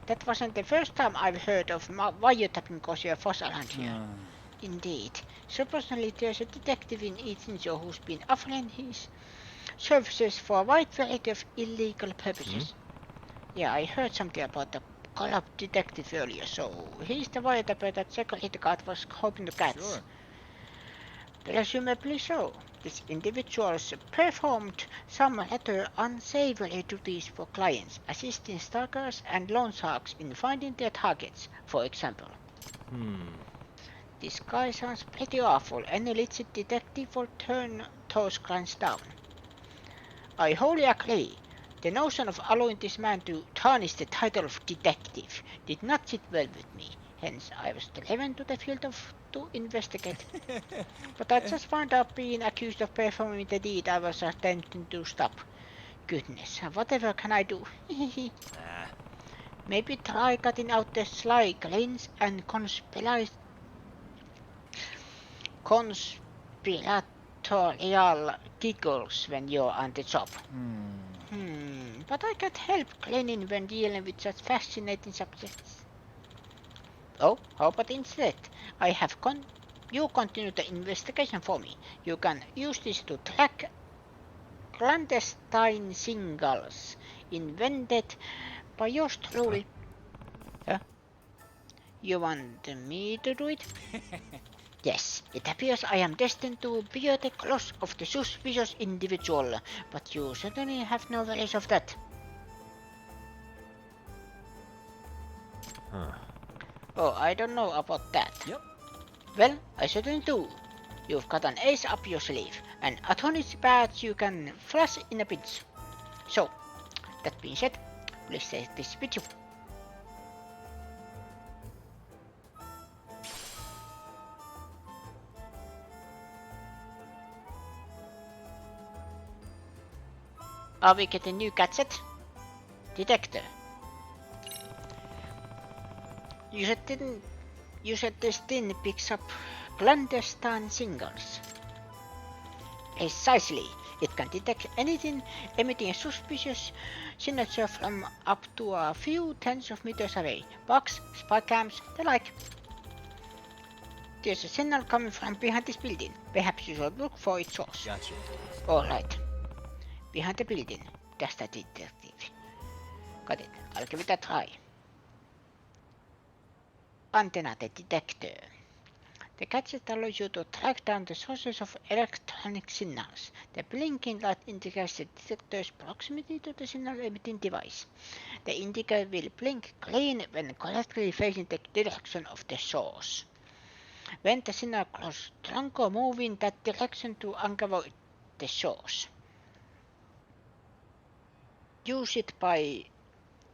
That wasn't the first time I've heard of wiretapping causing a fuss around here. Indeed. Supposedly there's a detective in Ichinjo who's been offering his services for a wide variety of illegal purposes. Yeah, I heard something about the corrupt detective earlier, so he's the wiretapper that security guard was hoping to catch. Sure. Presumably so. This individuals performed some rather unsavory duties for clients, assisting stalkers and loan sharks in finding their targets, for example. This guy sounds pretty awful. Any legit detective will turn those crimes down. I wholly agree. The notion of allowing this man to tarnish the title of detective did not sit well with me. Hence, I was driven to the field to investigate. But I just wound up being accused of performing the deed I was attempting to stop. Goodness, whatever can I do? Maybe try cutting out the sly grins and conspiratorial giggles when you're on the job. But I can't help grinning when dealing with such fascinating subjects. Oh, how about instead? I have you continue the investigation for me. You can use this to track clandestine singles invented by yours truly. Huh? You want me to do it? Yes, it appears I am destined to bear the cross of the suspicious individual, but you certainly have no worries of that. Oh, I don't know about that. Yep. Well, I certainly do. You've got an ace up your sleeve, an attorney's badge you can flash in a pinch. So, that being said, please take this with you. Are we getting new gadget? Detector. You said this thing picks up clandestine signals. Precisely. It can detect anything emitting a suspicious signature from up to a few tens of meters away. Bugs, spy cams, the like. There's a signal coming from behind this building. Perhaps you should look for its source. Gotcha. Alright. Behind the building. That's the detective. Got it. I'll give it a try. Antenna the detector. The gadget allows you to track down the sources of electronic signals. The blinking light indicates the detector's proximity to the signal emitting device. The indicator will blink green when correctly facing the direction of the source. When the signal grows stronger, move in that direction to uncover the source. Use it by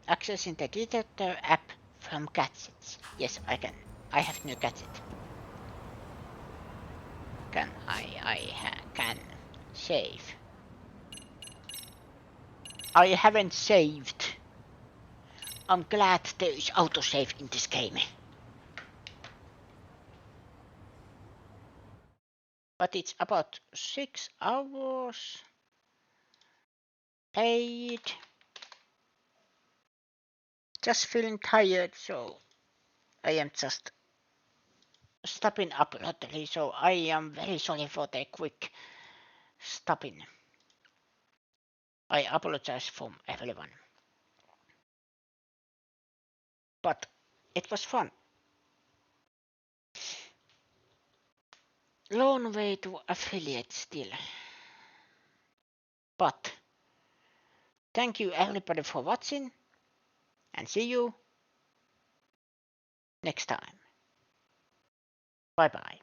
accessing the detector app from gadgets. Yes, I can. I have new gadget. Can can save. I haven't saved. I'm glad there is autosave in this game. But it's about 6 hours. Paid. Just feeling tired, so I am just stopping abruptly, so I am very sorry for the quick stopping. I apologize from everyone. But it was fun. Long way to affiliate still. But thank you everybody for watching and see you next time. Bye bye.